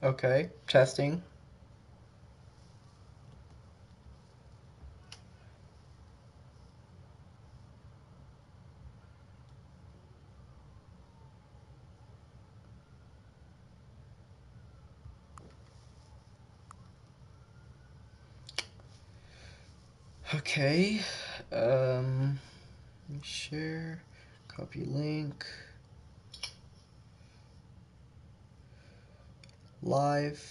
Okay, testing. Okay, let me share, copy link, live.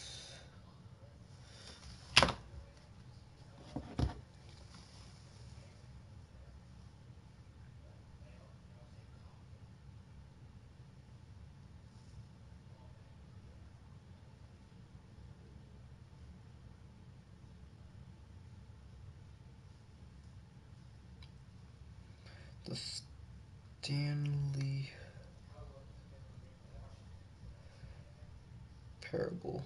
The Stanley parable.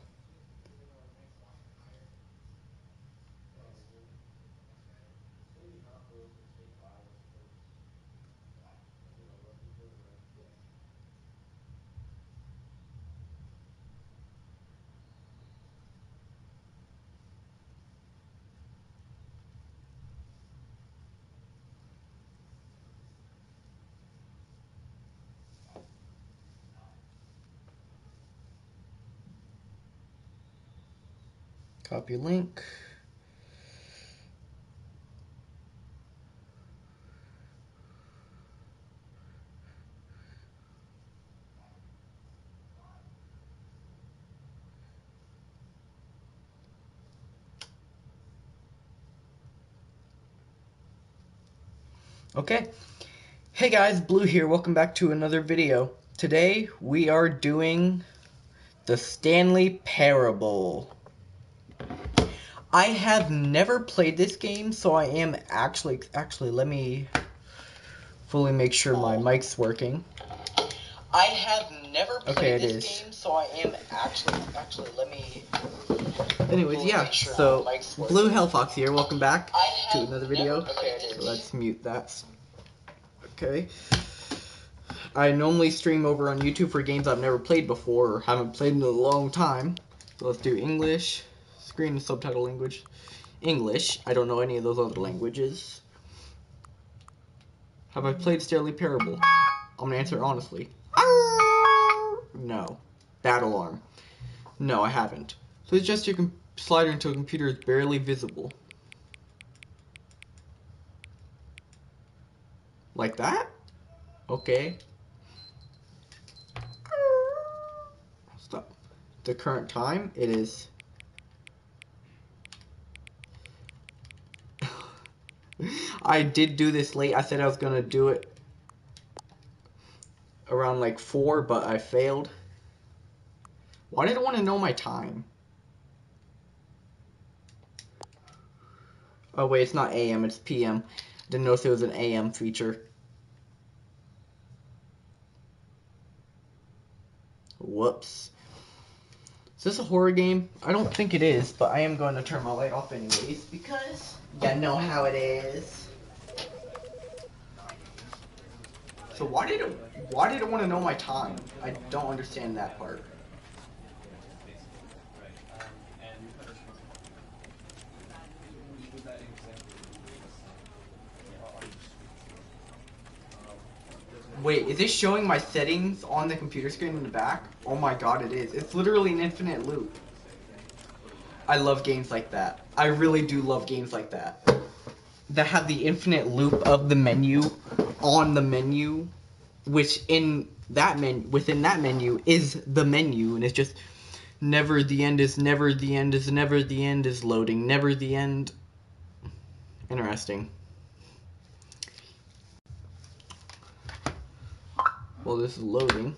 Copy link. Okay. Hey guys, Blue here. Welcome back to another video. Today we are doing the Stanley Parable. I have never played this game, so I am actually let me fully make sure my mic's working. I have never played this game, so I am actually let me. Anyways, yeah. So Blue Hellfox here. Welcome back to another video. Let's mute that. Okay. I normally stream over on YouTube for games I've never played before or haven't played in a long time. So let's do English. Screen and subtitle language. English. I don't know any of those other languages. Have I played Stanley Parable? I'm gonna answer honestly. No. Bad alarm. No, I haven't. So it's just your slider into a computer is barely visible. Like that? Okay. Stop. The current time, it is... I did do this late. I said I was gonna do it around like 4, but I failed. Why did I want to know my time? Oh wait, it's not AM, it's PM. Didn't know if it was an AM feature. Whoops. Is this a horror game? I don't think it is, but I am going to turn my light off anyways, because you know how it is. So why did it want to know my time? I don't understand that part. Wait, is it showing my settings on the computer screen in the back? Oh my god, it is. It's literally an infinite loop. I love games like that. I really do love games like that. That have the infinite loop of the menu on the menu, which in that within that menu is the menu, and it's just never the end is never the end is never the end is loading, never the end. Interesting. Well, this is loading.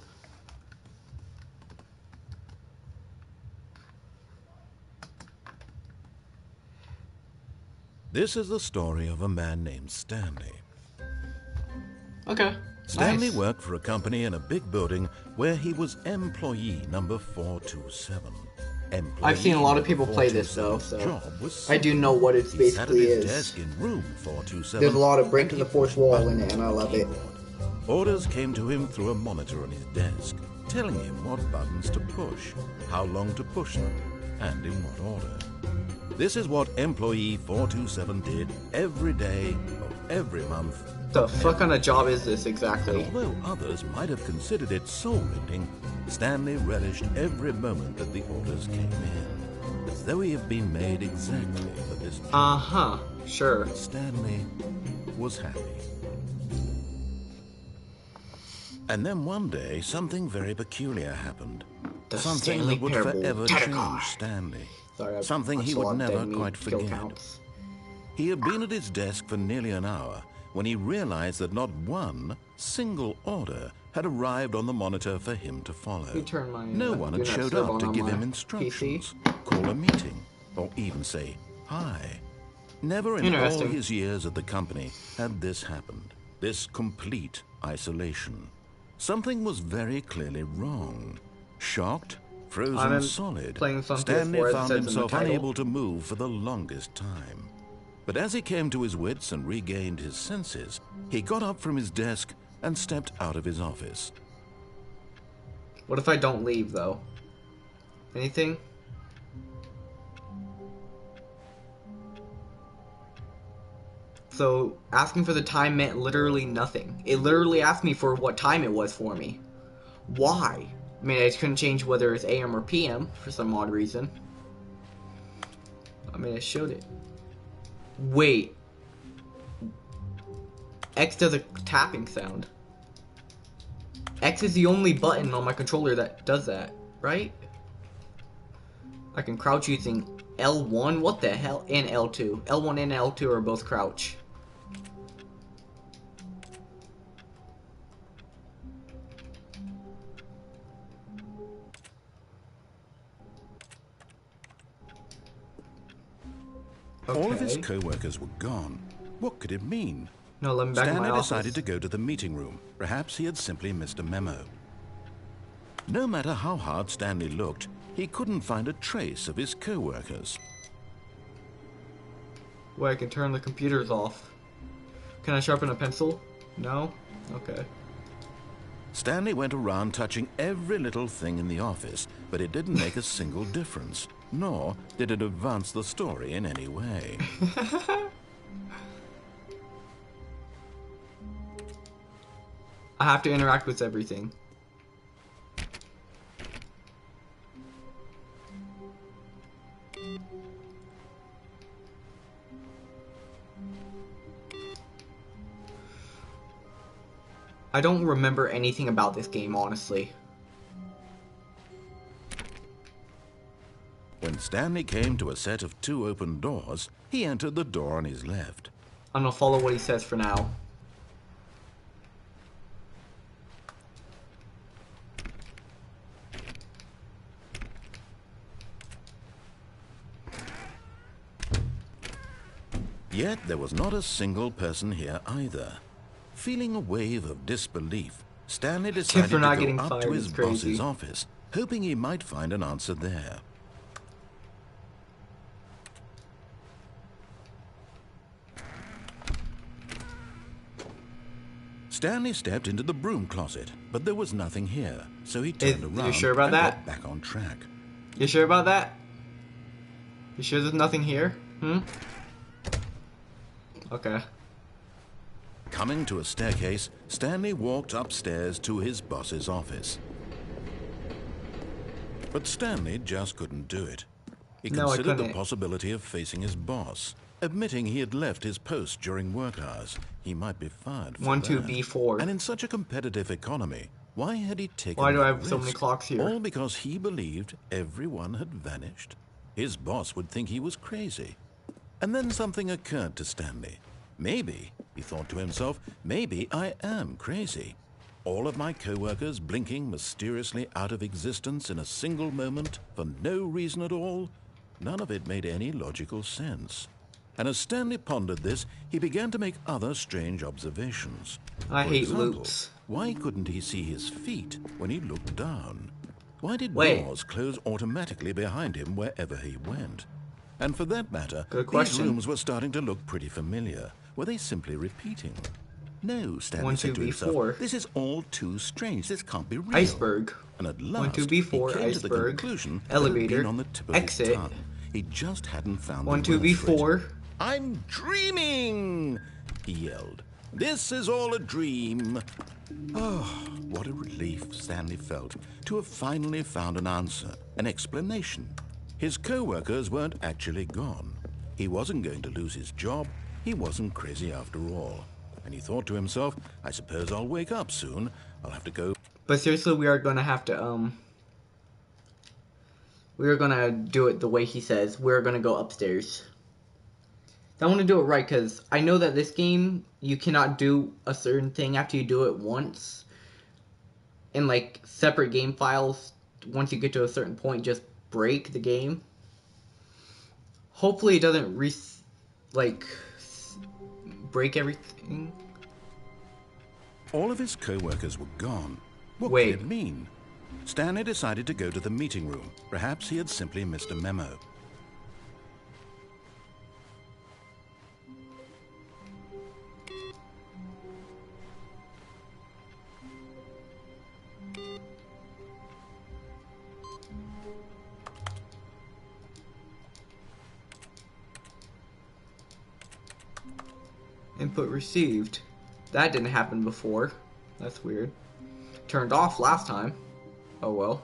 This is the story of a man named Stanley. Okay. Stanley Nice. worked for a company in a big building where he was employee number 427. I've seen a lot of people play this though, so I do know what it basically is. Desk in room 427. There's a lot of breaking the fourth wall in it, and I love it. Orders came to him through a monitor on his desk. telling him what buttons to push, how long to push them, and in what order. This is what employee 427 did every day of every month. The fuck kind of job is this exactly? And although others might have considered it soul-rending, Stanley relished every moment that the orders came in, as though he had been made exactly for this job. Sure. Stanley was happy. And then one day, something very peculiar happened. The Something Stanley that would parable. forever change Stanley. Sorry, Something he would never quite forget. He had been at his desk for nearly an hour when he realized that not one single order had arrived on the monitor for him to follow. No one had showed up to give him instructions, call a meeting, or even say hi. Never in all his years at the company had this happened, this complete isolation. Something was very clearly wrong. Shocked, frozen solid, Stanley found himself unable to move for the longest time. But as he came to his wits and regained his senses, he got up from his desk and stepped out of his office. What if I don't leave, though? Anything? So, asking for the time meant literally nothing. It literally asked me for what time it was for me. Why? I mean, I couldn't change whether it's AM or PM for some odd reason. I mean, I showed it. Wait. X does a tapping sound. X is the only button on my controller that does that, right? I can crouch using L1? What the hell? And L2. L1 and L2 are both crouch. Okay. All of his co-workers were gone. What could it mean? No, let me back in my Stanley office. decided to go to the meeting room. Perhaps he had simply missed a memo. No matter how hard Stanley looked, he couldn't find a trace of his co-workers. Wait, I can turn the computers off. Can I sharpen a pencil? No? Okay. Stanley went around touching every little thing in the office, but it didn't make a single difference, nor did it advance the story in any way. I have to interact with everything. I don't remember anything about this game, honestly. When Stanley came to a set of 2 open doors, he entered the door on his left. I'm gonna follow what he says for now. Yet there was not a single person here either. Feeling a wave of disbelief, Stanley decided to go up to his boss's office, hoping he might find an answer there. Stanley stepped into the broom closet, but there was nothing here, so he turned around and got back on track. You sure about that? You sure there's nothing here? Okay. Coming to a staircase, Stanley walked upstairs to his boss's office. But Stanley just couldn't do it. He considered the possibility of facing his boss. Admitting he had left his post during work hours, he might be fired for that. 12B4. And in such a competitive economy, why had he taken Why do I have risk? so many clocks here? All because he believed everyone had vanished. His boss would think he was crazy. And then something occurred to Stanley. Maybe, he thought to himself, maybe I am crazy. All of my co-workers blinking mysteriously out of existence in a single moment for no reason at all. None of it made any logical sense. And as Stanley pondered this, he began to make other strange observations. I hate loops. Why couldn't he see his feet when he looked down? Why did doors close automatically behind him wherever he went? And for that matter, these rooms were starting to look pretty familiar. Were they simply repeating? No, Stanley said to himself, this is all too strange. This can't be real. Iceberg. And at last, 12B4, he came to the iceberg, conclusion elevator, that it had been on the tip of exit. his tongue. He just hadn't found the 12B4. I'm dreaming, he yelled. This is all a dream. Oh, what a relief Stanley felt to have finally found an answer, an explanation. His co-workers weren't actually gone. He wasn't going to lose his job. He wasn't crazy after all. And he thought to himself, I suppose I'll wake up soon. I'll have to go. But seriously, we are going to have to, we are going to do it the way he says. We're going to go upstairs. I want to do it right, because I know that this game, you cannot do a certain thing after you do it once. In, like, separate game files, once you get to a certain point, just break the game. Hopefully it doesn't, break everything. All of his co-workers were gone. What Wait. could it mean? Stanley decided to go to the meeting room. Perhaps he had simply missed a memo. Input received. That didn't happen before. That's weird. Turned off last time. Oh well.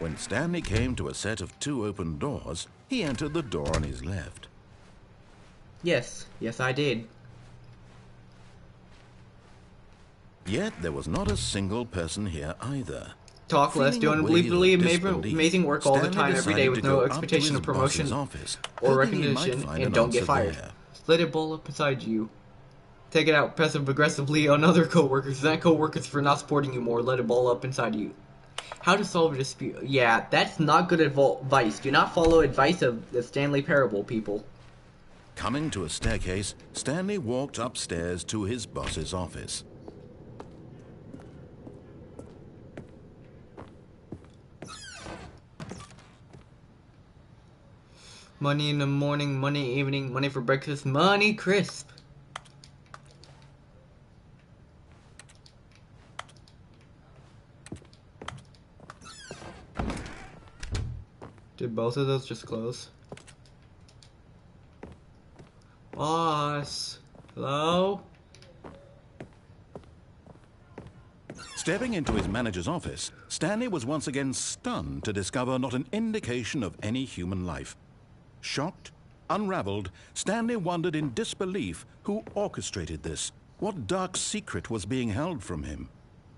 When Stanley came to a set of 2 open doors, he entered the door on his left. Yes. Yes, I did. Yet there was not a single person here either. Talk less, do unbelievably amazing work all the time, every day with no expectation of promotion or recognition, and don't get fired. Let it ball up inside you. Take it out passive-aggressively on other co-workers. Thank co-workers for not supporting you more. Let it ball up inside you. How to solve a dispute. Yeah, that's not good advice. Do not follow advice of the Stanley Parable, people. Coming to a staircase, Stanley walked upstairs to his boss's office. Money in the morning, money evening, money for breakfast, money crisp. Did both of those just close? Boss. Hello? Stepping into his manager's office, Stanley was once again stunned to discover not an indication of any human life. Shocked, unraveled, Stanley wondered in disbelief who orchestrated this. What dark secret was being held from him?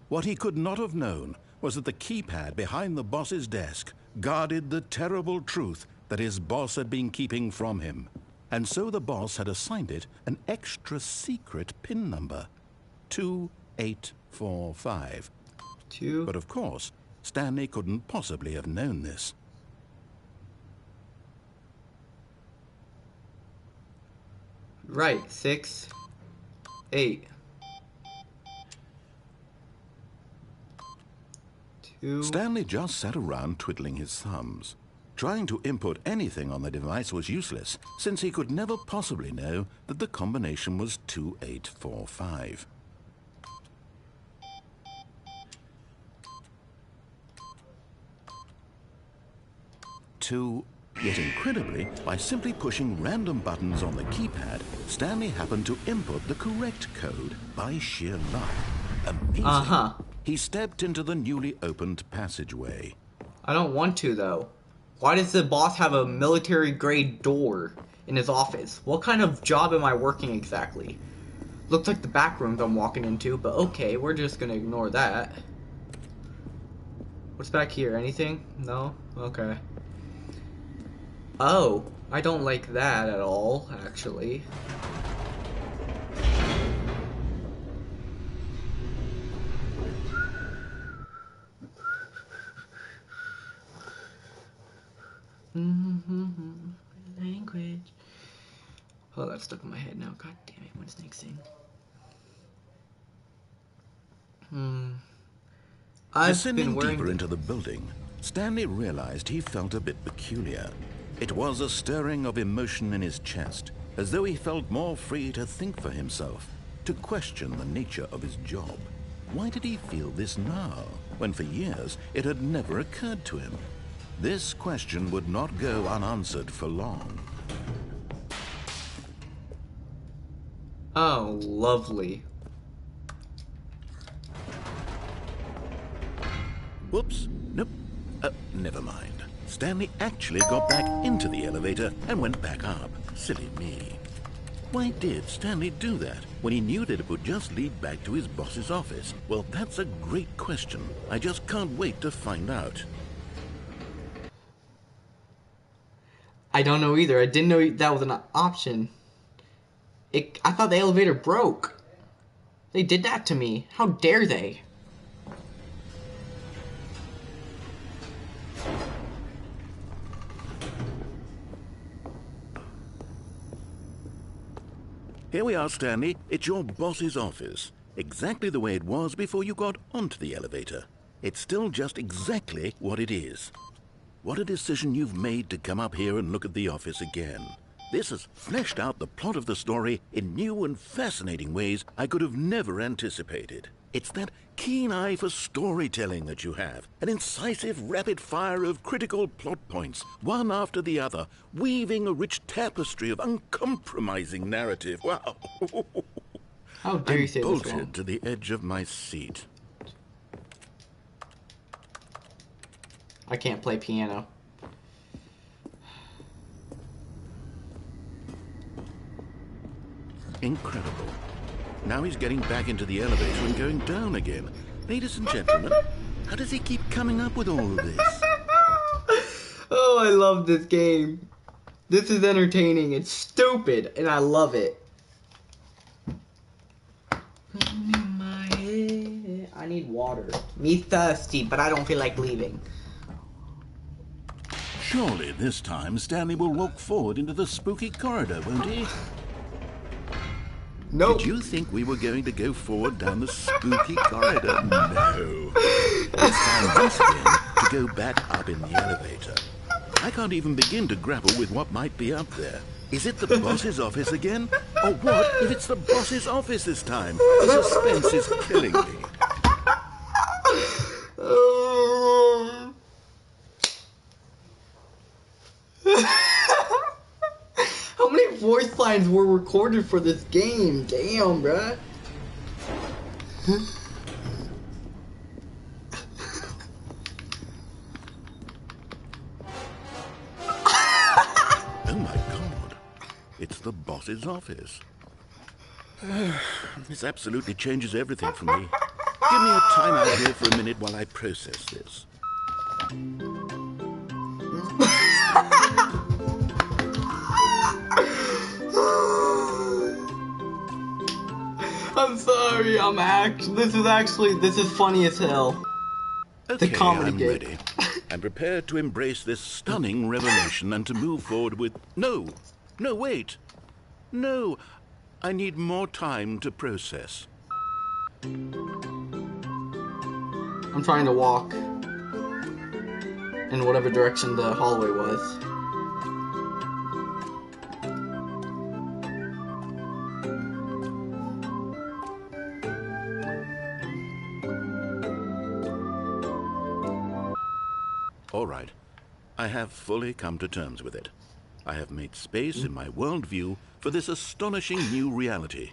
What he could not have known was that the keypad behind the boss's desk guarded the terrible truth that his boss had been keeping from him. And so the boss had assigned it an extra secret PIN number, 2845. But of course, Stanley couldn't possibly have known this. Right, 6, 8. 2. Stanley just sat around twiddling his thumbs. Trying to input anything on the device was useless, since he could never possibly know that the combination was 2845. Yet incredibly, by simply pushing random buttons on the keypad, Stanley happened to input the correct code by sheer luck. Amazing. He stepped into the newly opened passageway. I don't want to, though. Why does the boss have a military-grade door in his office? What kind of job am I working exactly? Looks like the back rooms I'm walking into, but okay, we're just gonna ignore that. What's back here? Anything? No? Okay. Oh, I don't like that at all, actually. Language. Oh, that's stuck in my head now. God damn it, when's next thing? Descending deeper into the building, Stanley realized he felt a bit peculiar. It was a stirring of emotion in his chest. as though he felt more free to think for himself, to question the nature of his job. Why did he feel this now, when for years it had never occurred to him? This question would not go unanswered for long. Oh, lovely. Whoops, nope, never mind. Stanley actually got back into the elevator and went back up. Silly me. Why did Stanley do that when he knew that it would just lead back to his boss's office? Well, that's a great question. I just can't wait to find out. I don't know either. I didn't know that was an option. I thought the elevator broke. They did that to me. How dare they? Here we are, Stanley. It's your boss's office. Exactly the way it was before you got onto the elevator. It's still just exactly what it is. What a decision you've made to come up here and look at the office again. This has fleshed out the plot of the story in new and fascinating ways I could have never anticipated. It's that keen eye for storytelling that you have, an incisive rapid fire of critical plot points, one after the other, weaving a rich tapestry of uncompromising narrative. Wow! How dare you say this wrong? I'm bolted to the edge of my seat. I can't play piano. Incredible. Now he's getting back into the elevator and going down again. Ladies and gentlemen, how does he keep coming up with all of this? Oh, I love this game. This is entertaining. It's stupid, and I love it. I need water. Me thirsty, but I don't feel like leaving. Surely this time Stanley will walk forward into the spooky corridor, won't he? Nope. Did you think we were going to go forward down the spooky corridor? No. It's time once again to go back up in the elevator. I can't even begin to grapple with what might be up there. Is it the boss's office again? Or what if it's the boss's office this time? The suspense is killing me. How many voice lines were recorded for this game? Damn, bruh. Oh my God. It's the boss's office. This absolutely changes everything for me. Give me a time out here for a minute while I process this. I'm sorry, this is funny as hell. Okay, The comedy I'm game. ready. I'm prepared to embrace this stunning revelation and to move forward with... No, wait. No, I need more time to process. I'm trying to walk in whatever direction the hallway was. All right, I have fully come to terms with it. I have made space in my worldview for this astonishing new reality.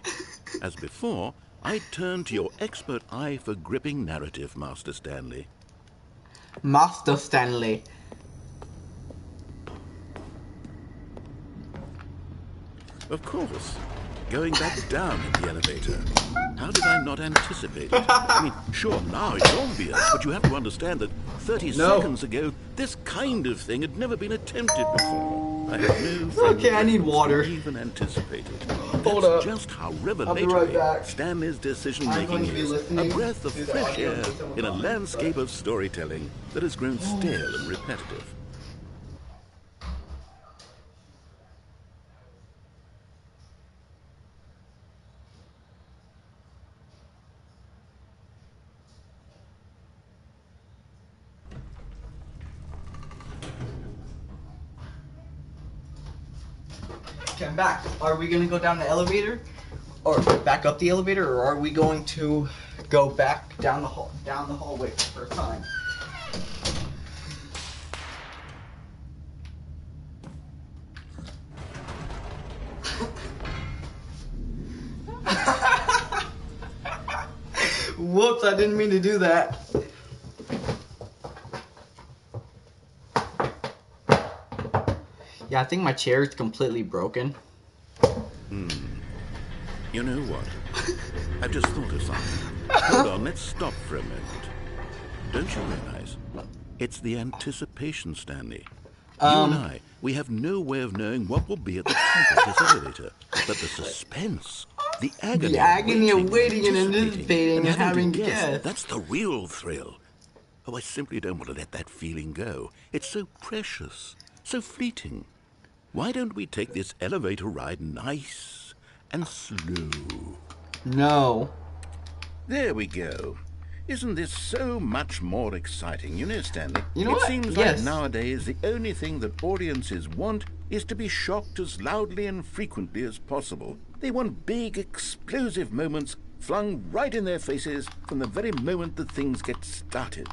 As before, I turn to your expert eye for gripping narrative, Master Stanley. Master Stanley. Of course. Going back down in the elevator. How did I not anticipate it? I mean, sure, now it's obvious, but you have to understand that 30 seconds ago, this kind of thing had never been attempted before. I had no Okay, I need water. even anticipated. Hold That's up. just how I'll be right revelatory back. Stanley's I'm decision-making going to be is. A listening breath of to the fresh audio air of someone in a talking, landscape of storytelling that has grown stale and repetitive. Okay, I'm back. Are we gonna go down the elevator, or back up the elevator, or are we going to go back down the hallway for the first time? Whoops! I didn't mean to do that. Yeah, I think my chair is completely broken. You know what? I've just thought of something. Hold on, let's stop for a moment. Don't you realize? It's the anticipation, Stanley. You and I, we have no way of knowing what will be at the top of this elevator. But the suspense, the agony of waiting and anticipating and having to guess. That's the real thrill. Oh, I simply don't want to let that feeling go. It's so precious, so fleeting. Why don't we take this elevator ride nice and slow? No. There we go. Isn't this so much more exciting? You know, Stanley, you know it seems like nowadays the only thing that audiences want is to be shocked as loudly and frequently as possible. They want big, explosive moments flung right in their faces from the very moment that things get started.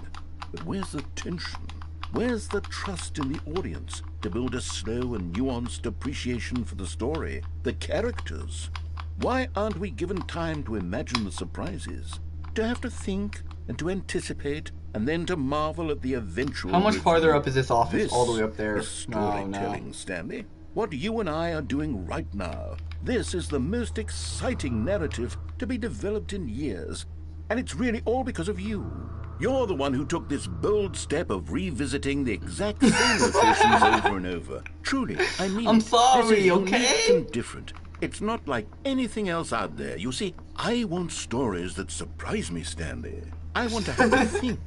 But where's the tension? Where's the trust in the audience to build a slow and nuanced appreciation for the story, the characters? Why aren't we given time to imagine the surprises, to have to think and to anticipate, and then to marvel at the eventual... How much farther up is this office? All the way up there. Is storytelling, Stanley. What you and I are doing right now. This is the most exciting narrative to be developed in years. And it's really all because of you. You're the one who took this bold step of revisiting the exact same locations over and over. Truly, I mean, I'm sorry, this is okay? unique and different. It's not like anything else out there. You see, I want stories that surprise me, Stanley. I want to have to think.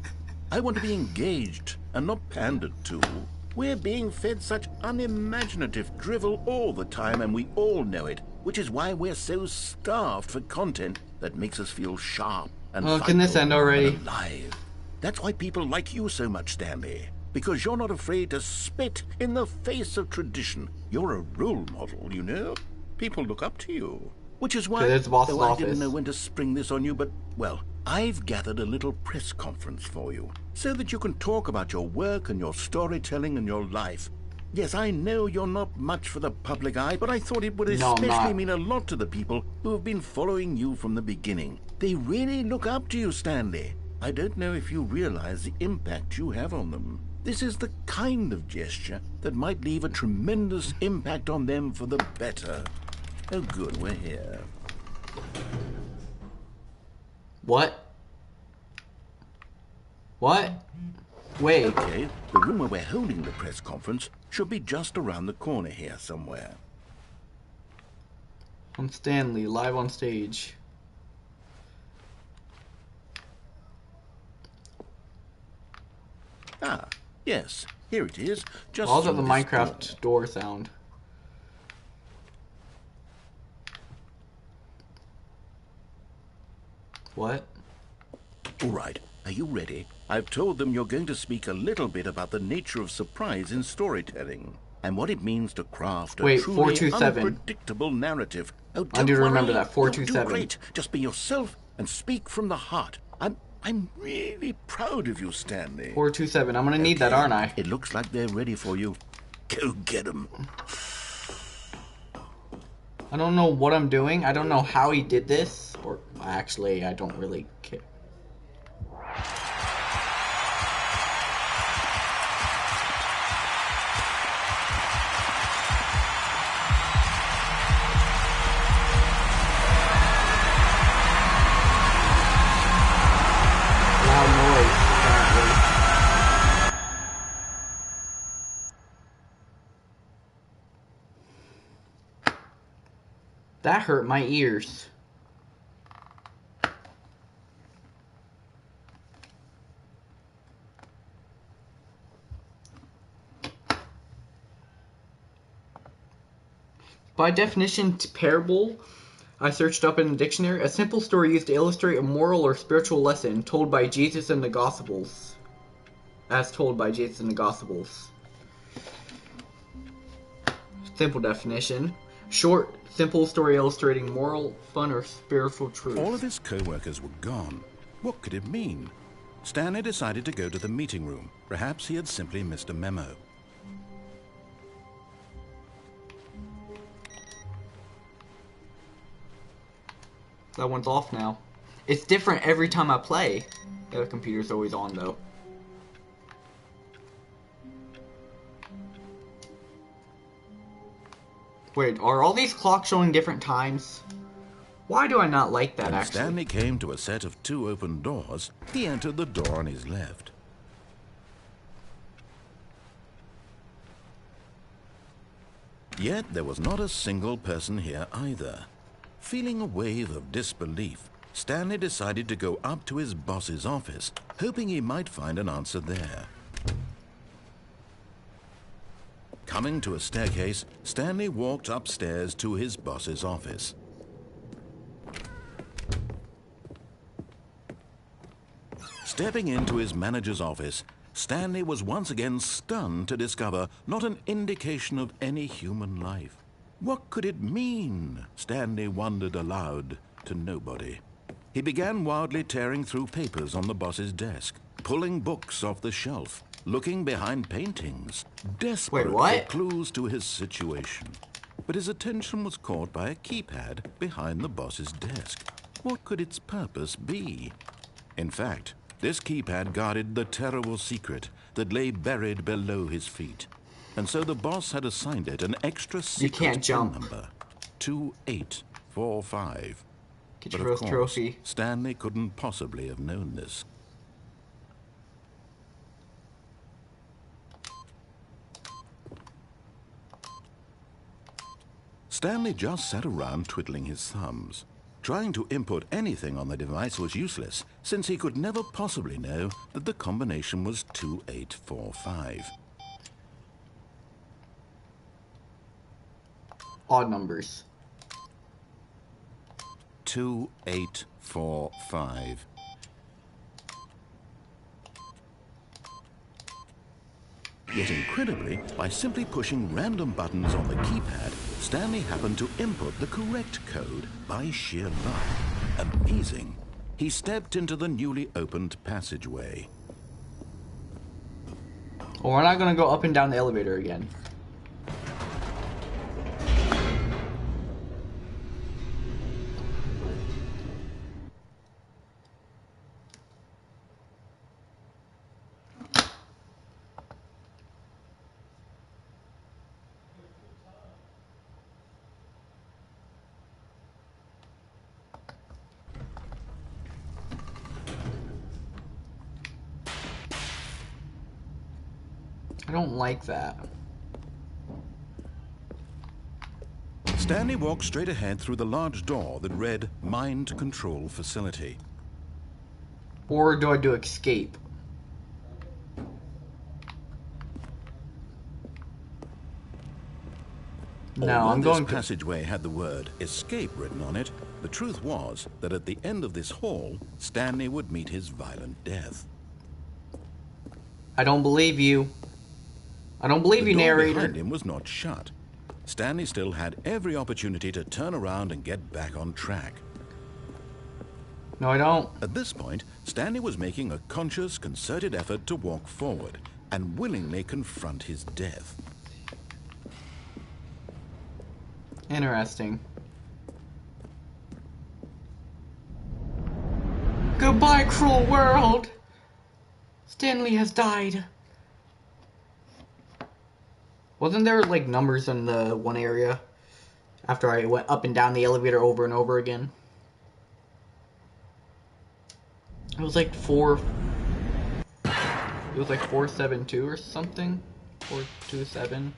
I want to be engaged and not pandered to. We're being fed such unimaginative drivel all the time, and we all know it, which is why we're so starved for content that makes us feel sharp and can this end already? Alive. That's why people like you so much, Stanley. Because you're not afraid to spit in the face of tradition. You're a role model, you know? People look up to you. Which is why, though I didn't know when to spring this on you, but, well, I've gathered a little press conference for you, so that you can talk about your work and your storytelling and your life. Yes, I know you're not much for the public eye, but I thought it would especially mean a lot to the people who have been following you from the beginning. They really look up to you, Stanley. I don't know if you realize the impact you have on them. This is the kind of gesture that might leave a tremendous impact on them for the better. Oh, good, we're here. What? What? Wait. Okay, the room where we're holding the press conference should be just around the corner here somewhere. I'm Stanley, live on stage. Ah, yes, here it is. Just I'll get the Minecraft door sound. What? All right, are you ready? I've told them you're going to speak a little bit about the nature of surprise in storytelling and what it means to craft a truly unpredictable narrative. Oh, I do remember that. 427. Do great. Just be yourself and speak from the heart. I'm really proud of you, Stanley. 427. I'm gonna need that, aren't I? It looks like they're ready for you. Go get them. I don't know what I'm doing. I don't know how he did this. Or actually, I don't really care. That hurt my ears. By definition, parable, I searched up in the dictionary, a simple story used to illustrate a moral or spiritual lesson told by Jesus in the Gospels. As told by Jesus in the Gospels. Simple definition. Short, simple story illustrating moral, fun, or spiritual truth. All of his co-workers were gone. What could it mean? Stanley decided to go to the meeting room. Perhaps he had simply missed a memo. That one's off now. It's different every time I play. The computer's always on though. Wait, are all these clocks showing different times? Why do I not like that, When actually? Stanley came to a set of 2 open doors, he entered the door on his left. Yet there was not a single person here either. Feeling a wave of disbelief, Stanley decided to go up to his boss's office, hoping he might find an answer there. Coming to a staircase, Stanley walked upstairs to his boss's office. Stepping into his manager's office, Stanley was once again stunned to discover not an indication of any human life. What could it mean? Stanley wondered aloud to nobody. He began wildly tearing through papers on the boss's desk, pulling books off the shelf, looking behind paintings, desperate for clues to his situation. But his attention was caught by a keypad behind the boss's desk. What could its purpose be? In fact, this keypad guarded the terrible secret that lay buried below his feet. And so the boss had assigned it an extra secret phone number, 2845. Get your first trophy. Stanley couldn't possibly have known this. Stanley just sat around twiddling his thumbs. Trying to input anything on the device was useless, since he could never possibly know that the combination was 2845. Odd numbers. 2845. Yet incredibly, by simply pushing random buttons on the keypad, Stanley happened to input the correct code by sheer luck. Amazing. He stepped into the newly opened passageway. Well, we're not going to go up and down the elevator again. I don't like that. Stanley walked straight ahead through the large door that read Mind Control Facility. Or do I do escape? No, I'm going to... This passageway had the word escape written on it. The truth was that at the end of this hall, Stanley would meet his violent death. I don't believe you. I don't believe you, narrator. The door behind him was not shut. Stanley still had every opportunity to turn around and get back on track. No, I don't. At this point, Stanley was making a conscious, concerted effort to walk forward and willingly confront his death. Interesting. Goodbye, cruel world! Stanley has died. Wasn't there, like, numbers in the one area after I went up and down the elevator over and over again? It was like 472 or something. 427.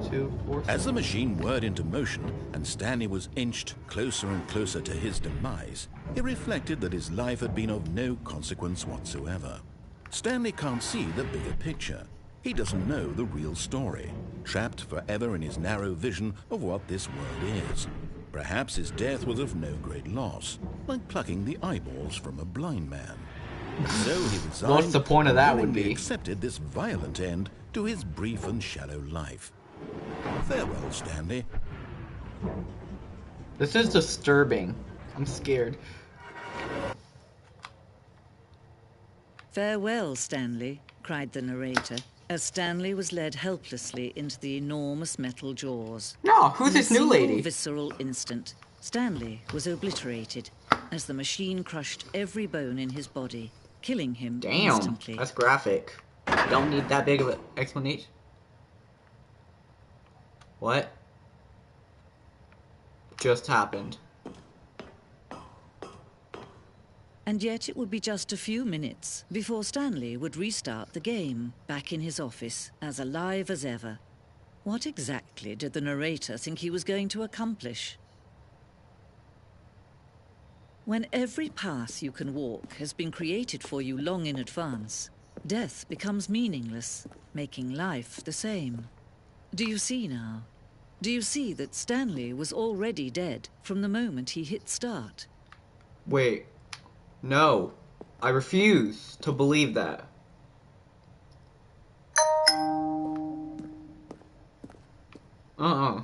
247. As the machine whirred into motion and Stanley was inched closer and closer to his demise, he reflected that his life had been of no consequence whatsoever. Stanley can't see the bigger picture. He doesn't know the real story, trapped forever in his narrow vision of what this world is. Perhaps his death was of no great loss, like plucking the eyeballs from a blind man. So he resigned. What's the point of that would be? He accepted this violent end to his brief and shallow life. Farewell, Stanley. This is disturbing. I'm scared. "Farewell, Stanley," cried the narrator, as Stanley was led helplessly into the enormous metal jaws. No, who's this new In a single lady? visceral instant, Stanley was obliterated as the machine crushed every bone in his body, killing him Damn, instantly. that's graphic. Don't need that big of an explanation. What just happened? And yet it would be just a few minutes before Stanley would restart the game, back in his office, as alive as ever. What exactly did the narrator think he was going to accomplish? When every path you can walk has been created for you long in advance, death becomes meaningless, making life the same. Do you see now? Do you see that Stanley was already dead from the moment he hit start? Wait. No. I refuse to believe that. Uh-uh.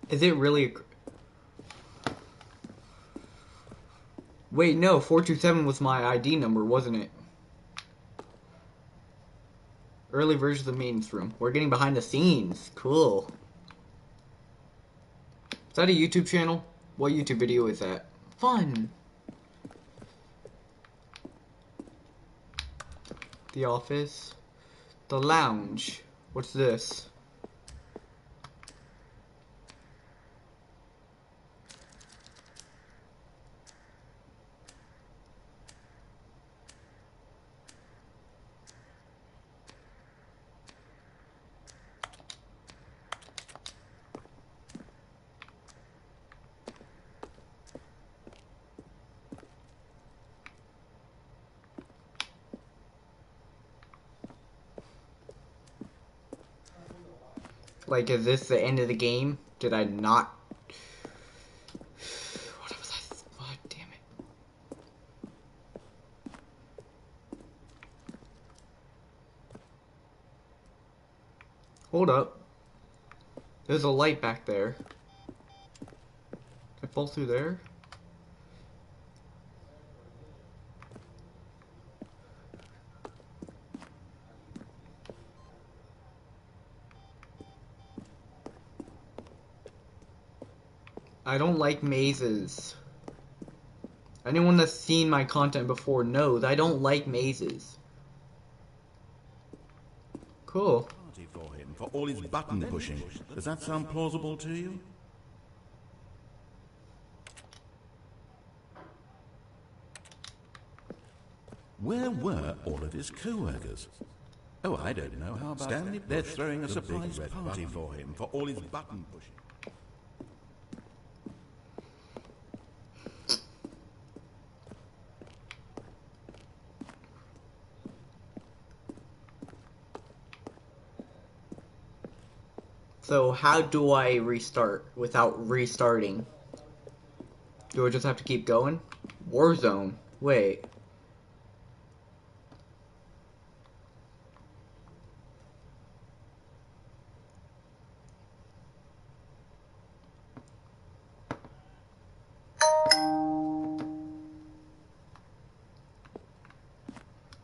Is it really? Wait, no, 427 was my ID number, wasn't it? Early versions of the maintenance room. We're getting behind the scenes. Cool. Is that a YouTube channel? What YouTube video is that? Fun. The office. The lounge. What's this? Like, is this the end of the game? Did I not? What was I? God damn it. Hold up. There's a light back there. Can I fall through there? I don't like mazes. Anyone that's seen my content before knows I don't like mazes. Cool. Party for him for all his button pushing. Does that sound plausible to you? Where were all of his co-workers? Oh, I don't know. How about Stanley? They're throwing a surprise party for him for all his button pushing. So how do I restart without restarting? Do I just have to keep going? Warzone. Wait.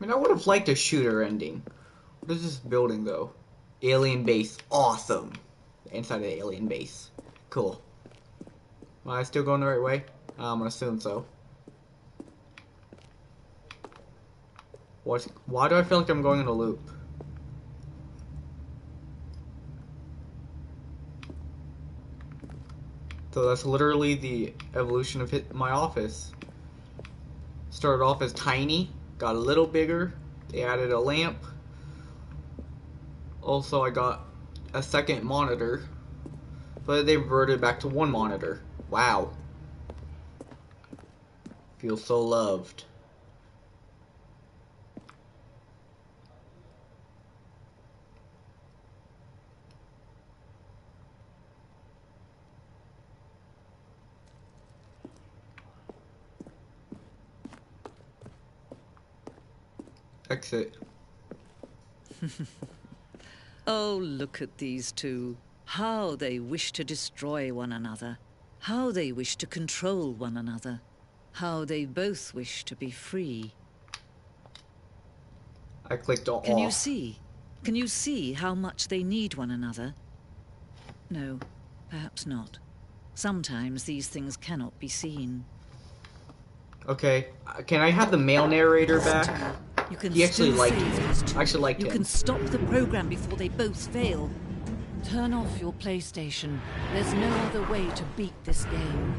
I mean, I would have liked a shooter ending. What is this building, though? Alien base. Awesome. Inside of the alien base. Cool. Am I still going the right way? I'm gonna assume so. Why do I feel like I'm going in a loop? So that's literally the evolution of my office. Started off as tiny, got a little bigger, they added a lamp. Also, I got a second monitor, but they reverted back to one monitor. Wow. Feel so loved. Exit. Oh, look at these two. How they wish to destroy one another. How they wish to control one another. How they both wish to be free. I clicked off. Can you see? Can you see how much they need one another? No, perhaps not. Sometimes these things cannot be seen. Okay, can I have the male narrator back? You can He actually still liked save him. these two. I actually liked You him. can stop the program before they both fail. Turn off your PlayStation. There's no other way to beat this game.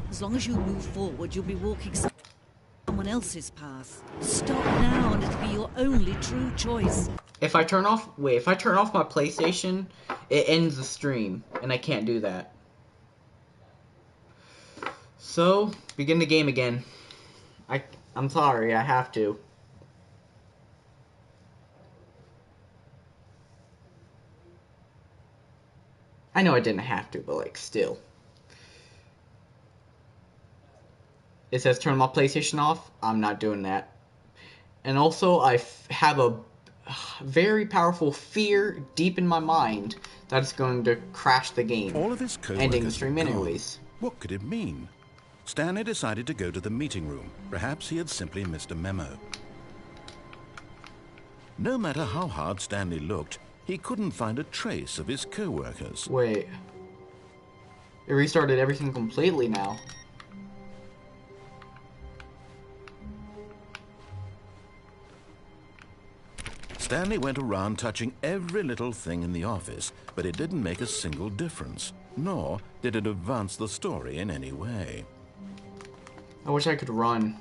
As long as you move forward, you'll be walking someone else's path. Stop now and it'll be your only true choice. If I turn off my PlayStation, it ends the stream, and I can't do that. So, begin the game again. I'm sorry, I have to. I know I didn't have to, but like, still. It says turn my PlayStation off. I'm not doing that. And also, I have a very powerful fear deep in my mind that it's going to crash the game. All of his co-workers ending the stream gone. anyways. What could it mean? Stanley decided to go to the meeting room. Perhaps he had simply missed a memo. No matter how hard Stanley looked, he couldn't find a trace of his co-workers. Wait. It restarted everything completely now. Stanley went around touching every little thing in the office, but it didn't make a single difference, nor did it advance the story in any way. I wish I could run.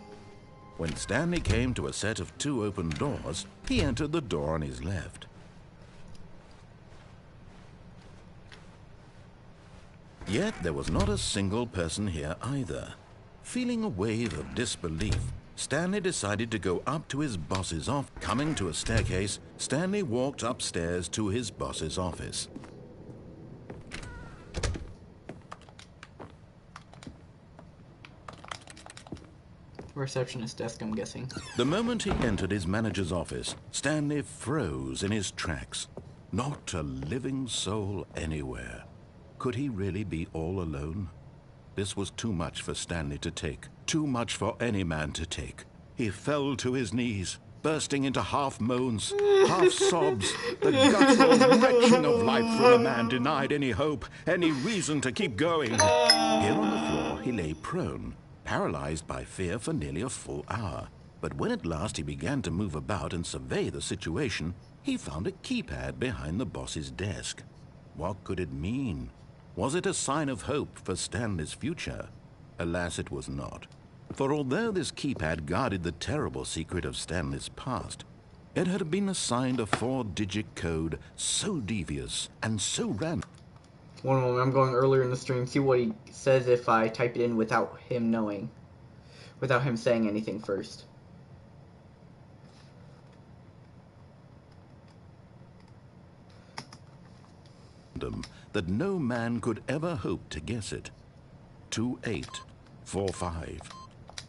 When Stanley came to a set of 2 open doors, he entered the door on his left. Yet there was not a single person here either. Feeling a wave of disbelief, Stanley decided to go up to his boss's office. Coming to a staircase, Stanley walked upstairs to his boss's office. Receptionist desk, I'm guessing. The moment he entered his manager's office, Stanley froze in his tracks. Not a living soul anywhere. Could he really be all alone? This was too much for Stanley to take. Too much for any man to take. He fell to his knees, bursting into half moans, half sobs, the guttural retching of life from a man denied any hope, any reason to keep going. Here on the floor, he lay prone, paralyzed by fear for nearly a full hour. But when at last he began to move about and survey the situation, he found a keypad behind the boss's desk. What could it mean? Was it a sign of hope for Stanley's future? Alas, it was not. For although this keypad guarded the terrible secret of Stanley's past, it had been assigned a 4-digit code so devious and so random. One moment, I'm going earlier in the stream, see what he says if I type it in without him knowing. Without him saying anything first. That no man could ever hope to guess it. 2845.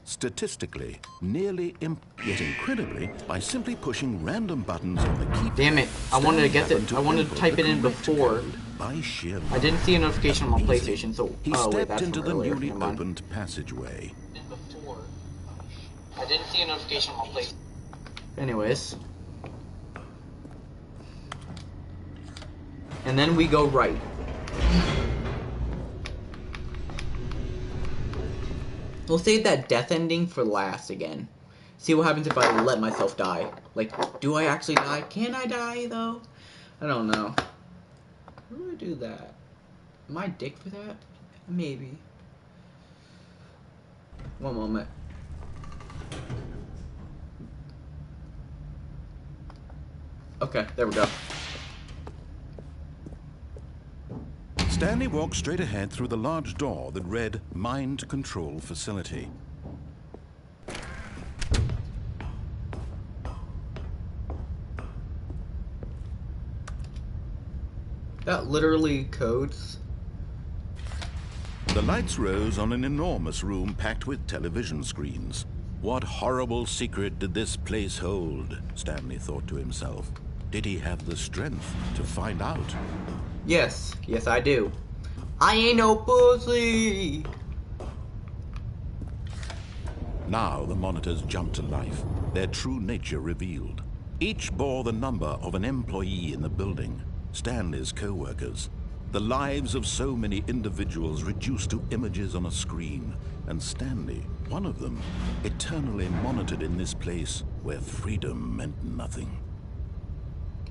Statistically, nearly yet incredibly, by simply pushing random buttons on the keypad. Damn it, I wanted to guess it. I wanted to type it in before. By sheer I didn't see a notification on my PlayStation, so he oh wait, stepped that's into from the earlier. newly Never mind. opened passageway. Before. I didn't see a notification on my PlayStation. Anyways. And then we go right. We'll save that death ending for last again. See what happens if I let myself die. Like, do I actually die? Can I die, though? I don't know. How do I do that? Am I a dick for that? Maybe. One moment. Okay, there we go. Stanley walked straight ahead through the large door that read Mind Control Facility. That literally codes. The lights rose on an enormous room packed with television screens. What horrible secret did this place hold? Stanley thought to himself. Did he have the strength to find out? Yes, I do. I ain't no pussy! Now the monitors jumped to life, their true nature revealed. Each bore the number of an employee in the building, Stanley's co-workers. The lives of so many individuals reduced to images on a screen, and Stanley, one of them, eternally monitored in this place where freedom meant nothing.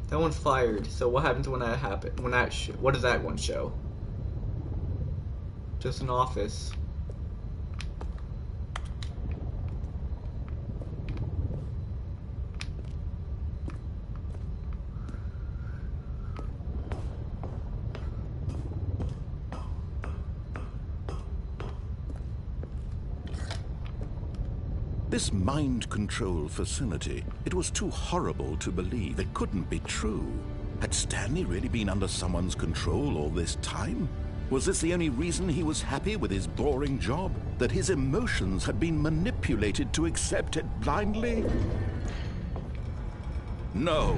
That one's fired, so what happens when that happens? What does that one show? Just an office. This mind control facility, it was too horrible to believe. It couldn't be true. Had Stanley really been under someone's control all this time? Was this the only reason he was happy with his boring job? That his emotions had been manipulated to accept it blindly? No,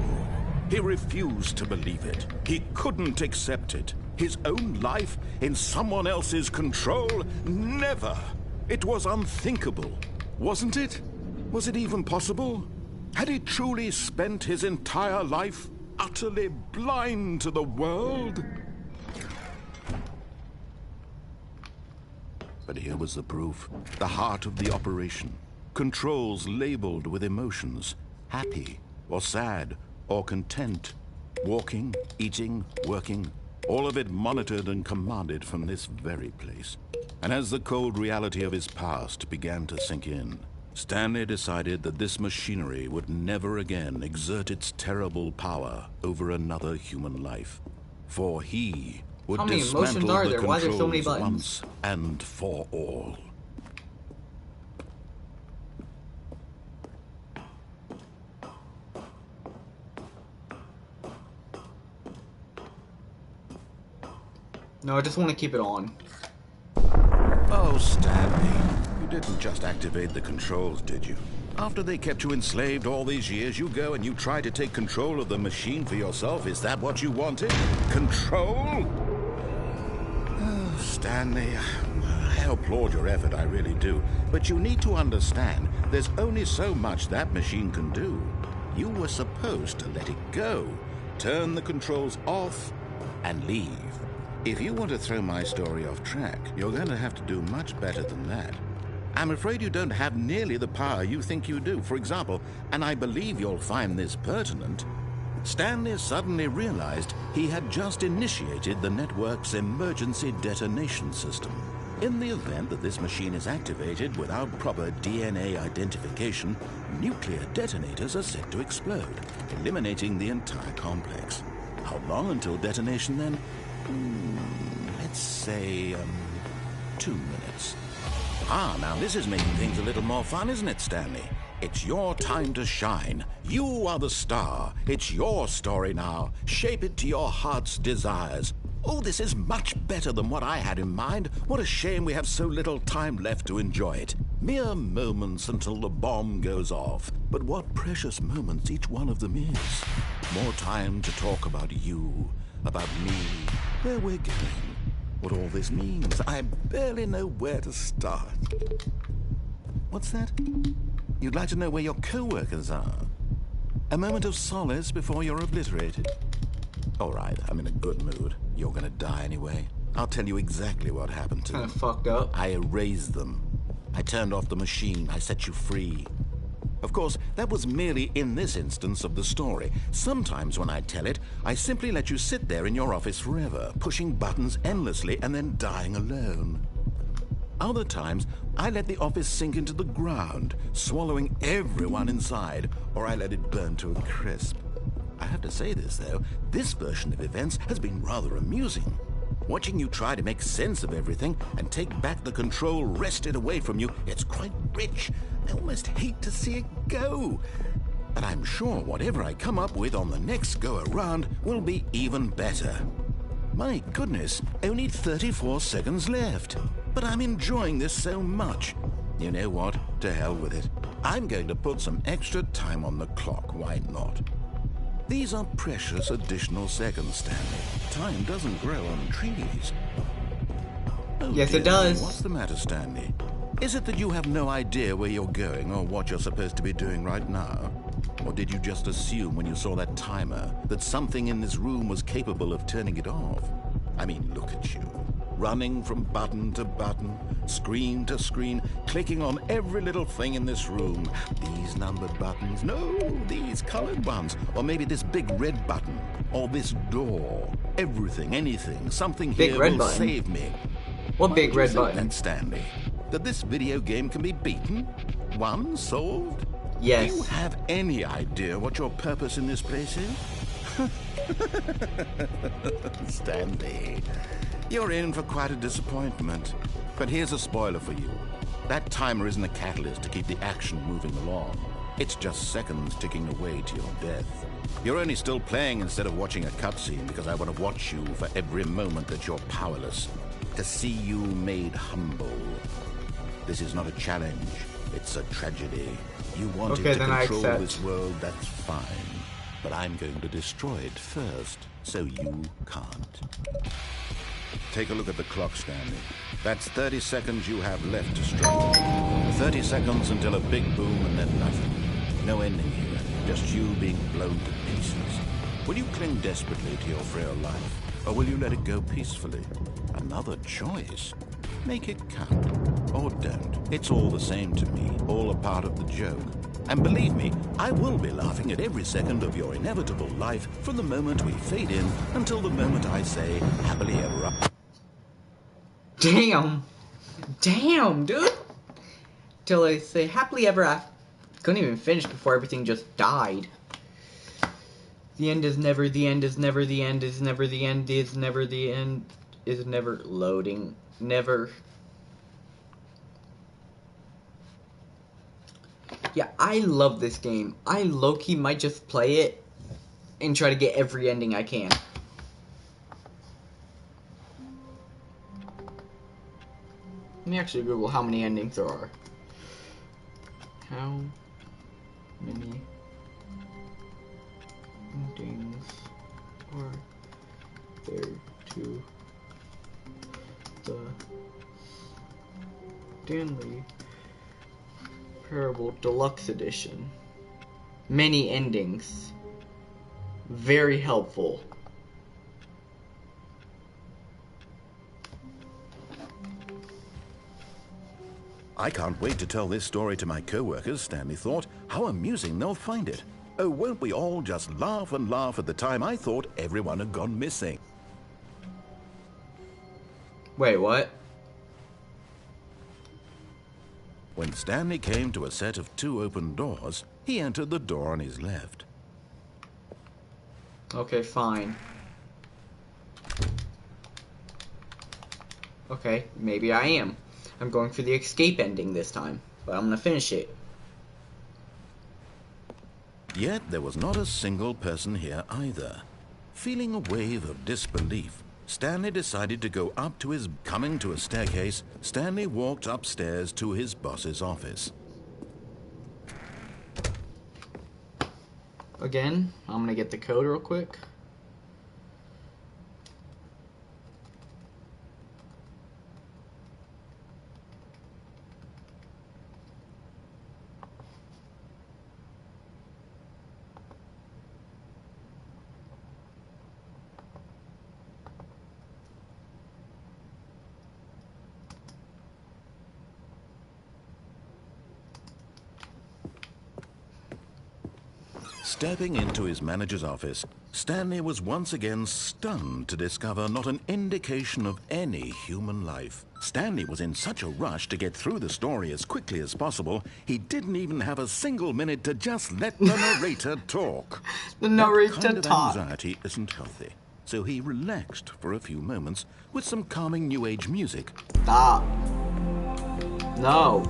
he refused to believe it. He couldn't accept it. His own life in someone else's control? Never! It was unthinkable. Wasn't it? Was it even possible? Had he truly spent his entire life utterly blind to the world? But here was the proof. The heart of the operation. Controls labeled with emotions. Happy, or sad, or content. Walking, eating, working. All of it monitored and commanded from this very place. And as the cold reality of his past began to sink in, Stanley decided that this machinery would never again exert its terrible power over another human life. For he would dismantle the controls once and for all. No, I just want to keep it on. Oh, Stanley, you didn't just activate the controls, did you? After they kept you enslaved all these years, you go and you try to take control of the machine for yourself. Is that what you wanted? Control? Oh, Stanley, I applaud your effort, I really do. But you need to understand, there's only so much that machine can do. You were supposed to let it go, turn the controls off, and leave. If you want to throw my story off track, you're going to have to do much better than that. I'm afraid you don't have nearly the power you think you do. For example, and I believe you'll find this pertinent, Stanley suddenly realized he had just initiated the network's emergency detonation system. In the event that this machine is activated without proper DNA identification, nuclear detonators are set to explode, eliminating the entire complex. How long until detonation then? Let's say, 2 minutes. Ah, now this is making things a little more fun, isn't it, Stanley? It's your time to shine. You are the star. It's your story now. Shape it to your heart's desires. Oh, this is much better than what I had in mind. What a shame we have so little time left to enjoy it. Mere moments until the bomb goes off. But what precious moments each one of them is. More time to talk about you, about me, where we're going, what all this means. I barely know where to start. What's that? You'd like to know where your co-workers are? A moment of solace before you're obliterated? All right, I'm in a good mood. You're gonna die anyway. I'll tell you exactly what happened to them. Kinda fucked up. I erased them. I turned off the machine. I set you free. Of course, that was merely in this instance of the story. Sometimes when I tell it, I simply let you sit there in your office forever, pushing buttons endlessly and then dying alone. Other times, I let the office sink into the ground, swallowing everyone inside, or I let it burn to a crisp. I have to say this, though, this version of events has been rather amusing. Watching you try to make sense of everything and take back the control wrested away from you, it's quite rich. I almost hate to see it go. But I'm sure whatever I come up with on the next go-around will be even better. My goodness, only 34 seconds left. But I'm enjoying this so much. You know what? To hell with it. I'm going to put some extra time on the clock. Why not? These are precious additional seconds, Stanley. Time doesn't grow on trees. Oh, yes, dear it does. me, what's the matter, Stanley? Is it that you have no idea where you're going or what you're supposed to be doing right now? Or did you just assume when you saw that timer that something in this room was capable of turning it off? I mean, look at you. Running from button to button, screen to screen, clicking on every little thing in this room. These numbered buttons, no, these colored ones. Or maybe this big red button, or this door. Everything, anything, something big here red will button. save me. What big red button? button? That, Stanley, that this video game can be beaten? Won? Solved? Yes. Do you have any idea what your purpose in this place is? Stanley, you're in for quite a disappointment. But here's a spoiler for you. That timer isn't a catalyst to keep the action moving along. It's just seconds ticking away to your death. You're only still playing instead of watching a cutscene because I want to watch you for every moment that you're powerless. To see you made humble. This is not a challenge. It's a tragedy. You wanted to control this world, that's fine. But I'm going to destroy it first, so you can't. Take a look at the clock, Stanley. That's 30 seconds you have left to struggle. 30 seconds until a big boom and then nothing. No ending here, just you being blown to pieces. Will you cling desperately to your frail life, or will you let it go peacefully? Another choice. Make it count, or don't. It's all the same to me, all a part of the joke. And believe me, I will be laughing at every second of your inevitable life from the moment we fade in until the moment I say, happily ever after. Damn. Damn, dude. Till I say, happily ever after. Couldn't even finish before everything just died. The end is never, the end is never, the end is never, the end is never, the end is never loading. Never. Yeah, I love this game. I low-key might just play it and try to get every ending I can. Let me actually Google how many endings there are. How many endings are there to the Stanley Parable Deluxe Edition? Many endings. Very helpful. I can't wait to tell this story to my co-workers, Stanley thought. How amusing they'll find it. Oh, won't we all just laugh and laugh at the time I thought everyone had gone missing. Wait, what? When Stanley came to a set of 2 open doors, he entered the door on his left. Okay, fine. Okay, maybe I am. I'm going for the escape ending this time, but I'm gonna finish it. Yet there was not a single person here either. Feeling a wave of disbelief, Stanley decided to go up to his... Coming to a staircase, Stanley walked upstairs to his boss's office. Again, I'm gonna get the code real quick. Stepping into his manager's office, Stanley was once again stunned to discover not an indication of any human life. Stanley was in such a rush to get through the story as quickly as possible, he didn't even have a single minute to just let the narrator talk. The narrator that kind of talk. anxiety isn't healthy. so he relaxed for a few moments with some calming New Age music. Stop. No.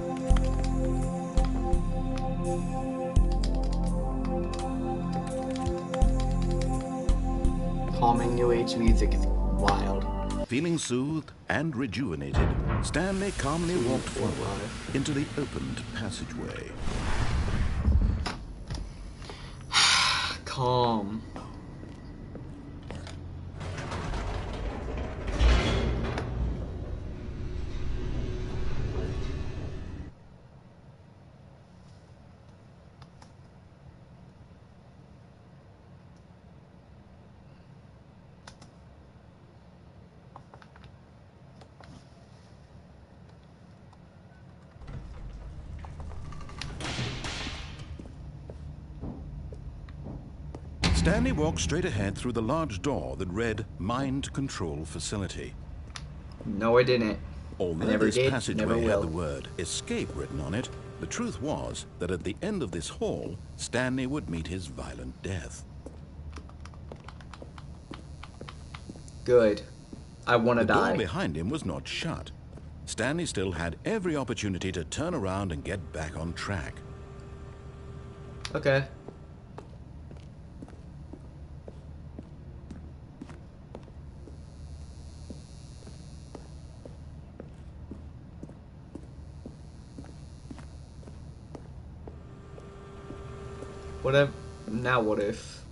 Calming New Age music is wild. Feeling soothed and rejuvenated, Stanley calmly walked forward into the opened passageway. Calm. Stanley walked straight ahead through the large door that read Mind Control Facility. No, I didn't. Although this passageway had the word escape written on it, the truth was that at the end of this hall, Stanley would meet his violent death. Good. I want to die. The door behind him was not shut. Stanley still had every opportunity to turn around and get back on track. Okay.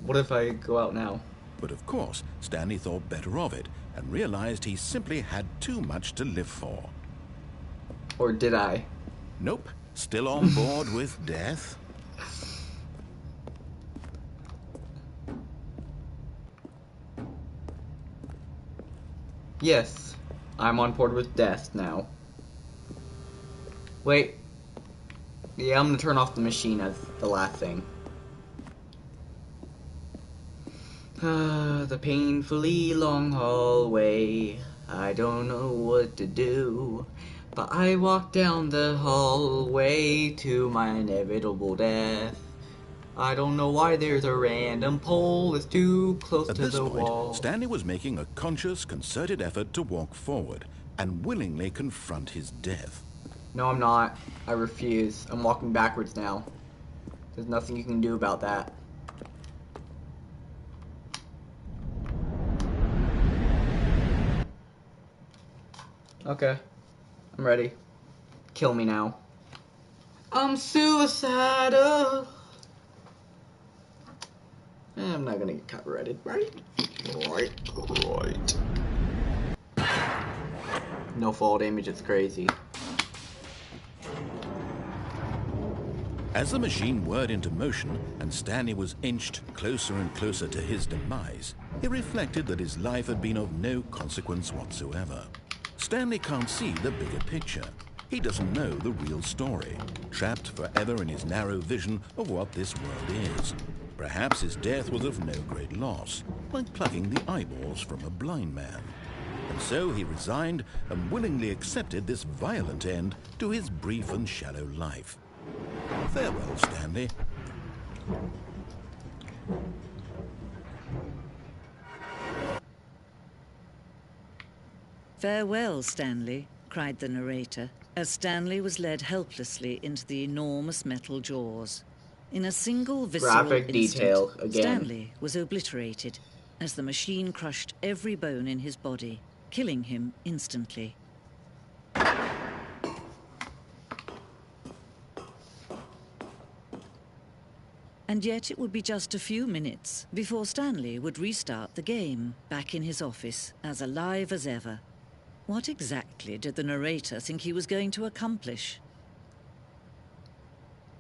What if I go out now? But of course, Stanley thought better of it and realized he simply had too much to live for. Or did I? Nope, still on board with death. Yes, I'm on board with death now. Wait. Yeah, I'm gonna turn off the machine as the last thing. The painfully long hallway. I don't know what to do, but I walk down the hallway to my inevitable death. I don't know why there's a random pole that's too close to the wall. Stanley was making a conscious, concerted effort to walk forward and willingly confront his death. No, I'm not. I refuse. I'm walking backwards now. There's nothing you can do about that. Okay. I'm ready. Kill me now. I'm suicidal. I'm not gonna get copyrighted, right? Right. No fall damage, it's crazy. As the machine whirred into motion and Stanley was inched closer and closer to his demise, he reflected that his life had been of no consequence whatsoever. Stanley can't see the bigger picture. He doesn't know the real story, trapped forever in his narrow vision of what this world is. Perhaps his death was of no great loss, like plucking the eyeballs from a blind man. And so he resigned and willingly accepted this violent end to his brief and shallow life. Farewell, Stanley. "Farewell, Stanley," cried the narrator, as Stanley was led helplessly into the enormous metal jaws. In a single visceral graphic detail instant, again. Stanley was obliterated as the machine crushed every bone in his body, killing him instantly. And yet it would be just a few minutes before Stanley would restart the game, back in his office, as alive as ever. What exactly did the narrator think he was going to accomplish?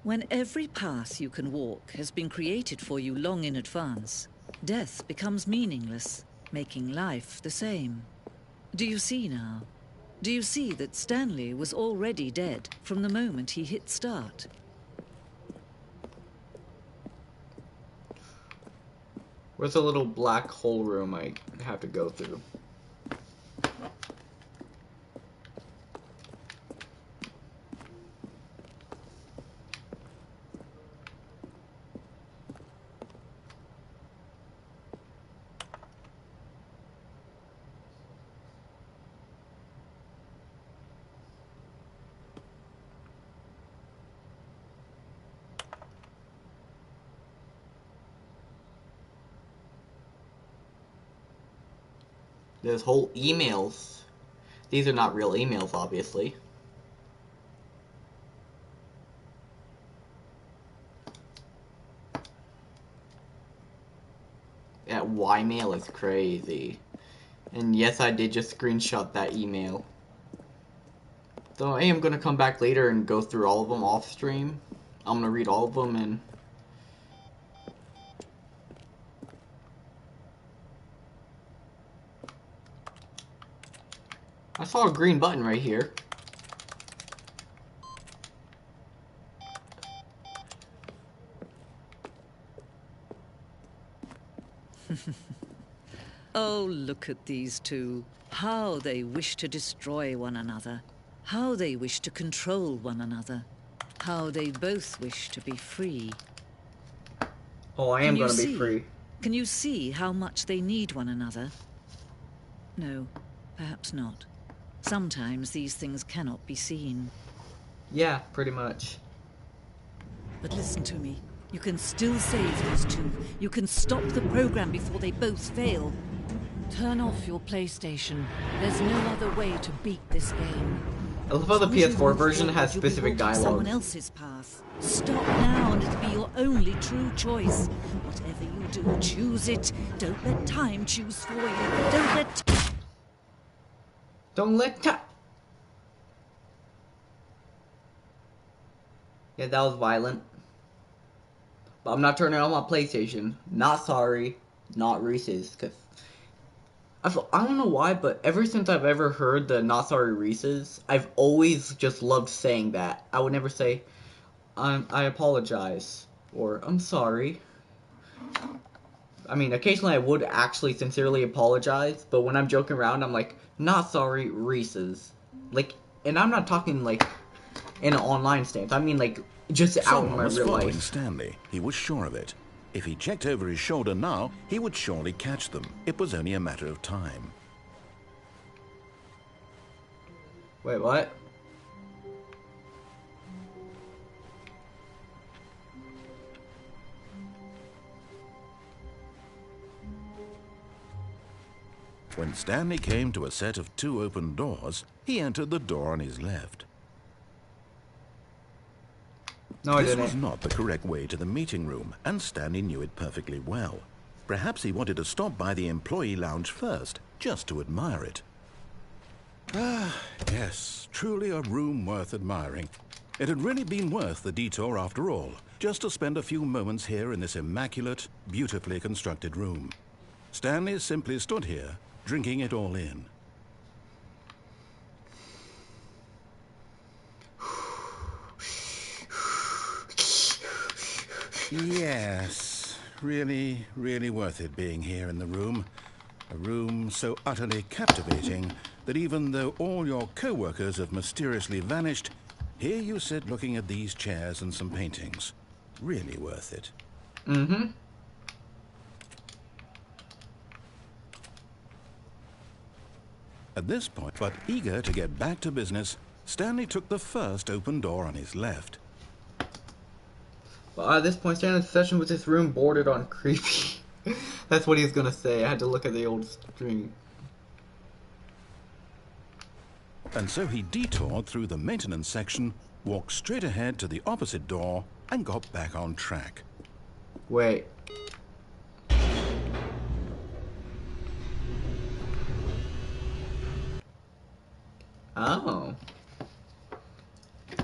When every path you can walk has been created for you long in advance, death becomes meaningless, making life the same. Do you see now? Do you see that Stanley was already dead from the moment he hit start? Where's the little black hole room I have to go through? There's whole emails. These are not real emails, obviously. That Ymail is crazy. And yes, I did just screenshot that email. So I am gonna come back later and go through all of them off stream. I'm gonna read all of them and I saw a green button right here. Oh, look at these two. How they wish to destroy one another. How they wish to control one another. How they both wish to be free. Oh, I am gonna be free. Can you see how much they need one another? No, perhaps not. Sometimes these things cannot be seen. Yeah, pretty much. But listen to me. You can still save these two. You can stop the program before they both fail. Turn off your PlayStation. There's no other way to beat this game. I love how the PS4 version has specific dialogue. Someone else's path. Stop now and it'll be your only true choice. Whatever you do, choose it. Don't let time choose for you. Don't let time. Yeah, that was violent. But I'm not turning on my PlayStation. Not sorry. Not Reese's. Cause I don't know why, but ever since I've ever heard the not sorry Reese's, I've always just loved saying that. I would never say, I apologize. Or, I'm sorry. I mean, occasionally I would actually sincerely apologize, but when I'm joking around, I'm like, not sorry, Reese's. Like, and I'm not talking, like, in an online stance. I mean, like, just out in my real life. Stanley. He was sure of it. If he checked over his shoulder now, he would surely catch them. It was only a matter of time. Wait, what? When Stanley came to a set of 2 open doors, he entered the door on his left. No, I This didn't. was not the correct way to the meeting room, and Stanley knew it perfectly well. Perhaps he wanted to stop by the employee lounge first, just to admire it. Ah, yes, truly a room worth admiring. It had really been worth the detour after all, just to spend a few moments here in this immaculate, beautifully constructed room. Stanley simply stood here, drinking it all in. Yes, really, really worth it being here in the room. A room so utterly captivating that even though all your co-workers have mysteriously vanished, here you sit looking at these chairs and some paintings. Really worth it. Mm-hmm. At this point, but eager to get back to business, Stanley took the first open door on his left. But at this point, Stanley's session with this room bordered on creepy. That's what he was gonna say. I had to look at the old string. And so he detoured through the maintenance section, walked straight ahead to the opposite door, and got back on track. Wait. Oh.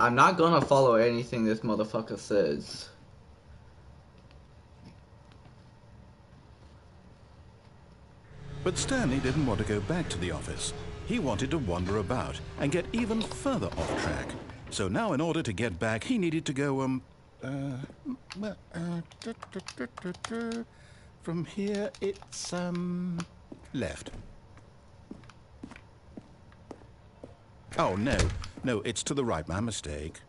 I'm not gonna follow anything this motherfucker says. But Stanley didn't want to go back to the office. He wanted to wander about and get even further off track. So now in order to get back, he needed to go, from here it's, left. Oh, no, it's to the right, my mistake.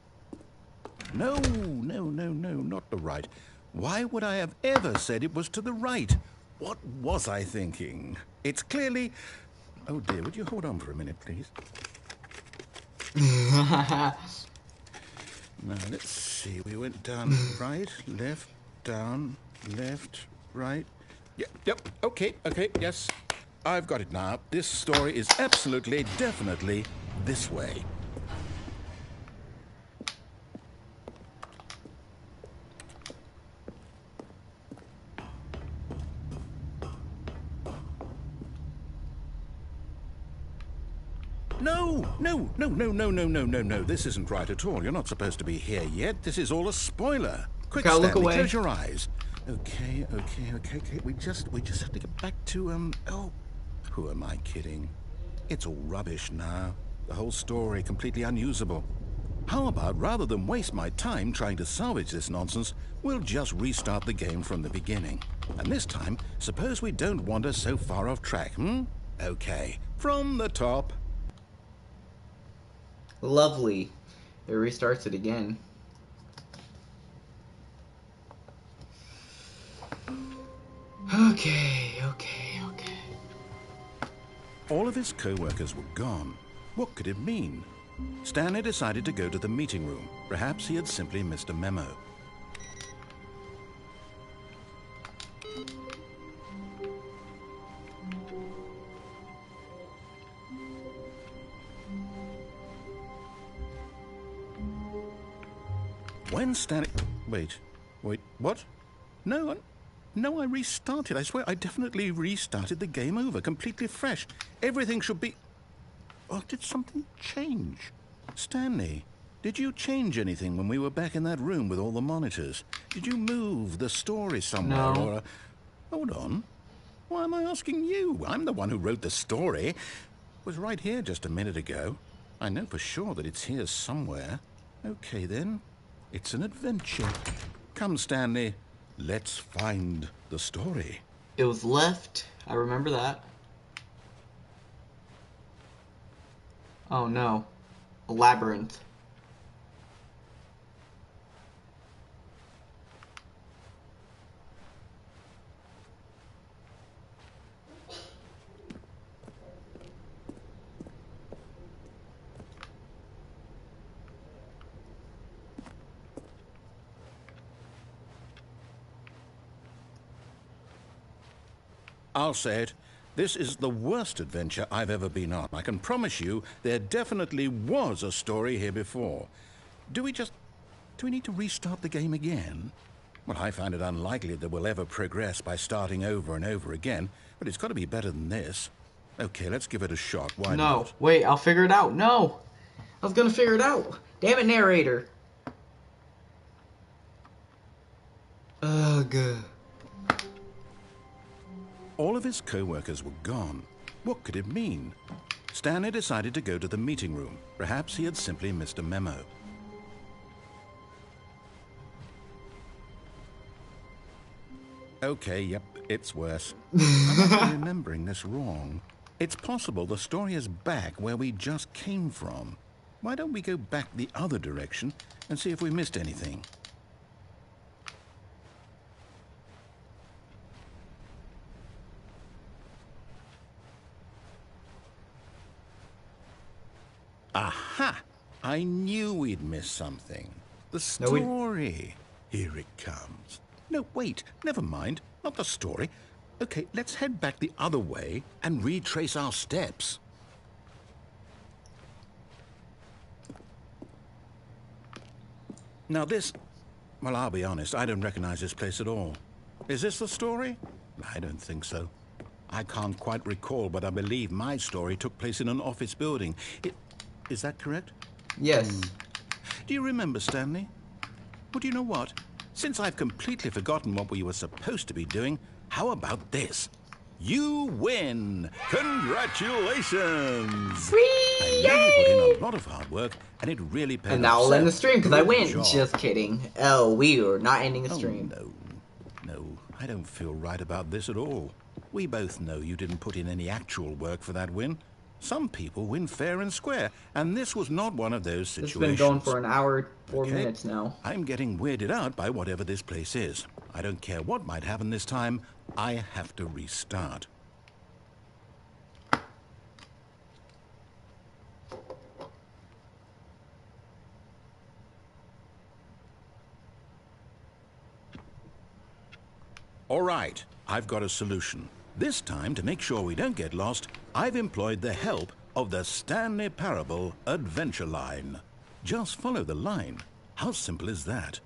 No, not the right. Why would I have ever said it was to the right? What was I thinking? It's clearly... Oh dear, would you hold on for a minute, please? Now, let's see. We went down right, left, down, left, right. Yep, okay, yes. I've got it now. This story is absolutely, definitely this way. No. This isn't right at all. You're not supposed to be here yet. This is all a spoiler. Quick, Okay, I'll Stanley, look away. close your eyes. Okay. We just have to get back to, oh, who am I kidding? It's all rubbish now. The whole story completely unusable. How about, rather than waste my time trying to salvage this nonsense, we'll just restart the game from the beginning. And this time, suppose we don't wander so far off track, Okay, from the top. Lovely. It restarts it again. Okay. All of his co-workers were gone. What could it mean? Stanley decided to go to the meeting room. Perhaps he had simply missed a memo. When Stanley... Wait, what? No, I restarted. I swear, I definitely restarted the game over, completely fresh. Everything should be... Oh, did something change? Stanley, did you change anything when we were back in that room with all the monitors? Did you move the story somewhere? No. Or... Hold on. Why am I asking you? I'm the one who wrote the story. It was right here just a minute ago. I know for sure that it's here somewhere. Okay, then. It's an adventure. Come, Stanley. Let's find the story. It was left. I remember that. Oh no. A labyrinth. I'll say it. This is the worst adventure I've ever been on. I can promise you there definitely was a story here before. Do we need to restart the game again? Well, I find it unlikely that we'll ever progress by starting over and over again, but it's got to be better than this. Okay, let's give it a shot. Why No. not? Wait, I'll figure it out. No! I was gonna figure it out. Damn it, narrator. Ugh. All of his co-workers were gone. What could it mean? Stanley decided to go to the meeting room. Perhaps he had simply missed a memo. Okay, yep, it's worse. I must be remembering this wrong. It's possible the story is back where we just came from. Why don't we go back the other direction and see if we missed anything? Aha! I knew we'd missed something. The story. Here it comes. No, wait, never mind. Not the story. Okay, let's head back the other way and retrace our steps. Now this... Well, I'll be honest, I don't recognize this place at all. Is this the story? I don't think so. I can't quite recall, but I believe my story took place in an office building. Is that correct? Yes. Do you remember, Stanley? Well, do you know what? Since I've completely forgotten what we were supposed to be doing, how about this? You win! Congratulations! Free! I know you put in a lot of hard work, and it really paid off. And now I'll end the stream because I Good win. job. Just kidding. Oh, we are not ending the stream. No, I don't feel right about this at all. We both know you didn't put in any actual work for that win. Some people win fair and square, and this was not one of those situations. It's been going for an hour, 4 minutes now. I'm getting weirded out by whatever this place is. I don't care what might happen this time. I have to restart. All right, I've got a solution. This time, to make sure we don't get lost, I've employed the help of the Stanley Parable Adventure Line. Just follow the line. How simple is that?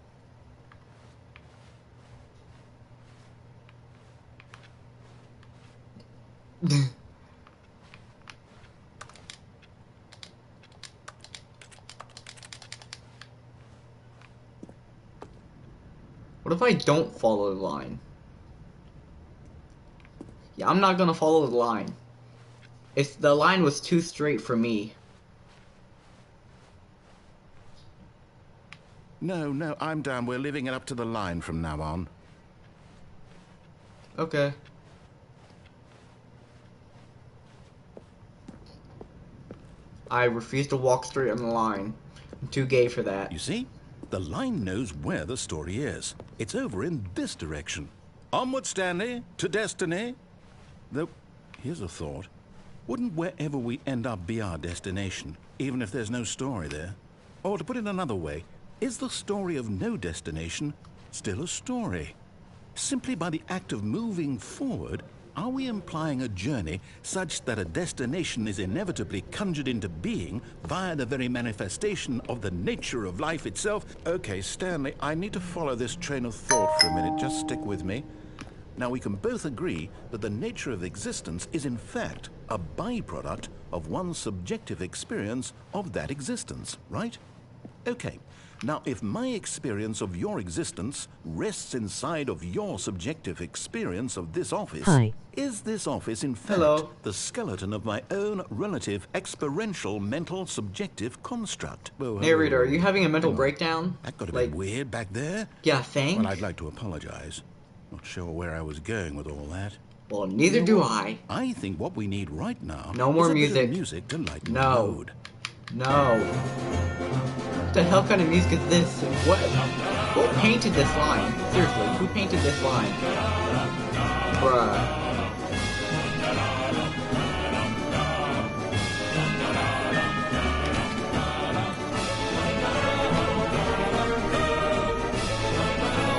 What if I don't follow the line? Yeah, I'm not gonna follow the line. The line was too straight for me. No, I'm down. We're leaving it up to the line from now on. Okay. I refuse to walk straight on the line. I'm too gay for that. You see? The line knows where the story is. It's over in this direction. Onward, Stanley, to destiny. Though, here's a thought. Wouldn't wherever we end up be our destination, even if there's no story there? Or to put it another way, is the story of no destination still a story? Simply by the act of moving forward, are we implying a journey such that a destination is inevitably conjured into being via the very manifestation of the nature of life itself? Okay, Stanley, I need to follow this train of thought for a minute. Just stick with me. Now, we can both agree that the nature of existence is in fact a byproduct of one's subjective experience of that existence, right? Okay. Now, if my experience of your existence rests inside of your subjective experience of this office, is this office in fact the skeleton of my own relative experiential mental subjective construct? Narrator, are you having a mental breakdown? That got a bit weird back there. Yeah, thanks. Well, I'd like to apologize. Not sure where I was going with all that. Well, neither do I. I think what we need right now no more is a music. bit of music to lighten the mood. No. What the hell kind of music is this? Who painted this line? Seriously, who painted this line? Bruh.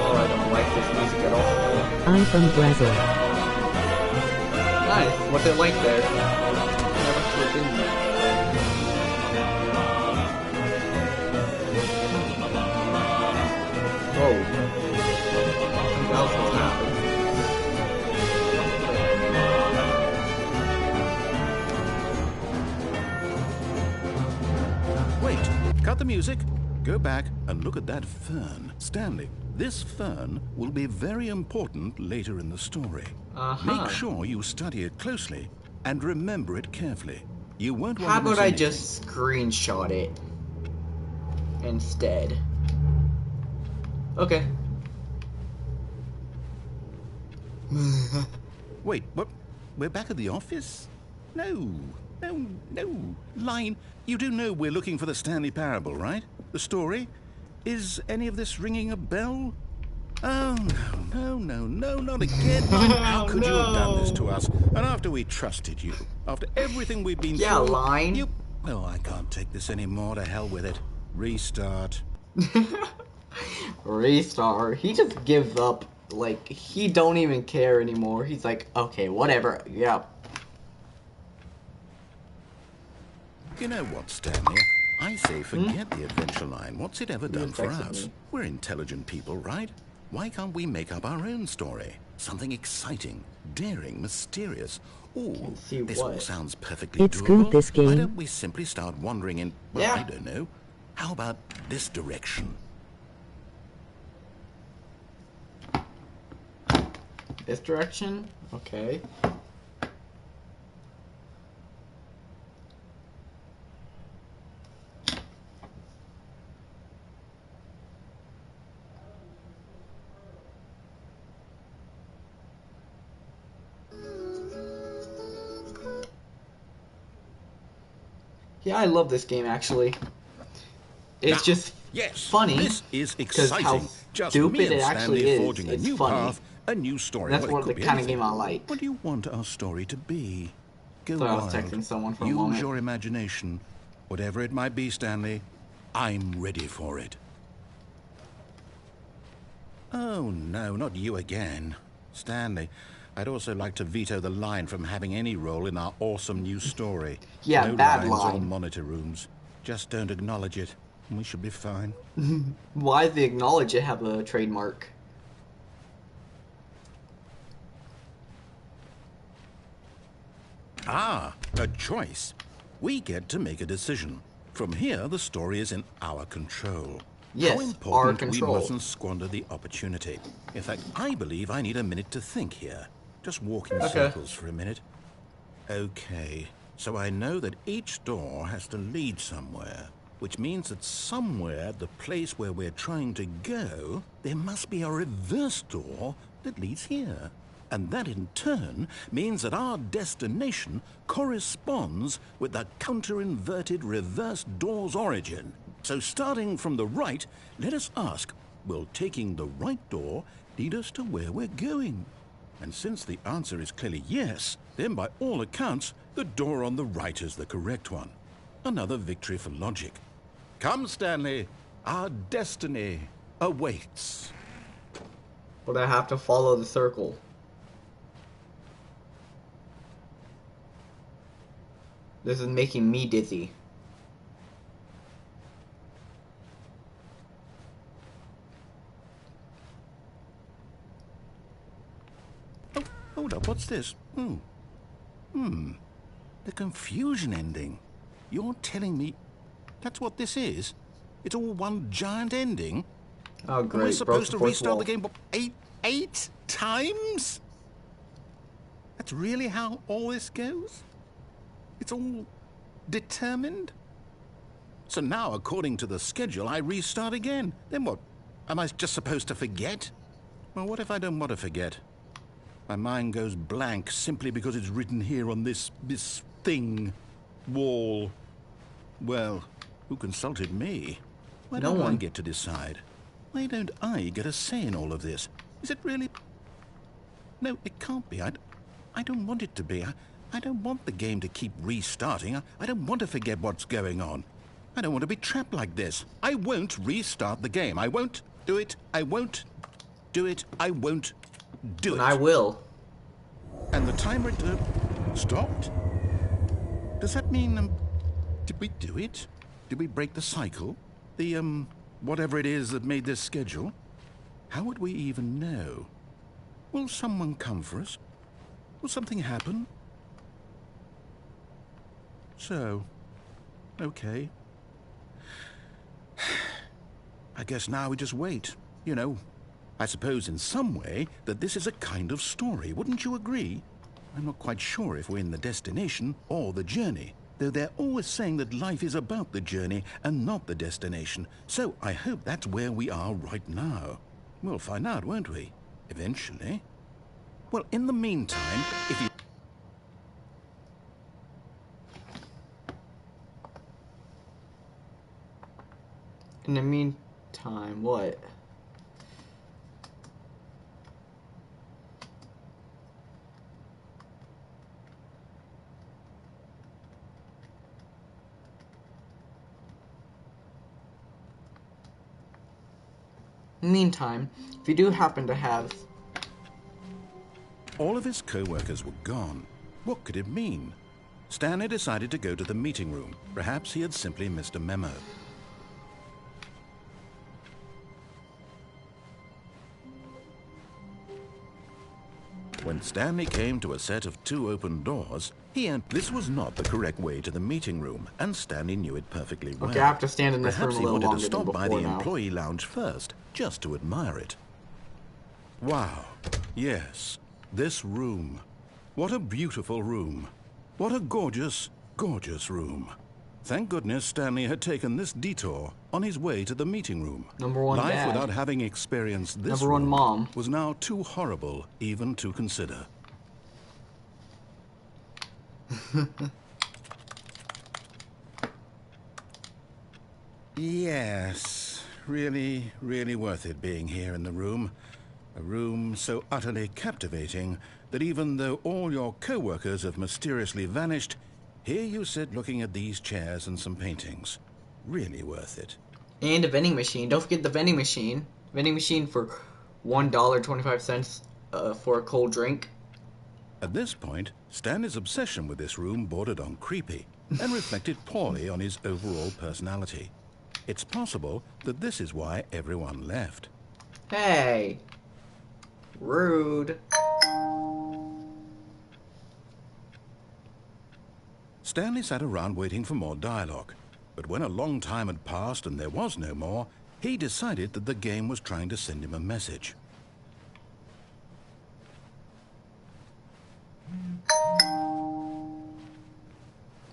Oh, I don't like this music at all. I'm from Brazil. Nice. What's it like there? I've never actually been there. Whoa. Something else has happened. Wait, cut the music. Go back and look at that fern. Stanley, this fern will be very important later in the story. Make sure you study it closely and remember it carefully. You won't want How to miss about I anything. just screenshot it instead? Okay. Wait, what? We're back at the office? No. Line, you do know we're looking for the Stanley Parable, right? The story? Is any of this ringing a bell? Oh, no, not again. How could you have done this to us? And after we trusted you, after everything we've been through... Line. Oh, I can't take this anymore. To hell with it. Restart. Restart. He just gives up. Like, he don't even care anymore. He's like, okay, whatever. Yeah. You know what, Stanley? I say forget the adventure line. What's it ever done for us? We're intelligent people, right? Why can't we make up our own story? Something exciting, daring, mysterious. Ooh, this all sounds perfectly It's doable. good, this game. Why don't we simply start wandering in, well, I don't know. How about this direction? This direction? Okay. Yeah, I love this game actually. It's just funny. This is exciting. How just stupid me and it actually Stanley is. forging It's a new funny. path, a new story. That's Well, one of the kind of game I like. What do you want our story to be? Go So I was wild. texting someone for a Use moment. your imagination. Whatever it might be, Stanley, I'm ready for it. Oh, no, not you again. Stanley, I'd also like to veto the line from having any role in our awesome new story. Yeah, no bad lines or line. monitor rooms. Just don't acknowledge it, and we should be fine. Why does the acknowledge it have a trademark? Ah, a choice. We get to make a decision. From here, the story is in our control. Yes, How our important control. we mustn't squander the opportunity. In fact, I believe I need a minute to think here. Just walk in circles for a minute. Okay, so I know that each door has to lead somewhere, which means that somewhere, the place where we're trying to go, there must be a reverse door that leads here. And that in turn means that our destination corresponds with the counter-inverted reverse door's origin. So starting from the right, let us ask, will taking the right door lead us to where we're going? And since the answer is clearly yes, then by all accounts, the door on the right is the correct one. Another victory for logic. Come, Stanley, our destiny awaits. But I have to follow the circle. This is making me dizzy. Oh, hold up, what's this? The confusion ending. You're telling me that's what this is? It's all one giant ending? Oh, And we're great. supposed to Broke the fourth restart wall. the game eight times? That's really how all this goes? It's all determined? So now, according to the schedule, I restart again. Then what? Am I just supposed to forget? Well, what if I don't want to forget? My mind goes blank simply because it's written here on this thing, wall. Well, who consulted me? Why No don't I one. get to decide? Why don't I get a say in all of this? Is it really? No, it can't be. I don't want it to be. I don't want the game to keep restarting. I don't want to forget what's going on. I don't want to be trapped like this. I won't restart the game. I won't do it. I won't do it. I won't do it. And I will. And the timer stopped? Does that mean, did we do it? Did we break the cycle? The, whatever it is that made this schedule? How would we even know? Will someone come for us? Will something happen? So, okay. I guess now we just wait. You know, I suppose in some way that this is a kind of story, wouldn't you agree? I'm not quite sure if we're in the destination or the journey, though they're always saying that life is about the journey and not the destination, so I hope that's where we are right now. We'll find out, won't we? Eventually. Well, in the meantime, if you... In the meantime, what? Meantime, if you do happen to have... All of his co-workers were gone. What could it mean? Stanley decided to go to the meeting room. Perhaps he had simply missed a memo. When Stanley came to a set of 2 open doors, this was not the correct way to the meeting room, and Stanley knew it perfectly well. Okay, I have to stand in this Perhaps room he a little wanted to longer than stop by before the now. employee lounge first, just to admire it. Wow, yes, this room. What a beautiful room. What a gorgeous, gorgeous room. Thank goodness Stanley had taken this detour on his way to the meeting room. Number one Life dad. without having experienced this Number one room mom. was now too horrible even to consider. Yes, really, really worth it being here in the room. A room so utterly captivating that even though all your co-workers have mysteriously vanished, here you sit looking at these chairs and some paintings. Really worth it. And a vending machine. Don't forget the vending machine. Vending machine for $1.25 for a cold drink. At this point, Stanley's obsession with this room bordered on creepy and reflected poorly on his overall personality. It's possible that this is why everyone left. Hey! Rude. Stanley sat around waiting for more dialogue, but when a long time had passed and there was no more, he decided that the game was trying to send him a message.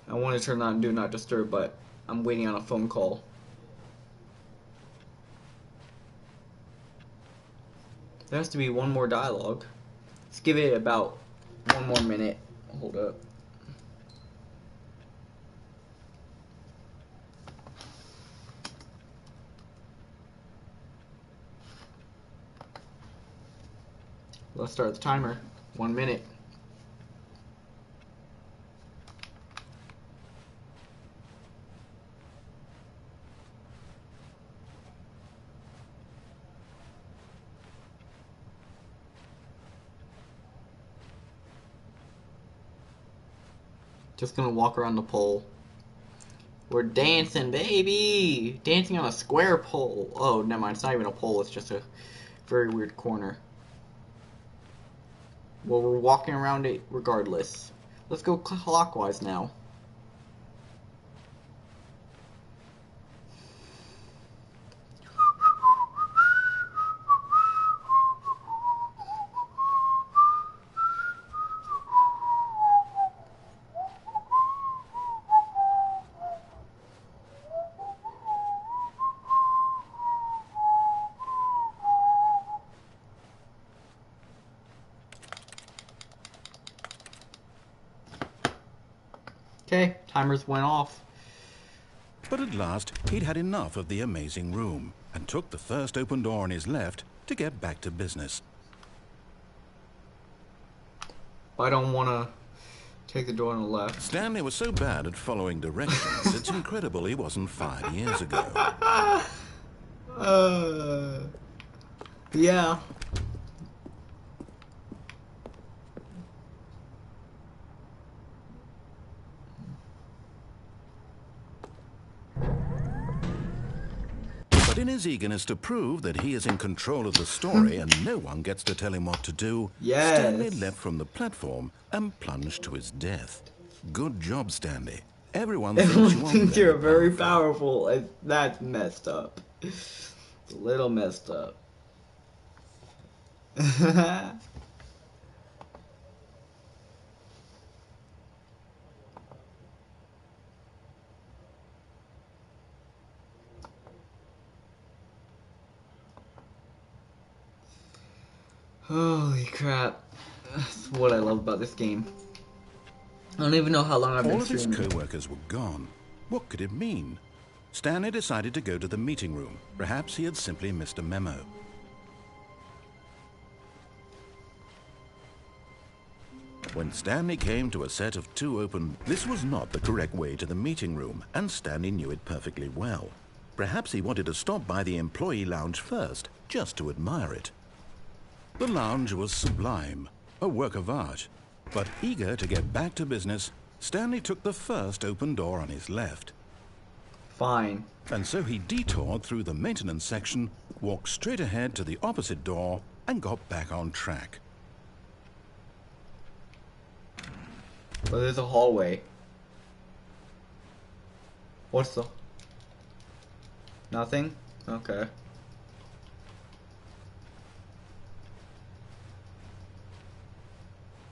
I want to turn on Do Not Disturb, but I'm waiting on a phone call. There has to be one more dialogue. Let's give it about 1 more minute. Hold up. Let's start the timer. 1 minute. Just gonna walk around the pole. We're dancing, baby! Dancing on a square pole. Oh, never mind. It's not even a pole. It's just a very weird corner. Well, we're walking around it regardless. Let's go clockwise now. Okay, timers went off. But at last, he'd had enough of the amazing room and took the first open door on his left to get back to business. I don't want to take the door on the left. Stanley was so bad at following directions, it's incredible he wasn't fired years ago. Yeah. But in his eagerness to prove that he is in control of the story and no one gets to tell him what to do, Yes. Stanley leapt from the platform and plunged to his death. Good job, Stanley. Everyone Everyone thinks thinks you're very powerful. That's messed up. It's a little messed up. Holy crap. That's what I love about this game. I don't even know how long I've been All of his streaming. co-workers were gone. What could it mean? Stanley decided to go to the meeting room. Perhaps he had simply missed a memo. When Stanley came to a set of 2 open... This was not the correct way to the meeting room, and Stanley knew it perfectly well. Perhaps he wanted to stop by the employee lounge first, just to admire it. The lounge was sublime, a work of art. But eager to get back to business, Stanley took the first open door on his left. Fine. And so he detoured through the maintenance section, walked straight ahead to the opposite door, and got back on track. But there's a hallway. What's the... Nothing? Okay.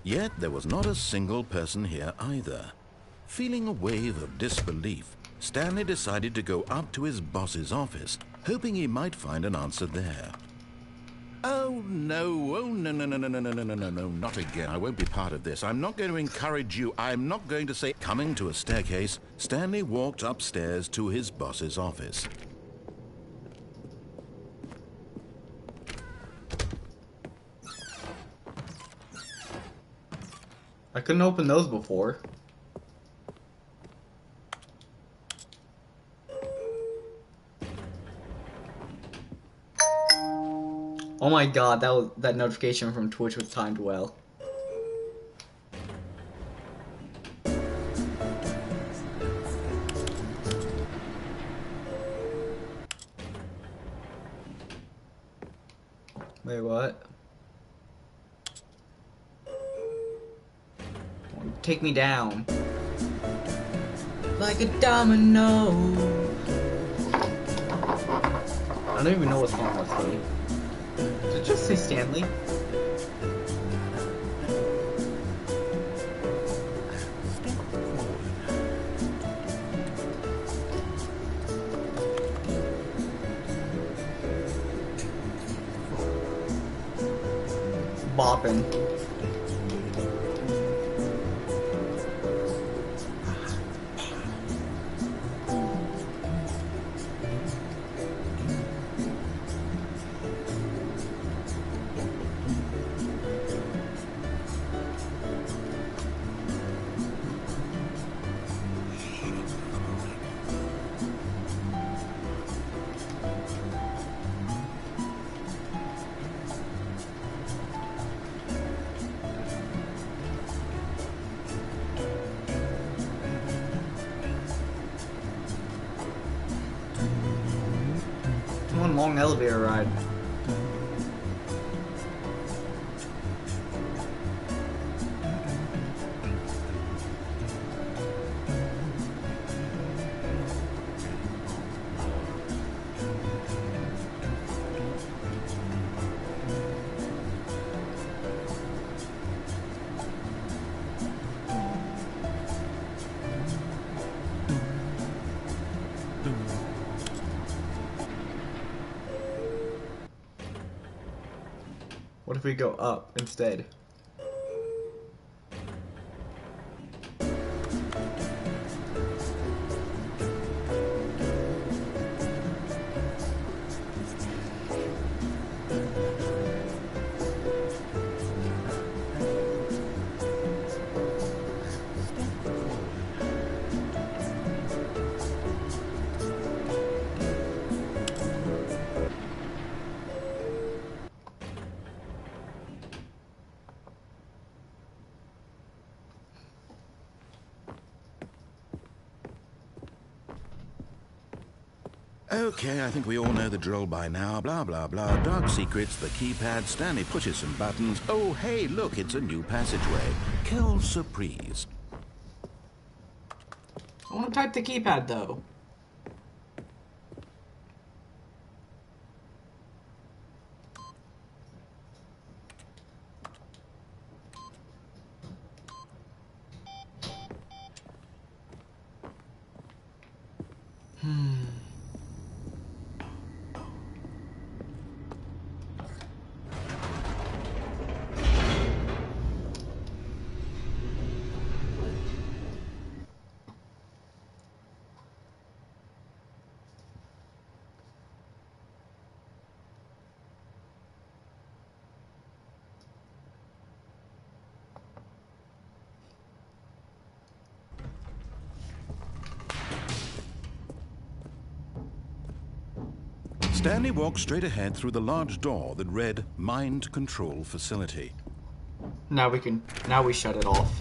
Yet there was not a single person here either. Feeling a wave of disbelief, Stanley decided to go up to his boss's office, hoping he might find an answer there. Oh no, not again. I won't be part of this. I'm not going to encourage you. I'm not going to say... Coming to a staircase, Stanley walked upstairs to his boss's office. I couldn't open those before. Oh my god, that notification from Twitch was timed well. Wait, what? Take me down. Like a domino. I don't even know what song that's from. Did it just say Stanley? Bopping. One long elevator ride. What if we go up instead? Okay, I think we all know the drill by now. Blah, blah, blah. Dark secrets, the keypad, Stanley pushes some buttons. Oh, hey, look, it's a new passageway. Quelle surprise. I want to type the keypad, though. Stanley walked straight ahead through the large door that read Mind Control Facility. Now we shut it off.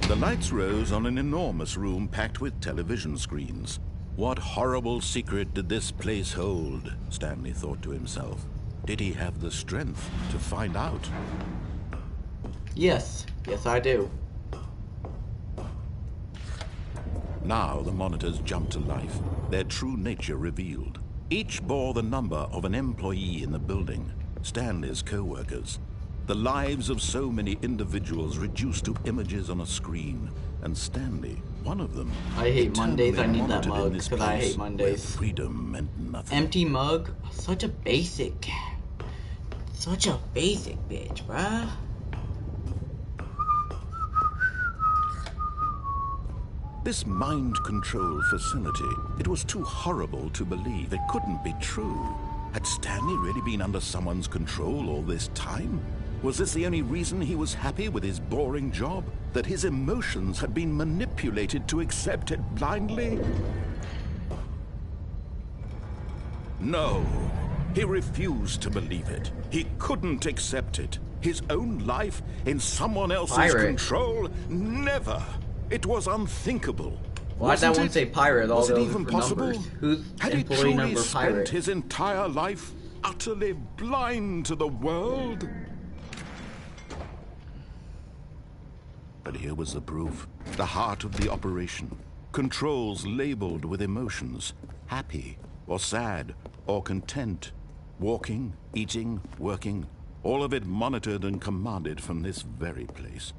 The lights rose on an enormous room packed with television screens. What horrible secret did this place hold? Stanley thought to himself. Did he have the strength to find out? Yes. Yes, I do. Now the monitors jumped to life, their true nature revealed. Each bore the number of an employee in the building, Stanley's co-workers. The lives of so many individuals reduced to images on a screen, and Stanley, one of them. I hate Mondays. I need that mug because I hate Mondays. Freedom meant nothing. Empty mug. Such a basic bitch, bruh. This mind control facility, it was too horrible to believe. It couldn't be true. Had Stanley really been under someone's control all this time? Was this the only reason he was happy with his boring job? That his emotions had been manipulated to accept it blindly? No, he refused to believe it. He couldn't accept it. His own life in someone else's control? Never. It was unthinkable. Why'd that one say pirate? All Was it those even for possible? numbers. Who's Had he employee truly number spent pirate? his entire life utterly blind to the world? But here was the proof. The heart of the operation. Controls labeled with emotions. Happy, or sad, or content. Walking, eating, working. All of it monitored and commanded from this very place.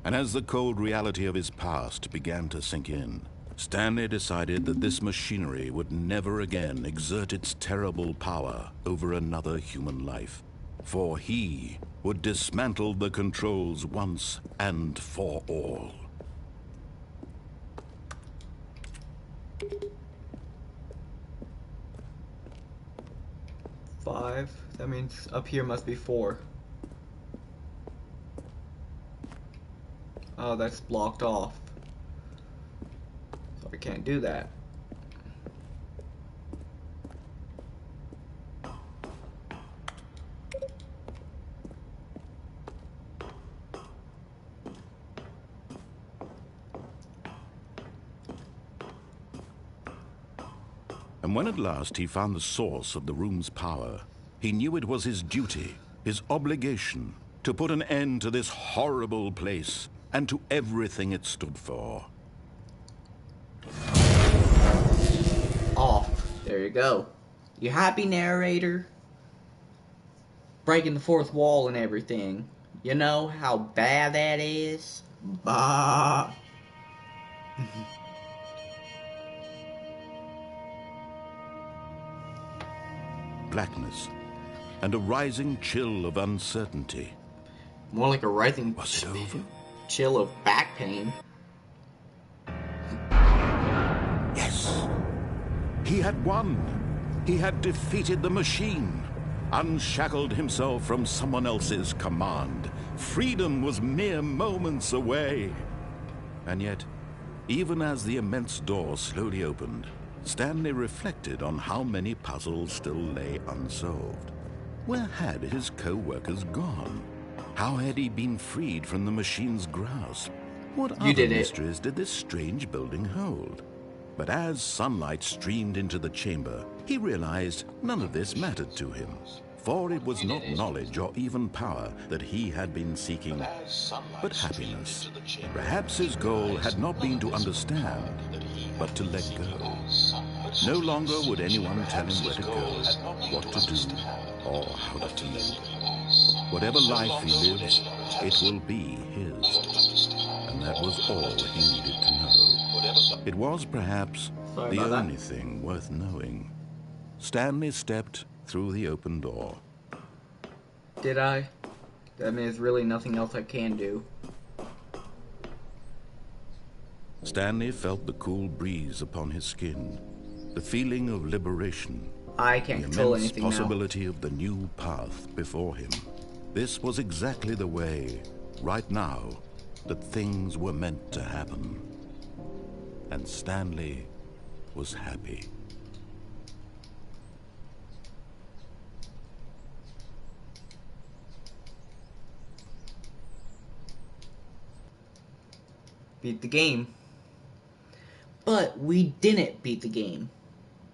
And as the cold reality of his past began to sink in, Stanley decided that this machinery would never again exert its terrible power over another human life. For he would dismantle the controls once and for all. Five. That means up here must be 4. Oh, that's blocked off. So I can't do that. And when at last he found the source of the room's power, he knew it was his duty, his obligation, to put an end to this horrible place and to everything it stood for. Off. There you go. You happy, narrator? Breaking the fourth wall and everything. You know how bad that is? Bah. Blackness and a rising chill of uncertainty. More like a rising Was it over? chill of back pain. Yes. He had won. He had defeated the machine, unshackled himself from someone else's command. Freedom was mere moments away. And yet, even as the immense door slowly opened, Stanley reflected on how many puzzles still lay unsolved. Where had his co-workers gone? How had he been freed from the machine's grasp? What other mysteries did this strange building hold? But as sunlight streamed into the chamber, he realized none of this mattered to him. For it was not knowledge or even power that he had been seeking, but happiness. Perhaps his goal had not been to understand, but to let go. No longer would anyone tell him where to go, what to do, or how to live. Whatever life he lives, it will be his. And that was all he needed to know. It was perhaps the only thing worth knowing. Stanley stepped through the open door. Did I? That means there's really nothing else I can do. Stanley felt the cool breeze upon his skin, the feeling of liberation, I can't control the immense anything possibility of the new path before him. This was exactly the way, right now, that things were meant to happen. And Stanley was happy. Beat the game. But we didn't beat the game.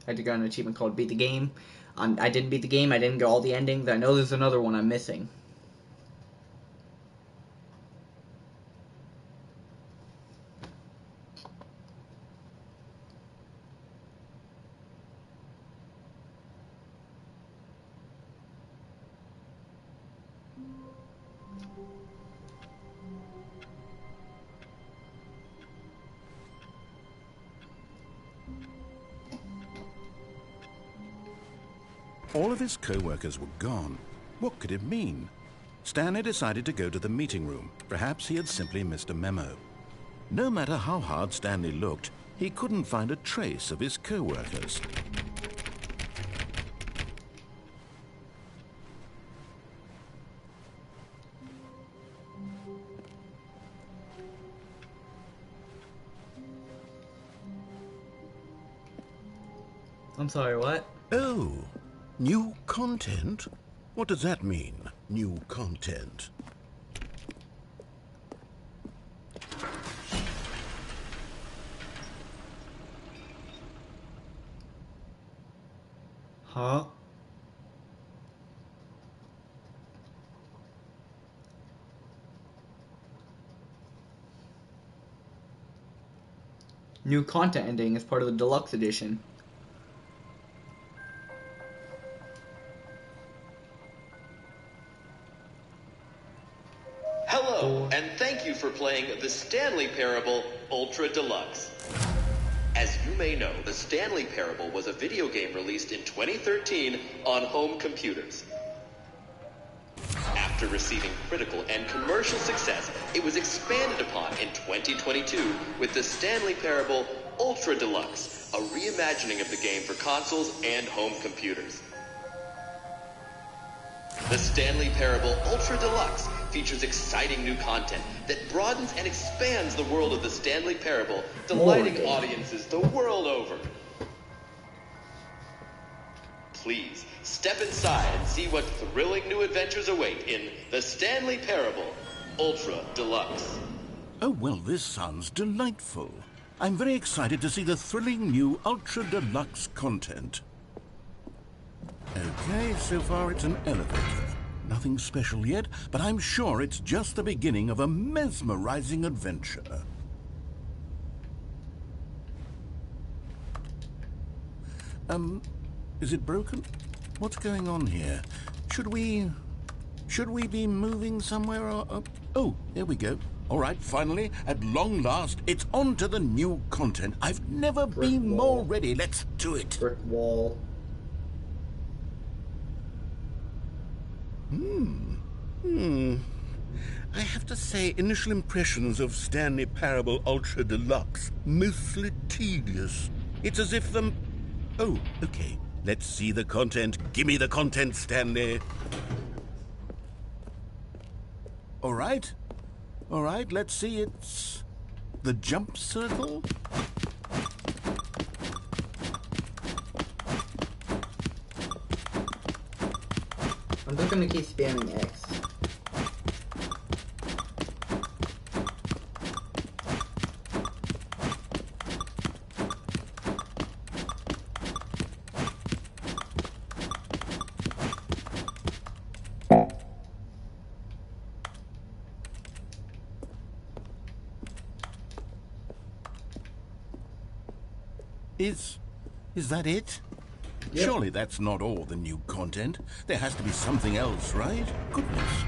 I got an achievement called Beat the Game. I didn't beat the game. I didn't get all the endings. I know there's another one I'm missing. All of his co-workers were gone. What could it mean? Stanley decided to go to the meeting room. Perhaps he had simply missed a memo. No matter how hard Stanley looked, he couldn't find a trace of his co-workers. I'm sorry, what? Oh, new content? What does that mean, new content? Huh? New content ending as part of the Deluxe edition. Hello, and thank you for playing the Stanley Parable Ultra Deluxe. As you may know, the Stanley Parable was a video game released in 2013 on home computers. After receiving critical and commercial success, it was expanded upon in 2022 with the Stanley Parable Ultra Deluxe, a reimagining of the game for consoles and home computers. The Stanley Parable Ultra Deluxe features exciting new content that broadens and expands the world of the Stanley Parable, delighting audiences the world over. Please, step inside and see what thrilling new adventures await in the Stanley Parable Ultra Deluxe. Oh, well, this sounds delightful. I'm very excited to see the thrilling new Ultra Deluxe content. Okay, so far it's an elevator. Nothing special yet, but I'm sure it's just the beginning of a mesmerizing adventure. Is it broken? What's going on here? Should we be moving somewhere or... Oh, there we go. All right, finally, at long last, it's on to the new content. I've never been more ready. Let's do it. Brick wall. I have to say, initial impressions of Stanley Parable Ultra Deluxe, mostly tedious. It's as if them... Oh, okay. Let's see the content. Give me the content, Stanley. All right, let's see. It's the jump circle. I'm just gonna keep spamming X. Is that it? Yep. Surely that's not all the new content. There has to be something else, right? Goodness.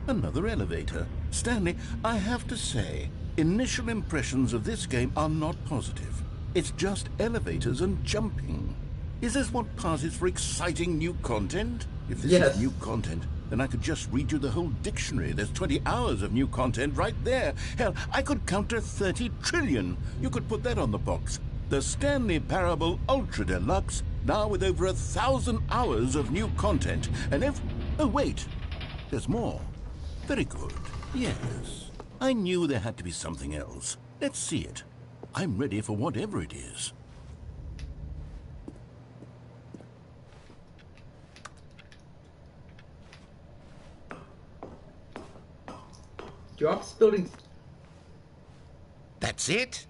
Another elevator. Stanley, I have to say, initial impressions of this game are not positive. It's just elevators and jumping. Is this what passes for exciting new content? If this is new content, then I could just read you the whole dictionary. There's 20 hours of new content right there. Hell, I could count to 30 trillion. You could put that on the box. The Stanley Parable Ultra Deluxe, now with over 1,000 hours of new content. And if... Oh, wait. There's more. Very good. Yes. I knew there had to be something else. Let's see it. I'm ready for whatever it is. Drops building. That's it?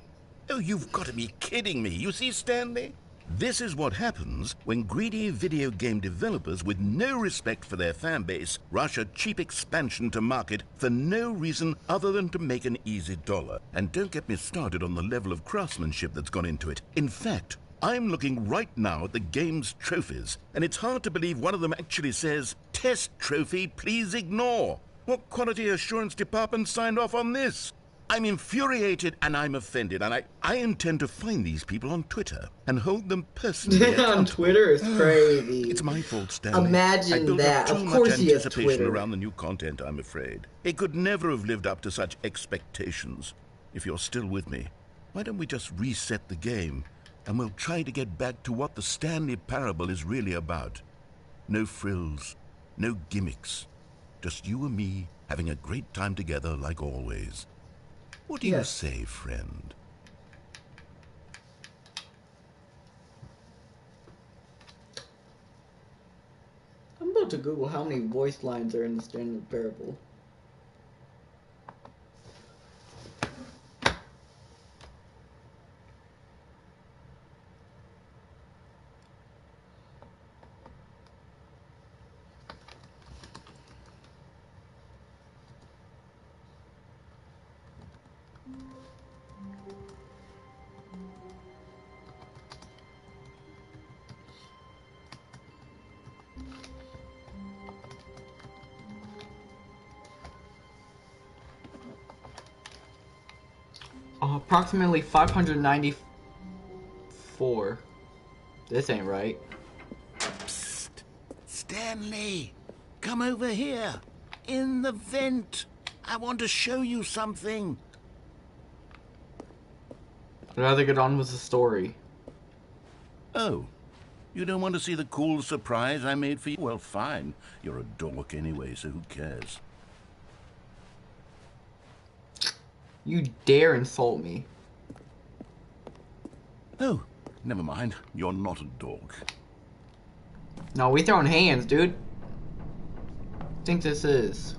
Oh, you've got to be kidding me. You see, Stanley? This is what happens when greedy video game developers with no respect for their fan base rush a cheap expansion to market for no reason other than to make an easy dollar. And don't get me started on the level of craftsmanship that's gone into it. In fact, I'm looking right now at the game's trophies, and it's hard to believe one of them actually says, "Test trophy, please ignore." What quality assurance department signed off on this? I'm infuriated and I'm offended, and I intend to find these people on Twitter and hold them personally On Twitter is crazy. It's my fault, Stanley. Imagine I built that. up too Of much course he has anticipation Twitter. around the new content, I'm afraid. It could never have lived up to such expectations. If you're still with me, why don't we just reset the game and we'll try to get back to what the Stanley Parable is really about. No frills, no gimmicks. Just you and me having a great time together like always. What do you say, friend? I'm about to Google how many voice lines are in the Stanley Parable. Approximately 594. This ain't right. Psst. Stanley, come over here. In the vent. I want to show you something. I'd rather get on with the story. Oh, you don't want to see the cool surprise I made for you? Well, fine. You're a dork anyway, so who cares? You dare insult me. Oh, never mind. You're not a dork. No, we throwing hands, dude. Think this is?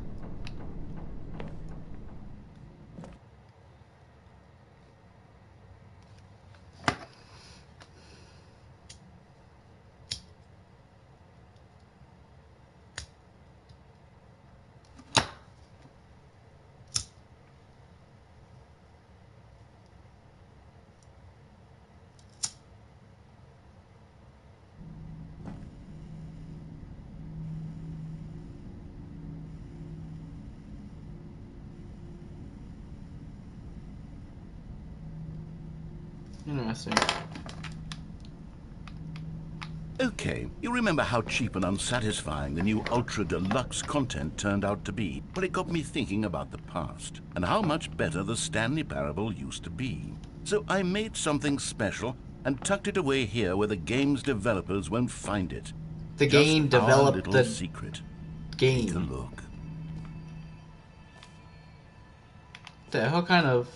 Interesting. Okay, you remember how cheap and unsatisfying the new Ultra Deluxe content turned out to be? Well, it got me thinking about the past, and how much better the Stanley Parable used to be. So I made something special, and tucked it away here where the game's developers won't find it. The Just game our developed little the secret. game. Take a look. The hell kind of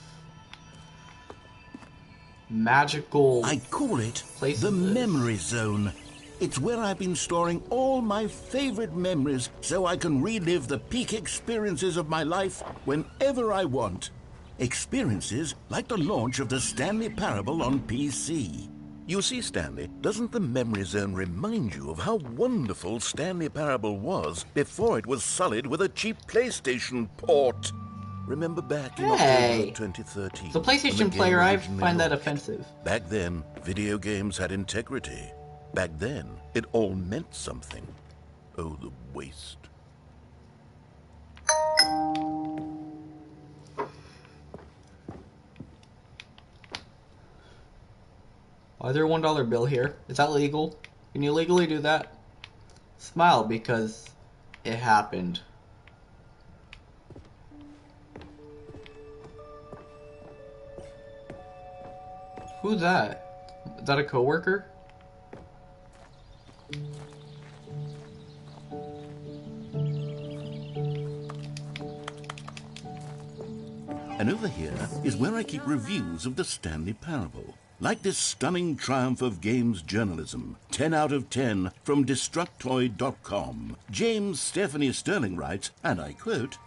magical I call it place the is this? Memory Zone. It's where I've been storing all my favorite memories so I can relive the peak experiences of my life whenever I want. Experiences like the launch of the Stanley Parable on PC. You see, Stanley, doesn't the Memory Zone remind you of how wonderful Stanley Parable was before it was sullied with a cheap PlayStation port? Remember back in October of 2013? The PlayStation player, I find that offensive. Back then, video games had integrity. Back then, it all meant something. Oh, the waste. Are there $1 bill here? Is that legal? Can you legally do that? Smile because it happened. Who's that? Is that a coworker? And over here is where I keep reviews of the Stanley Parable. Like this stunning triumph of games journalism, 10 out of 10 from Destructoid.com. James Stephanie Sterling writes, and I quote,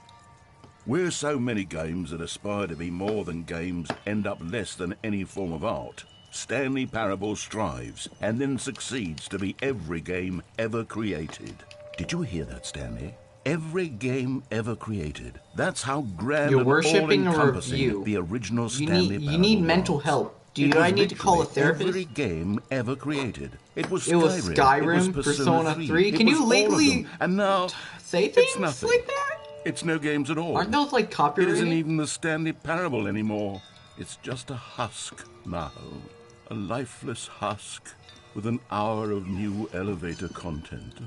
"Where so many games that aspire to be more than games end up less than any form of art, Stanley Parable strives and then succeeds to be every game ever created." Did you hear that, Stanley? Every game ever created. That's how grand You're and worshipping a all-encompassing review. the original Stanley Parable You need mental was. help. It I was need to call a literally therapist? Every game ever created. It was It was Skyrim, it was Persona 3. It Can you was all of legally them. And now say things it's nothing. like that? It's no games at all. Aren't those like It copyrighted? isn't even the Stanley Parable anymore. It's just a husk now. A lifeless husk with an hour of new elevator content.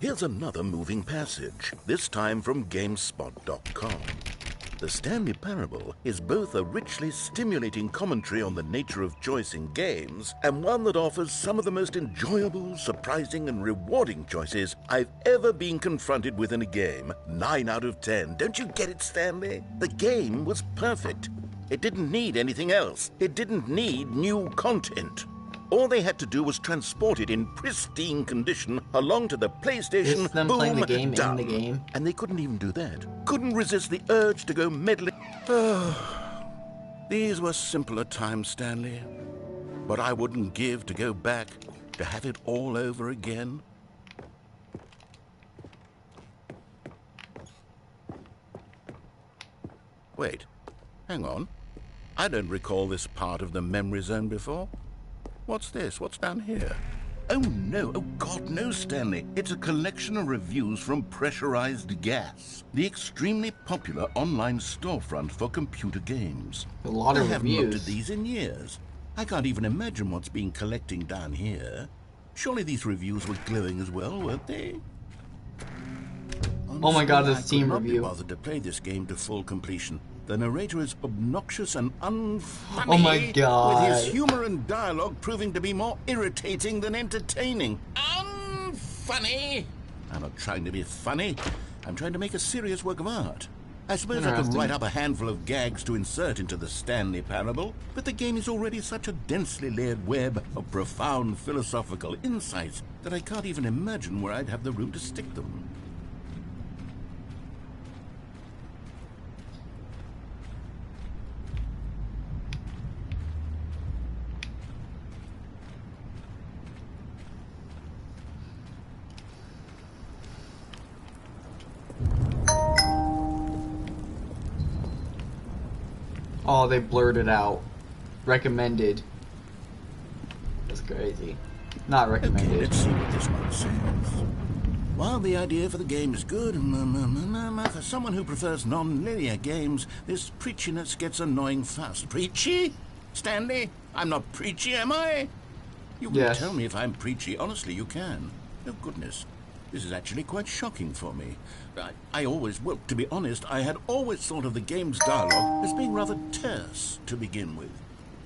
Here's another moving passage, this time from GameSpot.com. The Stanley Parable is both a richly stimulating commentary on the nature of choice in games and one that offers some of the most enjoyable, surprising, and rewarding choices I've ever been confronted with in a game. 9 out of 10. Don't you get it, Stanley? The game was perfect. It didn't need anything else. It didn't need new content. All they had to do was transport it in pristine condition along to the PlayStation. Is them Boom, playing the game done. in the game? And they couldn't even do that. Couldn't resist the urge to go meddling. These were simpler times, Stanley. But I wouldn't give to go back to have it all over again. Wait, hang on. I don't recall this part of the memory zone before. What's this? What's down here? Oh no, oh God, no, Stanley. It's a collection of reviews from Pressurized Gas, the extremely popular online storefront for computer games. A lot of I haven't looked reviews. at these in years. I can't even imagine what's been collecting down here. Surely these reviews were glowing as well, weren't they? Oh my God, Honestly, this Steam I could not review. be bothered to play this game to full completion. The narrator is obnoxious and unfunny. Oh my God. With his humor and dialogue proving to be more irritating than entertaining. Unfunny! I'm not trying to be funny. I'm trying to make a serious work of art. I suppose I could Interesting. write up a handful of gags to insert into the Stanley Parable, but the game is already such a densely layered web of profound philosophical insights that I can't even imagine where I'd have the room to stick them. Oh, they blurred it out. Recommended. That's crazy. Not Okay, recommended. let's see what this one says. While the idea for the game is good, for someone who prefers non-linear games, this preachiness gets annoying fast. Preachy? Stanley? I'm not preachy, am I? You can Yes. tell me if I'm preachy. Honestly, you can. Oh, goodness. This is actually quite shocking for me. Well, to be honest, I had always thought of the game's dialogue as being rather terse to begin with.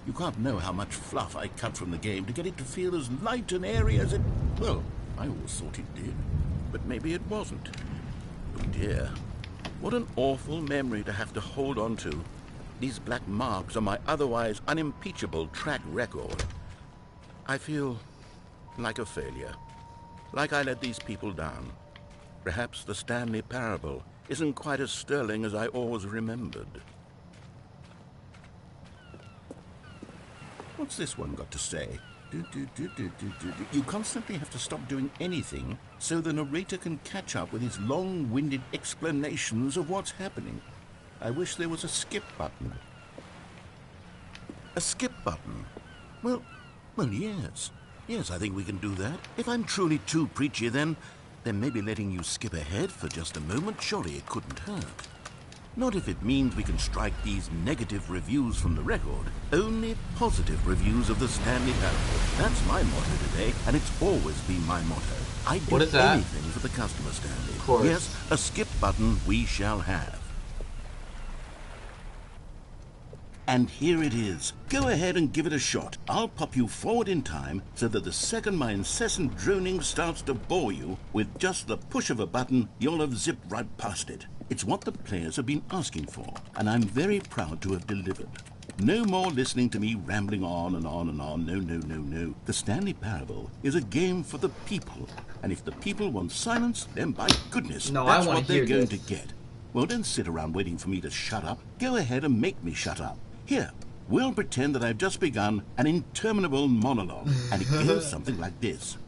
You can't know how much fluff I cut from the game to get it to feel as light and airy as it... Well, I always thought it did. But maybe it wasn't. Oh dear. What an awful memory to have to hold on to. These black marks on my otherwise unimpeachable track record. I feel like a failure. Like I let these people down. Perhaps the Stanley Parable isn't quite as sterling as I always remembered. What's this one got to say? You constantly have to stop doing anything so the narrator can catch up with his long-winded explanations of what's happening. I wish there was a skip button. A skip button? Well, yes. Yes, I think we can do that. If I'm truly too preachy, then maybe letting you skip ahead for just a moment, surely it couldn't hurt. Not if it means we can strike these negative reviews from the record. Only positive reviews of the Stanley Parable. That's my motto today, and it's always been my motto. I'd do What is that? anything for the customer, Stanley. Of course. Yes, a skip button we shall have. And here it is. Go ahead and give it a shot. I'll pop you forward in time so that the second my incessant droning starts to bore you, with just the push of a button, you'll have zipped right past it. It's what the players have been asking for, and I'm very proud to have delivered. No more listening to me rambling on and on and on. No. The Stanley Parable is a game for the people, and if the people want silence, then by goodness, No, I that's wanna what they're hear going this. to get. Well, don't sit around waiting for me to shut up. Go ahead and make me shut up. Here, we'll pretend that I've just begun an interminable monologue, and it goes something like this.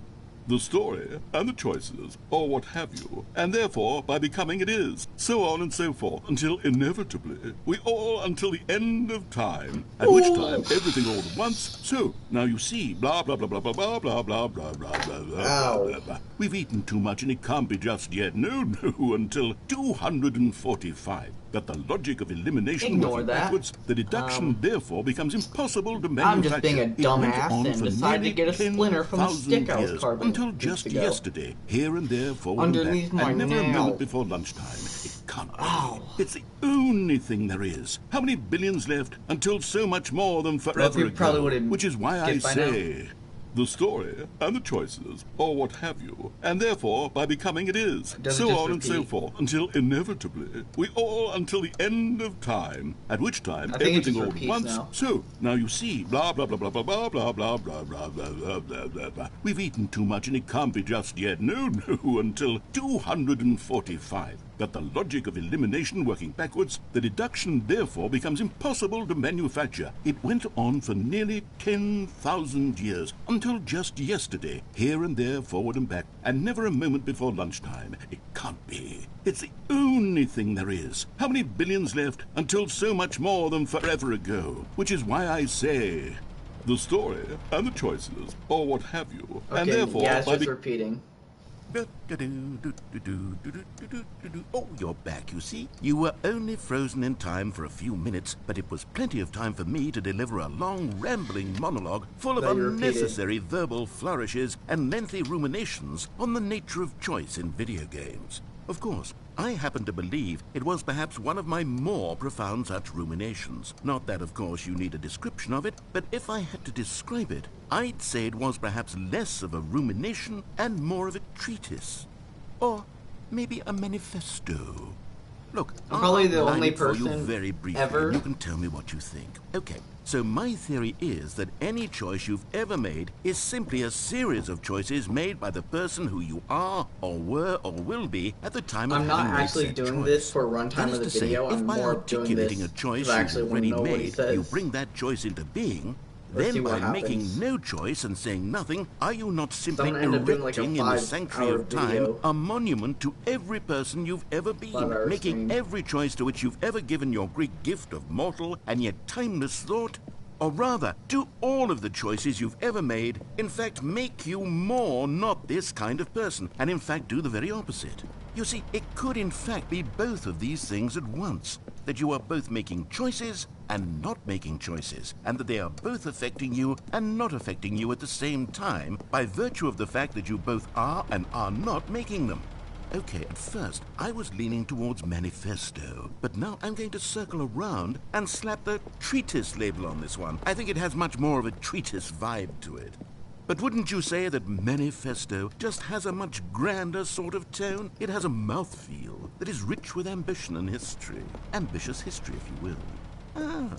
The story and the choices, or what have you, and therefore by becoming it is, so on and so forth, until inevitably we all until the end of time, at which time everything all at once. So now you see, blah blah blah blah blah blah blah blah blah blah blah blah blah. We've eaten too much and it can't be just yet. No, until 245. That the logic of elimination Ignore working that. backwards, the deduction therefore becomes impossible to manufacture. I'm just being a It went dumbass on and for decided to nearly get a splinter from a 10,000 stick I was years, carving until weeks just ago. yesterday, here and there, forward Underneath and back, my and never a nail. minute before lunchtime. It can't be. Ow. It's the only thing there is. How many billions left until so much more than forever you probably ago? would've Which is why I skipped by now. say... The story and the choices, or what have you, and therefore by becoming it is, Does it so just on and so repeat? forth, until inevitably we all until the end of time, at which time I think it everything just all at repeats once. now. So now you see, blah blah blah blah blah blah blah blah blah blah blah blah blah blah blah. We've eaten too much and it can't be just yet. No, until 245. Got the logic of elimination working backwards, the deduction therefore becomes impossible to manufacture. It went on for nearly 10,000 years, until just yesterday, here and there, forward and back, and never a moment before lunchtime. It can't be. It's the only thing there is. How many billions left until so much more than forever ago? Which is why I say the story and the choices, or what have you. Okay, and therefore, yeah, it's just repeating. Oh, you're back, you see. You were only frozen in time for a few minutes, but it was plenty of time for me to deliver a long, rambling monologue full of unnecessary verbal flourishes and lengthy ruminations on the nature of choice in video games. Of course, I happen to believe it was perhaps one of my more profound such ruminations. Not that, of course, you need a description of it, but if I had to describe it, I'd say it was perhaps less of a rumination and more of a treatise. Or maybe a manifesto. Look, I'm probably the I'll only line it for you person very briefly, ever. and you can tell me what you think. Okay, so my theory is that any choice you've ever made is simply a series of choices made by the person who you are, or were, or will be at the time of I'm not having made actually said doing choice. this for runtime That of the is to say, video. if I'm by more doing articulating this a choice because I actually you've want to already know what he made, says. you bring that choice into being. Let's see Then, what by making happens. no choice and saying nothing, are you not simply gonna end up doing like a erecting in the 5-hour sanctuary of time video. a monument to every person you've ever been, 5-hour making stream. every choice to which you've ever given your Greek gift of mortal and yet timeless thought? Or rather, do all of the choices you've ever made, in fact, make you more not this kind of person, and in fact do the very opposite? You see, it could in fact be both of these things at once, that you are both making choices and not making choices, and that they are both affecting you and not affecting you at the same time by virtue of the fact that you both are and are not making them. Okay, at first, I was leaning towards manifesto, but now I'm going to circle around and slap the treatise label on this one. I think it has much more of a treatise vibe to it. But wouldn't you say that manifesto just has a much grander sort of tone? It has a mouthfeel that is rich with ambition and history. Ambitious history, if you will. Ah.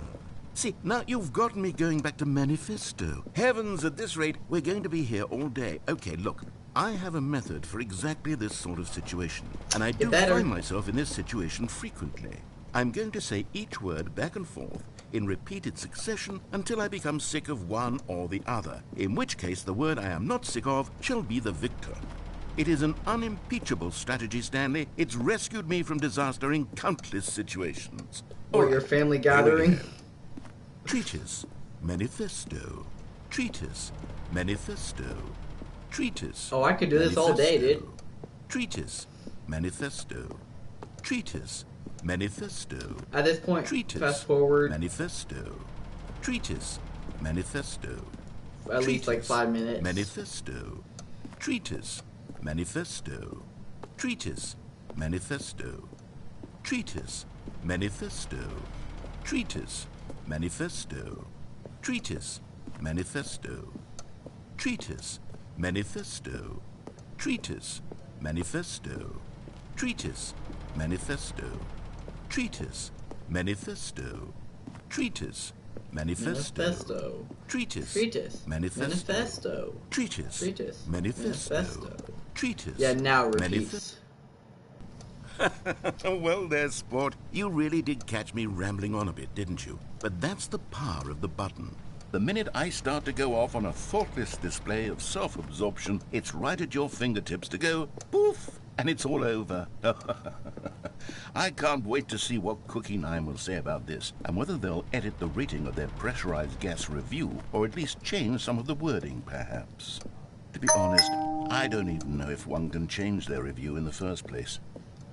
See, now you've gotten me going back to manifesto. Heavens, at this rate, we're going to be here all day. Okay, look. I have a method for exactly this sort of situation, and I do find myself in this situation frequently. I'm going to say each word back and forth in repeated succession until I become sick of one or the other, in which case the word I am not sick of shall be the victor. It is an unimpeachable strategy, Stanley. It's rescued me from disaster in countless situations. Or your family gathering. Treatise, manifesto. Treatise, manifesto. Treatise. Oh, I could do this all day, dude. Treatise, manifesto. Treatise, manifesto. At this point, Treatise, fast forward manifesto. Treatise, manifesto. at least like 5 minutes. Manifesto. Treatise, manifesto. Treatise, manifesto. Treatise, manifesto. Treatise, manifesto. Treatise, manifesto. Treatise, manifesto. Treatise, manifesto. Treatise, manifesto. Treatise, manifesto. Treatise, manifesto. Treatise, manifesto. Treatise, manifesto. Treatise. Yeah, now repeats. Well there, sport. You really did catch me rambling on a bit, didn't you? But that's the power of the button. The minute I start to go off on a thoughtless display of self-absorption, it's right at your fingertips to go poof, and it's all over. I can't wait to see what Cookie 9 will say about this, and whether they'll edit the rating of their pressurized gas review, or at least change some of the wording, perhaps. To be honest, I don't even know if one can change their review in the first place.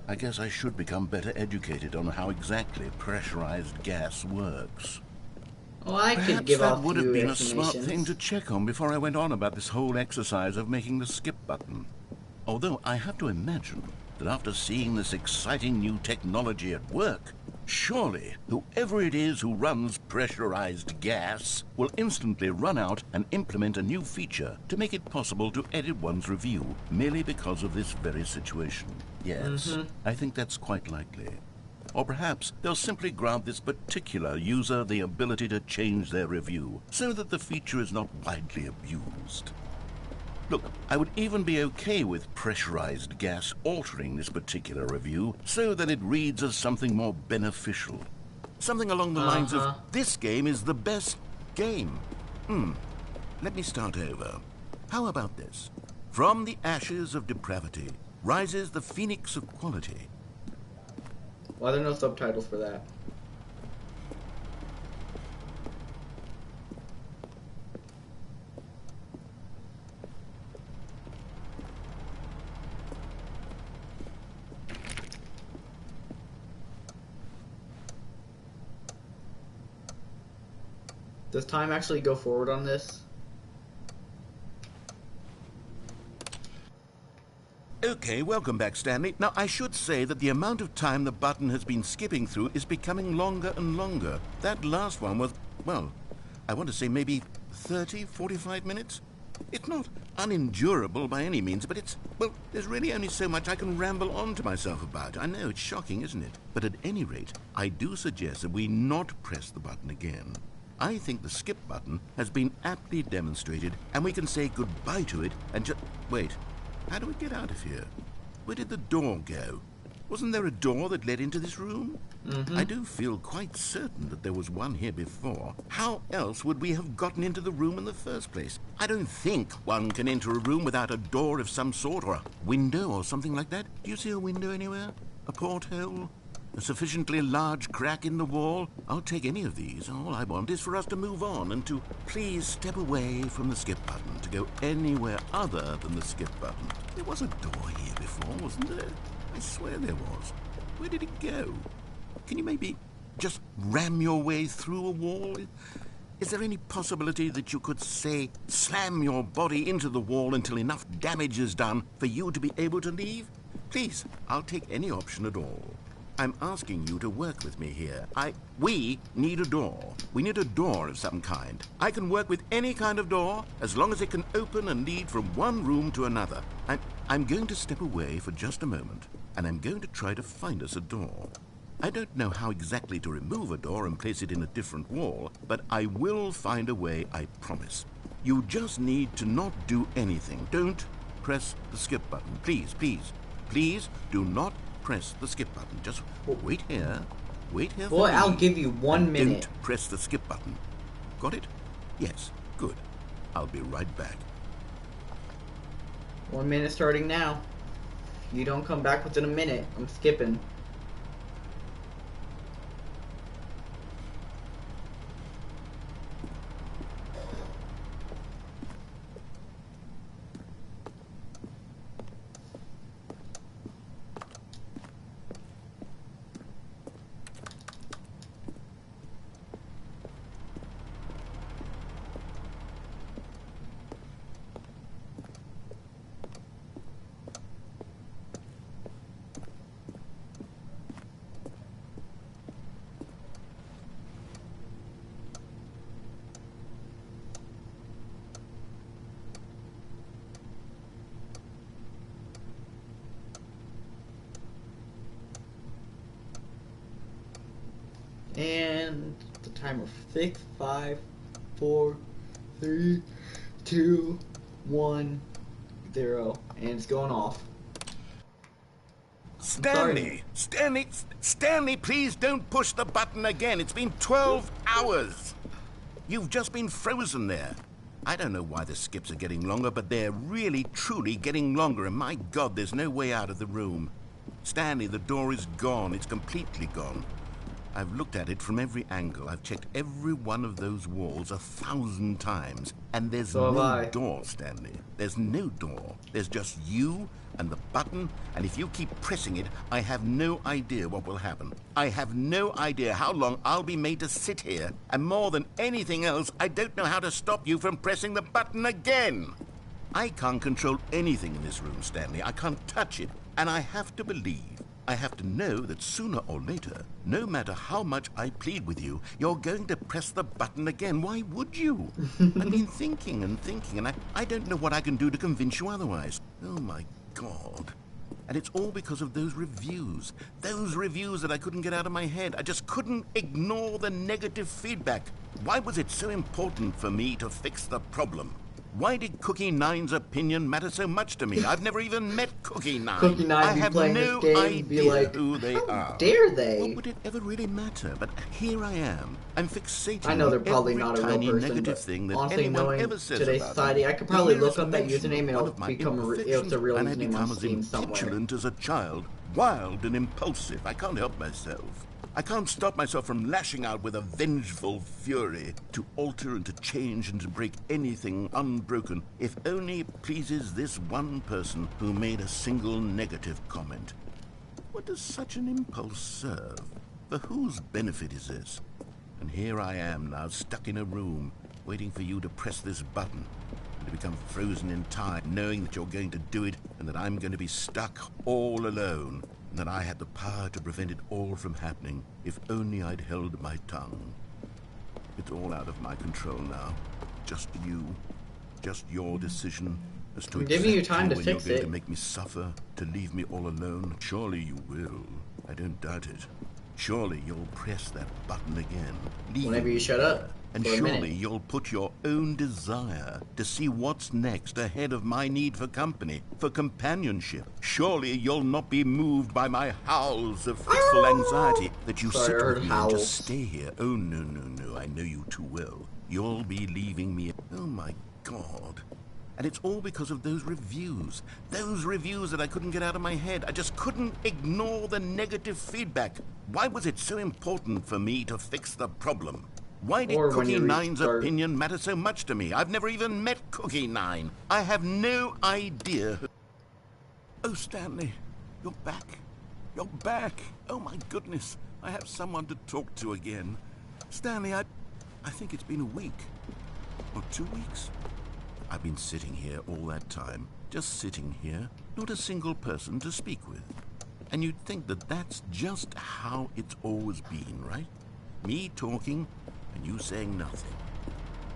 I guess I should become better educated on how exactly pressurized gas works. Well, I could Perhaps give that off would have been a smart explanations. thing to check on before I went on about this whole exercise of making the skip button. Although I have to imagine that after seeing this exciting new technology at work, surely whoever it is who runs pressurized gas will instantly run out and implement a new feature to make it possible to edit one's review merely because of this very situation. Yes, I think that's quite likely. Or perhaps they'll simply grant this particular user the ability to change their review so that the feature is not widely abused. Look, I would even be okay with pressurized gas altering this particular review so that it reads as something more beneficial. Something along the lines of, this game is the best game. Let me start over. How about this? From the ashes of depravity rises the phoenix of quality. Why are there no subtitles for that? Does time actually go forward on this? Okay, welcome back, Stanley. Now, I should say that the amount of time the button has been skipping through is becoming longer and longer. That last one was, well, I want to say maybe 30, 45 minutes? It's not unendurable by any means, but it's, well, there's really only so much I can ramble on to myself about. I know, it's shocking, isn't it? But at any rate, I do suggest that we not press the button again. I think the skip button has been aptly demonstrated, and we can say goodbye to it and just... Wait, how do we get out of here? Where did the door go? Wasn't there a door that led into this room? I do feel quite certain that there was one here before. How else would we have gotten into the room in the first place? I don't think one can enter a room without a door of some sort, or a window or something like that. Do you see a window anywhere? A porthole? A sufficiently large crack in the wall? I'll take any of these. All I want is for us to move on and to please step away from the skip button, to go anywhere other than the skip button. There was a door here before, wasn't there? I swear there was. Where did it go? Can you maybe just ram your way through a wall? Is there any possibility that you could, say, slam your body into the wall until enough damage is done for you to be able to leave? Please, I'll take any option at all. I'm asking you to work with me here. We need a door. We need a door of some kind. I can work with any kind of door as long as it can open and lead from one room to another. I'm going to step away for just a moment, and I'm going to try to find us a door. I don't know how exactly to remove a door and place it in a different wall, but I will find a way, I promise. You just need to not do anything. Don't press the skip button. Please, please, please do not press the skip button. Just wait here. Wait here for Boy, me. I'll give you 1 minute. Don't press the skip button. Got it? Yes. Good. I'll be right back. 1 minute starting now. You don't come back within a minute, I'm skipping. And the timer 6, 5, 4, 3, 2, 1, 0, and it's going off. Stanley, please don't push the button again. It's been 12 hours. You've just been frozen there. I don't know why the skips are getting longer, but they're really, truly getting longer, and my God, there's no way out of the room. Stanley, the door is gone. It's completely gone. I've looked at it from every angle. I've checked every one of those walls 1,000 times. And there's no door, Stanley. There's no door. There's just you and the button, and if you keep pressing it, I have no idea what will happen. I have no idea how long I'll be made to sit here. And more than anything else, I don't know how to stop you from pressing the button again. I can't control anything in this room, Stanley. I can't touch it. And I have to believe, I have to know that sooner or later, no matter how much I plead with you, you're going to press the button again. Why would you? I've been thinking, and I don't know what I can do to convince you otherwise. Oh, my God. And it's all because of those reviews. Those reviews that I couldn't get out of my head. I just couldn't ignore the negative feedback. Why was it so important for me to fix the problem? Why did Cookie Nine's opinion matter so much to me? I've never even met Cookie Nine. Cookie Nine I be have playing no this game idea and be like, who they how are. dare they? What would it ever really matter? But here I am. I'm fixating I know they're on probably every not a real tiny person, negative but thing that honestly, anyone knowing ever says today's about society, me. I could probably The look merest up that mention username of and one it'll of my become it's a imperfections, real and I username on become as Steam somewhere. impetulant as a child, wild and impulsive. I can't help myself. I can't stop myself from lashing out with a vengeful fury to alter and to change and to break anything unbroken, if only it pleases this one person who made a single negative comment. What does such an impulse serve? For whose benefit is this? And here I am now, stuck in a room, waiting for you to press this button, and to become frozen in time, knowing that you're going to do it, and that I'm going to be stuck all alone, and that I had the power to prevent it all from happening, if only I'd held my tongue. It's all out of my control now. Just you. Just your decision as to I'm giving you time to when fix you're going it. to make me suffer, to leave me all alone. Surely you will. I don't doubt it. Surely you'll press that button again. Whenever you shut up. And for a surely minute. you'll put your own desire to see what's next ahead of my need for company, for companionship. Surely you'll not be moved by my howls of fitful anxiety that you Sorry, I sit heard with me howls. and just stay here. Oh, no, no, no, I know you too well. You'll be leaving me. Oh, my God. And it's all because of those reviews. Those reviews that I couldn't get out of my head. I just couldn't ignore the negative feedback. Why was it so important for me to fix the problem? Why did Or when Cookie you Nine's restart. opinion matter so much to me? I've never even met Cookie Nine. I have no idea. Oh, Stanley, you're back. You're back. Oh, my goodness. I have someone to talk to again. Stanley, I think it's been a week. Or 2 weeks. I've been sitting here all that time. Just sitting here. Not a single person to speak with. And you'd think that that's just how it's always been, right? Me talking and you saying nothing.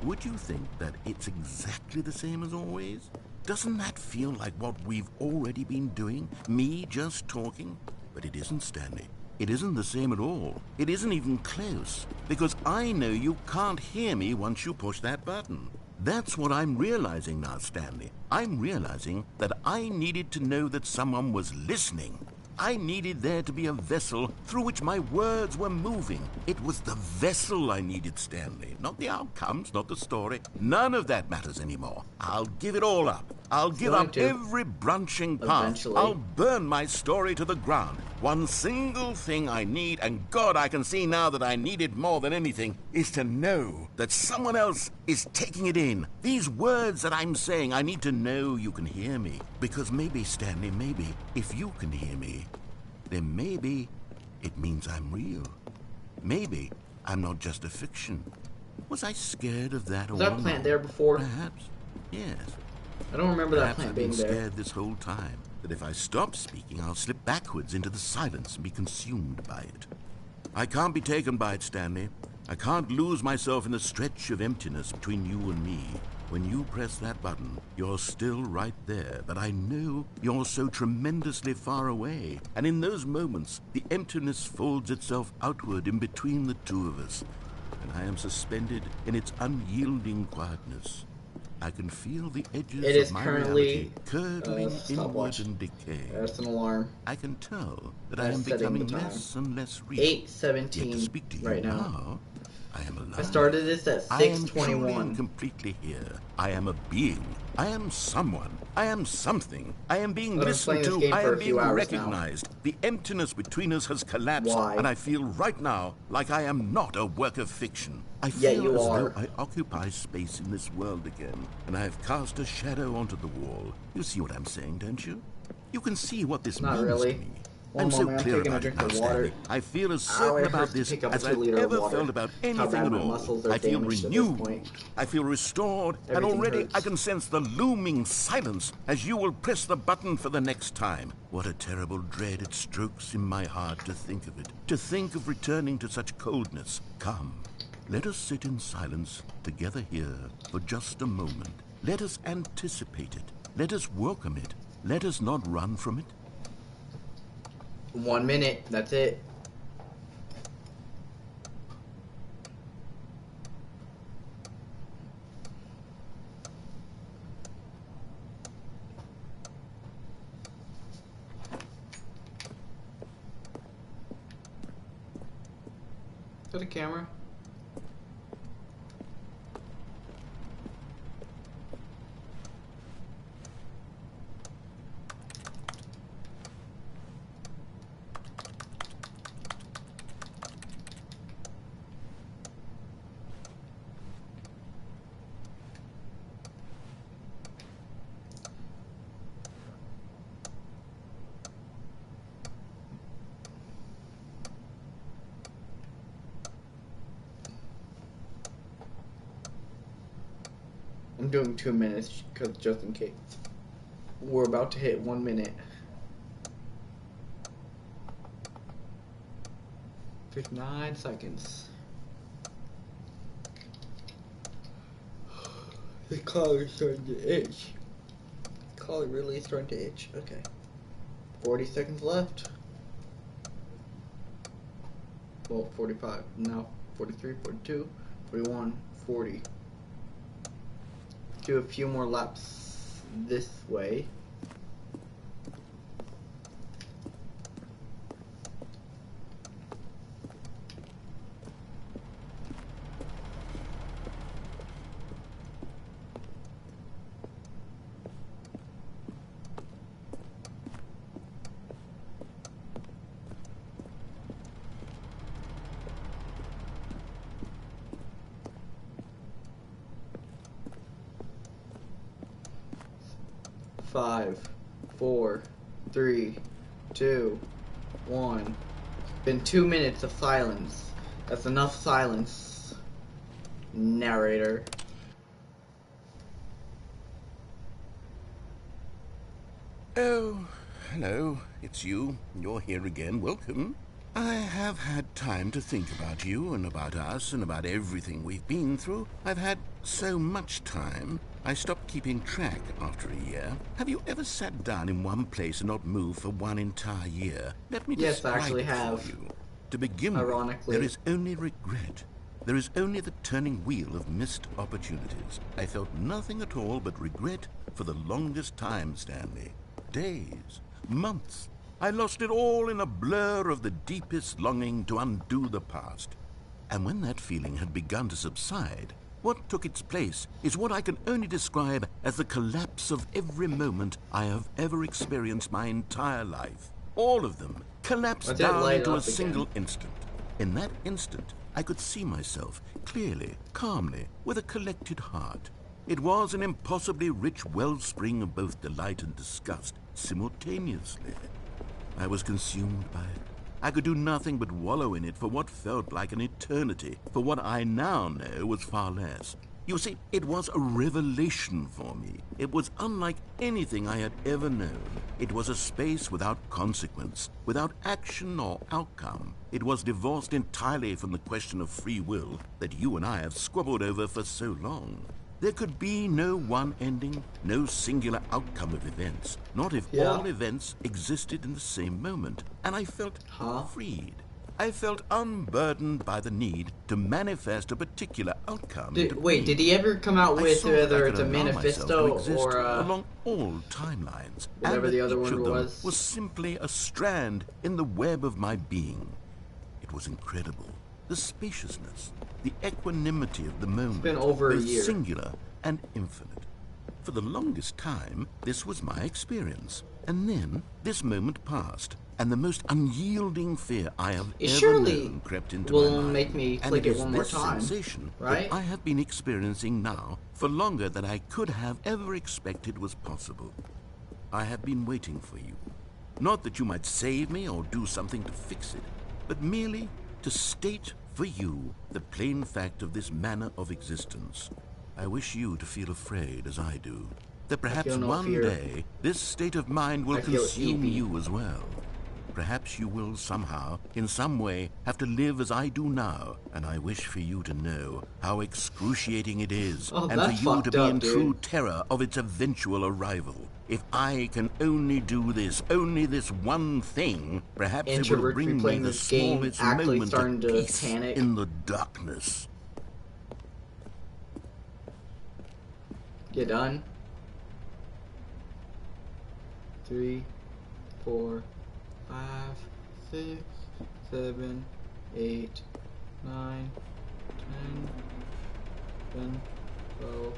Would you think that it's exactly the same as always? Doesn't that feel like what we've already been doing? Me just talking? But it isn't, Stanley. It isn't the same at all. It isn't even close. Because I know you can't hear me once you push that button. That's what I'm realizing now, Stanley. I'm realizing that I needed to know that someone was listening. I needed there to be a vessel through which my words were moving. It was the vessel I needed, Stanley. Not the outcomes, not the story. None of that matters anymore. I'll give it all up. I'll give up every branching path. Eventually. I'll burn my story to the ground. One single thing I need, and God, I can see now that I need it more than anything, is to know that someone else is taking it in. These words that I'm saying, I need to know you can hear me. Because maybe, Stanley, maybe, if you can hear me, then maybe it means I'm real. Maybe I'm not just a fiction. Was I scared of that Was all that plant along? there before? Perhaps, yes. I don't remember that Perhaps plant I've being been there. scared this whole time, that if I stop speaking, I'll slip backwards into the silence and be consumed by it. I can't be taken by it, Stanley. I can't lose myself in the stretch of emptiness between you and me. When you press that button, you're still right there, but I know you're so tremendously far away. And in those moments, the emptiness folds itself outward in between the two of us, and I am suspended in its unyielding quietness. I can feel the edges It is of my currently reality curdling inward stopwatch. and decay. That's an alarm. I can tell that I That's am setting becoming the time. less and less real. 8:17 Yet to speak to you right now. I am alive. I started this at I am truly 6:21. and completely here. I am a being. I am someone. I am something. I am being I've been listened playing this to. game I for am a few being hours recognized. The emptiness between us has collapsed, Why? and I feel right now like I am not a work of fiction. I Yeah, feel you as are. though I occupy space in this world again, and I have cast a shadow onto the wall. You see what I'm saying, don't you? You can see what this Not means really. to me. One I'm so moment, I'm clear taking a about it drink now, of water. Stanley. I feel as Ow, certain it about hurts to this pick up a as I've 2-liter of ever water. felt about How anything bad at my all. muscles are I feel damaged at this renewed. point. I feel restored, and Everything already hurts. I can sense the looming silence as you will press the button for the next time. What a terrible dread it strokes in my heart to think of it. To think of returning to such coldness. Come, let us sit in silence together here for just a moment. Let us anticipate it. Let us welcome it. Let us not run from it. 1 minute. That's it. that a camera? I'm doing 2 minutes because just in case. We're about to hit 1 minute. 59 seconds. The collar's starting to itch. The collar really is starting to itch. Okay. 40 seconds left. Well, 45. Now 43, 42, 41, 40. Do a few more laps this way. Five, 4, 3, 2, 1. It's been 2 minutes of silence. That's enough silence. Narrator. Oh, hello. It's you. You're here again. Welcome. I have had time to think about you and about us and about everything we've been through. I've had so much time. I stopped keeping track after a year. Have you ever sat down in one place and not moved for 1 entire year? Let me describe it for you. To begin with, there is only regret. There is only the turning wheel of missed opportunities. I felt nothing at all but regret for the longest time, Stanley. Days, months. I lost it all in a blur of the deepest longing to undo the past. And when that feeling had begun to subside, what took its place is what I can only describe as the collapse of every moment I have ever experienced my entire life. All of them collapsed down into a single instant. In that instant, I could see myself clearly, calmly, with a collected heart. It was an impossibly rich wellspring of both delight and disgust simultaneously. I was consumed by it. I could do nothing but wallow in it for what felt like an eternity, for what I now know was far less. You see, it was a revelation for me. It was unlike anything I had ever known. It was a space without consequence, without action or outcome. It was divorced entirely from the question of free will that you and I have squabbled over for so long. There could be no one ending, no singular outcome of events, not if all events existed in the same moment. And I felt freed. I felt unburdened by the need to manifest a particular outcome. Wait, did he ever come out with whether it's a manifesto or along all timelines, whatever the other one was simply a strand in the web of my being. It was incredible. The spaciousness, the equanimity of the moment, it's been over a year. Singular and infinite. For the longest time, this was my experience. And then, this moment passed, and the most unyielding fear I have ever known crept into my mind. Make me click it one more time, sensation right? that I have been experiencing now for longer than I could have ever expected was possible. I have been waiting for you. Not that you might save me or do something to fix it, but merely to state for you the plain fact of this manner of existence. I wish you to feel afraid as I do, that perhaps one day this state of mind will consume you as well. Perhaps you will somehow, in some way, have to live as I do now, and I wish for you to know how excruciating it is, and for you to be in true terror of its eventual arrival. If I can only do this, only this one thing, perhaps it will bring me the smallest moment of peace in the darkness. You done? 3, 4, 5, 6, 7, 8, 9, 10, 11, 12,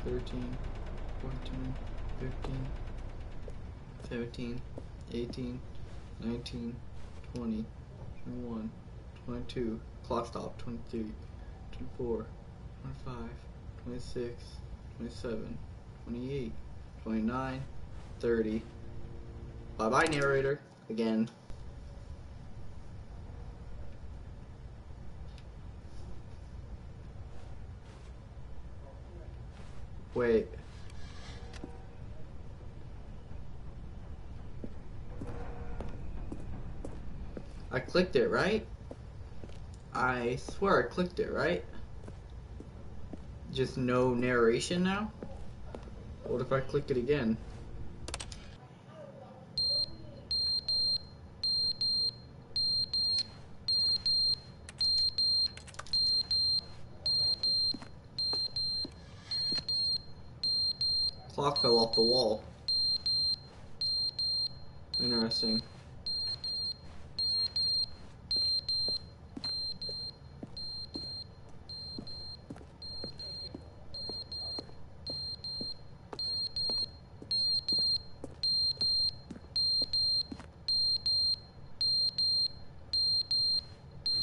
13, 14, 15, 17, 18, 19, 20, 21, 22, clock stop, 23, 24, 25, 26, 27, 28, 29, 30. Bye-bye, narrator. Again. Wait. I clicked it, right? I swear I clicked it, right? Just no narration now? What if I click it again? Clock fell off the wall. Interesting.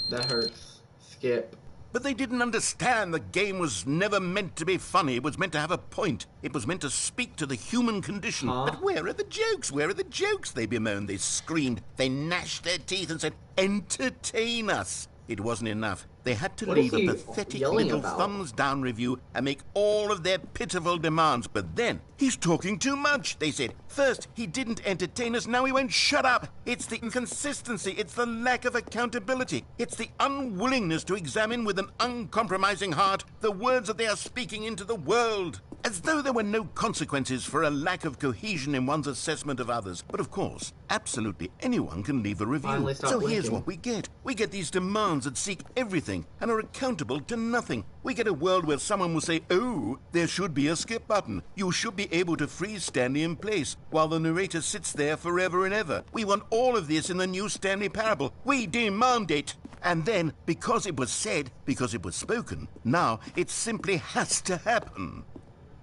That hurts. Skip. But they didn't understand the game was never meant to be funny. It was meant to have a point. It was meant to speak to the human condition. Huh? But where are the jokes? Where are the jokes? They bemoaned, they screamed, they gnashed their teeth and said, entertain us. It wasn't enough. They had to What leave is he a pathetic yelling little about? thumbs down review and make all of their pitiful demands. But then, he's talking too much, they said. First, he didn't entertain us, now he won't shut up. It's the inconsistency, it's the lack of accountability. It's the unwillingness to examine with an uncompromising heart the words that they are speaking into the world. As though there were no consequences for a lack of cohesion in one's assessment of others. But of course, absolutely anyone can leave a review. Finally stop So here's blinking. what we get. We get these demands that seek everything and are accountable to nothing. We get a world where someone will say, oh, there should be a skip button. You should be able to freeze Stanley in place while the narrator sits there forever and ever. We want all of this in the new Stanley parable. We demand it. And then, because it was said, because it was spoken, now it simply has to happen.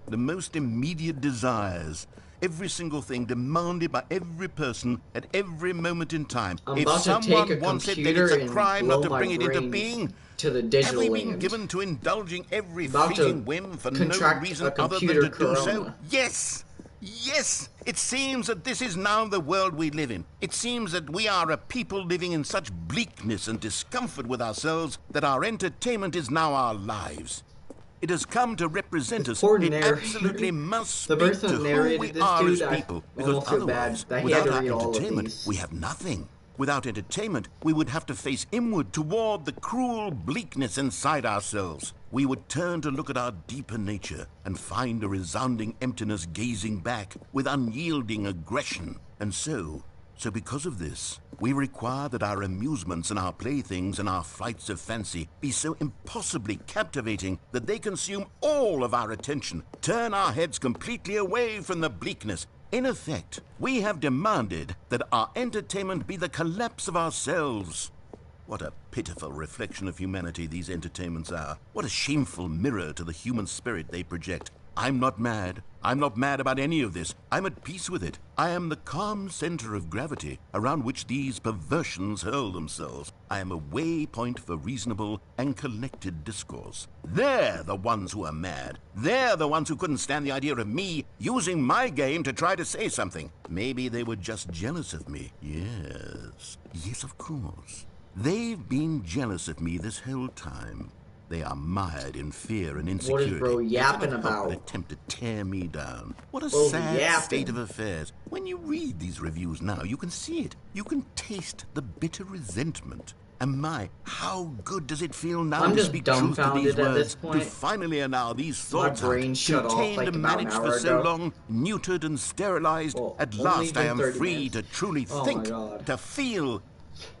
The most immediate desires, every single thing demanded by every person at every moment in time. I'm If about to take someone a wants it, then computer it's a and crime blow not to my bring it into brains being. to the Have digital we been land. given to indulging every About to fleeting whim for no contract reason a other than computer to do so? corona. Yes! Yes! It seems that this is now the world we live in. It seems that we are a people living in such bleakness and discomfort with ourselves that our entertainment is now our lives. It has come to represent This us. poor It narrator. absolutely must The speak person to that who narrated we this are dude, as I people. Because almost feel bad otherwise, that he had without to our read all of entertainment, these. we have nothing. Without entertainment, we would have to face inward toward the cruel bleakness inside ourselves. We would turn to look at our deeper nature and find a resounding emptiness gazing back with unyielding aggression. And so because of this, we require that our amusements and our playthings and our flights of fancy be so impossibly captivating that they consume all of our attention, turn our heads completely away from the bleakness. In effect, we have demanded that our entertainment be the collapse of ourselves. What a pitiful reflection of humanity these entertainments are. What a shameful mirror to the human spirit they project. I'm not mad. I'm not mad about any of this. I'm at peace with it. I am the calm center of gravity around which these perversions hurl themselves. I am a waypoint for reasonable and collected discourse. They're the ones who are mad. They're the ones who couldn't stand the idea of me using my game to try to say something. Maybe they were just jealous of me. Yes. Yes, of course. They've been jealous of me this whole time. They are mired in fear and insecurity. What is bro yapping They cannot help but about? attempt to tear me down. What a Bro's sad yapping. state of affairs. When you read these reviews now, you can see it. You can taste the bitter resentment. And my, how good does it feel now I'm to just speak truth to dumbfounded these at words, this point. to finally allow these My thoughts brain out, shut off, contained like, and about an managed hour for so ago. long, neutered and sterilized. Well, At only last I been am 30 free minutes. to truly Oh my think, God. to feel.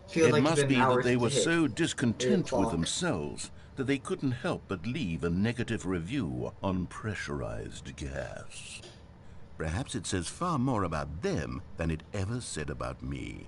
Feels It like it's must been be that hours they to were hit so 8 discontent with o'clock. themselves that they couldn't help but leave a negative review on pressurized gas. Perhaps it says far more about them than it ever said about me.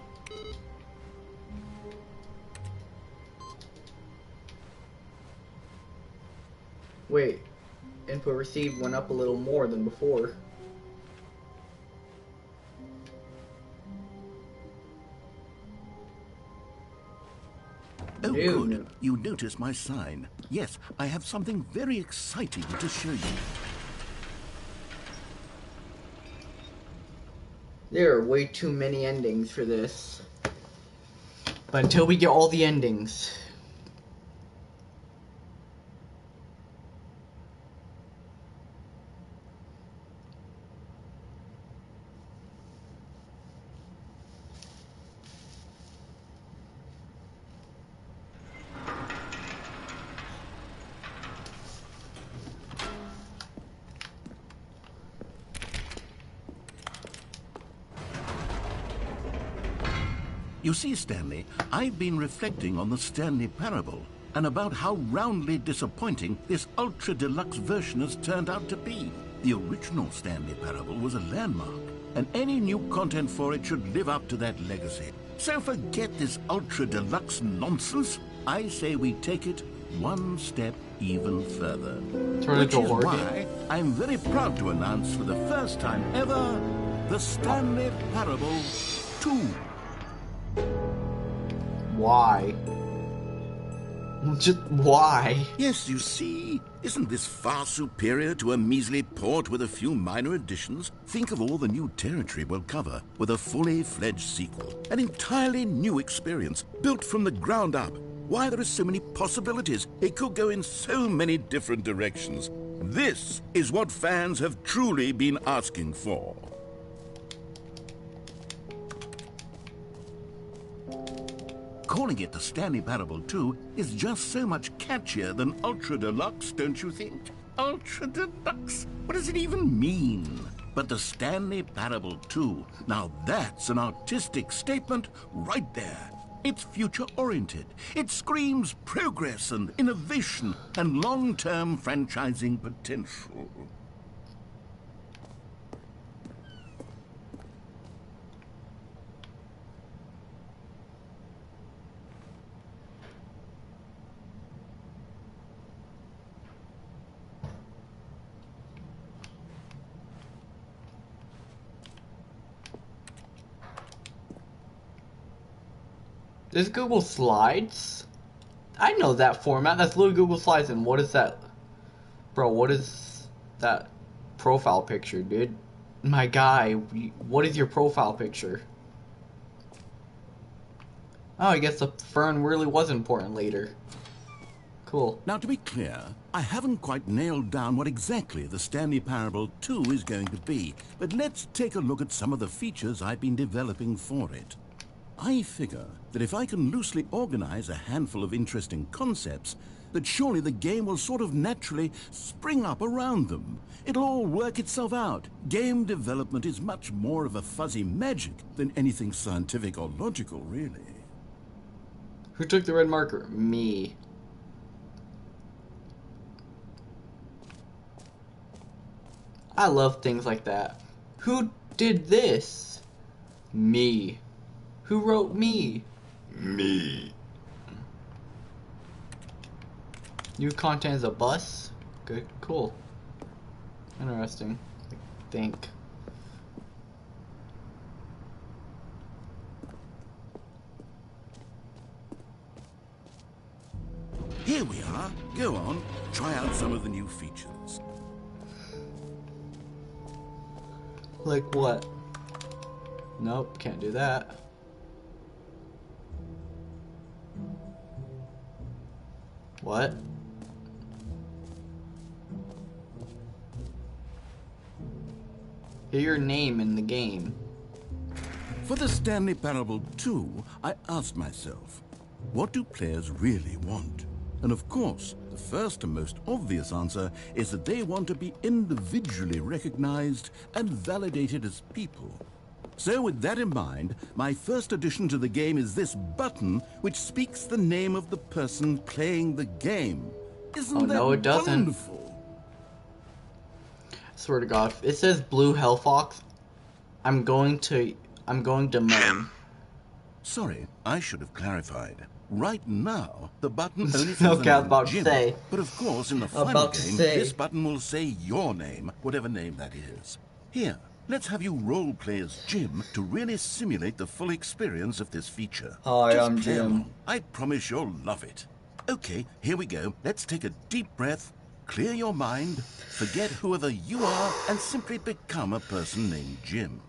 Wait, input received went up a little more than before. Oh, good. You notice my sign. Yes, I have something very exciting to show you. There are way too many endings for this. But until we get all the endings. You see, Stanley, I've been reflecting on the Stanley Parable and about how roundly disappointing this ultra deluxe version has turned out to be. The original Stanley Parable was a landmark, and any new content for it should live up to that legacy. So forget this ultra deluxe nonsense. I say we take it one step even further. Which is why I'm very proud to announce for the first time ever the Stanley Parable 2. Why? Just why? Yes, you see, isn't this far superior to a measly port with a few minor additions? Think of all the new territory we'll cover with a fully fledged sequel. An entirely new experience, built from the ground up. Why, there are so many possibilities. It could go in so many different directions. This is what fans have truly been asking for. Calling it the Stanley Parable 2 is just so much catchier than Ultra Deluxe, don't you think? Ultra Deluxe? What does it even mean? But the Stanley Parable 2, now that's an artistic statement right there. It's future-oriented. It screams progress and innovation and long-term franchising potential. This Google Slides? I know that format. That's literally Google Slides. And what is that? Bro, what is that profile picture, dude? My guy, what is your profile picture? Oh, I guess the fern really was important later. Cool. Now, to be clear, I haven't quite nailed down what exactly the Stanley Parable 2 is going to be, but let's take a look at some of the features I've been developing for it. I figure that if I can loosely organize a handful of interesting concepts, that surely the game will sort of naturally spring up around them. It'll all work itself out. Game development is much more of a fuzzy magic than anything scientific or logical, really. Who took the red marker? Me. I love things like that. Who did this? Me. Who wrote me? Me. New content is a bus? Good, cool. Interesting, I think. Here we are. Go on, try out some of the new features. Like what? Nope, can't do that. What? Hear your name in the game. For the Stanley Parable 2, I asked myself, what do players really want? And of course, the first and most obvious answer is that they want to be individually recognized and validated as people. So with that in mind, my first addition to the game is this button which speaks the name of the person playing the game. Isn't that no, it doesn't. Wonderful? I swear to God, if it says Blue Hellfox, I'm going to moan. Sorry, I should have clarified. Right now, the button only says Okay, I was the about name to Jim. say. But of course, in the final About to game, say. this button will say your name, whatever name that is. Here, let's have you role-play as Jim to really simulate the full experience of this feature. Hi, Just I'm play Jim. along. I promise you'll love it. Okay, here we go. Let's take a deep breath, clear your mind, forget whoever you are, and simply become a person named Jim.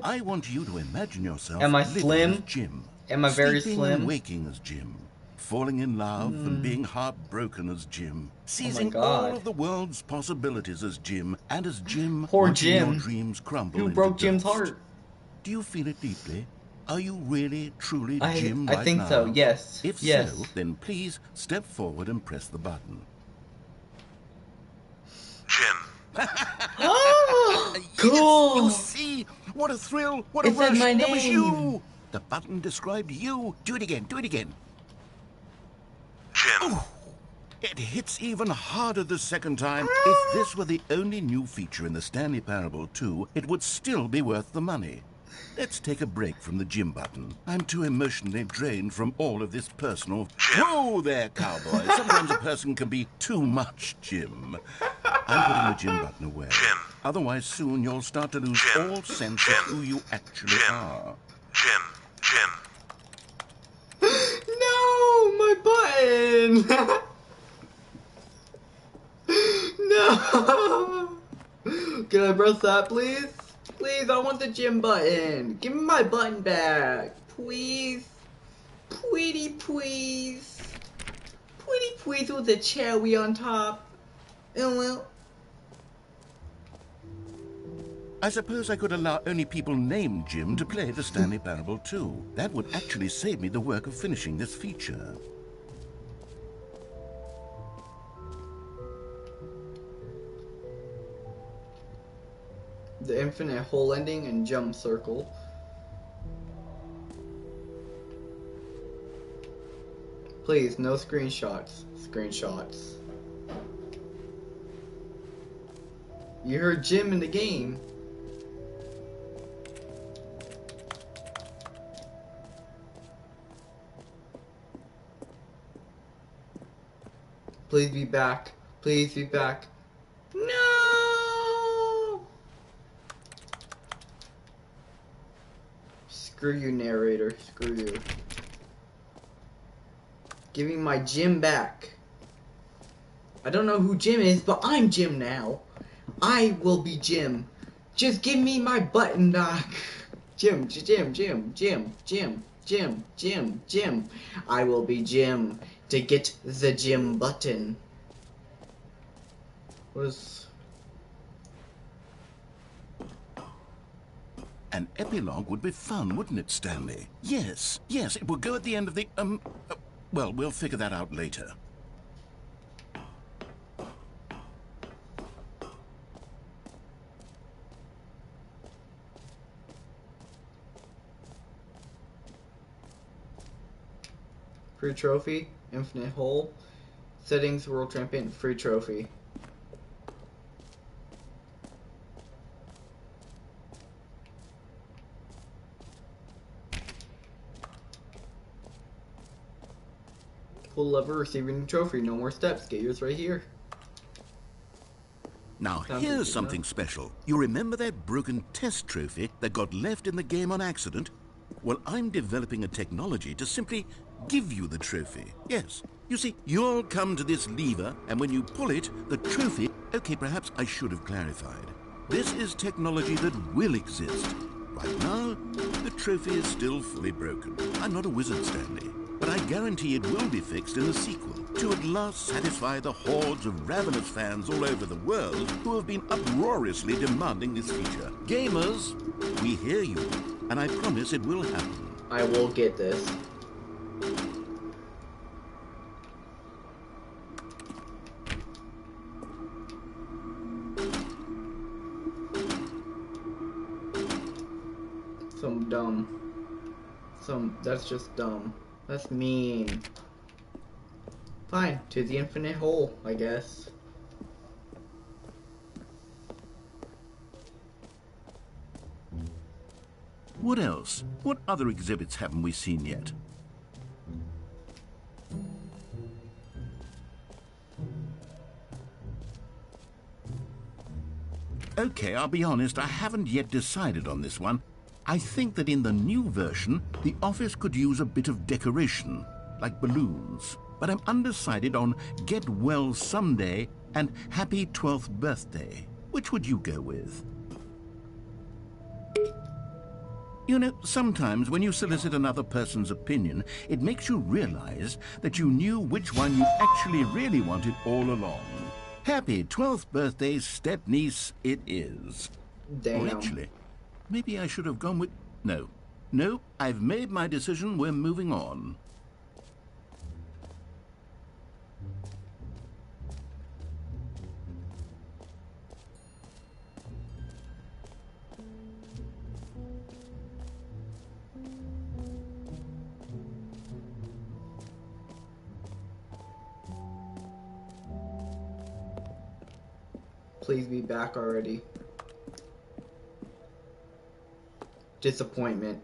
I want you to imagine yourself Am I living slim? as Jim. Am I very Sleeping and slim? waking as Jim. Falling in love and being heartbroken as Jim. Seizing God. all of the world's possibilities as Jim. And as Jim, Poor watching your Jim. dreams crumble Who into broke Jim's dust. heart? Do you feel it deeply? Are you really, truly Jim I right think now? so, yes. If Yes. so, then please step forward and press the button. Jim. Oh, cool. Yes, you see? What a thrill, what a It said rush. my That was name. you. The button described you. Do it again, do it again. Jim. Ooh, it hits even harder the second time. If this were the only new feature in the Stanley Parable 2, it would still be worth the money. Let's take a break from the Jim button. I'm too emotionally drained from all of this personal... Jim. Whoa there, cowboy. Sometimes a person can be too much Jim. I'm putting the Jim button away. Jim. Otherwise, soon you'll start to lose Jim. all sense Jim. of who you actually Jim. are. Jim. Jim. No, my button. No. Can I press that, please? Please, I want the Jim button. Give me my button back. Please. Pretty please. Pretty please with a cherry on top. Oh well. I suppose I could allow only people named Jim to play the Stanley Parable 2. That would actually save me the work of finishing this feature. The infinite hole ending and jump circle. Please, no screenshots. Screenshots. You heard Jim in the game. Please be back. Please be back. No! Screw you, narrator. Screw you. Give me my Jim back. I don't know who Jim is, but I'm Jim now. I will be Jim. Just give me my button back. Jim, Jim, Jim, Jim, Jim, Jim, Jim, Jim. I will be Jim to get the Jim button. Was An epilogue would be fun, wouldn't it, Stanley? Yes, yes, it would go at the end of the, well, we'll figure that out later. free trophy, infinite hole, settings, world champion, free trophy. Pull lever, receiving the trophy. No more steps. Get yours right here. Now, here's something special. You remember that broken test trophy that got left in the game on accident? Well, I'm developing a technology to simply give you the trophy. Yes. You see, you'll come to this lever, and when you pull it, the trophy... Okay, perhaps I should have clarified. This is technology that will exist. Right now, the trophy is still fully broken. I'm not a wizard, Stanley, but I guarantee it will be fixed in the sequel to at last satisfy the hordes of ravenous fans all over the world who have been uproariously demanding this feature. Gamers, we hear you, and I promise it will happen. I will get this. That's just dumb. That's mean. Fine, to the infinite hole, I guess. What else? What other exhibits haven't we seen yet? Okay, I'll be honest, I haven't yet decided on this one. I think that in the new version, the office could use a bit of decoration, like balloons. But I'm undecided on Get Well Someday and Happy 12th Birthday. Which would you go with? You know, sometimes when you solicit another person's opinion, it makes you realize that you knew which one you actually really wanted all along. Happy 12th birthday, step-niece, it is. Damn. Or actually, maybe I should have gone with... No, I've made my decision, we're moving on. Please be back already. Disappointment.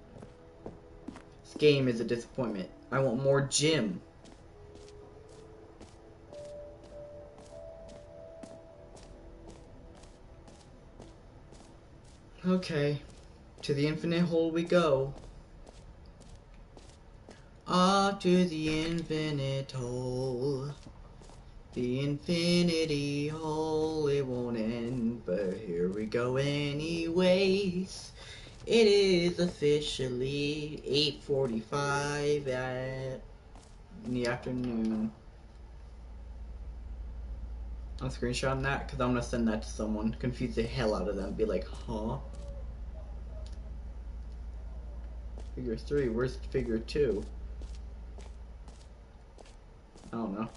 This game is a disappointment. I want more Jim. Okay. To the infinite hole we go. Ah, to the infinite hole. The infinity hole, it won't end, but here we go anyways. It is officially 8:45 in the afternoon. I'm screenshotting that because I'm going to send that to someone. Confuse the hell out of them. Be like, huh? Figure 3, where's figure 2? I don't know.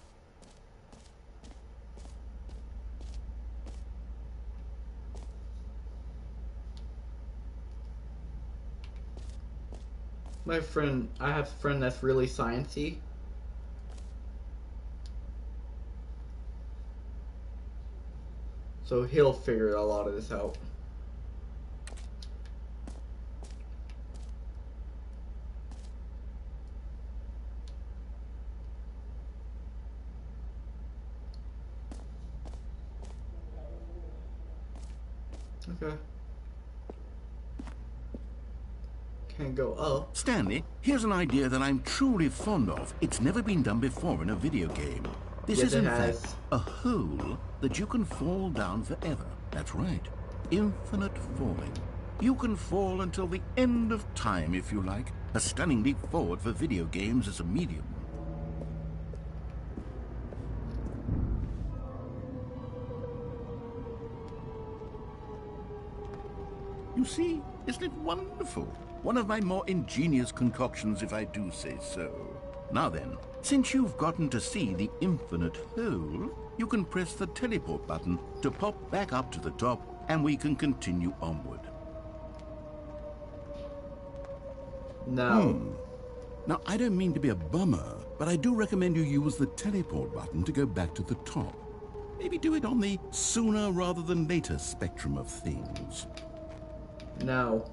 My friend, I have a friend that's really sciencey. So he'll figure a lot of this out. Okay. Can't go up. Stanley, here's an idea that I'm truly fond of. It's never been done before in a video game. This Yes, is in it has. fact a hole that you can fall down forever. That's right. Infinite falling. You can fall until the end of time, if you like. A stunning leap forward for video games as a medium. You see, isn't it wonderful? One of my more ingenious concoctions, if I do say so. Now then, since you've gotten to see the infinite hole, you can press the teleport button to pop back up to the top, and we can continue onward. No. Now, I don't mean to be a bummer, but I do recommend you use the teleport button to go back to the top. Maybe do it on the sooner rather than later spectrum of things. No.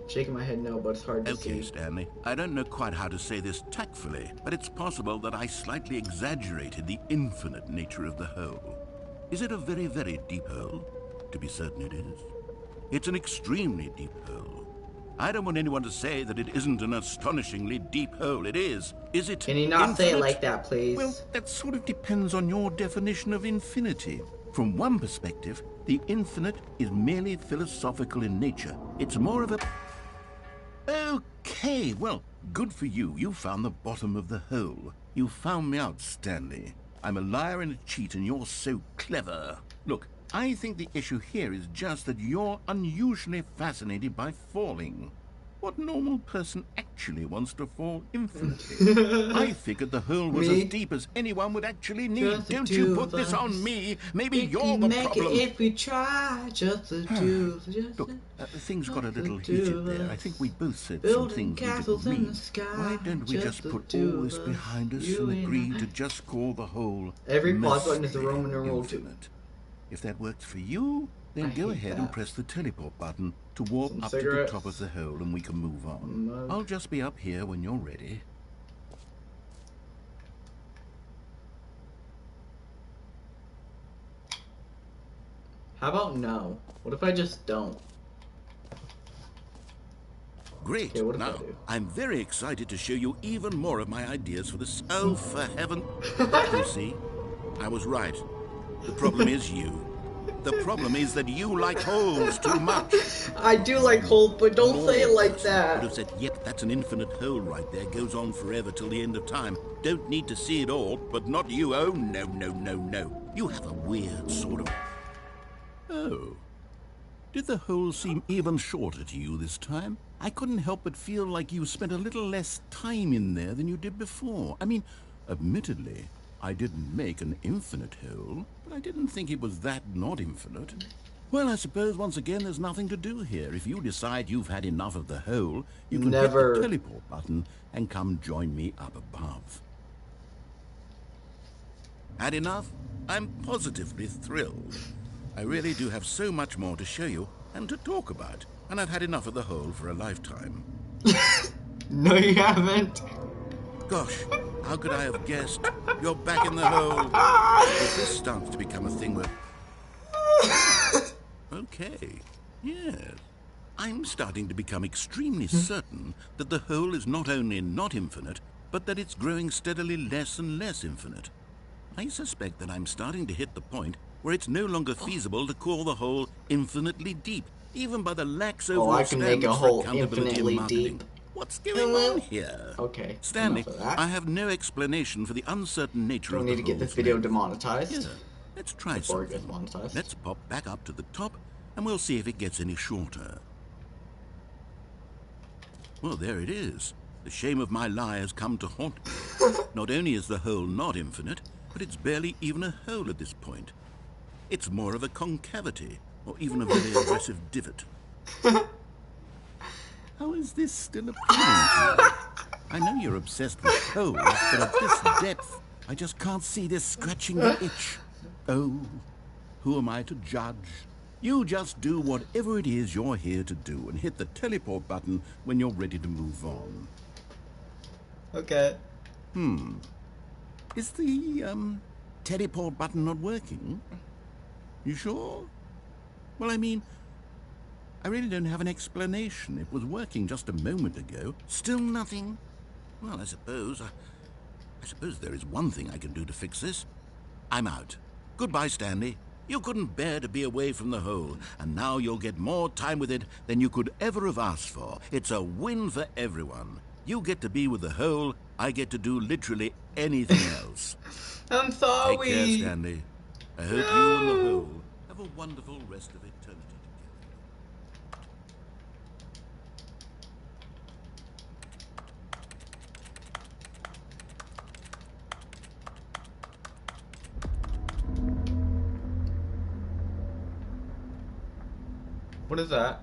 Shaking my head no, but it's hard to see. Okay, Stanley. I don't know quite how to say this tactfully, but it's possible that I slightly exaggerated the infinite nature of the hole. Is it a very, very deep hole? To be certain it is. It's an extremely deep hole. I don't want anyone to say that it isn't an astonishingly deep hole. It is. Is it Can you not infinite? say it like that, please? Well, that sort of depends on your definition of infinity. From one perspective, the infinite is merely philosophical in nature. It's more of a... Okay, well, good for you. You found the bottom of the hole. You found me out, Stanley. I'm a liar and a cheat, and you're so clever. Look, I think the issue here is just that you're unusually fascinated by falling. What normal person actually wants to fall infinitely? I figured the hole was Me? as deep as anyone would actually need. Just the Don't two you put of this us. on me. Maybe We you're can the make problem. it if we try. Just the two. Look, things got a just the little two heated of there. us. I think we both said some Building things we castles didn't in mean. the sky. Why don't we just the put two all this of us, behind us you and agree I. to just call the whole Every pause button is a mostly Roman numeral 2. infinite? If that works for you, then I go hate ahead that. and press the teleport button to warp Some up to the cigarettes. top of the hole and we can move on. Mug. I'll just be up here when you're ready. How about no? What if I just don't? Great. Okay, what if I Now, do? I'm very excited to show you even more of my ideas for this. Oh, for heaven. You see, I was right. The problem is you. The problem is that you like holes too much. I do like holes, but don't say it like Would that. have said, yep, that's an infinite hole right there. Goes on forever till the end of time. Don't need to see it all, but not you. Oh, no, no, no, no. You have a weird sort of... Oh. Did the hole seem even shorter to you this time? I couldn't help but feel like you spent a little less time in there than you did before. I mean, admittedly, I didn't make an infinite hole, but I didn't think it was that not infinite. Well, I suppose once again there's nothing to do here. If you decide you've had enough of the hole, you can hit the teleport button and come join me up above. Had enough? I'm positively thrilled. I really do have so much more to show you and to talk about, and I've had enough of the hole for a lifetime. No, you haven't. Gosh, how could I have guessed? You're back in the hole. If this starts to become a thing where... Okay, yes. I'm starting to become extremely certain that the hole is not only not infinite, but that it's growing steadily less and less infinite. I suspect that I'm starting to hit the point where it's no longer feasible to call the hole infinitely deep, even by the lax overall I can make a standards for hole accountability infinitely and marketing. deep. What's going on here? Okay, Stanley, enough of that. I have no explanation for the uncertain nature Don't of need the to get this hole's video length. demonetized. Yeah, let's try Before it something. gets monetized. Let's pop back up to the top, and we'll see if it gets any shorter. Well, there it is. The shame of my lie has come to haunt me. Not only is the hole not infinite, but it's barely even a hole at this point. It's more of a concavity, or even a very aggressive divot. How is this still appealing to you? I know you're obsessed with holes, but at this depth, I just can't see this scratching the itch. Oh, who am I to judge? You just do whatever it is you're here to do and hit the teleport button when you're ready to move on. Okay. Is the, teleport button not working? You sure? Well, I mean, I really don't have an explanation. It was working just a moment ago. Still nothing? Well, I suppose there is one thing I can do to fix this. I'm out. Goodbye, Stanley. You couldn't bear to be away from the hole, and now you'll get more time with it than you could ever have asked for. It's a win for everyone. You get to be with the hole, I get to do literally anything else. I'm sorry. Take care, Stanley. I hope you and the hole have a wonderful rest of eternity together. What is that?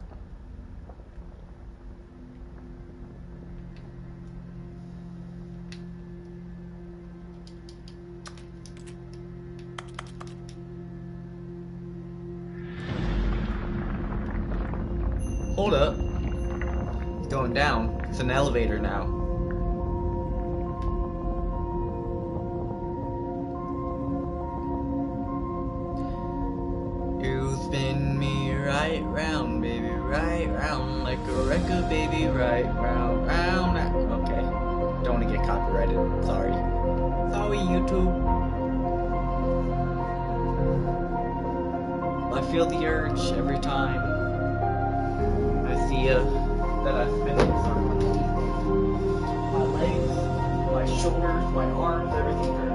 Hold up. It's going down. It's an elevator now. You spin me right round, baby, right round, like a record, baby, right round, round. Okay. Don't want to get copyrighted. Sorry. Sorry, YouTube. I feel the urge every time I see that I spin it. My legs, my shoulders, my arms, everything hurts.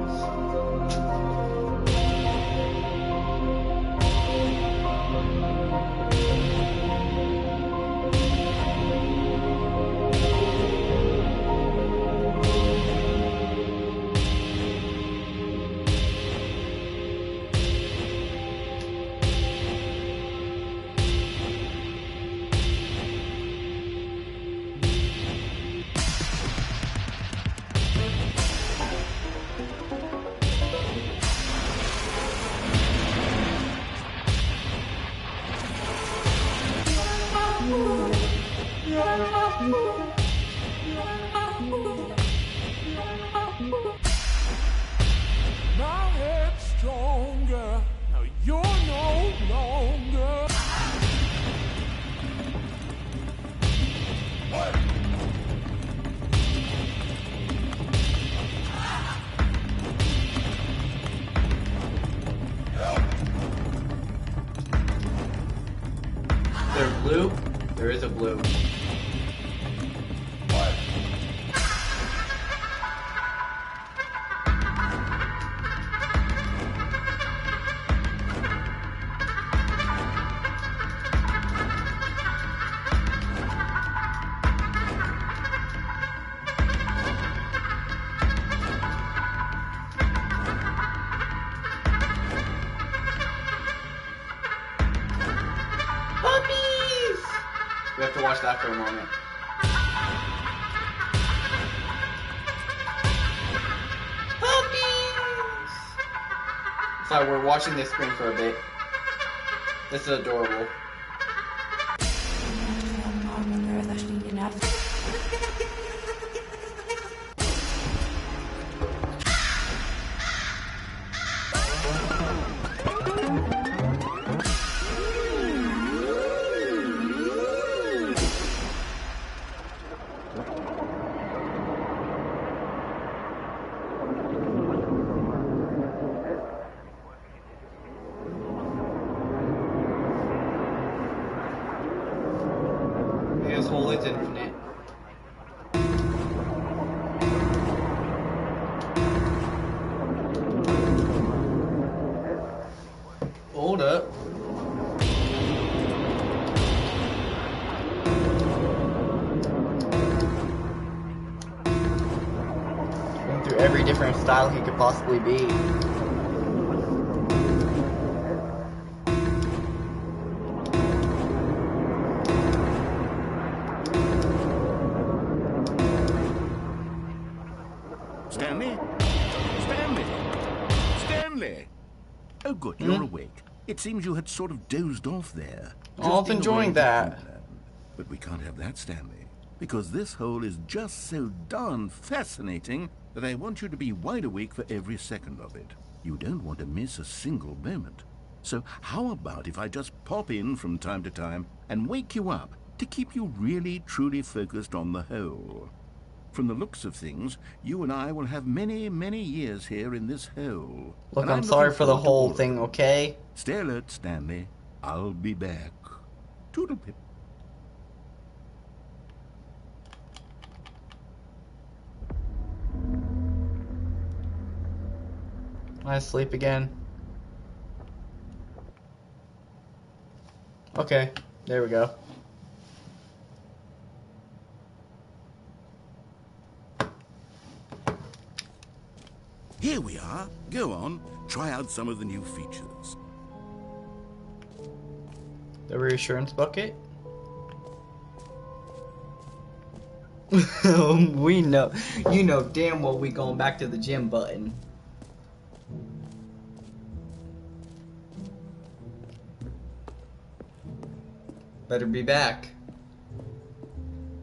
blue? There is a blue. What? We have to watch that for a moment. Puppies! Sorry, we're watching this screen for a bit. This is adorable. This hole is infinite. Hold up. Going through every different style he could possibly be. Stanley? Stanley? Stanley! Oh good, you're awake. It seems you had sort of dozed off there. Oh, I'm enjoying that. But we can't have that, Stanley. Because this hole is just so darn fascinating that I want you to be wide awake for every second of it. You don't want to miss a single moment. So how about if I just pop in from time to time and wake you up to keep you really, truly focused on the hole? From the looks of things, you and I will have many, many years here in this hole. Look, And I'm sorry looking for the forward to whole all of thing, it. okay? Stay alert, Stanley. I'll be back. Toodle-pip. I sleep again. Okay, there we go. Here we are. Go on. Try out some of the new features. The reassurance bucket? We know. You know damn well we going back to the gym button. Better be back.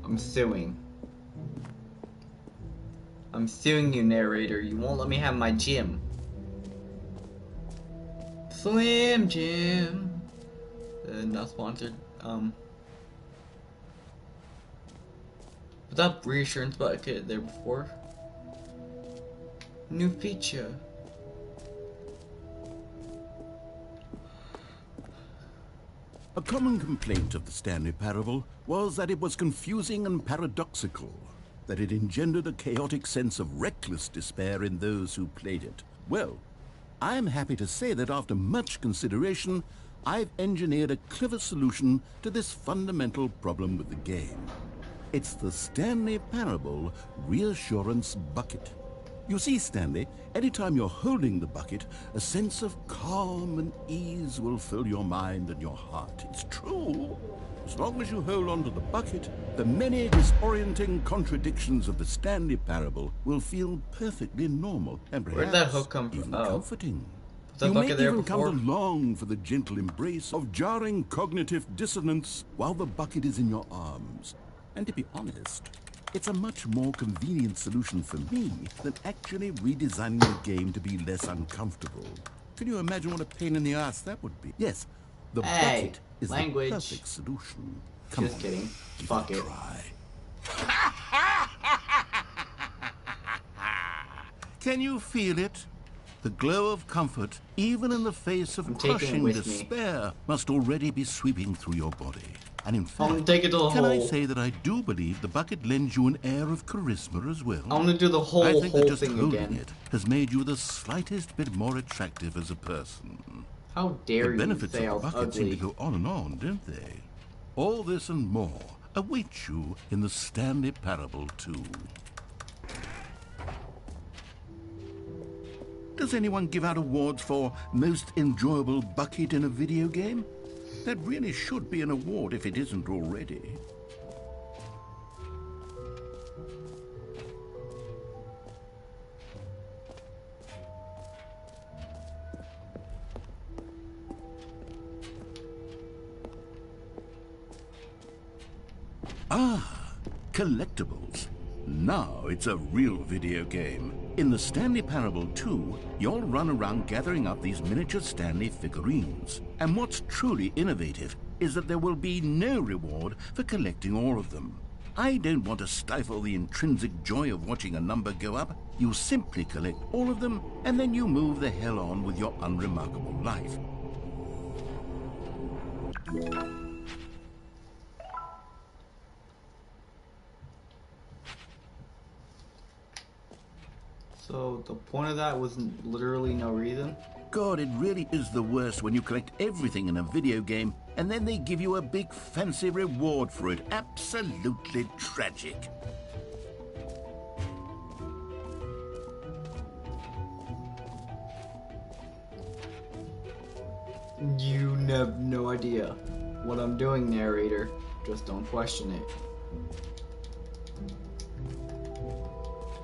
I'm suing. I'm suing you, narrator. You won't let me have my gym. Slim Jim. Not sponsored. Was that reassurance bucket there before? New feature. A common complaint of the Stanley Parable was that it was confusing and paradoxical, that it engendered a chaotic sense of reckless despair in those who played it. Well, I am happy to say that after much consideration, I've engineered a clever solution to this fundamental problem with the game. It's the Stanley Parable Reassurance Bucket. You see, Stanley, anytime you're holding the bucket, a sense of calm and ease will fill your mind and your heart. It's true. As long as you hold on to the bucket, the many disorienting contradictions of the Stanley Parable will feel perfectly normal and perhaps Where'd that hook come from? even comforting. Was that You may bucket there even before? come to long for the gentle embrace of jarring cognitive dissonance while the bucket is in your arms. And to be honest, it's a much more convenient solution for me than actually redesigning the game to be less uncomfortable. Can you imagine what a pain in the ass that would be? Yes, the Hey, bucket is language. the perfect solution. Come Just on, kidding. give Fuck it a it. try. Can you feel it? The glow of comfort, even in the face of I'm taking it crushing with me. despair, must already be sweeping through your body. And in I want fact, to take it to the can I hole. say that I do believe the bucket lends you an air of charisma as well? I want to do the whole I think that just thing holding again. it has made you the slightest bit more attractive as a person. How dare The you benefits say I of the was bucket seem to ugly? go on and on, don't they? All this and more await you in the Stanley Parable 2. Does anyone give out awards for most enjoyable bucket in a video game? That really should be an award if it isn't already. Ah, collectibles. Now it's a real video game. In the Stanley Parable 2, you'll run around gathering up these miniature Stanley figurines. And what's truly innovative is that there will be no reward for collecting all of them. I don't want to stifle the intrinsic joy of watching a number go up. You simply collect all of them, and then you move the hell on with your unremarkable life. So the point of that was literally no reason. God, it really is the worst when you collect everything in a video game and then they give you a big fancy reward for it. Absolutely tragic. You have no idea what I'm doing, narrator. Just don't question it.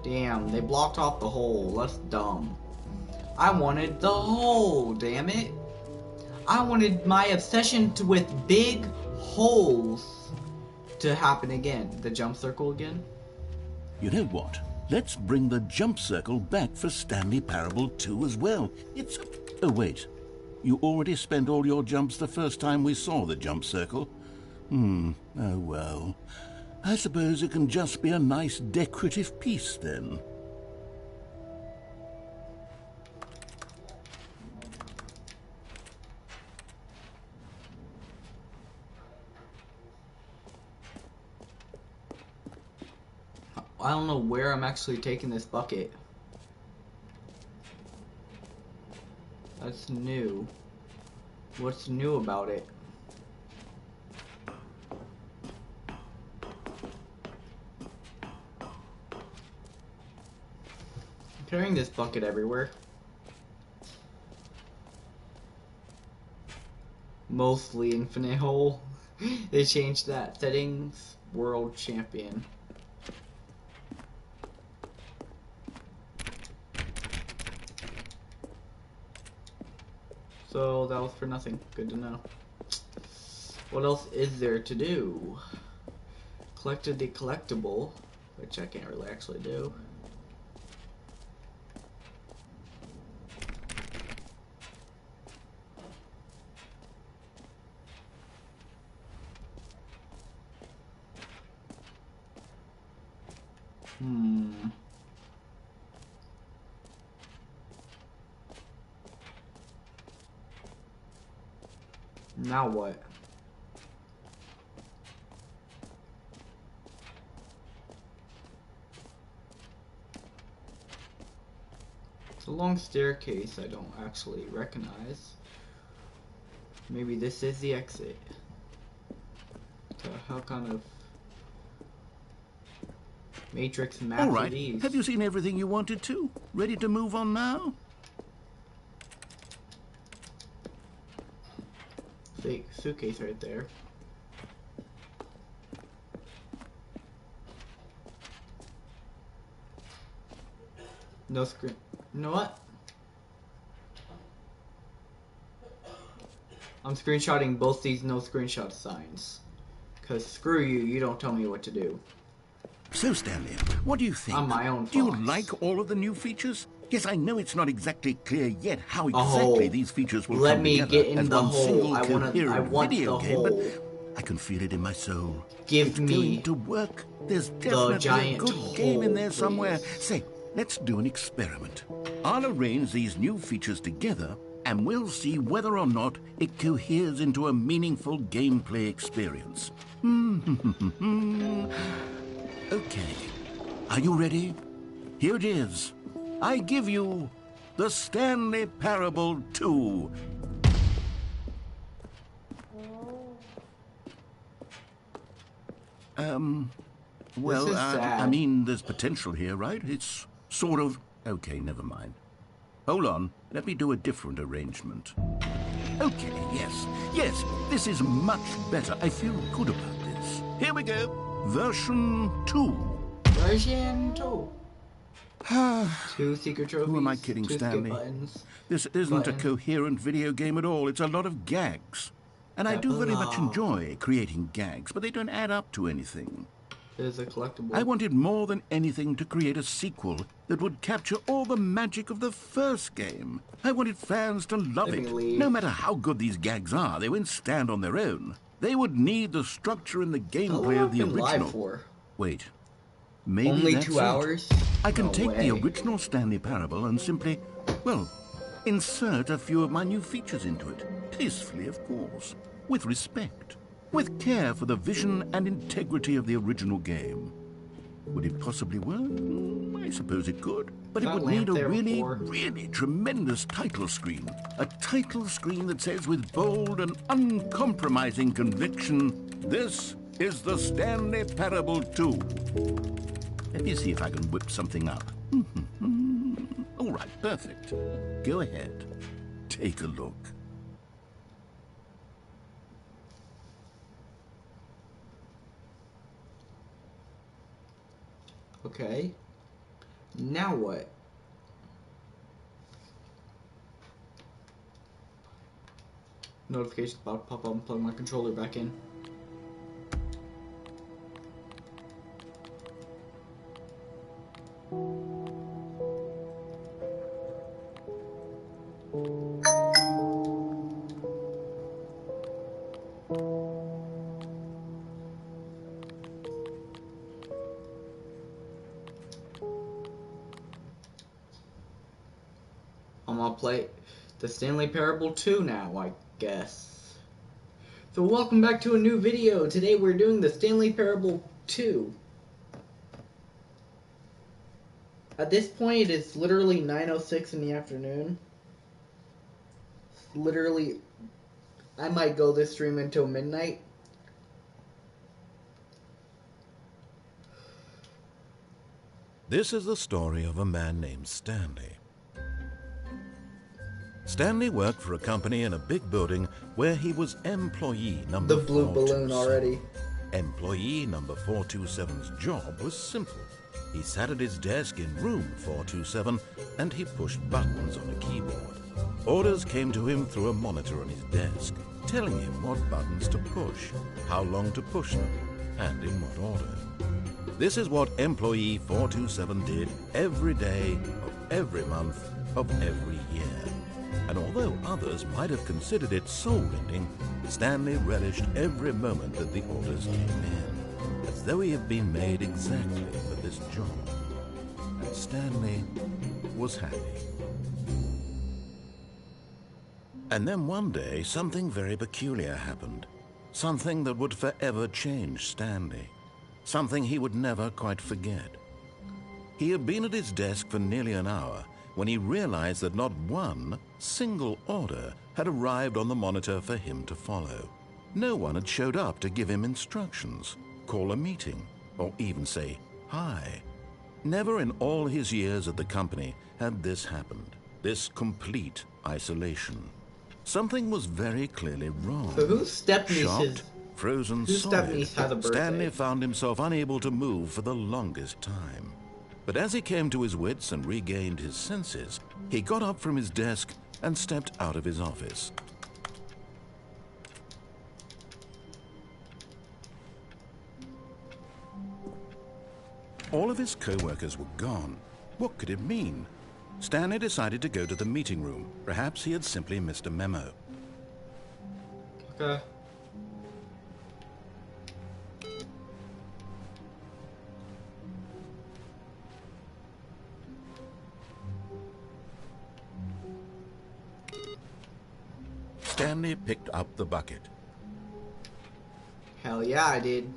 Damn, they blocked off the hole. That's dumb. I wanted the hole, damn it. I wanted my obsession with big holes to happen again. The jump circle again? You know what? Let's bring the jump circle back for Stanley Parable 2 as well. It's... Oh, wait. You already spent all your jumps the first time we saw the jump circle? Oh well. I suppose it can just be a nice decorative piece then. I don't know where I'm actually taking this bucket. That's new. What's new about it? I'm carrying this bucket everywhere. Mostly infinite hole. They changed that. Settings, world champion. So that was for nothing. Good to know. What else is there to do? Collected the collectible, which I can't really actually do. Now what? It's a long staircase I don't actually recognize. Maybe this is the exit. So how kind of matrix map All are right. these? Have you seen everything you wanted to? Ready to move on now? Fake suitcase right there. No screen. You know what? I'm screenshotting both these no screenshot signs. Cause screw you, you don't tell me what to do. So, Stanley, what do you think? I'm my own Do you fox. like all of the new features? Yes, I know it's not exactly clear yet how exactly these features will Let come me together get in as the one hole. single I coherent want video the game, hole. but I can feel it in my soul. Give it's me going to work. There's definitely a giant good game in there hole, somewhere. please. Say, let's do an experiment. I'll arrange these new features together, and we'll see whether or not it coheres into a meaningful gameplay experience. Okay, are you ready? Here it is. I give you the Stanley Parable 2. Well, This is sad. I mean, there's potential here, right? It's sort of... Okay, never mind. Hold on, let me do a different arrangement. Okay, yes, this is much better. I feel good about this. Here we go. Version 2. Version 2. 2 secret trophies. Who am I kidding, 2 Stanley? skip buttons. This isn't a coherent video game at all. It's a lot of gags. And I do very much enjoy creating gags, but they don't add up to anything. It is a collectible. I wanted more than anything to create a sequel that would capture all the magic of the first game. I wanted fans to love it. No matter how good these gags are, they won't stand on their own. They would need the structure and the gameplay of the original. For? Wait, maybe only that's 2 hours? I can take the way. original Stanley Parable and simply, well, insert a few of my new features into it. Tastefully, of course. With respect. With care for the vision and integrity of the original game. Would it possibly work? I suppose it could. But it would need a really tremendous title screen. A title screen that says with bold and uncompromising conviction, "This is the Stanley Parable 2. Let me see if I can whip something up. All right, perfect. Go ahead. Take a look. Okay. Now what? Notifications about to pop up and plug my controller back in. I'm gonna play the Stanley Parable 2 now, I guess. So welcome back to a new video. Today we're doing the Stanley Parable 2. At this point, it's literally 9:06 in the afternoon. Literally, I might go this stream until midnight. This is the story of a man named Stanley. Stanley worked for a company in a big building where he was employee number 427. The blue balloon already. Employee number 427's job was simple. He sat at his desk in room 427 and he pushed buttons on a keyboard. Orders came to him through a monitor on his desk, telling him what buttons to push, how long to push them, and in what order. This is what employee 427 did every day of every month of every year. And although others might have considered it soul-rending, Stanley relished every moment that the orders came in, as though he had been made exactly for this job. And Stanley was happy. And then one day, something very peculiar happened. Something that would forever change Stanley. Something he would never quite forget. He had been at his desk for nearly an hour when he realized that not one single order had arrived on the monitor for him to follow. No one had showed up to give him instructions, call a meeting, or even say hi. Never in all his years at the company had this happened, this complete isolation. Something was very clearly wrong. So whose stepniece Shocked, is... frozen Whose solid, stepniece has a birthday? Stanley found himself unable to move for the longest time. But as he came to his wits and regained his senses, he got up from his desk and stepped out of his office. All of his co-workers were gone. What could it mean? Stanley decided to go to the meeting room. Perhaps he had simply missed a memo. Okay. Stanley picked up the bucket. Hell yeah, I did.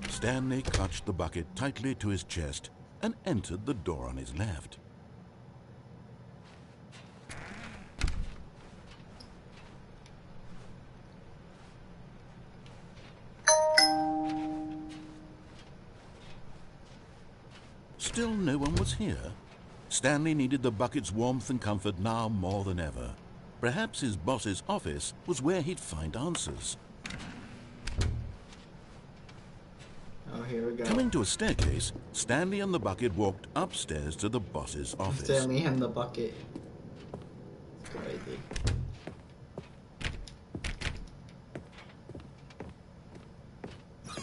Stanley clutched the bucket tightly to his chest and entered the door on his left. Still no one was here. Stanley needed the bucket's warmth and comfort now more than ever. Perhaps his boss's office was where he'd find answers. Oh, here we go. Coming to a staircase, Stanley and the bucket walked upstairs to the boss's office. Stanley and the bucket. Crazy.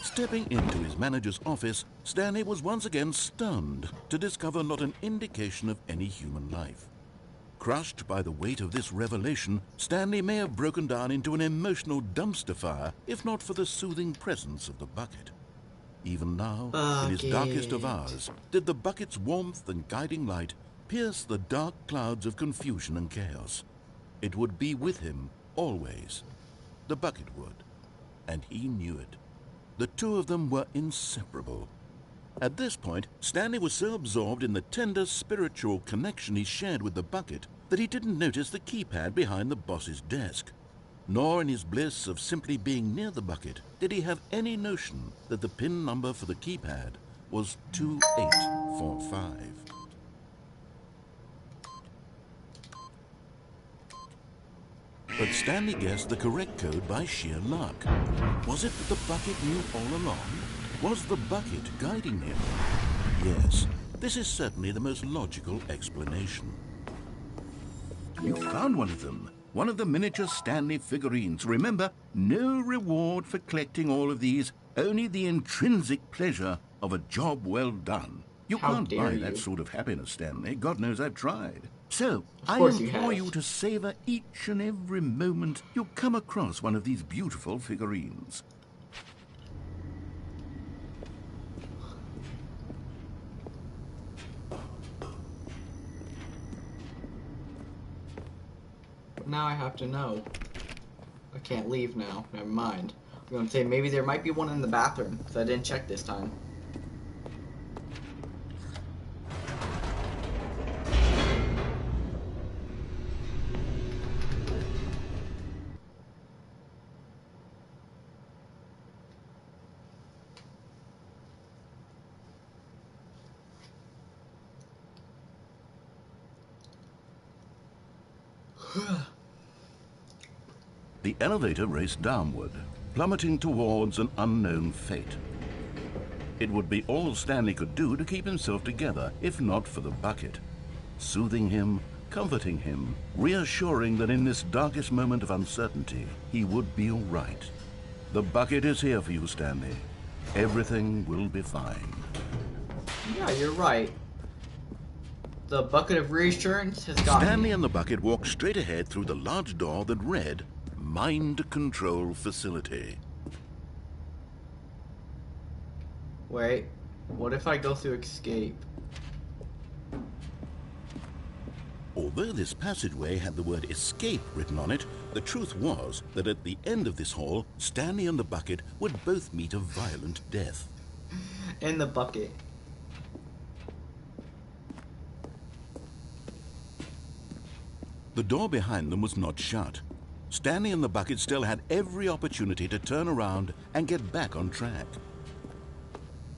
Stepping into his manager's office, Stanley was once again stunned to discover not an indication of any human life. Crushed by the weight of this revelation, Stanley may have broken down into an emotional dumpster fire if not for the soothing presence of the bucket. Even now, in his darkest of hours, did the bucket's warmth and guiding light pierce the dark clouds of confusion and chaos. It would be with him always. The bucket would, and he knew it. The two of them were inseparable. At this point, Stanley was so absorbed in the tender spiritual connection he shared with the bucket that he didn't notice the keypad behind the boss's desk. Nor in his bliss of simply being near the bucket did he have any notion that the PIN number for the keypad was 2845. But Stanley guessed the correct code by sheer luck. Was it that the bucket knew all along? Was the bucket guiding him? Yes, this is certainly the most logical explanation. You found one of them. One of the miniature Stanley figurines. Remember, no reward for collecting all of these, only the intrinsic pleasure of a job well done. You can't buy that sort of happiness, Stanley. God knows I've tried. So, I implore you to savor each and every moment you come across one of these beautiful figurines. Now I have to know. I can't leave now. Never mind. I'm going to say maybe there might be one in the bathroom, because I didn't check this time. The elevator raced downward, plummeting towards an unknown fate. It would be all Stanley could do to keep himself together, if not for the bucket. Soothing him, comforting him, reassuring that in this darkest moment of uncertainty, he would be all right. The bucket is here for you, Stanley. Everything will be fine. Yeah, you're right. The bucket of reassurance has gotten Stanley and the bucket walked straight ahead through the large door that read, Mind Control Facility. Wait, what if I go through escape? Although this passageway had the word escape written on it, the truth was that at the end of this hall, Stanley and the bucket would both meet a violent death. In the bucket. The door behind them was not shut. Stanley and the bucket still had every opportunity to turn around and get back on track.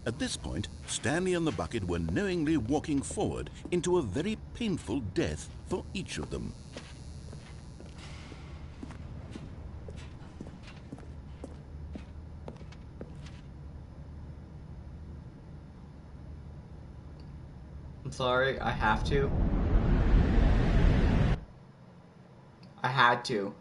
At this point, Stanley and the bucket were knowingly walking forward into a very painful death for each of them. I'm sorry, I have to. I had to.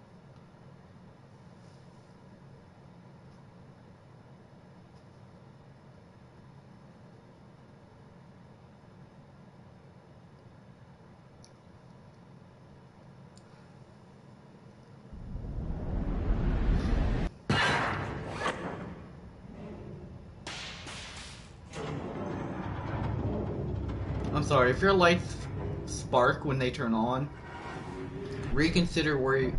I'm sorry, if your life spark when they turn on. Reconsider where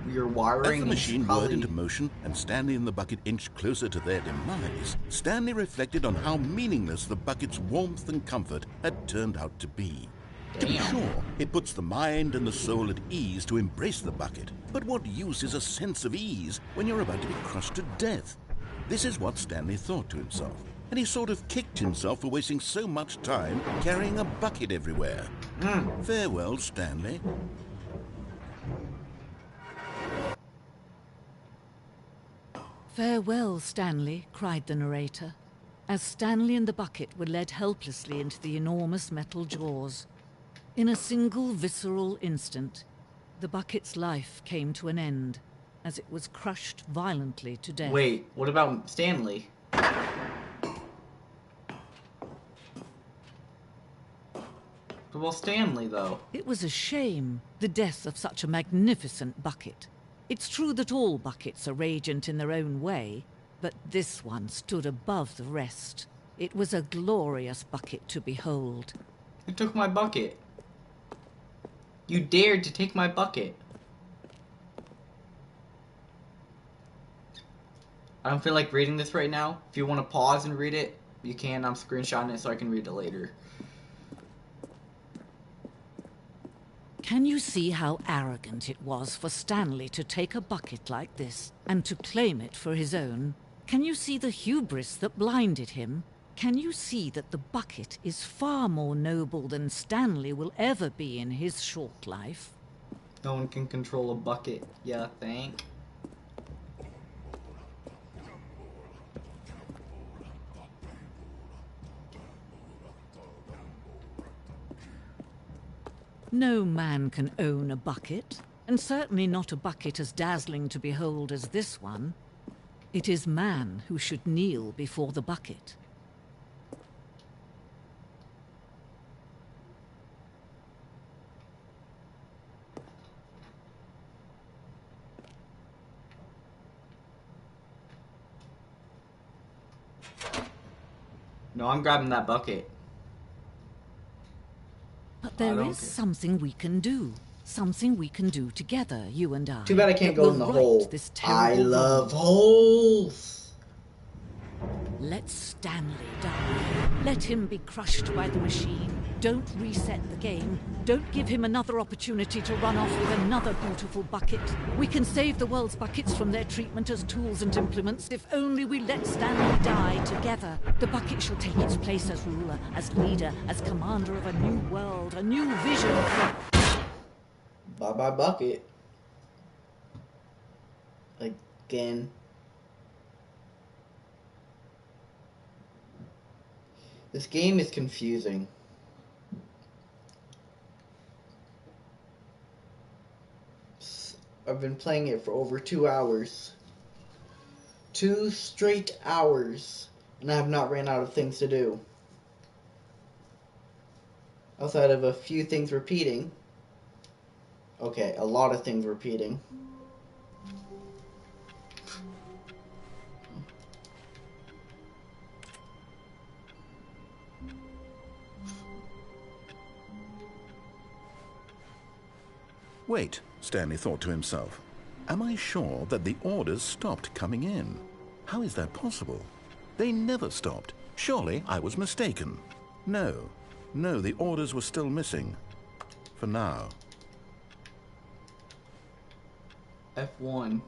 your wiring. As the machine probably... whirred into motion and Stanley and the bucket inched closer to their demise, Stanley reflected on how meaningless the bucket's warmth and comfort had turned out to be. To be sure, it puts the mind and the soul at ease to embrace the bucket, but what use is a sense of ease when you're about to be crushed to death? This is what Stanley thought to himself, and he sort of kicked himself for wasting so much time carrying a bucket everywhere. Farewell, Stanley. Farewell, Stanley, cried the narrator, as Stanley and the bucket were led helplessly into the enormous metal jaws. In a single visceral instant, the bucket's life came to an end, as it was crushed violently to death. Wait, what about Stanley? What about Stanley, though? It was a shame, the death of such a magnificent bucket. It's true that all buckets are radiant in their own way, but this one stood above the rest. It was a glorious bucket to behold. Who took my bucket? You dared to take my bucket. I don't feel like reading this right now. If you want to pause and read it, you can. I'm screenshotting it so I can read it later. Can you see how arrogant it was for Stanley to take a bucket like this and to claim it for his own? Can you see the hubris that blinded him? Can you see that the bucket is far more noble than Stanley will ever be in his short life? No one can control a bucket, yeah, think. No man can own a bucket, and certainly not a bucket as dazzling to behold as this one. It is man who should kneel before the bucket. No, I'm grabbing that bucket. But there is something we can do. Something we can do together, you and I. Too bad I can't go in the hole. I love holes. Let Stanley die. Let him be crushed by the machine. Don't reset the game. Don't give him another opportunity to run off with another beautiful bucket. We can save the world's buckets from their treatment as tools and implements if only we let Stanley die together. The bucket shall take its place as ruler, as leader, as commander of a new world, a new vision. Bye-bye bucket. Again. This game is confusing. I've been playing it for over 2 hours. 2 straight hours. And I have not ran out of things to do. Outside of a few things repeating. Okay, a lot of things repeating. Wait, Stanley thought to himself. Am I sure that the orders stopped coming in? How is that possible? They never stopped. Surely I was mistaken. No, the orders were still missing. For now. F1.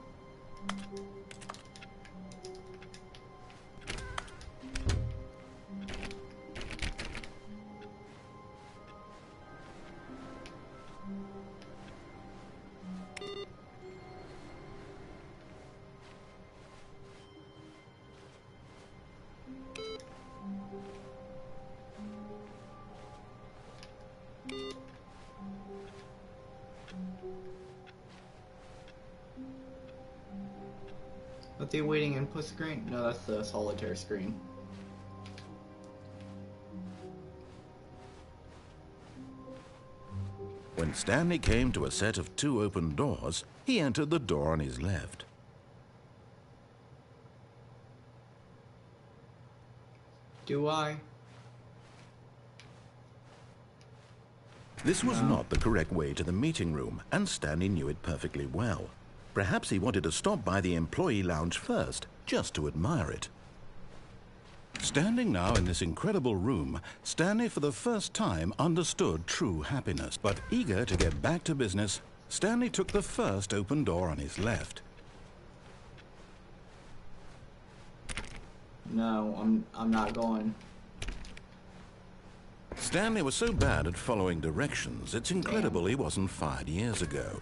Are they waiting input screen? No, that's the solitaire screen. When Stanley came to a set of 2 open doors, he entered the door on his left. Do I? This was not the correct way to the meeting room, and Stanley knew it perfectly well. Perhaps he wanted to stop by the employee lounge first, just to admire it. Standing now in this incredible room, Stanley for the first time understood true happiness. But eager to get back to business, Stanley took the first open door on his left. No, I'm not going. Stanley was so bad at following directions, it's incredible he wasn't fired years ago.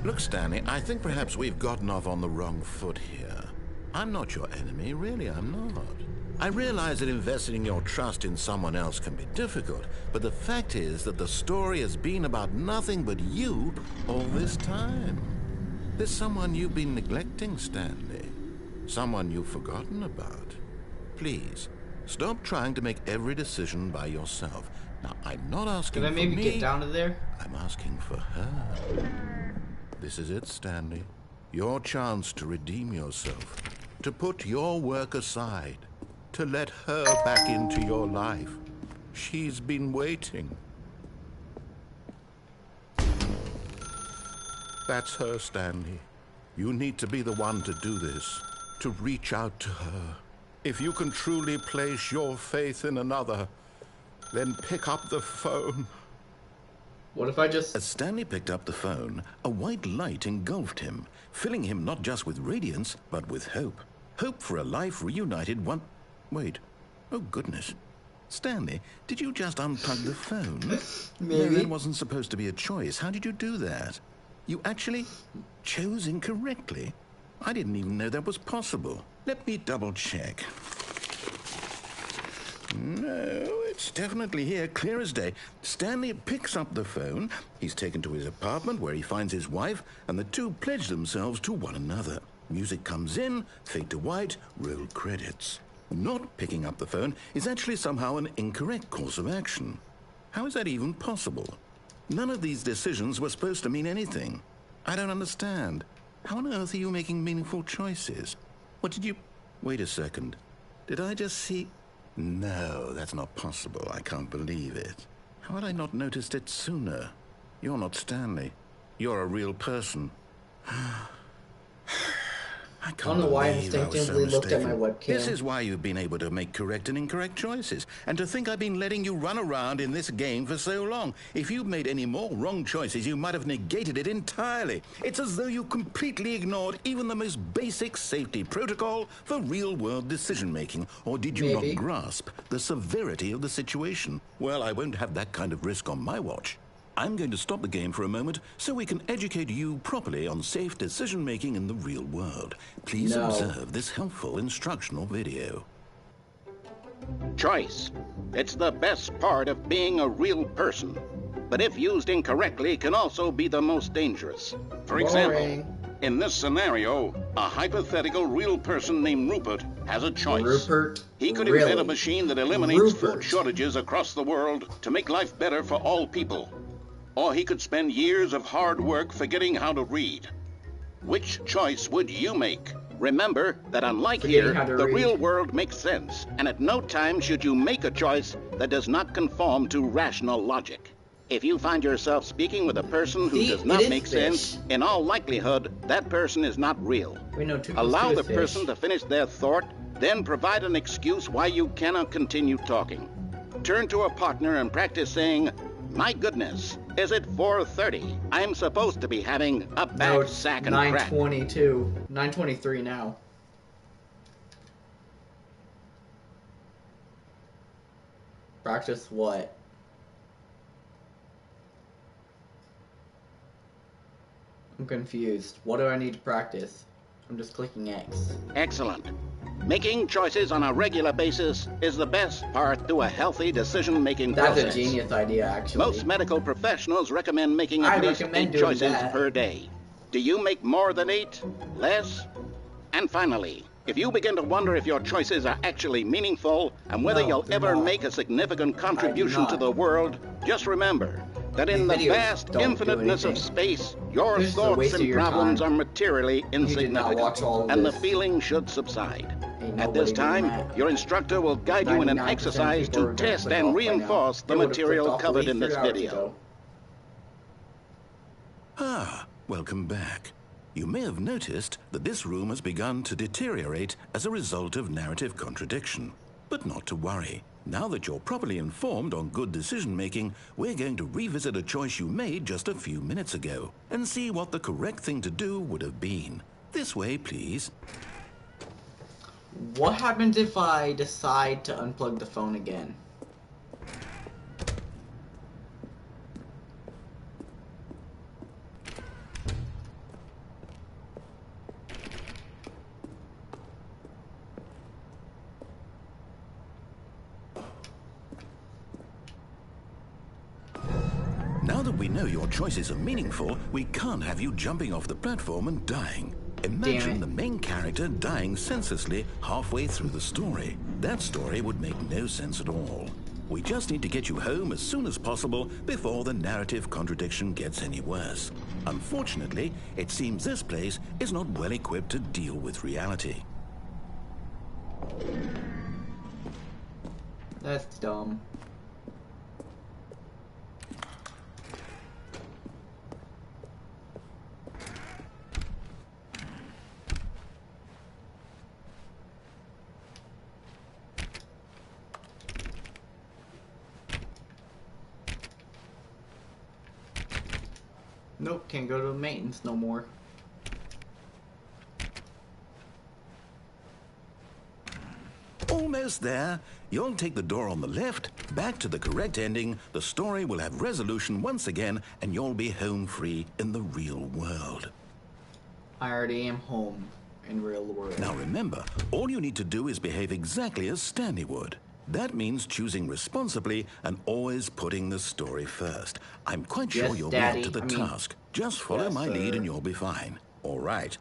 Look, Stanley, I think perhaps we've gotten off on the wrong foot here. I'm not your enemy, really, I'm not. I realize that investing your trust in someone else can be difficult, but the fact is that the story has been about nothing but you all this time. There's someone you've been neglecting, Stanley. Someone you've forgotten about. Please, stop trying to make every decision by yourself. Now, I'm not asking for me. Can I maybe get down to there? I'm asking for her. This is it, Stanley. Your chance to redeem yourself. To put your work aside. To let her back into your life. She's been waiting. That's her, Stanley. You need to be the one to do this. To reach out to her. If you can truly place your faith in another, then pick up the phone. What if I just... As Stanley picked up the phone, a white light engulfed him, filling him not just with radiance, but with hope. Hope for a life reunited one... Wait. Oh, goodness. Stanley, did you just unplug the phone? Maybe. No, that wasn't supposed to be a choice. How did you do that? You actually chose incorrectly? I didn't even know that was possible. Let me double check. No, it's definitely here, clear as day. Stanley picks up the phone. He's taken to his apartment where he finds his wife, and the two pledge themselves to one another. Music comes in, fade to white, roll credits. Not picking up the phone is actually somehow an incorrect course of action. How is that even possible? None of these decisions were supposed to mean anything. I don't understand. How on earth are you making meaningful choices? What did you... Wait a second. Did I just see... No, that's not possible. I can't believe it. How had I not noticed it sooner? You're not Stanley. You're a real person. I don't know why I instinctively looked at my webcam. This is why you've been able to make correct and incorrect choices. And to think I've been letting you run around in this game for so long. If you'd made any more wrong choices, you might have negated it entirely. It's as though you completely ignored even the most basic safety protocol for real-world decision-making. Or did you not grasp the severity of the situation? Well, I won't have that kind of risk on my watch. I'm going to stop the game for a moment so we can educate you properly on safe decision-making in the real world. Please observe this helpful instructional video. Choice. It's the best part of being a real person. But if used incorrectly, can also be the most dangerous. For example, in this scenario, a hypothetical real person named Rupert has a choice. He could invent a machine that eliminates food shortages across the world to make life better for all people. Or he could spend years of hard work forgetting how to read. Which choice would you make? Remember that unlike here, the real world makes sense, and at no time should you make a choice that does not conform to rational logic. If you find yourself speaking with a person who does not make sense, in all likelihood, that person is not real. Allow the person to finish their thought, then provide an excuse why you cannot continue talking. Turn to a partner and practice saying, "My goodness, is it 4:30? I'm supposed to be having a back sack and crack." 9:22, 9:23 now. Practice what? I'm confused. What do I need to practice? I'm just clicking X. Excellent. Making choices on a regular basis is the best part to a healthy decision-making process. That's a genius idea, actually. Most medical professionals recommend making at least 8 choices per day. Do you make more than 8? Less? And finally, if you begin to wonder if your choices are actually meaningful and whether you'll ever make a significant contribution to the world, just remember, that in the vast infiniteness of space, your thoughts and problems are materially insignificant, and the feeling should subside. At this time, your instructor will guide you in an exercise to test and reinforce the material covered in this video. Ah, welcome back. You may have noticed that this room has begun to deteriorate as a result of narrative contradiction. But not to worry. Now that you're properly informed on good decision-making, we're going to revisit a choice you made just a few minutes ago and see what the correct thing to do would have been. This way, please. What happens if I decide to unplug the phone again? Now that we know your choices are meaningful, we can't have you jumping off the platform and dying. Imagine the main character dying senselessly halfway through the story. That story would make no sense at all. We just need to get you home as soon as possible before the narrative contradiction gets any worse. Unfortunately, it seems this place is not well equipped to deal with reality. That's dumb. Nope, can't go to maintenance no more. Almost there. You'll take the door on the left, back to the correct ending, the story will have resolution once again, and you'll be home free in the real world. I already am home in real world. Now remember, all you need to do is behave exactly as Stanley would. That means choosing responsibly and always putting the story first. I'm quite sure you'll be up to the task. Just follow my lead and you'll be fine. All right.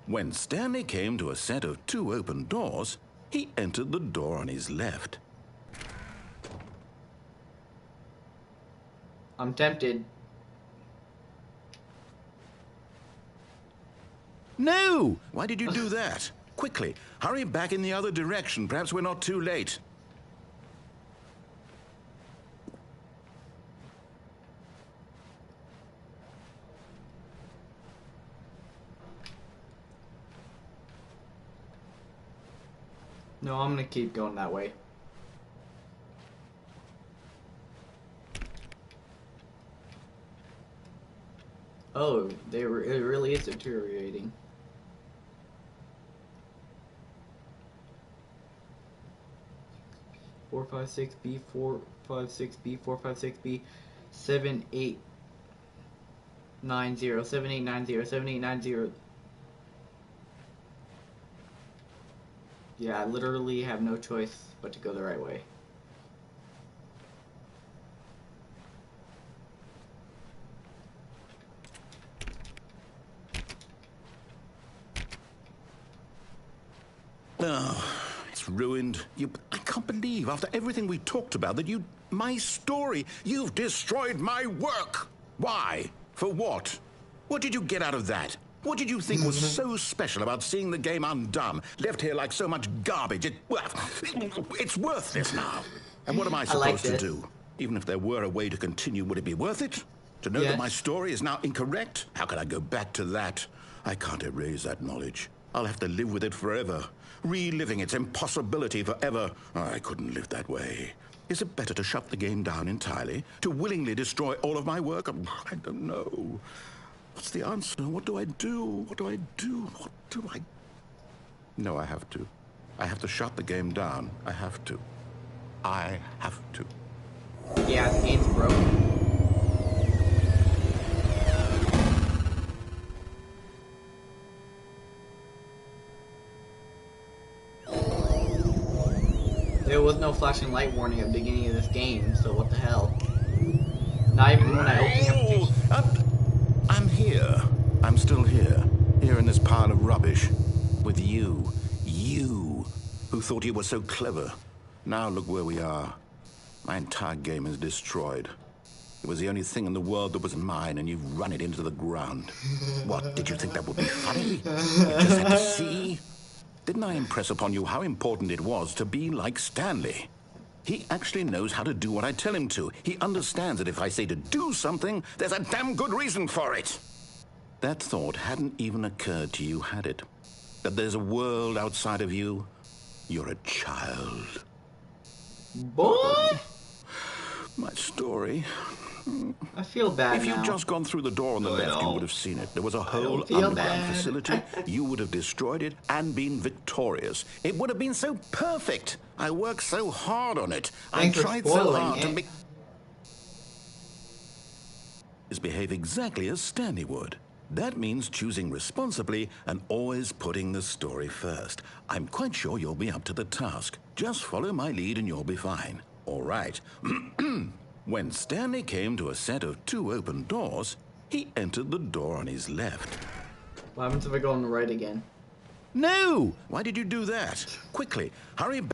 When Stanley came to a set of 2 open doors, he entered the door on his left. I'm tempted. No! Why did you do that? Quickly, hurry back in the other direction. Perhaps we're not too late. No, I'm gonna keep going that way. Oh, it really is deteriorating. Four, 5, 6, B, 4, 5, 6, B, 4, 5, 6, B, 7, 8, 9, 0, 7, 8, 9, 0, 7, 8, 9, 0. Yeah, I literally have no choice but to go the right way. Oh, it's ruined. I can't believe, after everything we talked about, that my story, you've destroyed my work. Why? For what? What did you get out of that? What did you think was so special about seeing the game undone, left here like so much garbage? It's worthless now. And what am I supposed to do? Even if there were a way to continue, would it be worth it? To know that my story is now incorrect? How can I go back to that? I can't erase that knowledge. I'll have to live with it forever, reliving its impossibility forever. I couldn't live that way. Is it better to shut the game down entirely? To willingly destroy all of my work? I don't know. What's the answer? What do I do? What do I do? What do I... No, I have to. I have to shut the game down. I have to. I have to. Yeah, the game's broken. There was no flashing light warning at the beginning of this game, so what the hell? Not even when I opened the I'm here. I'm still here. Here in this pile of rubbish. With you. You, who thought you were so clever. Now look where we are. My entire game is destroyed. It was the only thing in the world that was mine, and you've run it into the ground. What, did you think that would be funny? You just had to see? Didn't I impress upon you how important it was to be like Stanley? He actually knows how to do what I tell him to. He understands that if I say to do something, there's a damn good reason for it. That thought hadn't even occurred to you, had it? That there's a world outside of you? You're a child. Boy! My story. I feel bad If now. you'd just gone through the door on the left, you would have seen it. There was a whole underground facility. You would have destroyed it and been victorious. It would have been so perfect. I worked so hard on it. Thanks I for tried so spoiling hard it. to behave exactly as Stanley would. That means choosing responsibly and always putting the story first. I'm quite sure you'll be up to the task. Just follow my lead and you'll be fine. All right. When Stanley came to a set of 2 open doors, he entered the door on his left. What happens if I go on the right again? No! Why did you do that? Quickly, hurry back.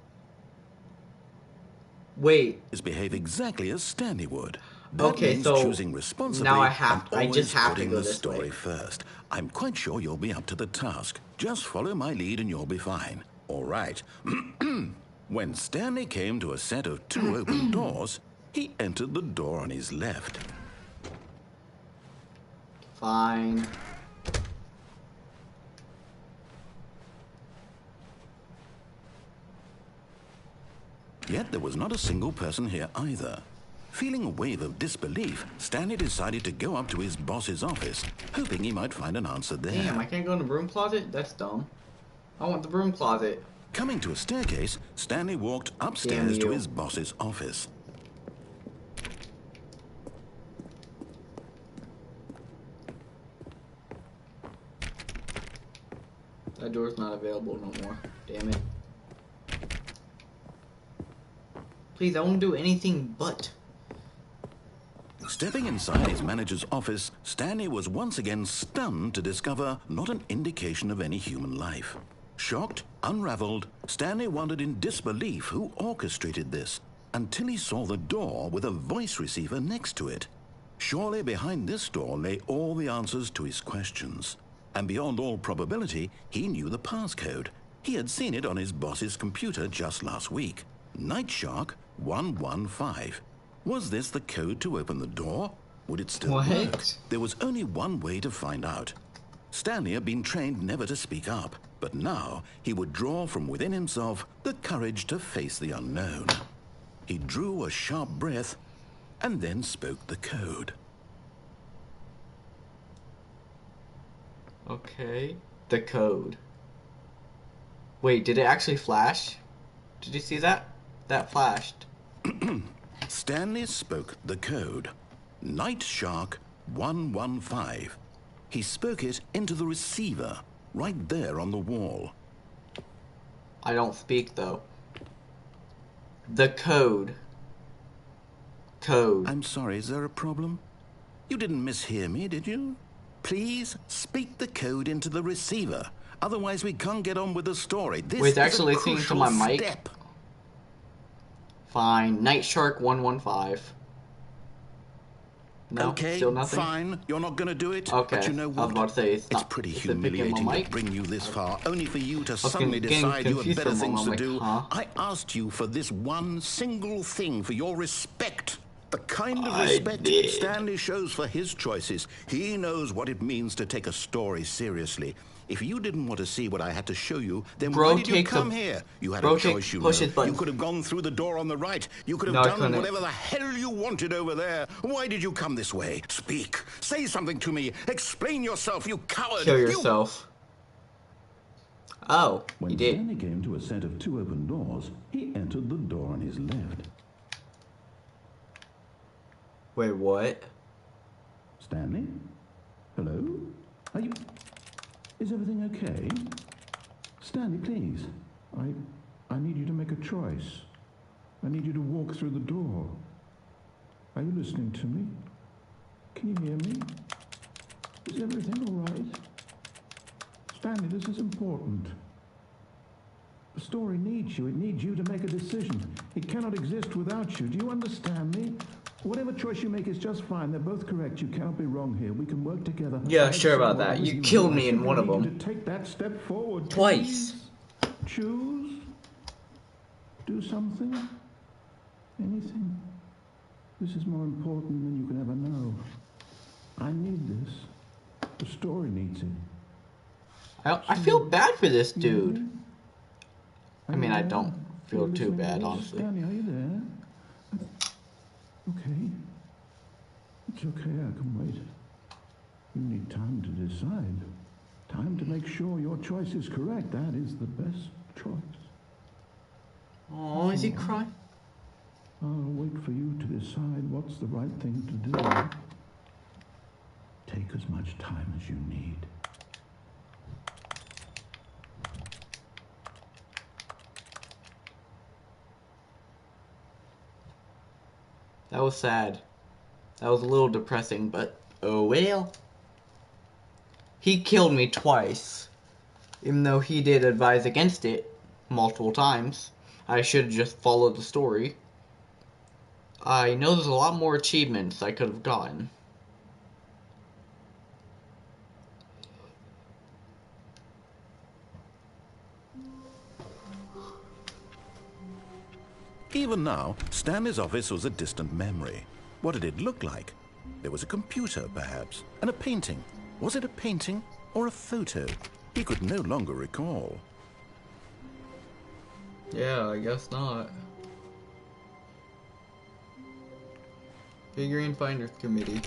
Wait. Behave exactly as Stanley would. That Okay, means so choosing responsibly now I and just have to putting go the this story way. first. I'm quite sure you'll be up to the task. Just follow my lead and you'll be fine. All right. When Stanley came to a set of 2 open doors, he entered the door on his left. Fine. Yet there was not a single person here either. Feeling a wave of disbelief, Stanley decided to go up to his boss's office, hoping he might find an answer there. Damn, I can't go in the broom closet? That's dumb. I want the broom closet. Coming to a staircase, Stanley walked upstairs to his boss's office. That door's not available no more. Damn it. Please, I won't do anything but. Stepping inside his manager's office, Stanley was once again stunned to discover not an indication of any human life. Shocked, unraveled, Stanley wondered in disbelief who orchestrated this, until he saw the door with a voice receiver next to it. Surely behind this door lay all the answers to his questions. And beyond all probability, he knew the passcode. He had seen it on his boss's computer just last week. Nightshark 115. Was this the code to open the door? Would it still work? There was only one way to find out. Stanley had been trained never to speak up, but now he would draw from within himself the courage to face the unknown. He drew a sharp breath and then spoke the code. Okay. The code. Wait, did it actually flash? Did you see that? That flashed. Stanley spoke the code. Nightshark 115. He spoke it into the receiver, right there on the wall. I don't speak, though. The code. Code. I'm sorry, is there a problem? You didn't mishear me, did you? Please speak the code into the receiver. Otherwise, we can't get on with the story. This Wait, is actually a listening to crucial my mic? step. Fine. Nightshark 115. No, Okay, still nothing? fine. You're not going to do it. Okay. But you know I was what? about to say, it's not- pretty is it picking my humiliating to mic? bring you this far, only for you to was suddenly getting decide you have confused better for a things to moment, do. huh? I asked you for this one single thing, for your respect. The kind of I respect did. Stanley shows for his choices. He knows what it means to take a story seriously. If you didn't want to see what I had to show you, then Bro, why did you take come the- here? You had Bro, a choice, you push know. his button. You could have gone through the door on the right. You could have No, I done couldn't. whatever the hell you wanted over there. Why did you come this way? Speak. Say something to me. Explain yourself, you coward. Kill yourself. Oh, When he did. Stanley came to a set of 2 open doors, he entered the door on his left. Wait, what? Stanley? Hello? Are you... Is everything okay? Stanley, please. I need you to make a choice. I need you to walk through the door. Are you listening to me? Can you hear me? Is everything all right? Stanley, this is important. The story needs you. It needs you to make a decision. It cannot exist without you. Do you understand me? Whatever choice you make is just fine. They're both correct. You cannot be wrong here. We can work together. Yeah, sure about that. You killed me in one of them. To take that step forward. Twice. Please. Choose. Do something. Anything. This is more important than you can ever know. I need this. The story needs it. I feel bad for this dude. I mean, I don't feel too bad, honestly. Stanley, are you there? Okay. It's okay, I can wait. You need time to decide. Time to make sure your choice is correct. That is the best choice. Oh, is he crying? I'll wait for you to decide what's the right thing to do. Take as much time as you need. That was sad. That was a little depressing, but oh well. He killed me twice. Even though he did advise against it multiple times. I should have just followed the story. I know there's a lot more achievements I could have gotten. Even now, Stanley's office was a distant memory. What did it look like? There was a computer, perhaps, and a painting. Was it a painting or a photo? He could no longer recall. Yeah, I guess not. Figurine Finders Committee.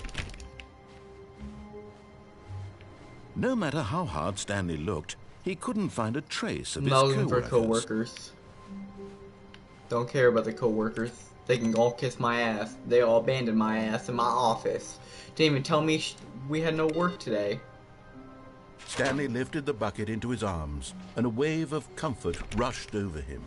No matter how hard Stanley looked, he couldn't find a trace of his Looking for co-workers. co-workers. Don't care about the co-workers. They can all kiss my ass. They all abandoned my ass in my office. Didn't even tell me we had no work today. Stanley lifted the bucket into his arms, and a wave of comfort rushed over him.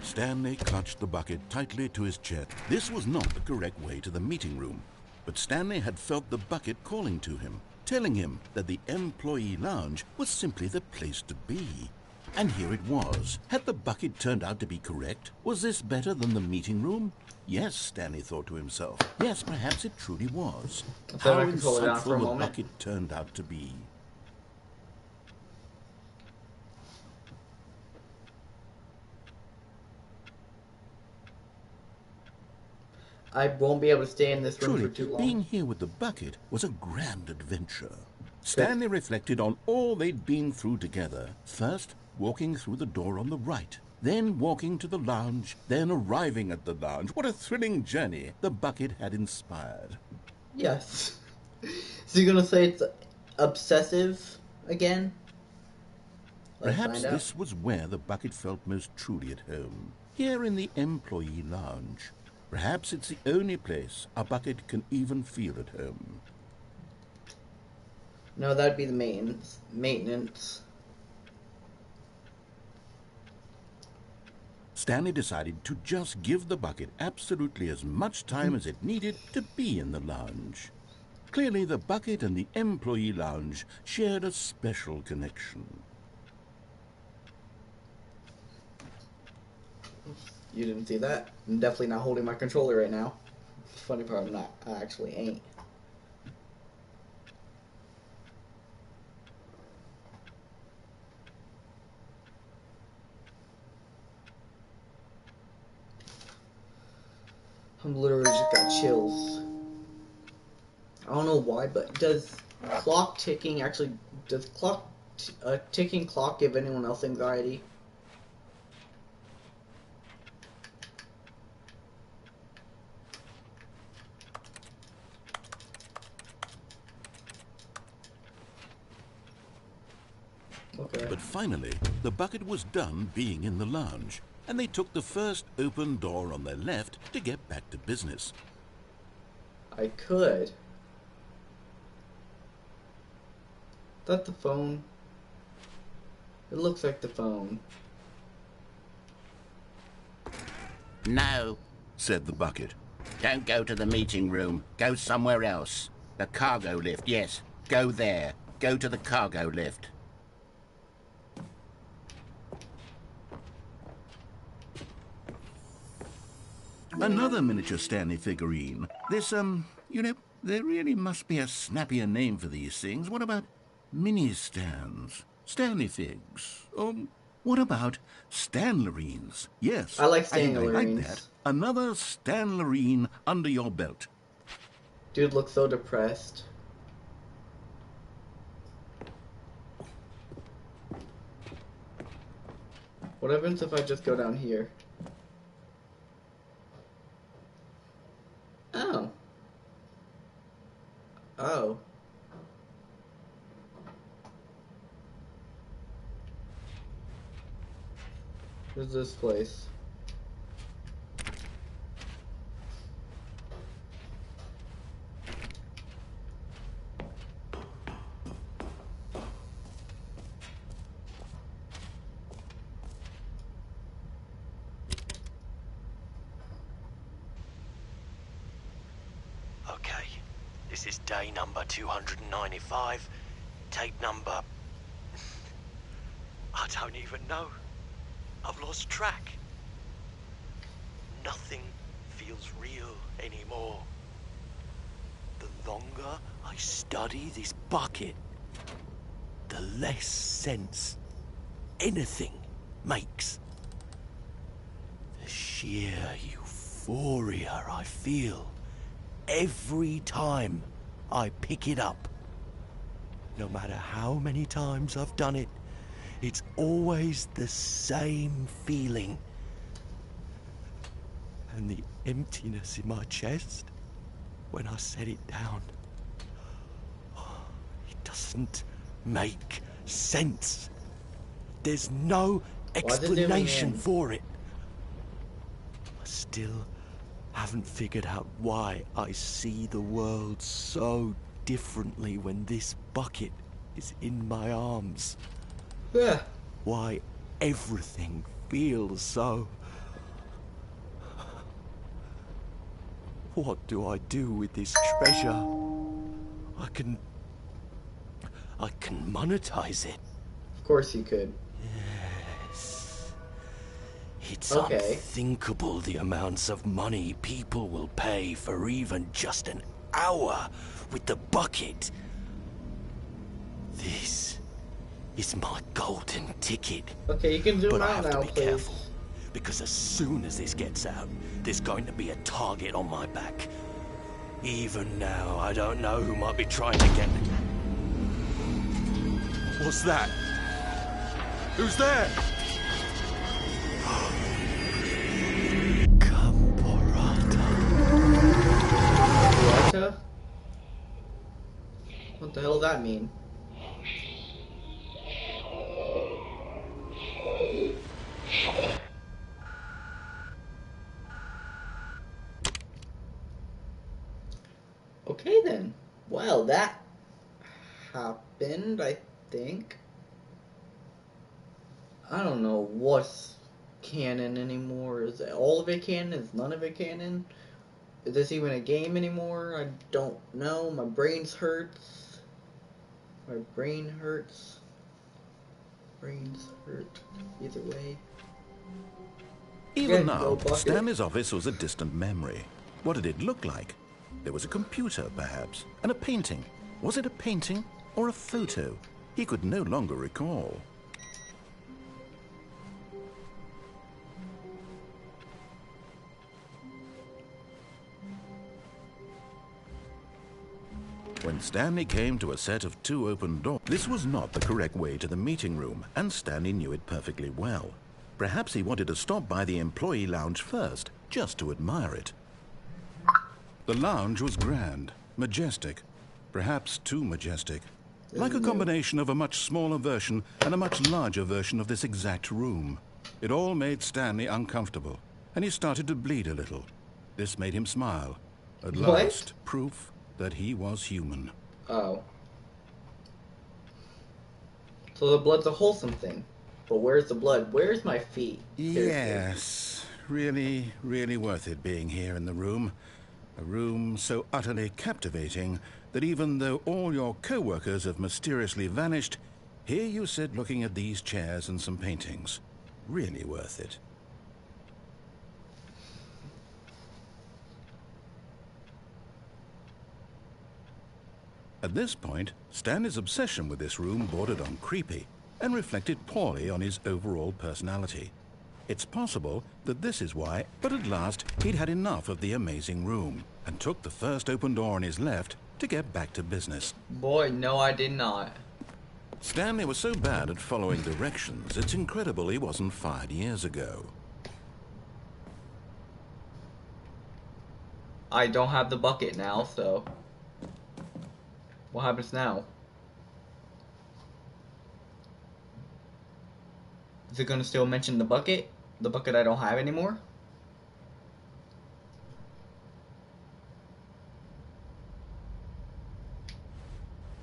Stanley clutched the bucket tightly to his chest. This was not the correct way to the meeting room, but Stanley had felt the bucket calling to him, telling him that the employee lounge was simply the place to be. And here it was. Had the bucket turned out to be correct? Was this better than the meeting room? Yes, Stanley thought to himself. Yes, perhaps it truly was. How insightful the bucket turned out to be. I won't be able to stay in this room Truly, for too long. being here with the bucket was a grand adventure. Stanley reflected on all they'd been through together. First, walking through the door on the right. Then walking to the lounge. Then arriving at the lounge. What a thrilling journey the bucket had inspired. Yes. So you're gonna say it's obsessive again? Perhaps this was where the bucket felt most truly at home. Here in the employee lounge. Perhaps it's the only place a bucket can even feel at home. No, that'd be the maintenance. Stanley decided to just give the bucket absolutely as much time as it needed to be in the lounge. Clearly, the bucket and the employee lounge shared a special connection. You didn't see that? I'm definitely not holding my controller right now. Funny part, I'm not. I actually ain't. I'm literally just got chills. I don't know why, but does clock ticking actually, does a ticking clock give anyone else anxiety? Okay. But finally, the bucket was done being in the lounge, and they took the first open door on their left to get back to business. I could. Is that the phone? It looks like the phone. No, said the bucket. don't go to the meeting room. Go somewhere else. The cargo lift, yes. Go there. Go to the cargo lift. Another miniature Stanley figurine. This, you know, there really must be a snappier name for these things. What about mini-stands? Stanley figs? What about Stanlerines? Yes, I like think I like Stanlerines. that. Another Stanlerine under your belt. Dude looks so depressed. What happens if I just go down here? Oh. Oh. Where's this place? Okay, this is day number 295. Tape number... I don't even know. I've lost track. Nothing feels real anymore. The longer I study this bucket, the less sense anything makes. The sheer euphoria I feel every time I pick it up. No matter how many times I've done it, it's always the same feeling. And the emptiness in my chest when I set it down. It doesn't make sense. There's no explanation for it. I still haven't figured out why I see the world so differently when this bucket is in my arms. Yeah. Why everything feels so... What do I do with this treasure? I can monetize it. Of course you could. Yes. It's Okay. unthinkable the amounts of money people will pay for even just an hour with the bucket. This is my golden ticket. Okay, you can zoom But I out have now, to be please. careful, because as soon as this gets out, there's going to be a target on my back. Even now, I don't know who might be trying to get me. What's that? Who's there? Caporata. Caporata? What the hell does that mean? Okay then. Well, that happened, I think. I don't know what's canon anymore. Is all of it canon? Is none of it canon? Is this even a game anymore? I don't know. My brain's hurts. My brain hurts. Brains hurt. Either way. Even Again, no now, bucket. Stanley's office was a distant memory. What did it look like? There was a computer, perhaps, and a painting. Was it a painting or a photo? He could no longer recall. When Stanley came to a set of 2 open doors, this was not the correct way to the meeting room, and Stanley knew it perfectly well. Perhaps he wanted to stop by the employee lounge first, just to admire it. The lounge was grand, majestic, perhaps too majestic. Like a combination of a much smaller version and a much larger version of this exact room. It all made Stanley uncomfortable, and he started to bleed a little. This made him smile. At last, proof that he was human. Oh. So the blood's a wholesome thing. But where's the blood? Where's my feet? Seriously. Yes, really, really worth it being here in the room. A room so utterly captivating that even though all your co-workers have mysteriously vanished, here you sit looking at these chairs and some paintings. Really worth it. At this point, Stanley's obsession with this room bordered on creepy and reflected poorly on his overall personality. It's possible that this is why, but at last he'd had enough of the amazing room and took the first open door on his left to get back to business. Boy, no I did not. Stanley was so bad at following directions, it's incredible he wasn't fired years ago. I don't have the bucket now, so... what happens now? Is it gonna still mention the bucket? The bucket I don't have anymore?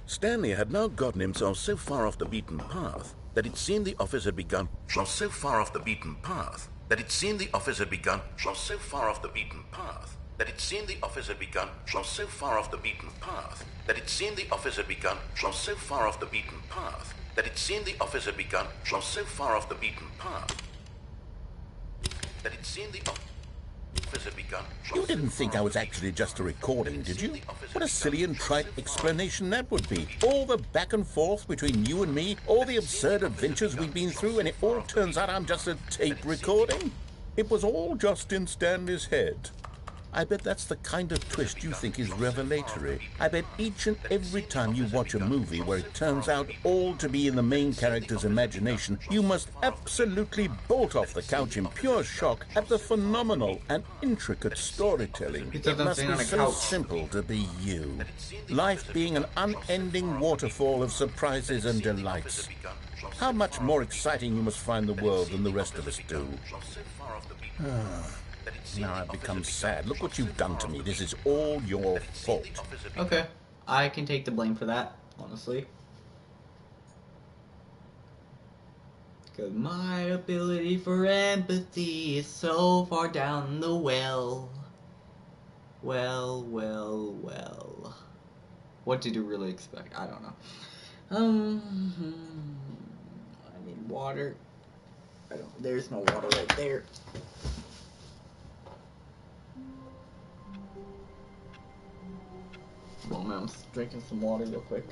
Stanley had now gotten himself so far off the beaten path that it seemed the office had begun. So far off the beaten path that it seemed the office had begun. So far off the beaten path that it seemed the office had begun. So far off the beaten path that it seemed the office had begun. So far off the beaten path that it seemed the office had begun. So far off the beaten path that it seemed the office had begun. You didn't think I was actually just a recording, did you? What a silly and trite explanation that would be. All the back and forth between you and me, all the absurd adventures we've been through, and it all turns out I'm just a tape recording? It was all just in Stanley's head. I bet that's the kind of twist you think is revelatory. I bet each and every time you watch a movie where it turns out all to be in the main character's imagination, you must absolutely bolt off the couch in pure shock at the phenomenal and intricate storytelling. It must be so simple to be you. Life being an unending waterfall of surprises and delights. How much more exciting you must find the world than the rest of us do. Now I've become sad. Look what you've done to me. This is all your fault. Okay, I can take the blame for that, honestly. Cause my ability for empathy is so far down the well. Well. What did you really expect? I don't know. I need water. There's no water right there. Oh man, I'm just drinking some water real quick.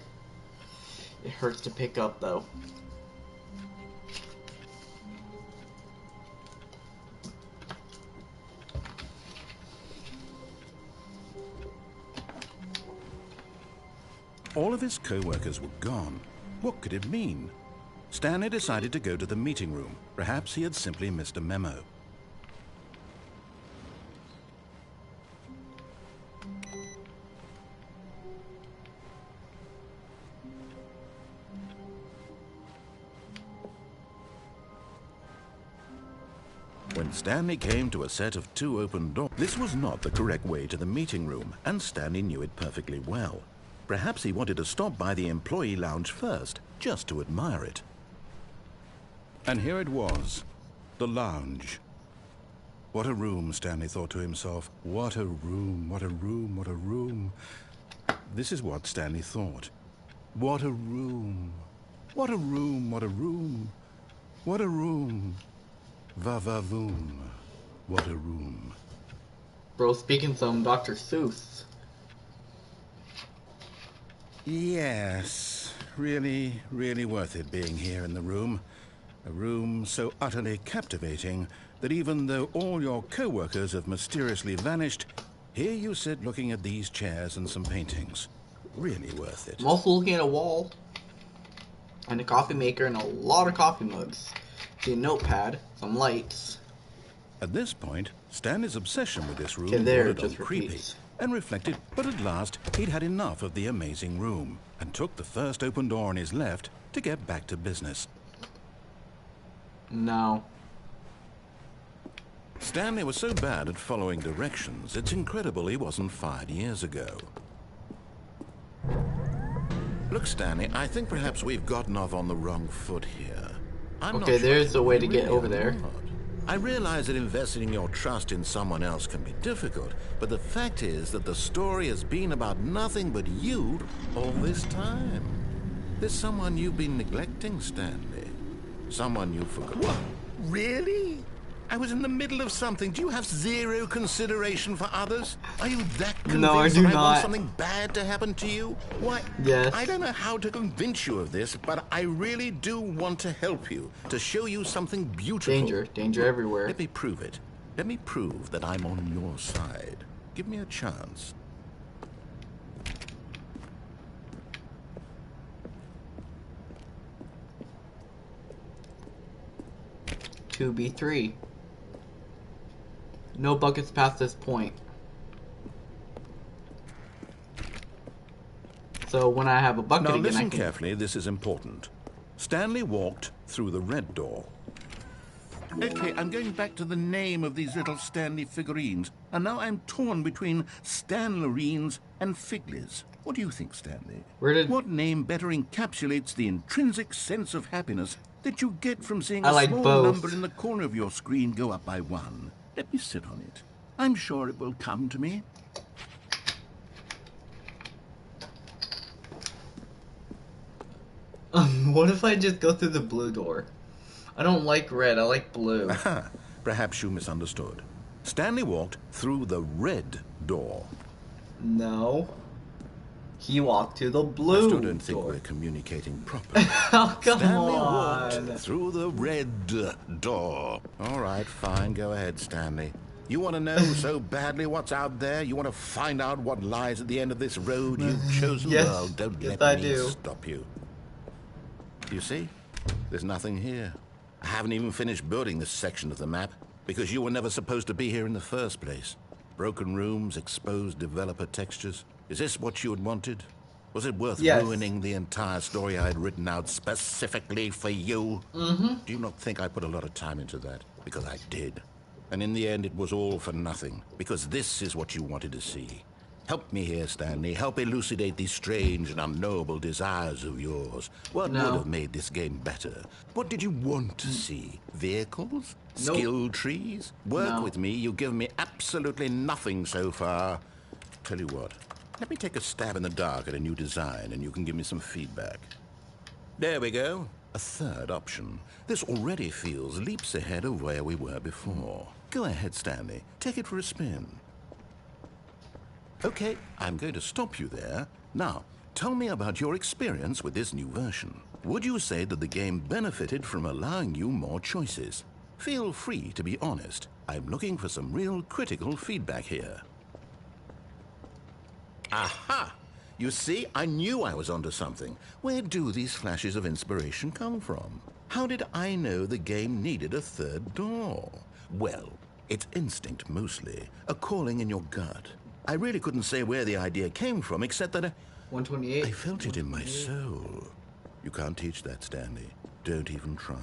It hurts to pick up though. All of his co-workers were gone. What could it mean? Stanley decided to go to the meeting room. Perhaps he had simply missed a memo. When Stanley came to a set of 2 open doors, this was not the correct way to the meeting room, and Stanley knew it perfectly well. Perhaps he wanted to stop by the employee lounge first, just to admire it. And here it was, the lounge. What a room, Stanley thought to himself. What a room, what a room, what a room. This is what Stanley thought. What a room. What a room, what a room. What a room. Va-va-voom. What a room. Bro, speaking some Dr. Seuss. Yes, really, really worth it being here in the room. A room so utterly captivating that even though all your co-workers have mysteriously vanished, here you sit looking at these chairs and some paintings. Really worth it. I'm also looking at a wall, and a coffee maker, and a lot of coffee mugs. See a notepad, some lights. At this point, Stanley's obsession with this room bordered on creepy and reflected, but at last he'd had enough of the amazing room and took the first open door on his left to get back to business. No. Stanley was so bad at following directions, it's incredible he wasn't fired years ago. Look, Stanley, I think perhaps we've gotten off on the wrong foot here. Okay, there's a way to get over there. I realize that investing your trust in someone else can be difficult, but the fact is that the story has been about nothing but you all this time. There's someone you've been neglecting, Stanley. Someone you forgot. What? Really? I was in the middle of something. Do you have zero consideration for others? Are you that convinced No, I do that I want not. something bad to happen to you? Why? Yes. I don't know how to convince you of this, but I really do want to help you, to show you something beautiful. Danger everywhere. Let me prove it. Let me prove that I'm on your side. Give me a chance. B3. No buckets past this point. So when I have a bucket now again, listen I can... carefully, this is important. Stanley walked through the red door. Okay, I'm going back to the name of these little Stanley figurines, and now I'm torn between Stanlerines and Figlies. What do you think, Stanley? What name better encapsulates the intrinsic sense of happiness that you get from seeing a small number in the corner of your screen go up by 1? Let me sit on it. I'm sure it will come to me. What if I just go through the blue door? I don't like red, I like blue. Perhaps you misunderstood. Stanley walked through the red door. No. He walked to the blue I still don't think door. we're communicating properly. Oh, come Stanley on. walked through the red door. All right, fine. Go ahead, Stanley. You want to know so badly what's out there? You want to find out what lies at the end of this road you've chosen? Yes, Well, don't yes, let I me do. stop you. You see? There's nothing here. I haven't even finished building this section of the map because you were never supposed to be here in the first place. Broken rooms, exposed developer textures. Is this what you had wanted? Was it worth ruining the entire story I had written out specifically for you? Do you not think I put a lot of time into that? Because I did. And in the end, it was all for nothing. Because this is what you wanted to see. Help me here, Stanley. Help elucidate these strange and unknowable desires of yours. What would have made this game better? What did you want to see? Vehicles? Skill trees? Work with me. You've given me absolutely nothing so far. Tell you what. Let me take a stab in the dark at a new design, and you can give me some feedback. There we go. A third option. This already feels leaps ahead of where we were before. Go ahead, Stanley. Take it for a spin. Okay, I'm going to stop you there. Now, tell me about your experience with this new version. Would you say that the game benefited from allowing you more choices? Feel free to be honest. I'm looking for some real critical feedback here. Aha! You see, I knew I was onto something. Where do these flashes of inspiration come from? How did I know the game needed a third door? Well, it's instinct mostly, a calling in your gut. I really couldn't say where the idea came from, except that 128. I felt it in my soul. You can't teach that, Stanley. Don't even try.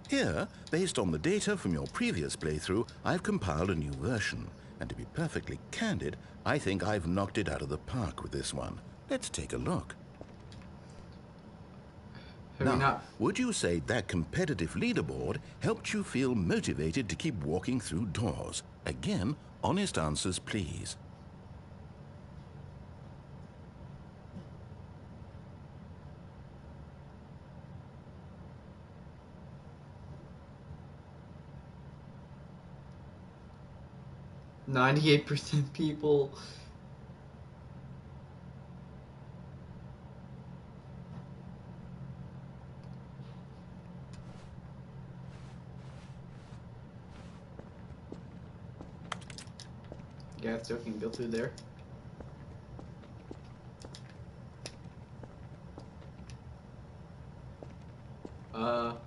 Here, based on the data from your previous playthrough, I've compiled a new version. And to be perfectly candid, I think I've knocked it out of the park with this one. Let's take a look. Now, would you say that competitive leaderboard helped you feel motivated to keep walking through doors? Again, honest answers, please. %98 people. Yeah, still can go through there. Uh-oh.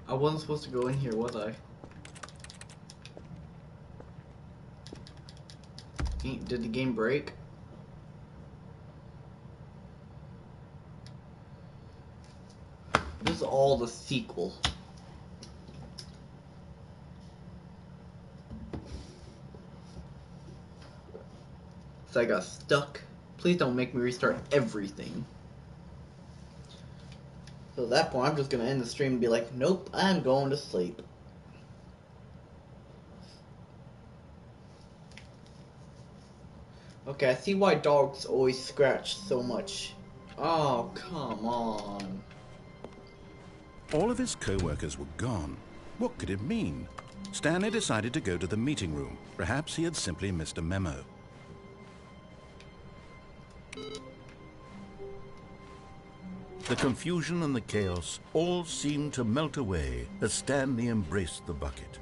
I wasn't supposed to go in here, was I? Did the game break? This is all the sequel. So I got stuck. Please don't make me restart everything. So at that point, I'm just gonna end the stream and be like, nope, I'm going to sleep. Okay, I see why dogs always scratch so much. Oh, come on. All of his co-workers were gone. What could it mean? Stanley decided to go to the meeting room. Perhaps he had simply missed a memo. The confusion and the chaos all seemed to melt away as Stanley embraced the bucket.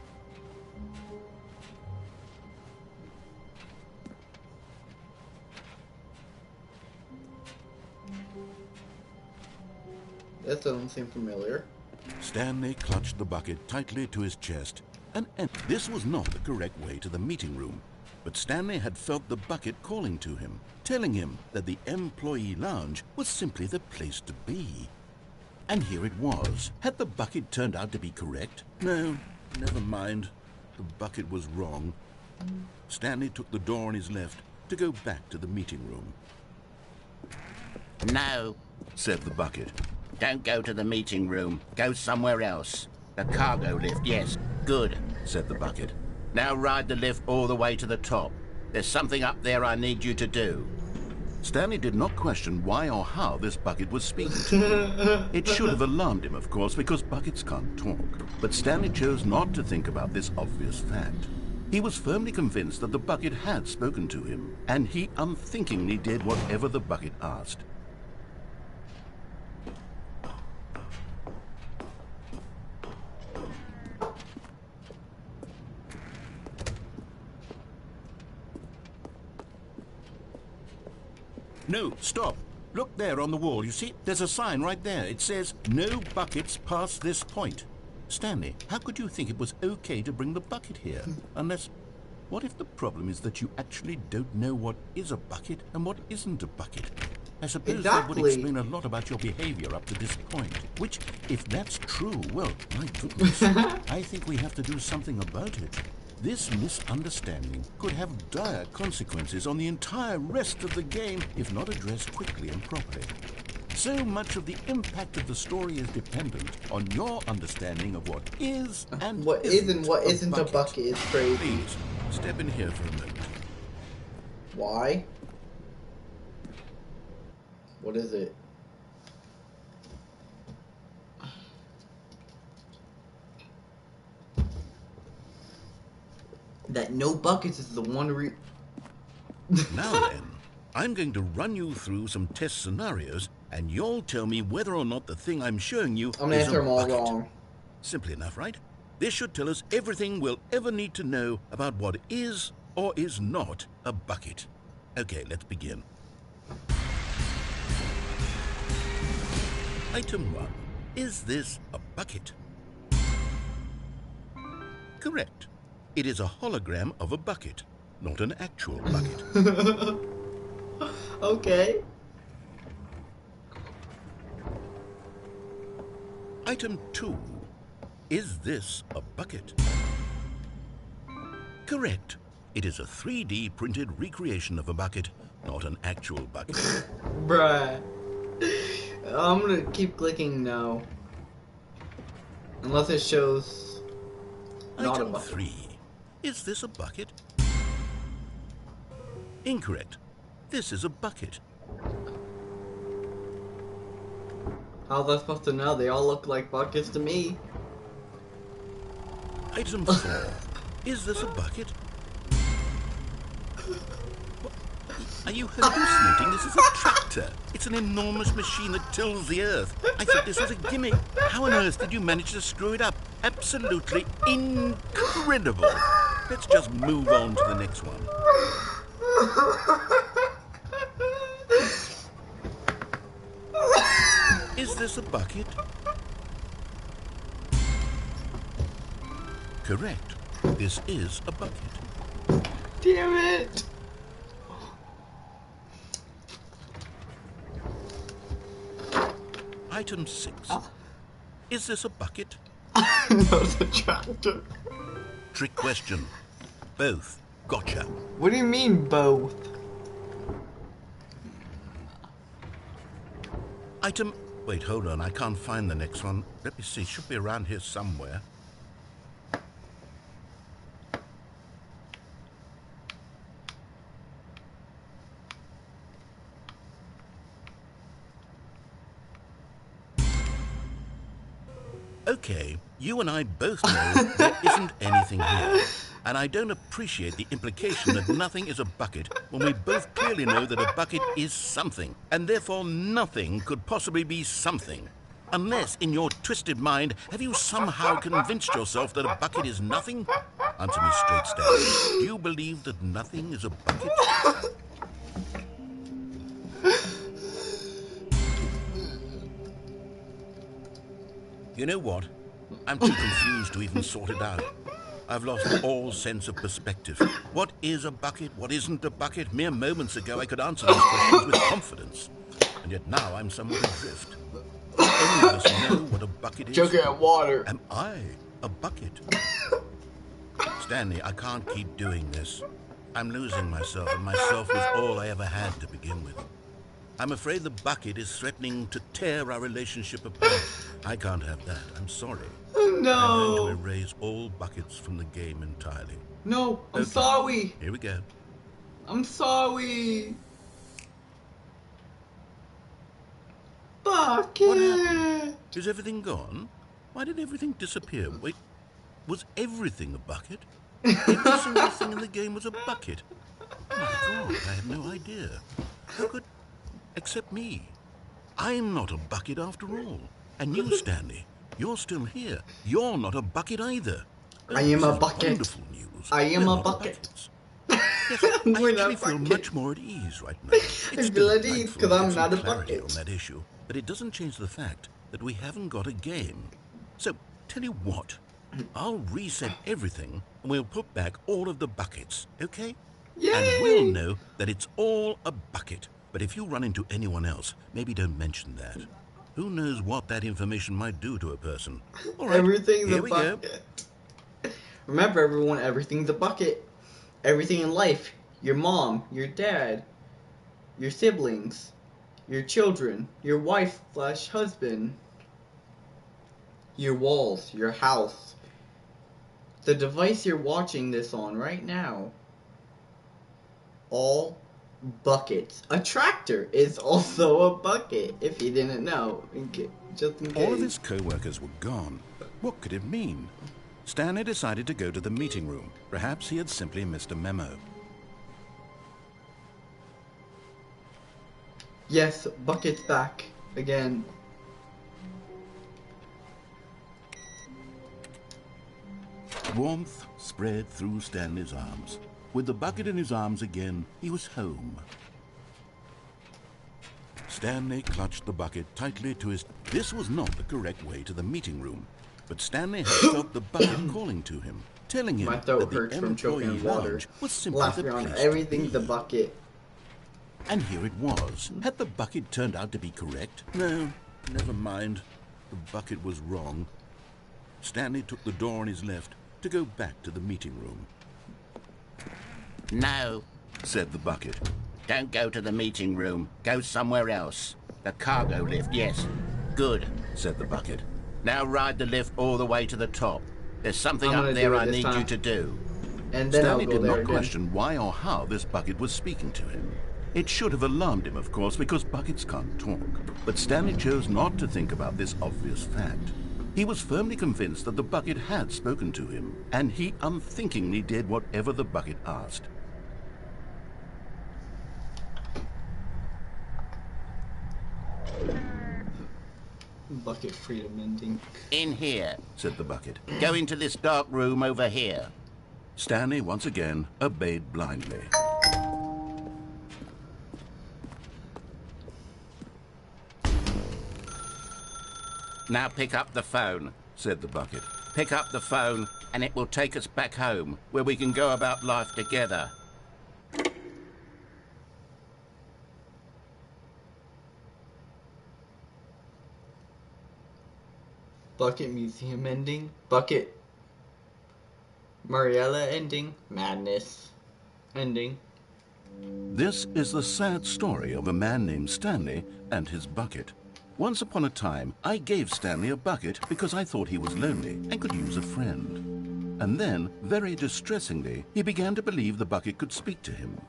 That doesn't seem familiar. Stanley clutched the bucket tightly to his chest, and this was not the correct way to the meeting room. But Stanley had felt the bucket calling to him, telling him that the employee lounge was simply the place to be. And here it was. Had the bucket turned out to be correct? No, never mind. The bucket was wrong. Stanley took the door on his left to go back to the meeting room. No, said the bucket. don't go to the meeting room. Go somewhere else. The cargo lift, yes. Good, said the bucket. Now ride the lift all the way to the top. There's something up there I need you to do. Stanley did not question why or how this bucket was speaking to him. It should have alarmed him, of course, because buckets can't talk. But Stanley chose not to think about this obvious fact. He was firmly convinced that the bucket had spoken to him, and he unthinkingly did whatever the bucket asked. No, stop. Look there on the wall. You see, there's a sign right there. It says, no buckets past this point. Stanley, how could you think it was okay to bring the bucket here? Unless, what if the problem is that you actually don't know what is a bucket and what isn't a bucket? I suppose that would explain a lot about your behavior up to this point. Which, if that's true, well, my goodness, I think we have to do something about it. This misunderstanding could have dire consequences on the entire rest of the game if not addressed quickly and properly. So much of the impact of the story is dependent on your understanding of what is and what isn't a bucket is crazy. Please, step in here for a moment. Why? What is it? That no buckets is the one Now then, I'm going to run you through some test scenarios, and you'll tell me whether or not the thing I'm showing you I'm gonna is answer a them all bucket. wrong. Simple enough, right? This should tell us everything we'll ever need to know about what is or is not a bucket. Okay, let's begin. Item 1. Is this a bucket? Correct. It is a hologram of a bucket, not an actual bucket. Okay. Item 2. Is this a bucket? Correct. It is a 3D printed recreation of a bucket, not an actual bucket. Bruh. I'm gonna keep clicking no. Unless it shows not Item a bucket. 3. Is this a bucket? Incorrect. This is a bucket. How was I supposed to know? They all look like buckets to me. Item 4. Is this a bucket? What? Are you hallucinating? This is a tractor. It's an enormous machine that tills the earth. I thought this was a gimmick. How on earth did you manage to screw it up? Absolutely incredible. Let's just move on to the next one. Is this a bucket? Correct. This is a bucket. Damn it! Item 6. Is this a bucket? No, it's a tractor. Trick question. Both. Gotcha. What do you mean both? Item Wait, hold on. I can't find the next one. Let me see. Should be around here somewhere. Okay, you and I both know there isn't anything here. And I don't appreciate the implication that nothing is a bucket when we both clearly know that a bucket is something, and therefore nothing could possibly be something. Unless, in your twisted mind, have you somehow convinced yourself that a bucket is nothing? Answer me straight, Stanley. Do you believe that nothing is a bucket? You know what? I'm too confused to even sort it out. I've lost all sense of perspective. What is a bucket? What isn't a bucket? Mere moments ago I could answer those questions with confidence. And yet now I'm somewhat adrift. Do any of us know what a bucket is? Joker at water. Am I a bucket? Stanley, I can't keep doing this. I'm losing myself, and myself was all I ever had to begin with. I'm afraid the bucket is threatening to tear our relationship apart. I can't have that. I'm sorry. No. I'm going to erase all buckets from the game entirely. No, I'm Okay. sorry. Here we go. I'm sorry. Bucket. What happened? Is everything gone? Why did everything disappear? Wait, was everything a bucket? Every single thing in the game was a bucket. My God, I had no idea. Who could... Except me. I'm not a bucket after all. And you, Stanley, you're still here. You're not a bucket either. I am a This is bucket. Wonderful news. I am We're a not bucket. buckets. Yes, I We're not actually feel bucket. much more at ease right now. It's feel at ease delightful 'cause to I'm get not some a clarity bucket. on that issue, but it doesn't change the fact that we haven't got a game. So, tell you what, I'll reset everything and we'll put back all of the buckets, okay? Yay! And we'll know that it's all a bucket. But if you run into anyone else, maybe don't mention that. Who knows what that information might do to a person. All right, Everything's here a we go. bucket. Remember, everyone, everything's a bucket. Everything in life. Your mom, your dad, your siblings, your children, your wife/husband, your walls, your house, the device you're watching this on right now. All buckets. A tractor is also a bucket, if you didn't know. Just in case. All of his co-workers were gone. What could it mean? Stanley decided to go to the meeting room. Perhaps he had simply missed a memo. Yes, bucket's back again. Warmth spread through Stanley's arms. With the bucket in his arms again, he was home. Stanley clutched the bucket tightly to his... This was not the correct way to the meeting room, but Stanley had felt the bucket calling to him, telling him My that throat the hurts from choking employee on water. lounge was simply Last the year on place everything's to the be. bucket. And here it was. Had the bucket turned out to be correct? No, never mind. The bucket was wrong. Stanley took the door on his left to go back to the meeting room. No, Said the bucket. don't go to the meeting room. Go somewhere else. The cargo lift, yes. Good. Said the bucket. Now ride the lift all the way to the top. There's something I'm up gonna there do it I this need time. you to do. And then Stanley I'll go did there not again. question why or how this bucket was speaking to him. It should have alarmed him, of course, because buckets can't talk. But Stanley chose not to think about this obvious fact. He was firmly convinced that the bucket had spoken to him, and he unthinkingly did whatever the bucket asked. Bucket freedom ending. In here. Said the bucket. Go into this dark room over here. Stanley once again obeyed blindly. Now pick up the phone. Said the bucket. Pick up the phone and it will take us back home, where we can go about life together. Bucket museum ending. Bucket Mariella ending. Madness ending. This is the sad story of a man named Stanley and his bucket. Once upon a time, I gave Stanley a bucket because I thought he was lonely and could use a friend. And then, very distressingly, he began to believe the bucket could speak to him.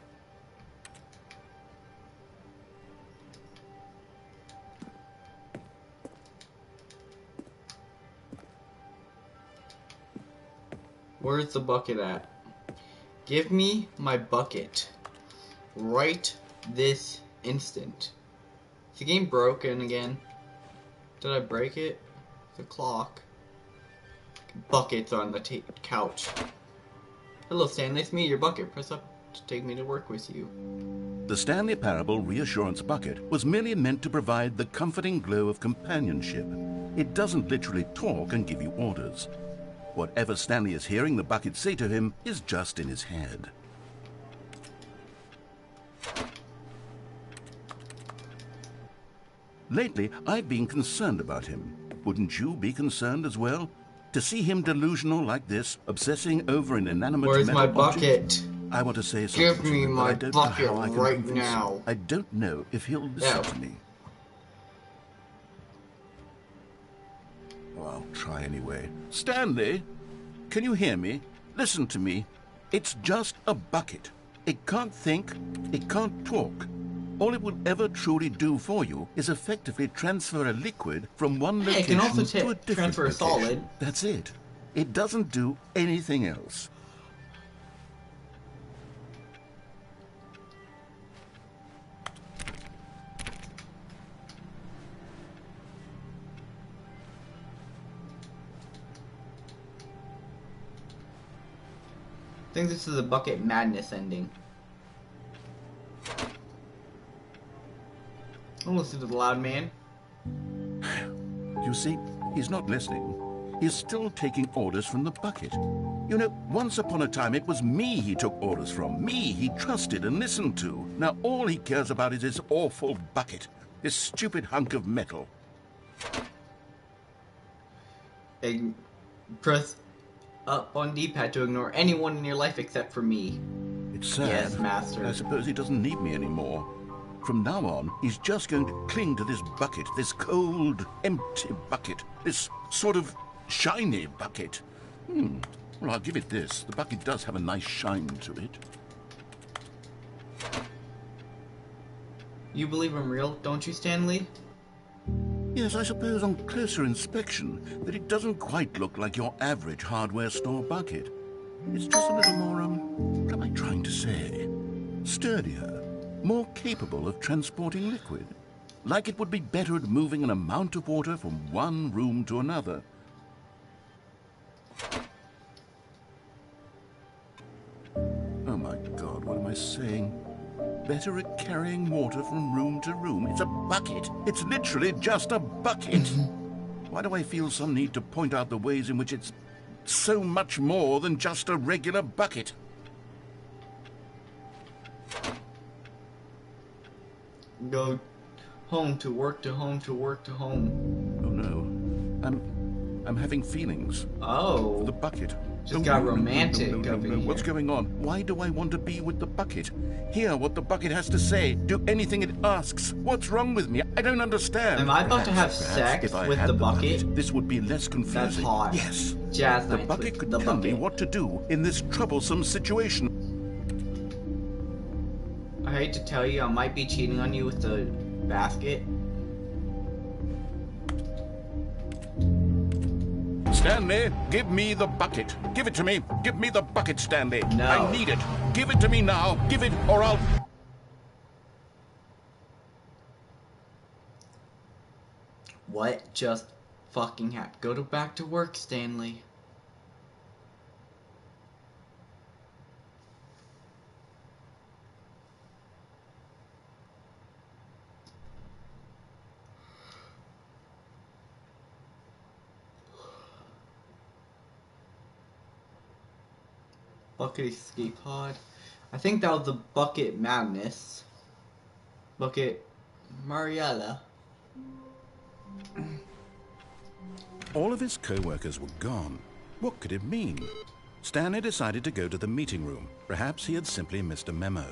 Where's the bucket at? Give me my bucket. Right this instant. Is the game broken again? Did I break it? The clock. Bucket's on the couch. Hello, Stanley. It's me, your bucket. Press up to take me to work with you. The Stanley Parable Reassurance Bucket was merely meant to provide the comforting glow of companionship. It doesn't literally talk and give you orders. Whatever Stanley is hearing the bucket say to him is just in his head. Lately, I've been concerned about him. Wouldn't you be concerned as well? To see him delusional like this, obsessing over an inanimate Where's metal my bucket? object? I want to say something. Give me my bucket right now. I don't know if he'll listen to me. Oh, I'll try anyway. Stanley, can you hear me? Listen to me. It's just a bucket. It can't think, it can't talk. All it will ever truly do for you is effectively transfer a liquid from one location to a different transfer a solid. That's it. It doesn't do anything else. I think this is a bucket madness ending. Don't listen to the loud man. You see, he's not listening. He's still taking orders from the bucket. You know, once upon a time it was me he took orders from. Me he trusted and listened to. Now all he cares about is this awful bucket. This stupid hunk of metal. And press up on D-pad to ignore anyone in your life except for me. It's sad. Yes, master. I suppose he doesn't need me anymore. From now on, he's just going to cling to this bucket, this cold, empty bucket, this sort of shiny bucket. Well, I'll give it this. The bucket does have a nice shine to it. You believe I'm real, don't you, Stanley? Yes, I suppose on closer inspection that it doesn't quite look like your average hardware store bucket. It's just a little more, what am I trying to say? Sturdier, more capable of transporting liquid. Like it would be better at moving an amount of water from one room to another. Oh my God, what am I saying? Better at carrying water from room to room. It's a bucket. It's literally just a bucket. Why do I feel some need to point out the ways in which it's so much more than just a regular bucket? Go home to work to home to work to home. Oh no. I'm having feelings. Oh. For the bucket. Just got romantic up in here. What's going on? Why do I want to be with the bucket? Hear what the bucket has to say. Do anything it asks. What's wrong with me? I don't understand. Am I about to have sex with the bucket? This would be less confusing. That's hot. Yes. Jazz the nights bucket with could the tell me bucket. what to do in this troublesome situation. I hate to tell you, I might be cheating on you with the basket. Stanley, give me the bucket. Give it to me. Give me the bucket, Stanley. No. I need it. Give it to me now. Give it or I'll... What just fucking happened? Go back to work, Stanley. Bucket escape pod. I think that was the bucket madness. Bucket Mariella. All of his co-workers were gone. What could it mean? Stanley decided to go to the meeting room. Perhaps he had simply missed a memo.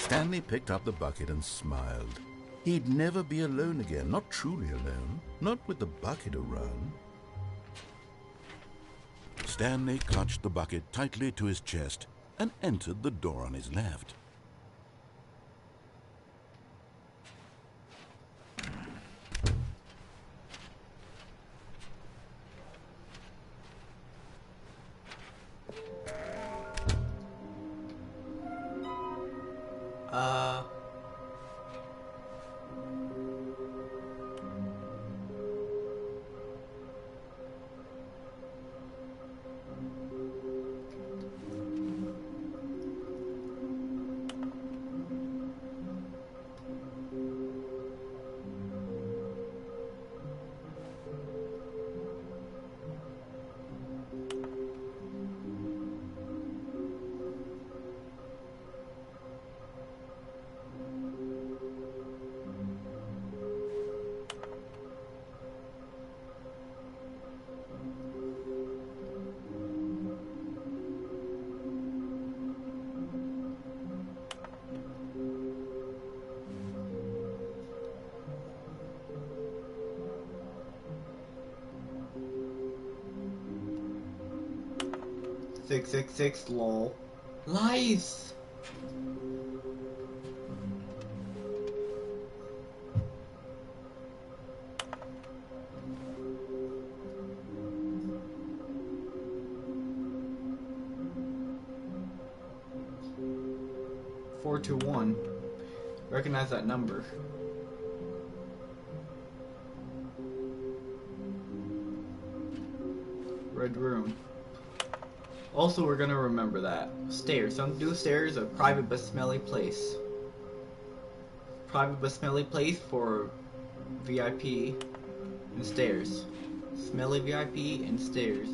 Stanley picked up the bucket and smiled. He'd never be alone again, not truly alone, not with the bucket around. Stanley clutched the bucket tightly to his chest and entered the door on his left. .666 lol. Lies! Four, 2, 1. Recognize that number. Red room. Also, we're gonna remember that. Stairs. Don't do stairs. A private but smelly place. Private but smelly place for VIP and stairs. Smelly VIP and stairs.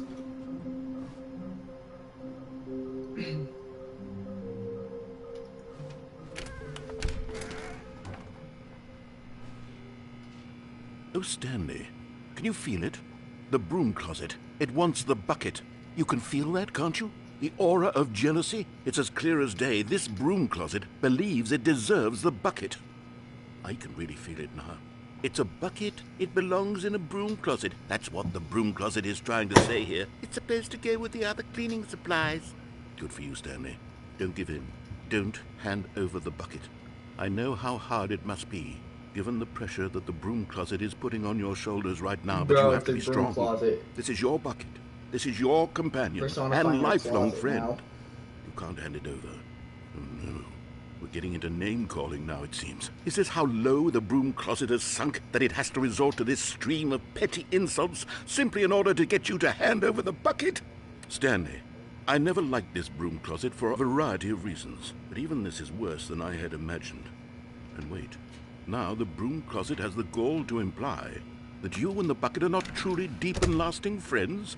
Oh, Stanley, can you feel it? The broom closet. It wants the bucket. You can feel that, can't you? The aura of jealousy? It's as clear as day. This broom closet believes it deserves the bucket. I can really feel it now. It's a bucket. It belongs in a broom closet. That's what the broom closet is trying to say here. It's supposed to go with the other cleaning supplies. Good for you, Stanley. Don't give in. Don't hand over the bucket. I know how hard it must be, given the pressure that the broom closet is putting on your shoulders right now, but you have to be strong. This is your bucket. This is your companion and lifelong friend. Now. You can't hand it over. Oh no. We're getting into name-calling now, it seems. Is this how low the broom closet has sunk, that it has to resort to this stream of petty insults simply in order to get you to hand over the bucket? Stanley, I never liked this broom closet for a variety of reasons, but even this is worse than I had imagined. And wait, now the broom closet has the gall to imply that you and the bucket are not truly deep and lasting friends?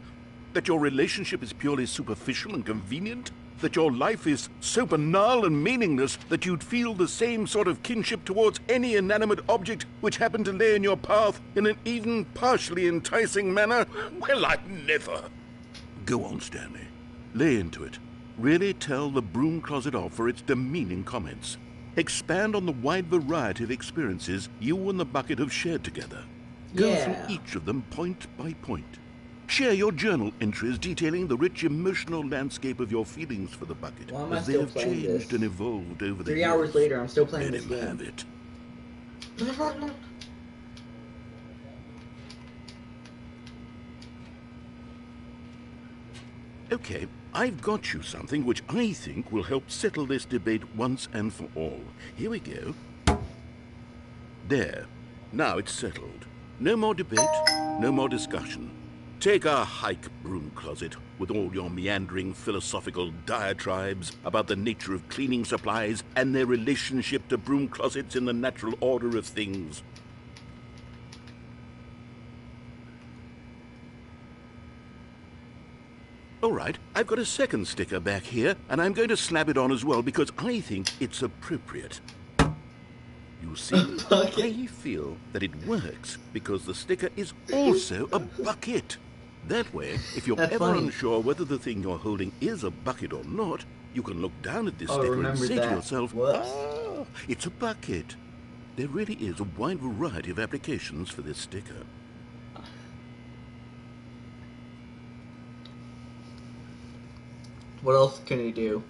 That your relationship is purely superficial and convenient? That your life is so banal and meaningless that you'd feel the same sort of kinship towards any inanimate object which happened to lay in your path in an even partially enticing manner? Well, I never. Go on, Stanley. Lay into it. Really tell the broom closet off for its demeaning comments. Expand on the wide variety of experiences you and the bucket have shared together. Go through each of them point by point. Share your journal entries detailing the rich emotional landscape of your feelings for the bucket as they have changed and evolved over the years. 3 hours later, I'm still playing this game. Let him have it. Okay, I've got you something which I think will help settle this debate once and for all. Here we go. There. Now it's settled. No more debate, no more discussion. Take a hike, broom closet, with all your meandering philosophical diatribes about the nature of cleaning supplies and their relationship to broom closets in the natural order of things. All right, I've got a second sticker back here, and I'm going to slap it on as well because I think it's appropriate. You see, I feel that it works because the sticker is also a bucket. That way, if you're ever unsure whether the thing you're holding is a bucket or not, you can look down at this sticker and say to yourself, Oh, it's a bucket. There really is a wide variety of applications for this sticker. What else can he do?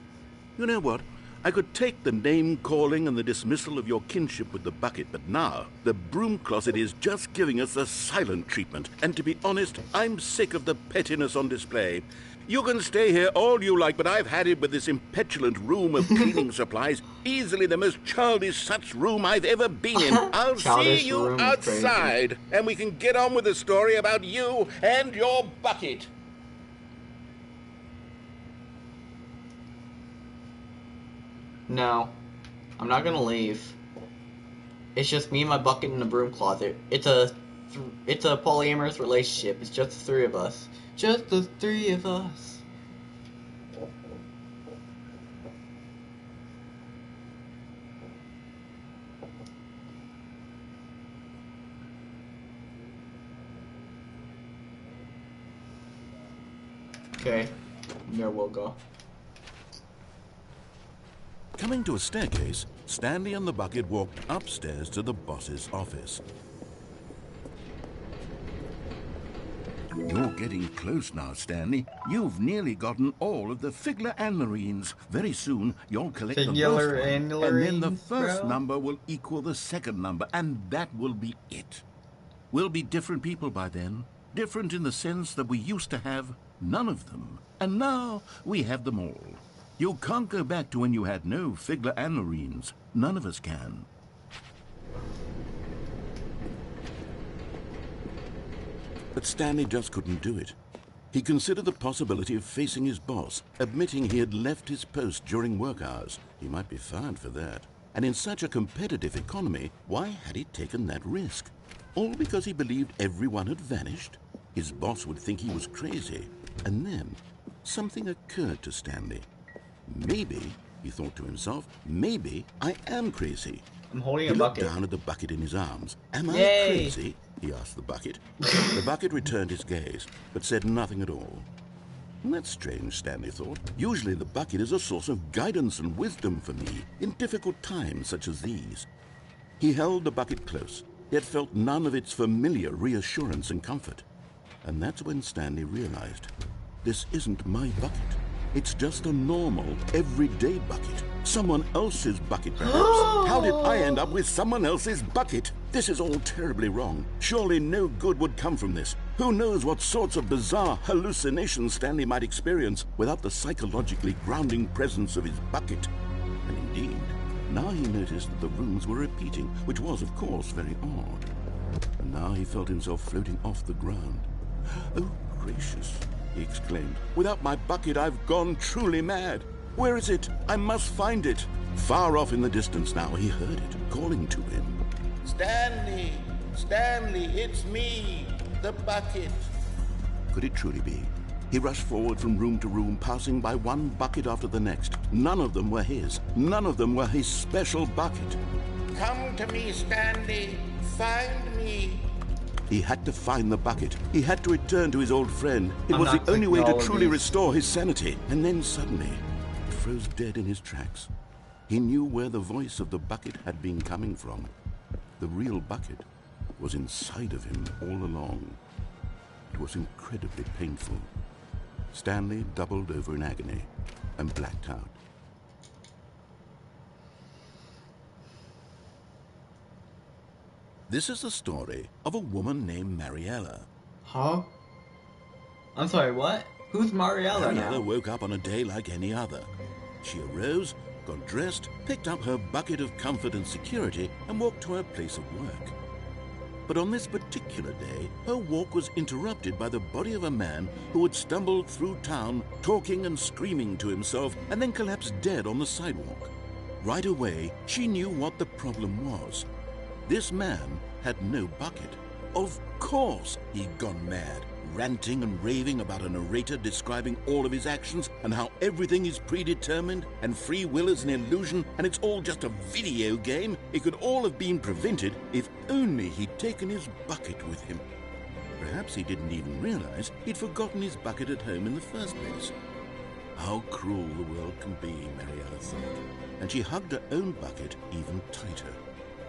You know what? I could take the name-calling and the dismissal of your kinship with the bucket, but now the broom closet is just giving us the silent treatment. And to be honest, I'm sick of the pettiness on display. You can stay here all you like, but I've had it with this impetulant room of cleaning supplies. Easily the most childish such room I've ever been in. I'll see you outside, and we can get on with the story about you and your bucket. No, I'm not gonna leave. It's just me and my bucket in the broom closet. It's a polyamorous relationship. It's just the three of us. Just the three of us. Okay, there we'll go. Coming to a staircase, Stanley and the bucket walked upstairs to the boss's office. You're getting close now, Stanley. You've nearly gotten all of the Figler Annularines. Very soon, you'll collect the first one, and then the first number will equal the second number, and that will be it. We'll be different people by then. Different in the sense that we used to have none of them, and now we have them all. You can't go back to when you had no Figler Annularines. None of us can. But Stanley just couldn't do it. He considered the possibility of facing his boss, admitting he had left his post during work hours. He might be fired for that. And in such a competitive economy, why had he taken that risk? All because he believed everyone had vanished? His boss would think he was crazy. And then, something occurred to Stanley. Maybe, he thought to himself, maybe I am crazy. I'm holding a bucket. He looked down at the bucket in his arms. Am I crazy? He asked the bucket. The bucket returned his gaze, but said nothing at all. That's strange, Stanley thought. Usually the bucket is a source of guidance and wisdom for me in difficult times such as these. He held the bucket close, yet felt none of its familiar reassurance and comfort. And that's when Stanley realized, this isn't my bucket. It's just a normal, everyday bucket. Someone else's bucket, perhaps. How did I end up with someone else's bucket? This is all terribly wrong. Surely no good would come from this. Who knows what sorts of bizarre hallucinations Stanley might experience without the psychologically grounding presence of his bucket. And indeed, now he noticed that the rooms were repeating, which was, of course, very odd. And now he felt himself floating off the ground. Oh, gracious, he exclaimed. Without my bucket, I've gone truly mad. Where is it? I must find it. Far off in the distance now, he heard it, calling to him. Stanley! Stanley, it's me, the bucket. Could it truly be? He rushed forward from room to room, passing by one bucket after the next. None of them were his. None of them were his special bucket. Come to me, Stanley. Find me. He had to find the bucket. He had to return to his old friend. It was the only way to truly restore his sanity. And then suddenly, he froze dead in his tracks. He knew where the voice of the bucket had been coming from. The real bucket was inside of him all along. It was incredibly painful. Stanley doubled over in agony and blacked out. This is the story of a woman named Mariella. Huh? I'm sorry, what? Who's Mariella now? Mariella woke up on a day like any other. She arose, got dressed, picked up her bucket of comfort and security, and walked to her place of work. But on this particular day, her walk was interrupted by the body of a man who had stumbled through town, talking and screaming to himself, and then collapsed dead on the sidewalk. Right away, she knew what the problem was. This man had no bucket. Of course he'd gone mad, ranting and raving about a narrator describing all of his actions and how everything is predetermined and free will is an illusion and it's all just a video game. It could all have been prevented if only he'd taken his bucket with him. Perhaps he didn't even realize he'd forgotten his bucket at home in the first place. How cruel the world can be, Mariella thought, and she hugged her own bucket even tighter.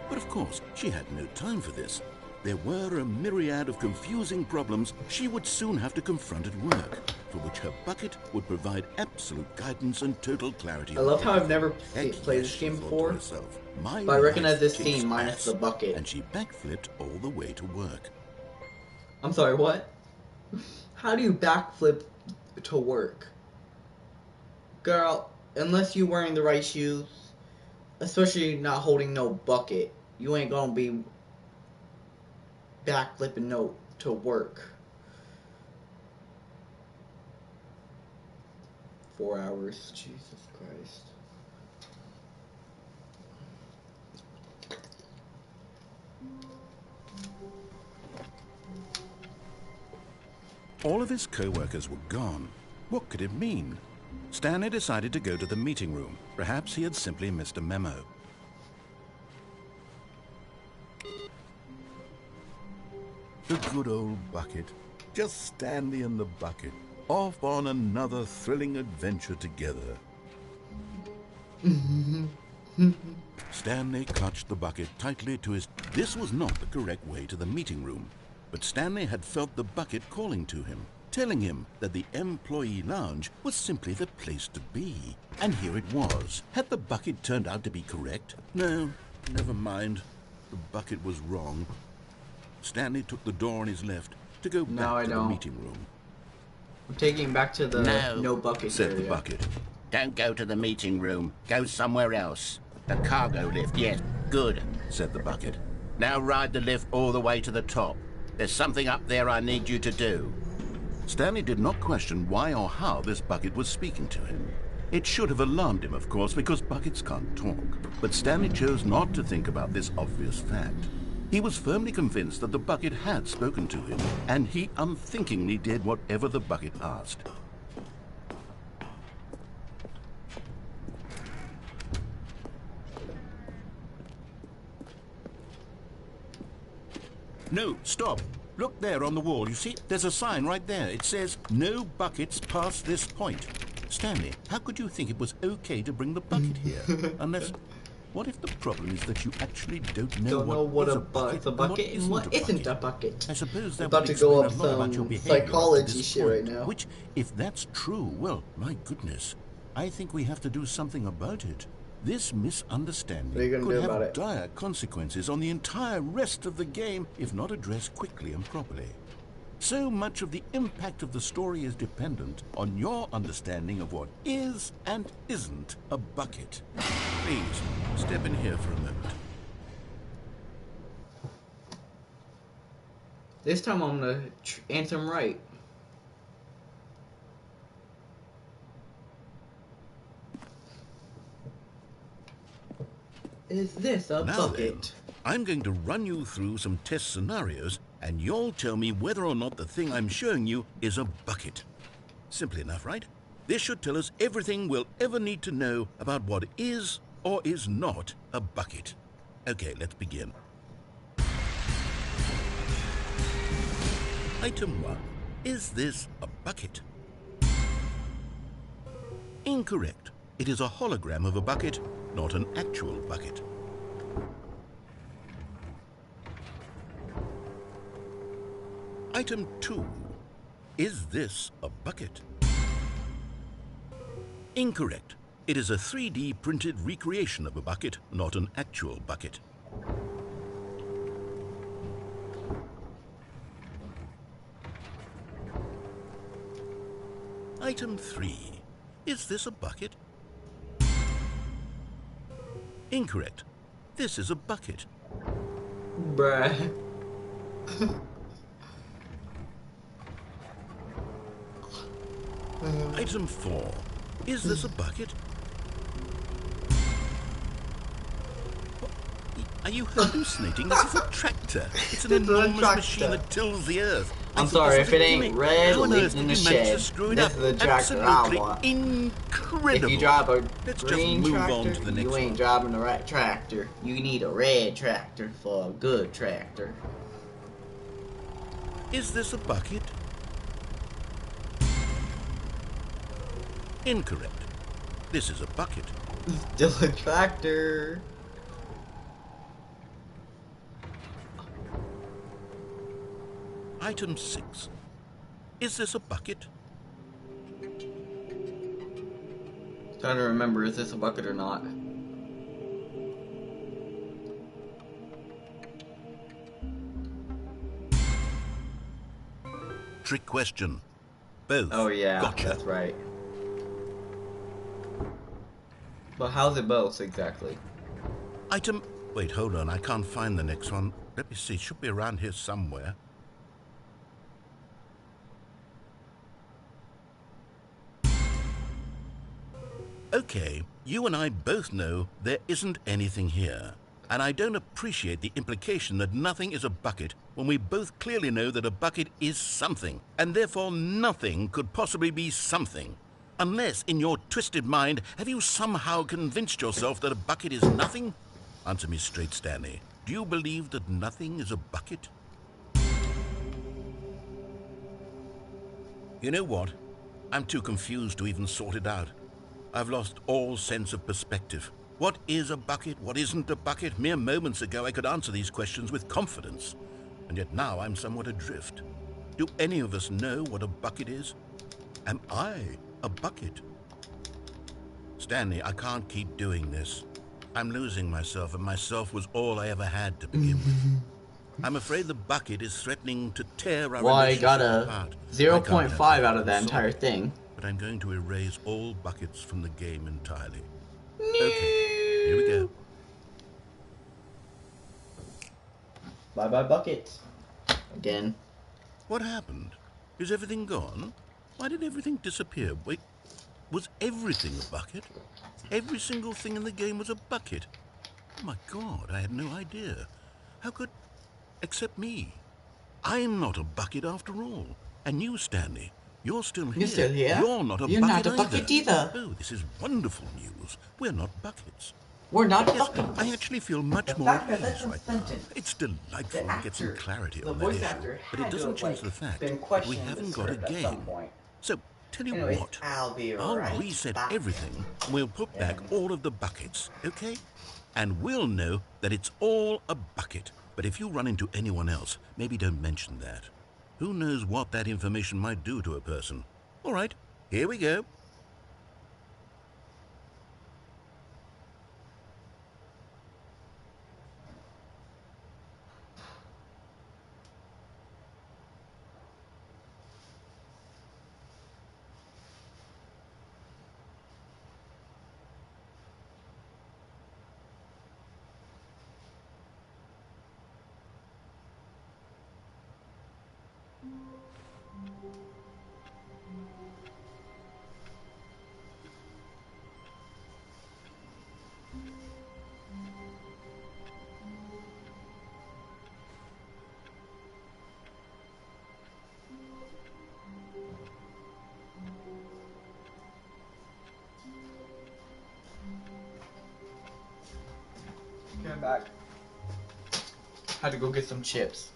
But of course, she had no time for this. There were a myriad of confusing problems she would soon have to confront at work, for which her bucket would provide absolute guidance and total clarity. I love how I've never played this game before, but I recognize this scene minus the bucket. And she backflipped all the way to work. I'm sorry, what? How do you backflip to work? Girl, unless you're wearing the right shoes, especially not holding no bucket, you ain't gonna be backflipping to work. 4 hours, Jesus Christ. All of his co-workers were gone. What could it mean? Stanley decided to go to the meeting room. Perhaps he had simply missed a memo. The good old bucket. Just Stanley and the bucket, off on another thrilling adventure together. Stanley clutched the bucket tightly to his... This was not the correct way to the meeting room, but Stanley had felt the bucket calling to him, telling him that the employee lounge was simply the place to be. And here it was. Had the bucket turned out to be correct? No, never mind. The bucket was wrong. Stanley took the door on his left to go back to the meeting room. I'm taking him back to the no bucket said area. The bucket. Don't go to the meeting room. Go somewhere else. The cargo lift, yes. Good, said the bucket. Now ride the lift all the way to the top. There's something up there I need you to do. Stanley did not question why or how this bucket was speaking to him. It should have alarmed him, of course, because buckets can't talk. But Stanley chose not to think about this obvious fact. He was firmly convinced that the bucket had spoken to him, and he unthinkingly did whatever the bucket asked. No, stop. Look there on the wall, you see? There's a sign right there. It says, no buckets past this point. Stanley, how could you think it was okay to bring the bucket here? Unless... What if the problem is that you actually don't know what a bucket and what isn't a bucket? I suppose that would explain a lot about your behavior psychology shit right now. Which, if that's true, well, my goodness, I think we have to do something about it. This misunderstanding could have dire consequences on the entire rest of the game if not addressed quickly and properly. So much of the impact of the story is dependent on your understanding of what is and isn't a bucket. Please, step in here for a moment. This time I'm gonna answer him right. Is this a bucket? Then, I'm going to run you through some test scenarios, and you'll tell me whether or not the thing I'm showing you is a bucket. Simple enough, right? This should tell us everything we'll ever need to know about what is or is not a bucket. Okay, let's begin. Item 1. Is this a bucket? Incorrect. It is a hologram of a bucket, not an actual bucket. Item 2. Is this a bucket? Incorrect. It is a 3D printed recreation of a bucket, not an actual bucket. Item 3. Is this a bucket? Incorrect. This is a bucket. Bruh. Item 4. Is this a bucket? Are you hallucinating? This is a tractor. It's an enormous machine that tills the earth. I'm sorry, if it ain't red, leave it in the shed. This is the tractor I want. Incredible. If you drive a Let's green just move tractor, on to the next you ain't one. driving the right tractor. You need a red tractor for a good tractor. Is this a bucket? Incorrect. This is a bucket. Still a tractor. Item 6. Is this a bucket? Trying to remember, is this a bucket or not? Trick question. Both. Oh yeah, Gotcha. that's right. But how's it both exactly? Item... Wait, hold on. I can't find the next one. Let me see. It should be around here somewhere. Okay, you and I both know there isn't anything here. And I don't appreciate the implication that nothing is a bucket when we both clearly know that a bucket is something, and therefore nothing could possibly be something. Unless, in your twisted mind, have you somehow convinced yourself that a bucket is nothing? Answer me straight, Stanley. Do you believe that nothing is a bucket? You know what? I'm too confused to even sort it out. I've lost all sense of perspective. What is a bucket? What isn't a bucket? Mere moments ago I could answer these questions with confidence. And yet now I'm somewhat adrift. Do any of us know what a bucket is? Am I a bucket? Stanley, I can't keep doing this. I'm losing myself, and myself was all I ever had to begin with. I'm afraid the bucket is threatening to tear our relationship apart. Well, I got a 0.5 out of that entire thing. But I'm going to erase all buckets from the game entirely. Okay, here we go. Bye-bye buckets. Again. What happened? Is everything gone? Why did everything disappear? Wait, was everything a bucket? Every single thing in the game was a bucket. Oh my God, I had no idea. How could... Except me. I'm not a bucket after all. And you, Stanley, you're still here. You're still here? You're not a You're bucket not a bucket either. Oh, this is wonderful news. We're not buckets. We're not Yes, buckets. I actually feel much more at ease right now. It's delightful to get some clarity on that issue, but it doesn't change the fact that we haven't got a game. So, tell you what, I'll reset everything, and we'll put back all of the buckets, okay? And we'll know that it's all a bucket. But if you run into anyone else, maybe don't mention that. Who knows what that information might do to a person? All right, here we go. Came back. Had to go get some chips.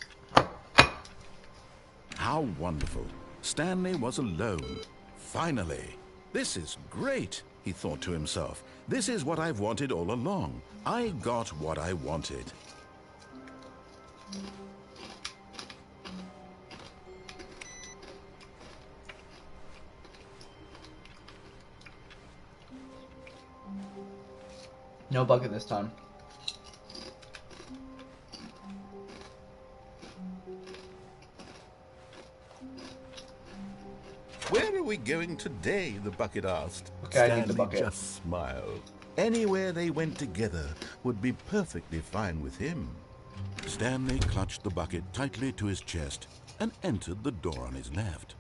How wonderful. Stanley was alone. Finally. This is great, he thought to himself. This is what I've wanted all along. I got what I wanted. No bucket this time. Where are we going today? The bucket asked. Okay, I need the Stanley bucket. just smiled. Anywhere they went together would be perfectly fine with him. Stanley clutched the bucket tightly to his chest and entered the door on his left.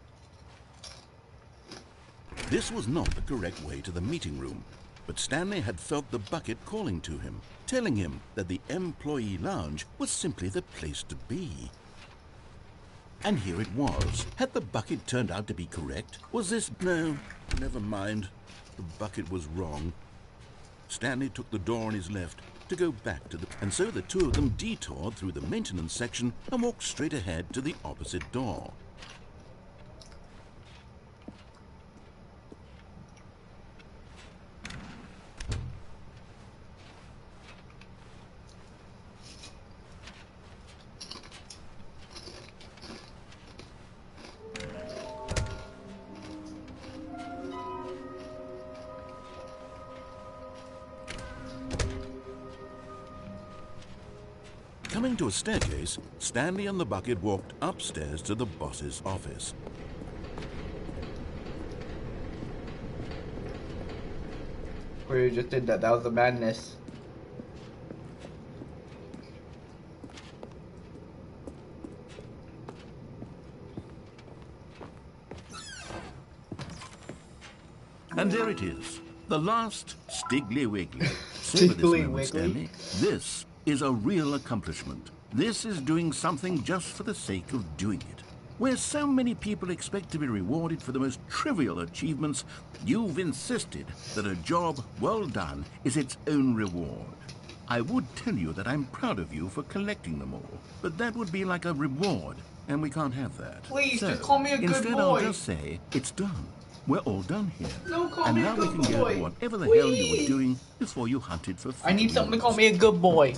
This was not the correct way to the meeting room, but Stanley had felt the bucket calling to him, telling him that the employee lounge was simply the place to be. And here it was. Had the bucket turned out to be correct? Was this... No, never mind. The bucket was wrong. Stanley took the door on his left to go back to the... And so the two of them detoured through the maintenance section and walked straight ahead to the opposite door. to a staircase, Stanley and the bucket walked upstairs to the boss's office. We just did that. That was the madness. And there it is, the last Stiggly Wiggly. Savor this moment, Stanley. This is a real accomplishment. This is doing something just for the sake of doing it. Where so many people expect to be rewarded for the most trivial achievements, you've insisted that a job well done is its own reward. I would tell you that I'm proud of you for collecting them all, but that would be like a reward, and we can't have that. Please, so, just call me a good boy. Instead, I'll just say, it's done. We're all done here. No, call and me now a good we can boy. go to whatever the Please. hell you were doing before you hunted for food. I need something to call me a good boy.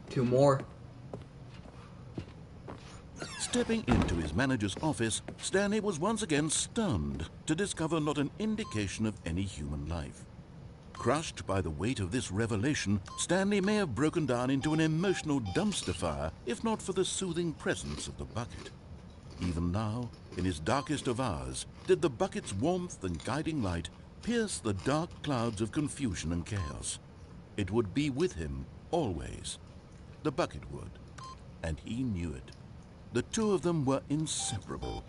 Two more. Stepping into his manager's office, Stanley was once again stunned to discover not an indication of any human life. Crushed by the weight of this revelation, Stanley may have broken down into an emotional dumpster fire if not for the soothing presence of the bucket. Even now, in his darkest of hours, did the bucket's warmth and guiding light pierce the dark clouds of confusion and chaos. It would be with him always. The bucket would, and he knew it. The two of them were inseparable.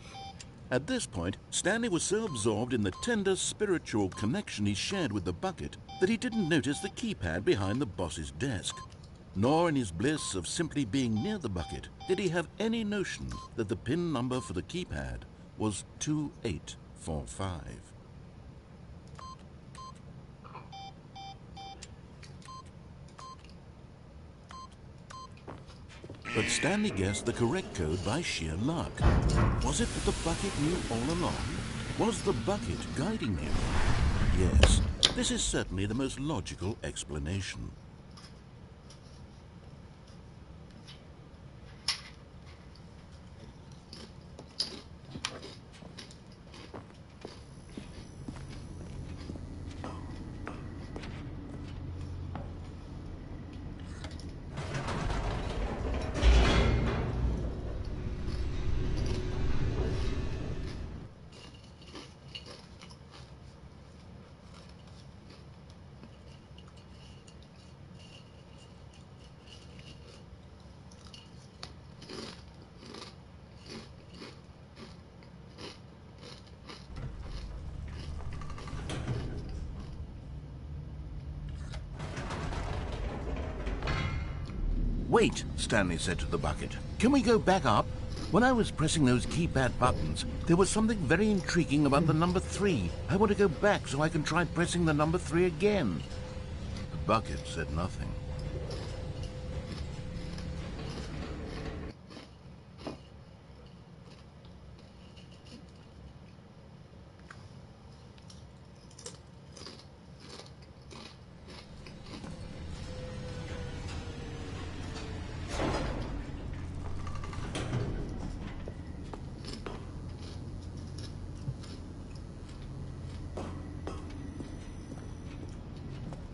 At this point, Stanley was so absorbed in the tender spiritual connection he shared with the bucket that he didn't notice the keypad behind the boss's desk. Nor in his bliss of simply being near the bucket did he have any notion that the PIN number for the keypad was 2845. But Stanley guessed the correct code by sheer luck. Was it that the bucket knew all along? Was the bucket guiding him? Yes, this is certainly the most logical explanation. Wait, Stanley said to the bucket. Can we go back up? When I was pressing those keypad buttons, there was something very intriguing about the number 3. I want to go back so I can try pressing the number 3 again. The bucket said nothing.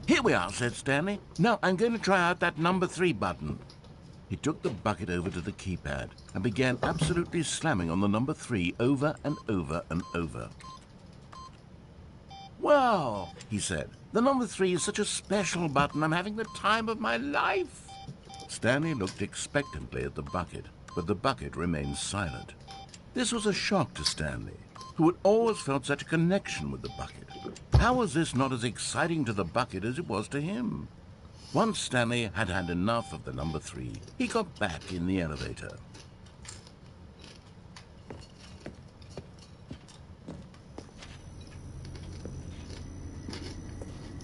Here we are, said Stanley. Now I'm going to try out that number 3 button. He took the bucket over to the keypad and began absolutely slamming on the number 3 over and over and over. Well, he said, the number 3 is such a special button. I'm having the time of my life. Stanley looked expectantly at the bucket, but the bucket remained silent. This was a shock to Stanley. who had always felt such a connection with the bucket. How was this not as exciting to the bucket as it was to him? Once Stanley had had enough of the number 3, he got back in the elevator.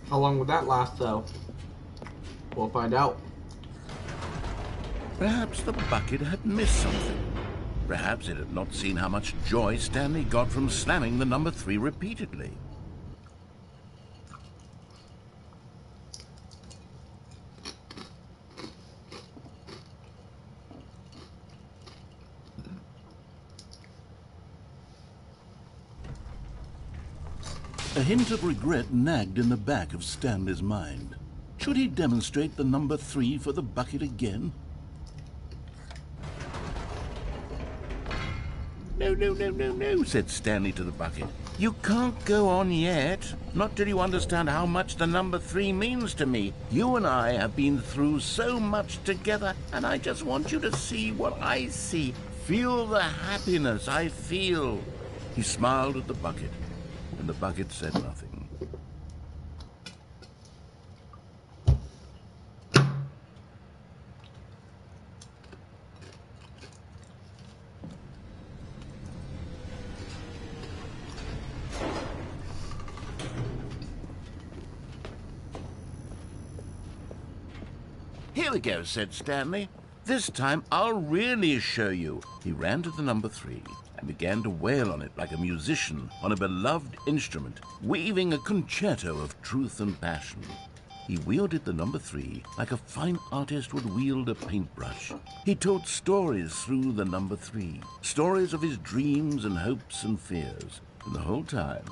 How long would that last, though? We'll find out. Perhaps the bucket had missed something. Perhaps it had not seen how much joy Stanley got from slamming the number 3 repeatedly. A hint of regret nagged in the back of Stanley's mind. Should he demonstrate the number 3 for the bucket again? No, said Stanley to the bucket. You can't go on yet. Not till you understand how much the number 3 means to me. You and I have been through so much together, and I just want you to see what I see. Feel the happiness I feel. He smiled at the bucket, and the bucket said nothing. Here we go, said Stanley. This time I'll really show you. He ran to the number 3 and began to wail on it like a musician on a beloved instrument, weaving a concerto of truth and passion. He wielded the number 3 like a fine artist would wield a paintbrush. He told stories through the number 3, stories of his dreams and hopes and fears. And the whole time,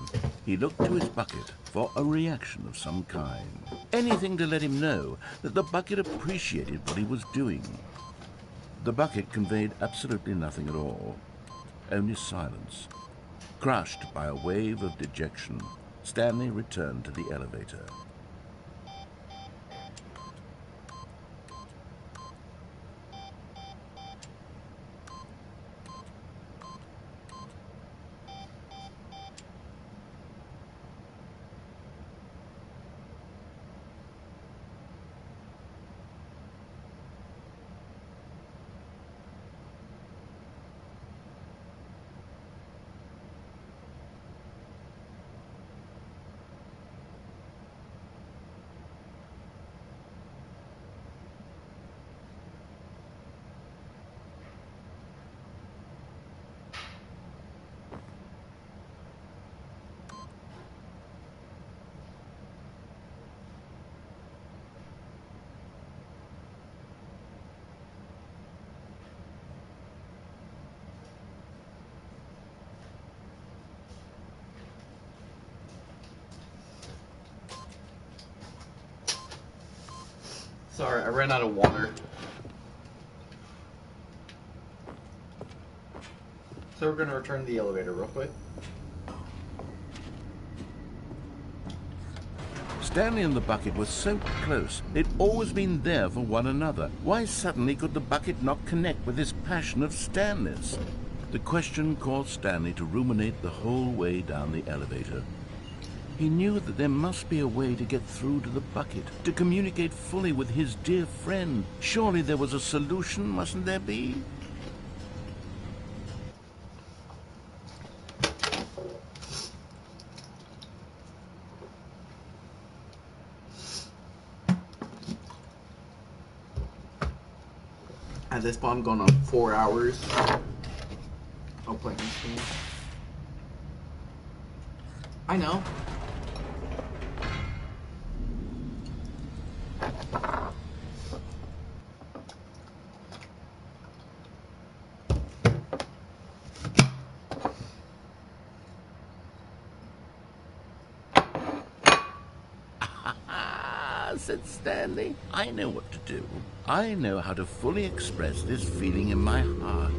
he looked to his bucket for a reaction of some kind. Anything to let him know that the bucket appreciated what he was doing. The bucket conveyed absolutely nothing at all, only silence. Crushed by a wave of dejection, Stanley returned to the elevator. Sorry, I ran out of water. So we're going to return to the elevator real quick. Stanley and the bucket were so close. They'd always been there for one another. Why suddenly could the bucket not connect with this passion of Stanley's? The question caused Stanley to ruminate the whole way down the elevator. He knew that there must be a way to get through to the bucket, to communicate fully with his dear friend. Surely there was a solution, mustn't there be? At this point, I'm going on 4 hours of playing this game. I know. Said Stanley. I know what to do. I know how to fully express this feeling in my heart.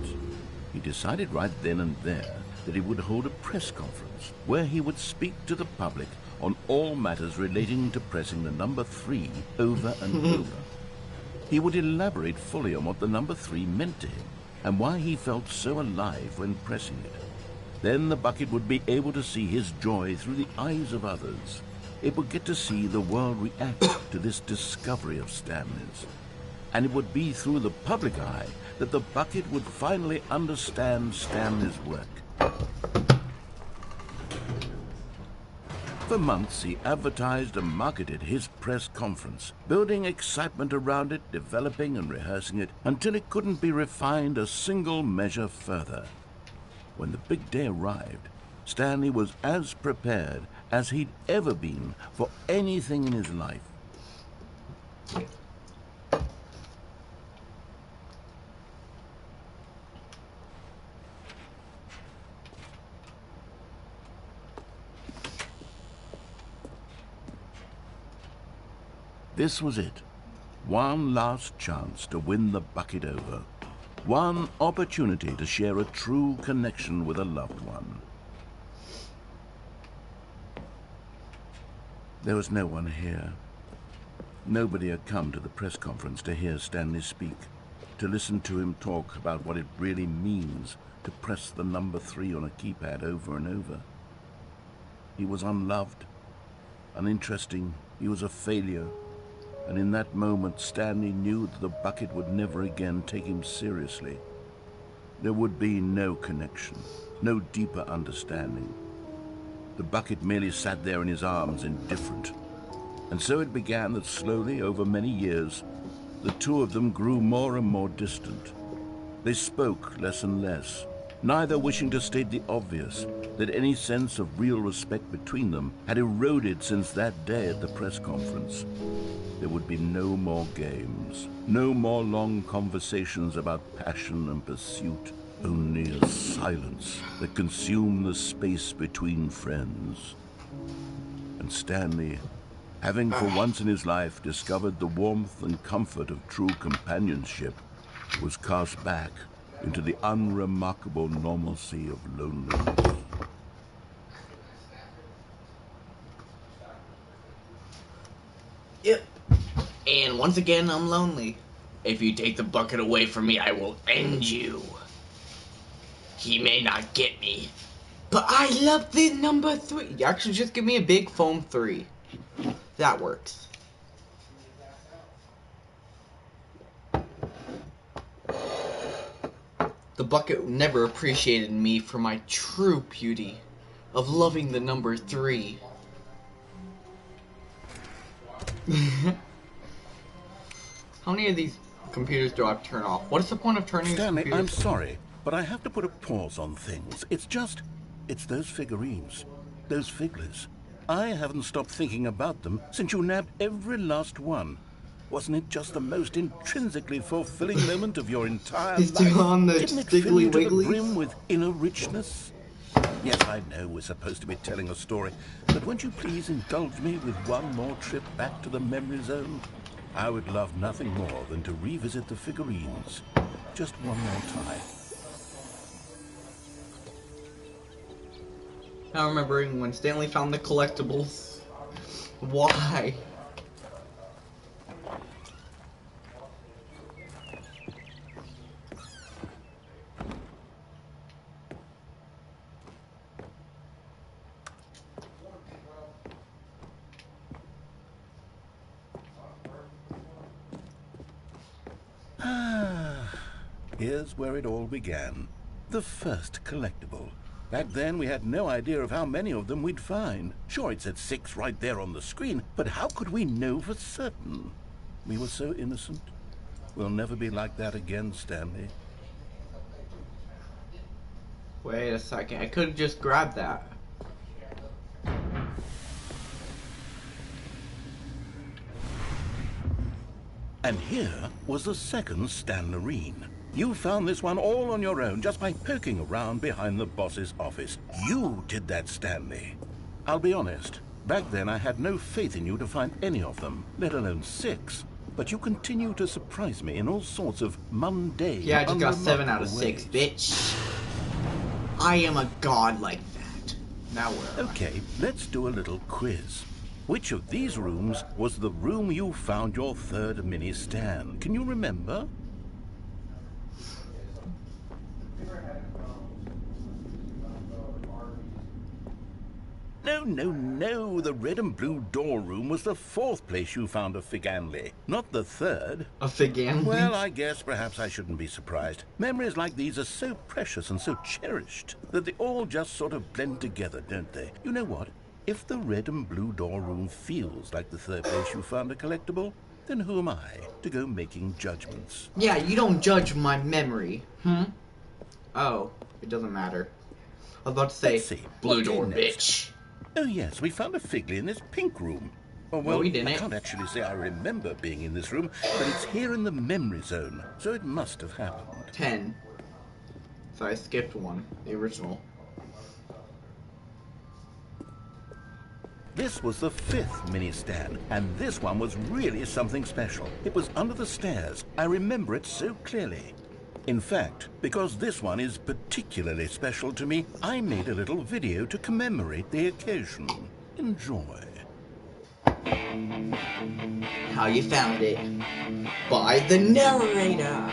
He decided right then and there that he would hold a press conference where he would speak to the public on all matters relating to pressing the number 3 over and over. He would elaborate fully on what the number 3 meant to him and why he felt so alive when pressing it. Then the bucket would be able to see his joy through the eyes of others. It would get to see the world react to this discovery of Stanley's. And it would be through the public eye that the bucket would finally understand Stanley's work. For months, he advertised and marketed his press conference, building excitement around it, developing and rehearsing it, until it couldn't be refined a single measure further. When the big day arrived, Stanley was as prepared as he'd ever been for anything in his life. This was it. One last chance to win the bucket over. One opportunity to share a true connection with a loved one. There was no one here. Nobody had come to the press conference to hear Stanley speak, to listen to him talk about what it really means to press the number 3 on a keypad over and over. He was unloved, uninteresting, he was a failure. And in that moment, Stanley knew that the bucket would never again take him seriously. There would be no connection, no deeper understanding. The bucket merely sat there in his arms, indifferent. And so it began that slowly, over many years, the two of them grew more and more distant. They spoke less and less, neither wishing to state the obvious, that any sense of real respect between them had eroded since that day at the press conference. There would be no more games, no more long conversations about passion and pursuit, only a silence that consumed the space between friends. And Stanley, having for once in his life discovered the warmth and comfort of true companionship, was cast back into the unremarkable normalcy of loneliness. Yep. And once again, I'm lonely. If you take the bucket away from me, I will end you. He may not get me, but I love the number 3. Actually, just give me a big foam 3. That works. The bucket never appreciated me for my true beauty of loving the number 3. How many of these computers do I have to turn off? What is the point of turning Stanley, these computers? I'm sorry, but I have to put a pause on things. It's those figurines, those figglers. I haven't stopped thinking about them since you nabbed every last one. Wasn't it just the most intrinsically fulfilling moment of your entire He's life? still on the Didn't it fill Stiggly you to the Wigglies? brim with inner richness? Yes, I know we're supposed to be telling a story, but won't you please indulge me with one more trip back to the memory zone? I would love nothing more than to revisit the figurines. Just one more time. Now remembering when Stanley found the collectibles. Why? Here's where it all began. The first collectible. Back then, we had no idea of how many of them we'd find. Sure, it said 6 right there on the screen, but how could we know for certain? We were so innocent. We'll never be like that again, Stanley. Wait a second, I could have just grabbed that. And here was the second Stanlerine. You found this one all on your own just by poking around behind the boss's office. You did that, Stanley. I'll be honest, back then I had no faith in you to find any of them, let alone 6. But you continue to surprise me in all sorts of mundane, Yeah, I just got 7 out of 6, ways. bitch. I am a god like that. Now where am I? Okay, let's do a little quiz. Which of these rooms was the room you found your third mini Stan? Can you remember? No. The red and blue door room was the 4th place you found a Figanley, not the 3rd. A Figanley? Well, I guess perhaps I shouldn't be surprised. Memories like these are so precious and so cherished that they all just sort of blend together, don't they? You know what? If the red and blue door room feels like the 3rd place you found a collectible, then who am I to go making judgments? Yeah, you don't judge my memory. Oh, it doesn't matter. I was about to say, Let's see. blue door, bitch. Oh yes, we found a Figley in this pink room. Oh, well, no, we didn't. I can't actually say I remember being in this room, but it's here in the memory zone, so it must have happened. 10. So I skipped one, the original. This was the 5th mini stand, and this one was really something special. It was under the stairs. I remember it so clearly. In fact, because this one is particularly special to me, I made a little video to commemorate the occasion. Enjoy. How you found it? By the narrator!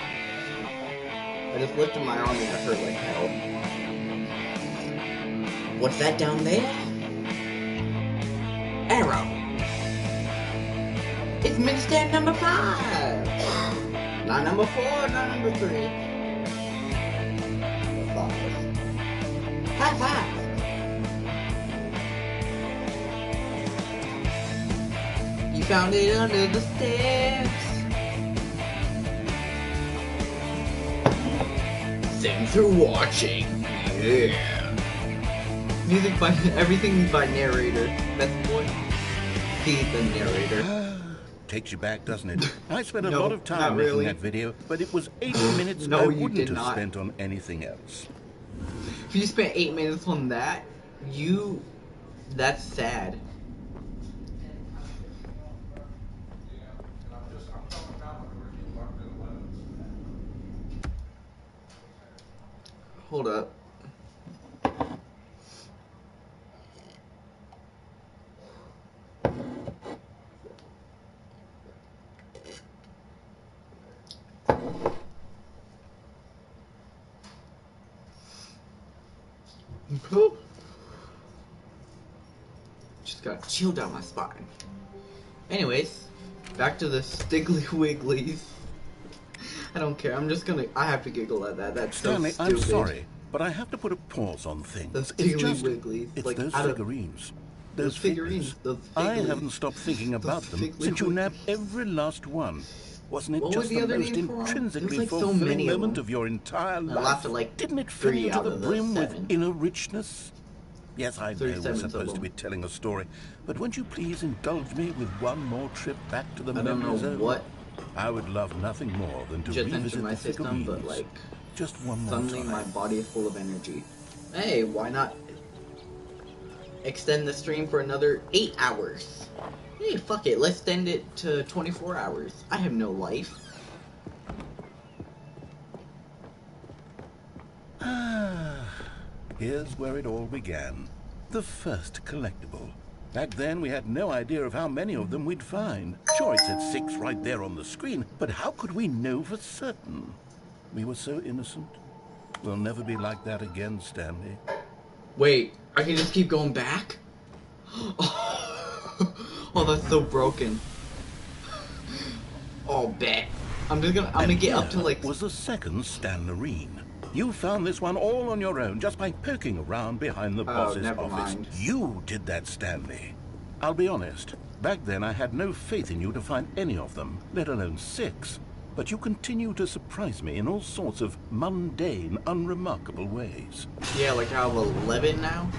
I just lifted my arm and it hurt like hell. What's that down there? Arrow! It's mini stand number 5! Not number 4, not number 3. High five! You found it under the stairs. Thanks for watching. Yeah. Music by everything by narrator. Best boy. He's the narrator. Takes you back, doesn't it? I spent a lot of time making that video, but it was 8 minutes I wouldn't have spent on anything else. If you spent 8 minutes on that, that's sad. Hold up. Just gotta chill down my spine. Anyways, back to the Stiggly Wigglies. I don't care. I have to giggle at that. That's Stanley, so stupid. I'm sorry, but I have to put a pause on things. The Stiggly Wigglies. It's like those figurines. Those figures. I haven't stopped thinking about them since you nabbed every last one. Wasn't it just the most intrinsically fulfilling moment of your entire life? Didn't it fill you to the brim with inner richness? Yes, I know we're supposed to be telling a story, but won't you please indulge me with one more trip back to the memory zone? I would love nothing more than to revisit the figurines. But like, just one more suddenly time. My body is full of energy. Hey, why not extend the stream for another 8 hours? Hey, fuck it, let's extend it to 24 hours. I have no life. Here's where it all began. The first collectible. Back then, we had no idea of how many of them we'd find. Sure, it said 6 right there on the screen, but how could we know for certain? We were so innocent. We'll never be like that again, Stanley. Wait, I can just keep going back? Oh, that's so broken. Oh, bet. I'm gonna get up to like... was the second Stanley. You found this one all on your own, just by poking around behind the boss's office. Mind. You did that, Stanley. I'll be honest. Back then, I had no faith in you to find any of them, let alone 6. But you continue to surprise me in all sorts of mundane, unremarkable ways. Yeah, like I have 11 now?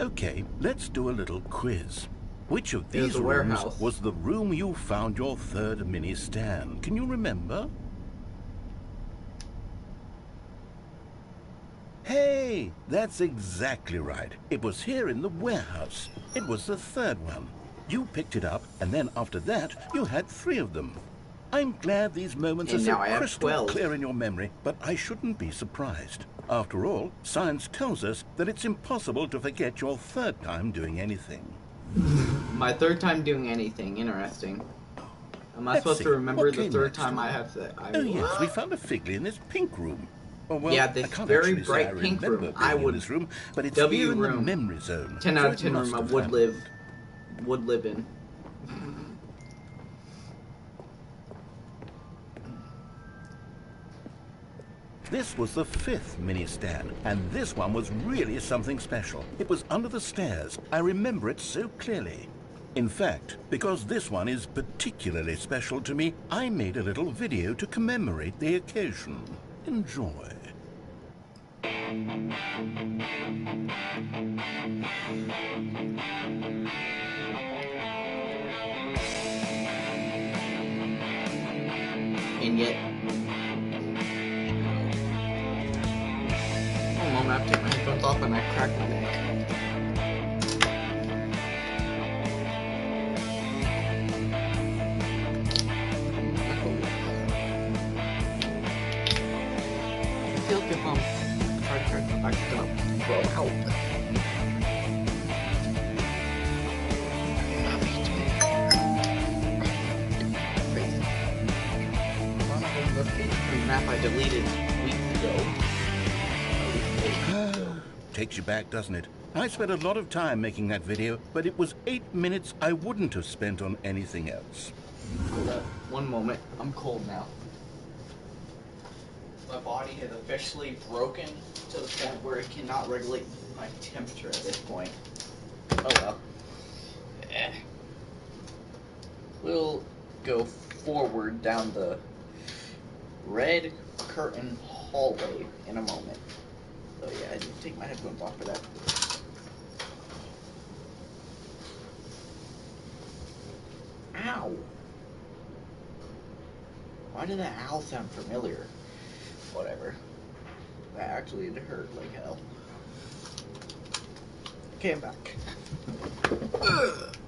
Okay, let's do a little quiz. Which of these rooms was the room you found your 3rd mini stand? Can you remember? Hey, that's exactly right. It was here in the warehouse. It was the 3rd one. You picked it up, and then after that, you had 3 of them. I'm glad these moments are so crystal clear in your memory, but I shouldn't be surprised. After all, science tells us that it's impossible to forget your 3rd time doing anything. My 3rd time doing anything. Interesting. Am I supposed to remember the 3rd time I have said? Oh yes, we found a Figley in this pink room. Oh, well, yeah, I this can't very actually say I bright pink remember room. being I in would this room, but it's W here in the room. memory zone. 10 so out of it 10 must room I have would happened. live in. This was the 5th mini-stand, and this one was really something special. It was under the stairs. I remember it so clearly. In fact, because this one is particularly special to me, I made a little video to commemorate the occasion. Enjoy. And yet, one moment, I have to take my headphones off and I crack my neck. I feel like if I'm trying to turn back, it's gonna throw out. Map I deleted weeks ago. Takes you back, doesn't it? I spent a lot of time making that video, but it was 8 minutes I wouldn't have spent on anything else. Hold up, one moment. I'm cold now. My body has officially broken to the point where it cannot regulate my temperature at this point. Oh well. We'll go forward down the red curtain hallway in a moment. So yeah, I need to take my headphones off for that. Ow! Why did that owl sound familiar? Whatever. That actually did hurt like hell. Okay, I'm back.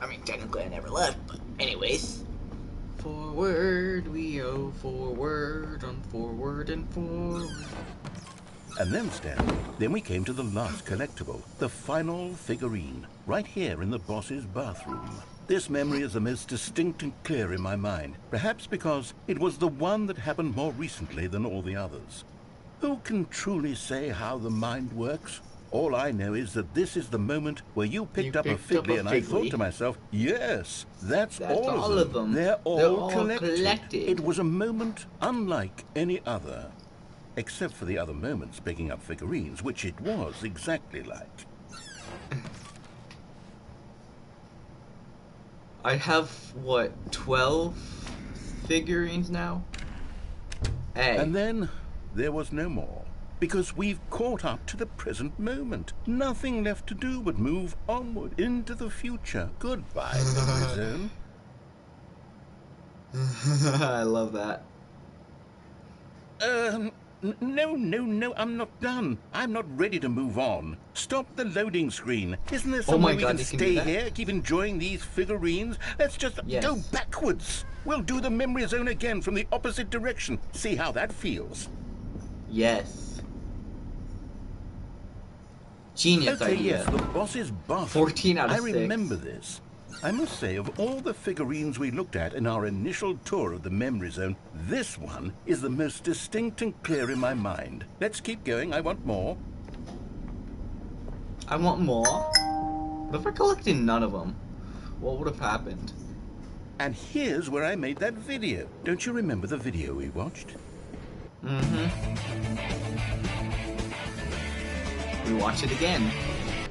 I mean, technically I never left, but anyways. Forward we go, forward and forward and forward. And then, Stanley, then we came to the last collectible, the final figurine, right here in the boss's bathroom. This memory is the most distinct and clear in my mind, perhaps because it was the one that happened more recently than all the others. Who can truly say how the mind works? All I know is that this is the moment where you picked up a Figley, and I thought to myself, yes, that's all of them. They're all collected. It was a moment unlike any other. Except for the other moments picking up figurines, which it was exactly like. I have, what, 12 figurines now? Hey. And then there was no more. Because we've caught up to the present moment. Nothing left to do but move onward into the future. Goodbye, memory zone. I love that. No, I'm not done. I'm not ready to move on. Stop the loading screen. Isn't there some way we can stay here, keep enjoying these figurines? Let's just go backwards. We'll do the memory zone again from the opposite direction. See how that feels. Yes. Genius idea. Yes, the boss's bathroom. 14 out of 6. I remember this. I must say, of all the figurines we looked at in our initial tour of the memory zone, this one is the most distinct and clear in my mind. Let's keep going. I want more. I want more? What if I collected none of them? What would have happened? And here's where I made that video. Don't you remember the video we watched? We watch it again.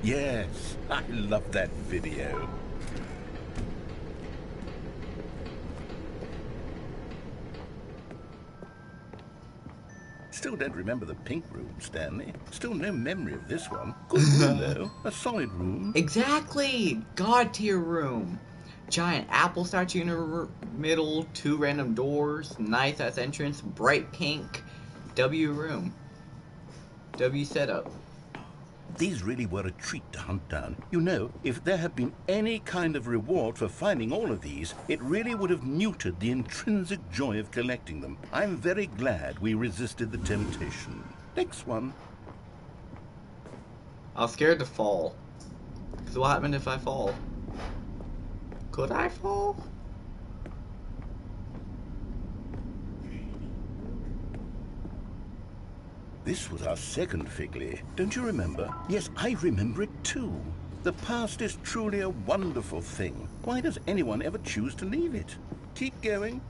Yes, I love that video. Still don't remember the pink room, Stanley. Still no memory of this one. Good room, though. A solid room. Exactly! God tier room. Giant apple statue in the middle, 2 random doors, nice ass entrance, bright pink. W room. W setup. These really were a treat to hunt down. You know, if there had been any kind of reward for finding all of these, it really would have neutered the intrinsic joy of collecting them. I'm very glad we resisted the temptation. Next one. I was scared to fall. Because what happened if I fall? Could I fall? This was our second Figley. Don't you remember? Yes, I remember it too. The past is truly a wonderful thing. Why does anyone ever choose to leave it? Keep going.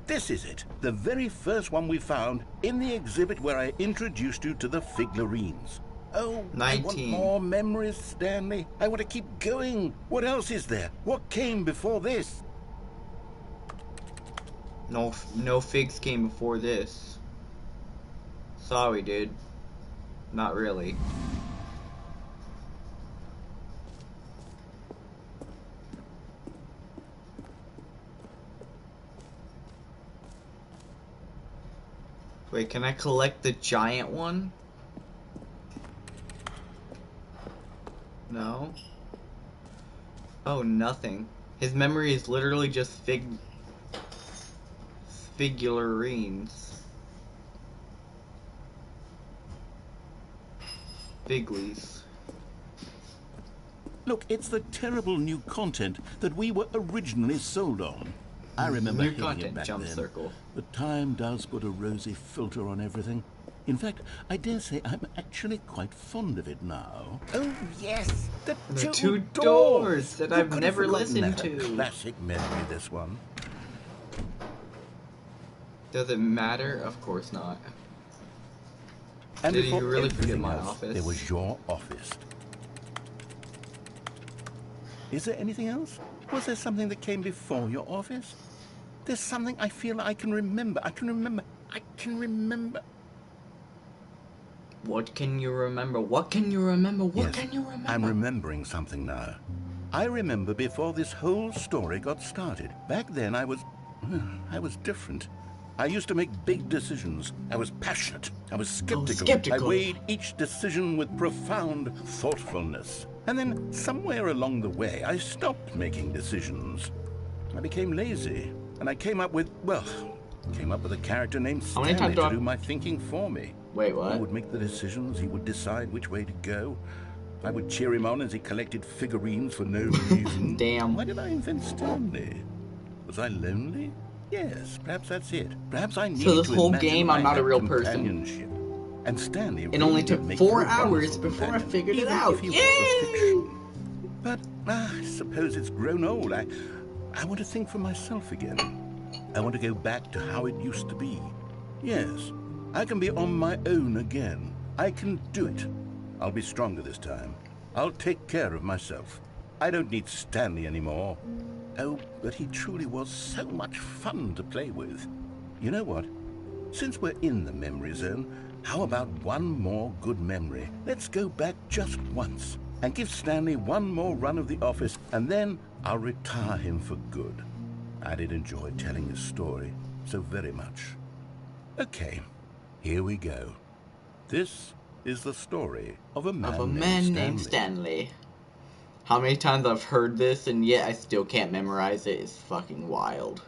This is it. The very first one we found in the exhibit where I introduced you to the Figlarines. Oh, 19. I want more memories, Stanley. I want to keep going. What else is there? What came before this? No figs came before this. Sorry, dude. Not really. Wait, can I collect the giant one? No. Oh, nothing. His memory is literally just figurines. Figlies. Look, it's the terrible new content that we were originally sold on. I remember new content back jump then. circle. But time does put a rosy filter on everything. In fact, I dare say I'm actually quite fond of it now. Oh yes, the two doors that I've never listened to. Classic memory, this one. Does it matter? Of course not. And did you really forget my office? There was your office. Is there anything else? Was there something that came before your office? There's something I feel I can remember. I can remember. What can you remember? What can you remember? What yes, can you remember? I'm remembering something now. I remember before this whole story got started. Back then I was different. I used to make big decisions. I was passionate. I was skeptical. I weighed each decision with profound thoughtfulness. And then, somewhere along the way, I stopped making decisions. I became lazy, and I came up with a character named Stanley to do my thinking for me. Wait, what? I would make the decisions, he would decide which way to go. I would cheer him on as he collected figurines for no reason. Damn. Why did I invent Stanley? Was I lonely? Yes, perhaps that's it. Perhaps I needed to So this whole game, I'm not a real person. And Stanley it only took 4 hours before I figured it out. Yay! But I suppose it's grown old. I want to think for myself again. I want to go back to how it used to be. Yes, I can be on my own again. I can do it. I'll be stronger this time. I'll take care of myself. I don't need Stanley anymore. Oh, but he truly was so much fun to play with. You know what? Since we're in the memory zone, how about one more good memory? Let's go back just once and give Stanley one more run of the office, and then I'll retire him for good. I did enjoy telling his story so very much. Okay, here we go. This is the story of a man named Stanley. How many times I've heard this and yet I still can't memorize it is fucking wild.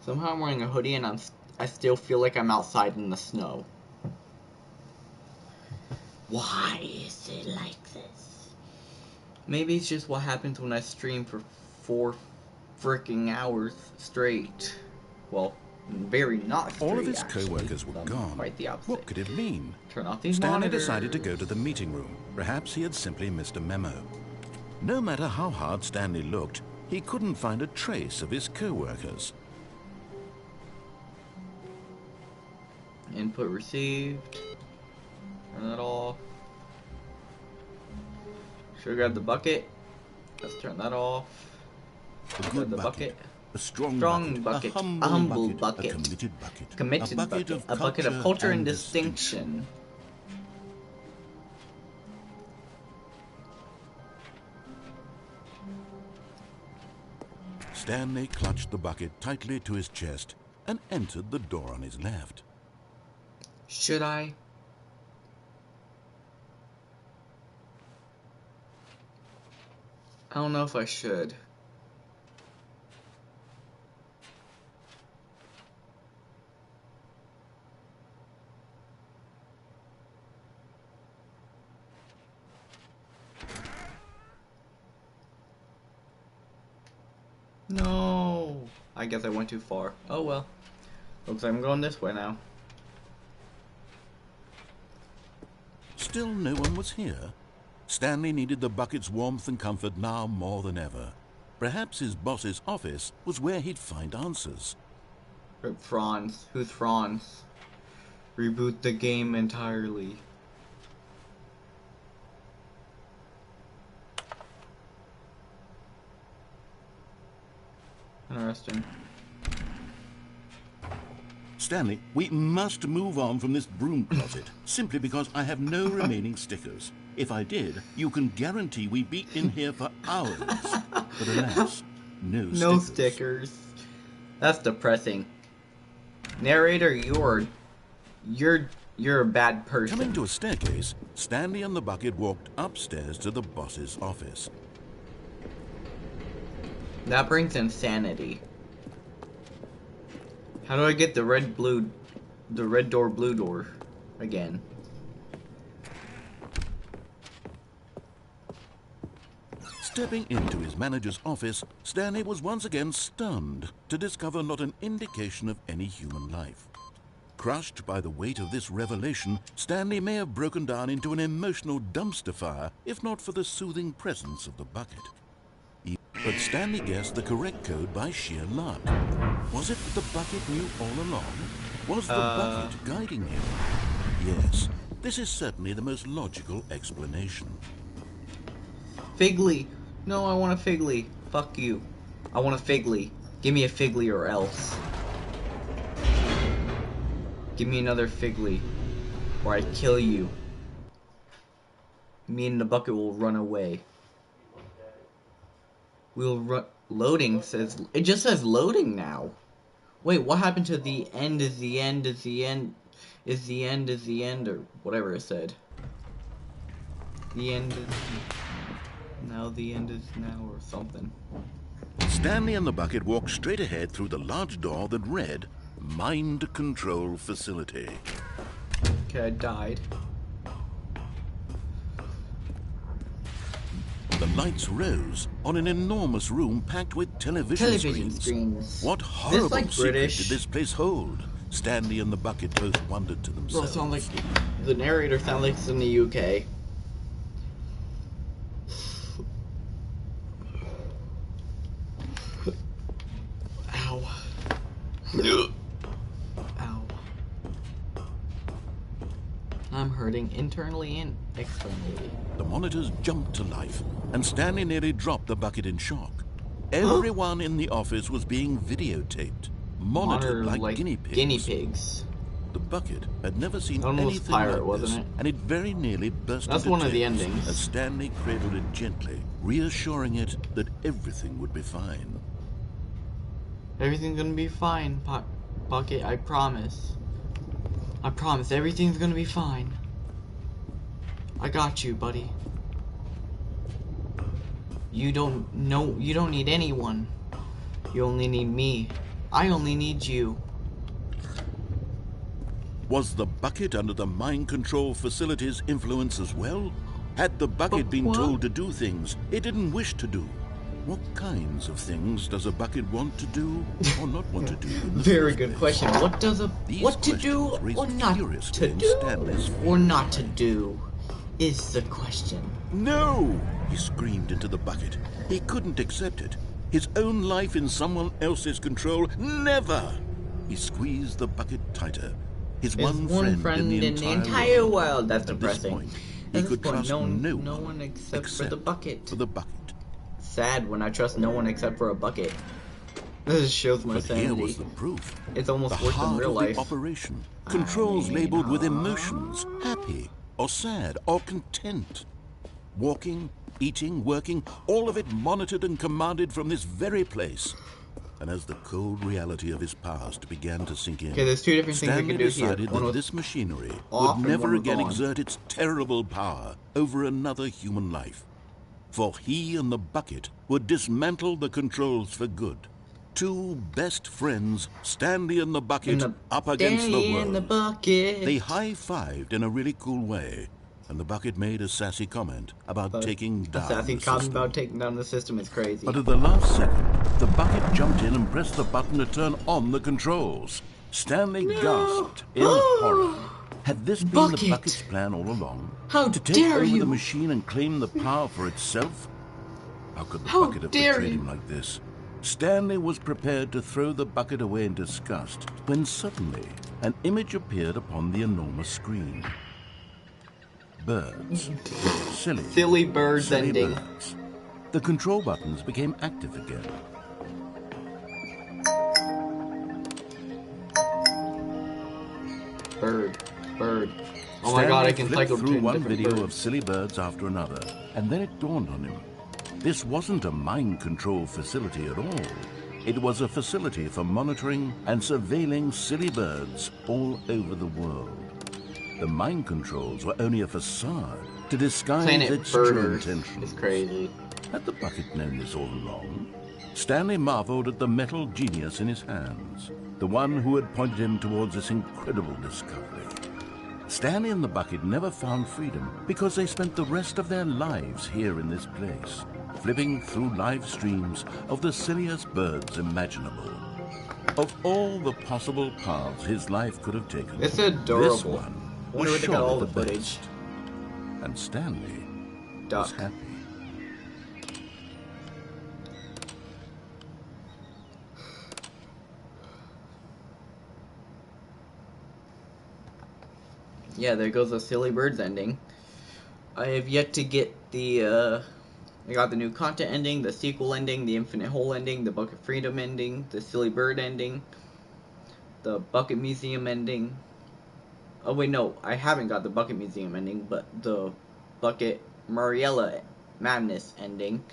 Somehow I'm wearing a hoodie and I still feel like I'm outside in the snow. Why is it like this? Maybe it's just what happens when I stream for 4 freaking hours straight. Well, very not straight. All of his co-workers were gone. Quite the opposite. What could it mean? Turn off these Stanley monitors. decided to go to the meeting room. Perhaps he had simply missed a memo. No matter how hard Stanley looked, he couldn't find a trace of his co-workers. Input received. Turn that off. Should have grabbed the bucket. Let's turn that off. A good bucket. A strong bucket. A humble bucket. A committed bucket. A bucket of culture and distinction. Stanley clutched the bucket tightly to his chest and entered the door on his left. Should I? I don't know if I should. I guess I went too far. Oh well. Looks like I'm going this way now. Still no one was here. Stanley needed the bucket's warmth and comfort now more than ever. Perhaps his boss's office was where he'd find answers. Franz. Who's Franz? Reboot the game entirely. Interesting. Stanley, we must move on from this broom closet, simply because I have no remaining stickers. If I did, you can guarantee we'd be in here for hours. But alas, no stickers. No stickers. That's depressing. Narrator, you're a bad person. Coming to a staircase, Stanley and the bucket walked upstairs to the boss's office. That brings insanity. How do I get the red door, blue door again? Stepping into his manager's office, Stanley was once again stunned to discover not an indication of any human life. Crushed by the weight of this revelation, Stanley may have broken down into an emotional dumpster fire if not for the soothing presence of the bucket. But Stanley guessed the correct code by sheer luck. Was it that the bucket knew all along? Was the bucket guiding him? Yes, this is certainly the most logical explanation. Figley! No, I want a Figley. Fuck you. I want a Figley. Give me a Figley or else. Give me another Figley, or I kill you. Me and the bucket will run away. We'll run. Loading says. It just says loading now. Wait, what happened to the end is the end is the end is the end is the end, or whatever it said? The end is. Now the end is now, or something. Stanley and the bucket walked straight ahead through the large door that read Mind Control Facility. Okay, I died. The lights rose on an enormous room packed with television screens. What horrible secret did this place hold? Stanley and the bucket both wondered to themselves. Well, the narrator sounds like it's in the UK. Ow. Ow. I'm hurting internally and externally. The monitors jumped to life, and Stanley nearly dropped the bucket in shock. Everyone in the office was being videotaped, monitored like guinea pigs. The bucket had never seen anything pirate, like this, wasn't it? and it very nearly burst into one of the tears endings. as Stanley cradled it gently, reassuring it that everything would be fine. Everything's gonna be fine, Bucket, I promise. I promise, everything's gonna be fine. I got you, buddy. You don't need anyone. You only need me. I only need you. Was the bucket under the mind control facility's influence as well? Had the bucket been told to do things it didn't wish to do? What kinds of things does a bucket want to do or not want to do? Very good question. What does what to do or not to do or not to do is the question. No! He screamed into the bucket. He couldn't accept it. His own life in someone else's control, never! He squeezed the bucket tighter. His one friend in the entire world. That's depressing. At this point, he could trust no one except for the bucket. Sad when I trust no one except for a bucket. This shows my sanity. Here was the proof. It's almost worse than real life. The operation. Controls labeled with emotions, happy or sad or content. Walking, eating, working, all of it monitored and commanded from this very place. And as the cold reality of his past began to sink in, there's two different things Stanley we can do decided here. that this machinery would never again exert its terrible power over another human life. For he and the bucket would dismantle the controls for good. Two best friends, Stanley and the bucket, up against the world. And the bucket. They high-fived in a really cool way. and the bucket made a sassy comment about taking down a sassy the comment system. about taking down the system is crazy. But at the last second, the bucket jumped in and pressed the button to turn on the controls. Stanley gasped in horror. Had this been the bucket's plan all along? How to take dare over you? the machine and claim the power for itself? How could the bucket have betrayed him like this? Stanley was prepared to throw the bucket away in disgust when suddenly an image appeared upon the enormous screen. Birds. Silly birds ending. Birds. The control buttons became active again. Bird. Oh my god, I can cycle through one video birds. of silly birds after another, and then it dawned on him. This wasn't a mind control facility at all. It was a facility for monitoring and surveilling silly birds all over the world. The mind controls were only a facade to disguise its true intentions. It's crazy. Had the bucket known this all along? Stanley marveled at the metal genius in his hands, the one who had pointed him towards this incredible discovery. Stanley and the bucket never found freedom because they spent the rest of their lives here in this place, flipping through live streams of the silliest birds imaginable. Of all the possible paths his life could have taken, it's adorable. This one was surely the best. And Stanley was happy. Yeah, there goes the silly birds ending. I have yet to get the, I got the new content ending, the sequel ending, the infinite hole ending, the bucket freedom ending, the silly bird ending, the bucket museum ending. Oh wait, no, I haven't got the bucket museum ending, but the bucket Mariella madness ending.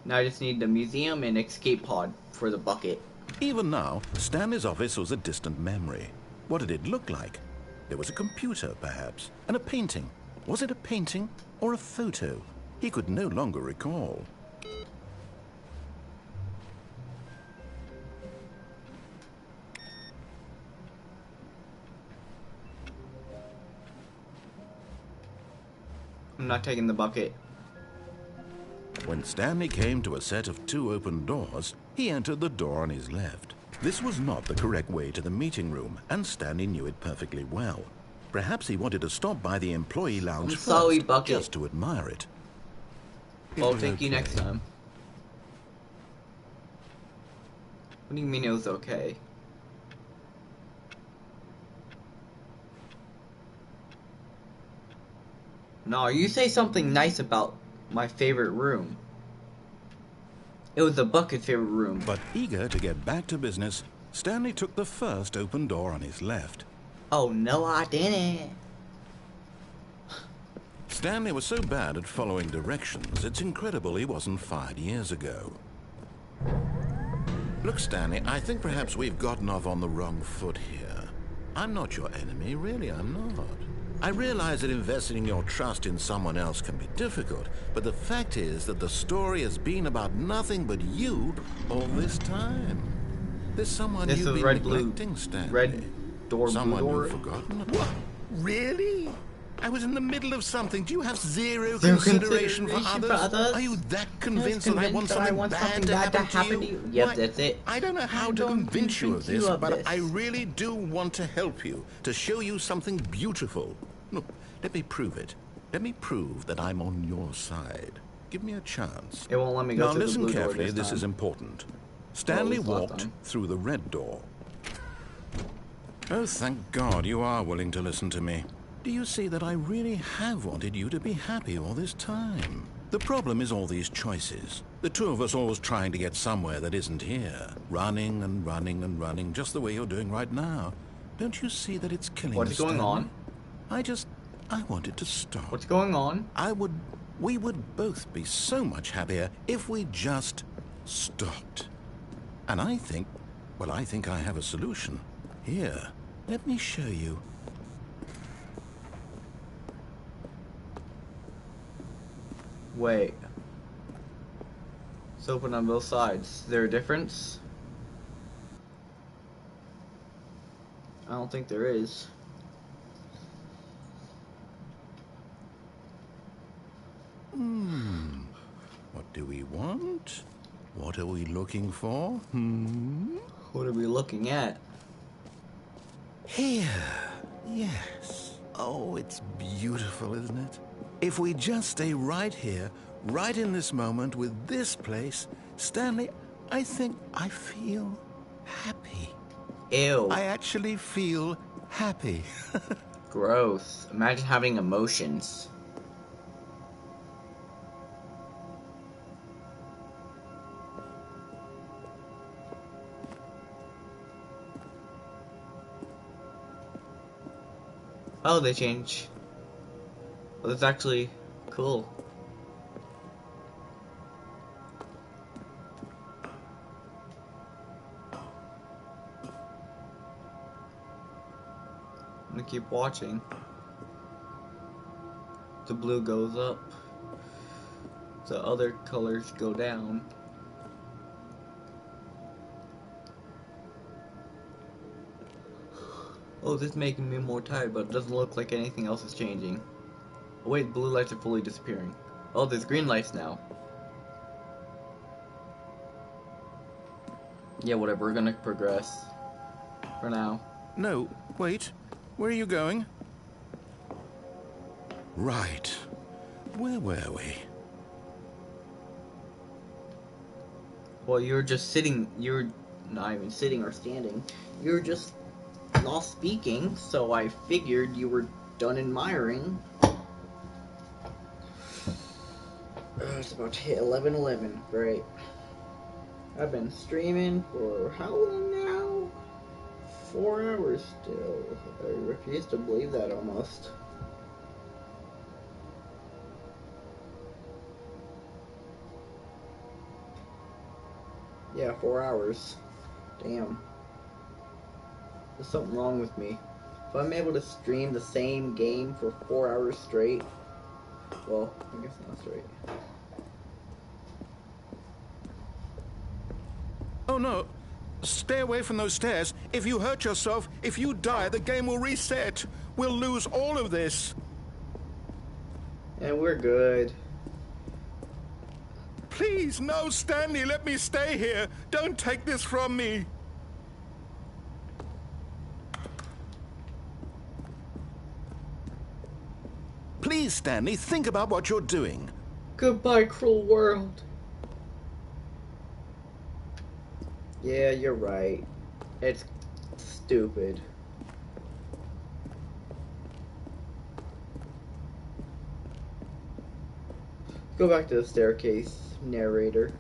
Now I just need the museum and escape pod for the bucket. Even now, Stanley's office was a distant memory. What did it look like? There was a computer, perhaps, and a painting. Was it a painting or a photo? He could no longer recall. I'm not taking the bucket. When Stanley came to a set of 2 open doors, he entered the door on his left. This was not the correct way to the meeting room, and Stanley knew it perfectly well. Perhaps he wanted to stop by the employee lounge first, just to admire it. I'll take you next time. What do you mean it was okay? No, you say something nice about my favorite room. It was the bucket's favorite room. But eager to get back to business, Stanley took the first open door on his left. Oh, no, I didn't. Stanley was so bad at following directions, it's incredible he wasn't fired years ago. Look, Stanley, I think perhaps we've gotten off on the wrong foot here. I'm not your enemy, really, I'm not. I realize that investing your trust in someone else can be difficult, but the fact is that the story has been about nothing but you all this time. There's someone you've been neglecting, Stanley. Red door, someone blue door. you've forgotten about. What? Really? I was in the middle of something. Do you have zero consideration for others? Are you that convinced that I want something bad to happen to you? Yep, that's it. I don't know how to convince you of this, but I really do want to help you, to show you something beautiful. Look, let me prove it. Let me prove that I'm on your side. Give me a chance. It won't let me go through the blue door this time. Now listen carefully, this is important. Stanley walked through the red door. Oh, thank God you are willing to listen to me. Do you see that I really have wanted you to be happy all this time? The problem is all these choices. The two of us always trying to get somewhere that isn't here. Running and running and running, just the way you're doing right now. Don't you see that it's killing us? What's going on? I wanted to stop. What's going on? We would both be so much happier if we just stopped. And I think I have a solution. Here, let me show you. Wait. It's open on both sides. Is there a difference? I don't think there is. moment. What are we looking for? What are we looking at? Here. Yes. Oh, it's beautiful, isn't it? If we just stay right here, right in this moment with this place, Stanley, I think I feel happy. Ew. I actually feel happy. Gross. Imagine having emotions. Oh, they change. Well, that's actually cool. I'm gonna keep watching. The blue goes up. The other colors go down. Oh, this is making me more tired, but it doesn't look like anything else is changing. Oh wait, blue lights are fully disappearing. Oh, there's green lights now. Yeah, whatever, we're gonna progress. For now. No, wait. Where are you going? Right. Where were we? Well, you're just sitting, you're not even sitting or standing. You're just not speaking, so I figured you were done admiring. It's about to hit 11:11. Great. I've been streaming for how long now? 4 hours still. I refuse to believe that almost. Yeah, 4 hours. Damn. There's something wrong with me. If I'm able to stream the same game for 4 hours straight, well, I guess not straight. Oh no! Stay away from those stairs. If you hurt yourself, if you die, the game will reset. We'll lose all of this. And we're good. Please, no, Stanley, let me stay here. Don't take this from me. Please, Stanley, think about what you're doing. Goodbye, cruel world. Yeah, you're right. It's stupid. Go back to the staircase, narrator.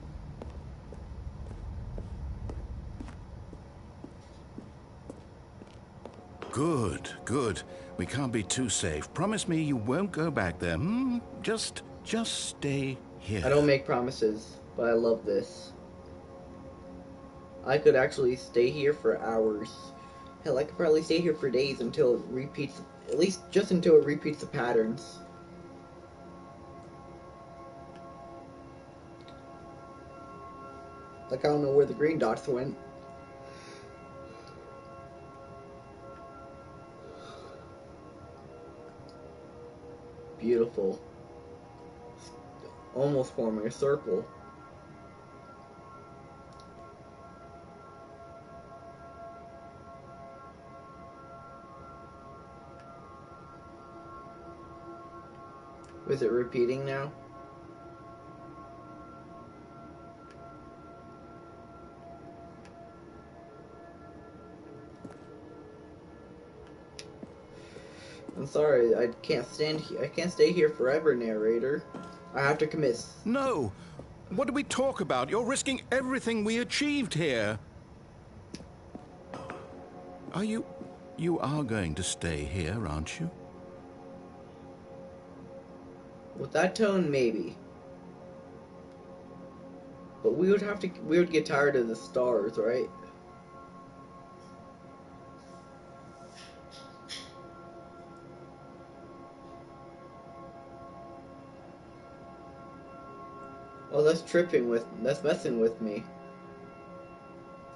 Good, good. We can't be too safe. Promise me you won't go back there. Just stay here. I don't make promises, but I love this. I could actually stay here for hours. Hell, I could probably stay here for days until it repeats, at least just until it repeats the patterns. Like, I don't know where the green dots went. Beautiful. Almost forming a circle. Is it repeating now? I'm sorry, I can't stand here. I can't stay here forever, narrator. I have to commit. No! What do we talk about? You're risking everything we achieved here. Are you... You are going to stay here, aren't you? With that tone, maybe. But we would get tired of the stars, right? Oh, that's messing with me.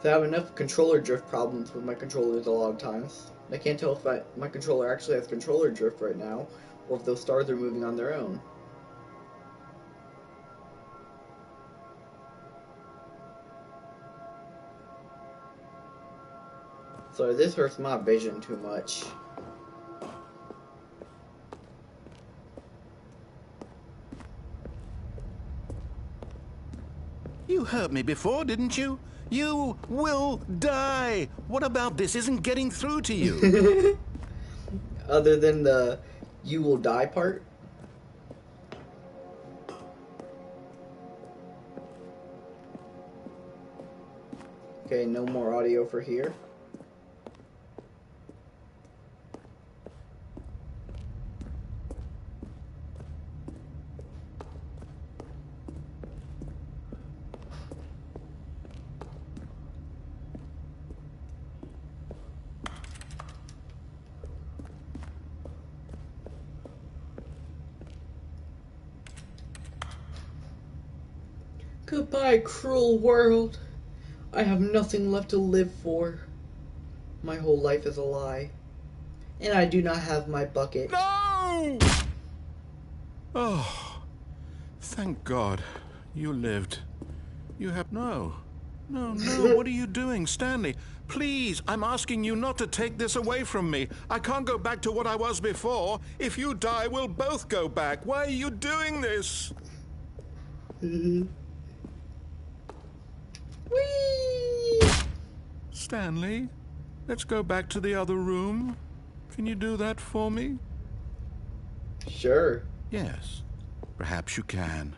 So I have enough controller drift problems with my controllers a lot of times. I can't tell if my controller actually has controller drift right now, or if those stars are moving on their own. Sorry, this hurts my vision too much. You heard me before, didn't you? You will die. What about this isn't getting through to you? Other than the "you will die" part. Okay, no more audio for here. Goodbye, cruel world. I have nothing left to live for. My whole life is a lie. And I do not have my bucket. No! Oh, thank God. You lived. You have... No. No, what are you doing, Stanley? Please, I'm asking you not to take this away from me. I can't go back to what I was before. If you die, we'll both go back. Why are you doing this? Whee! Stanley, let's go back to the other room. Can you do that for me? Sure. Yes, perhaps you can.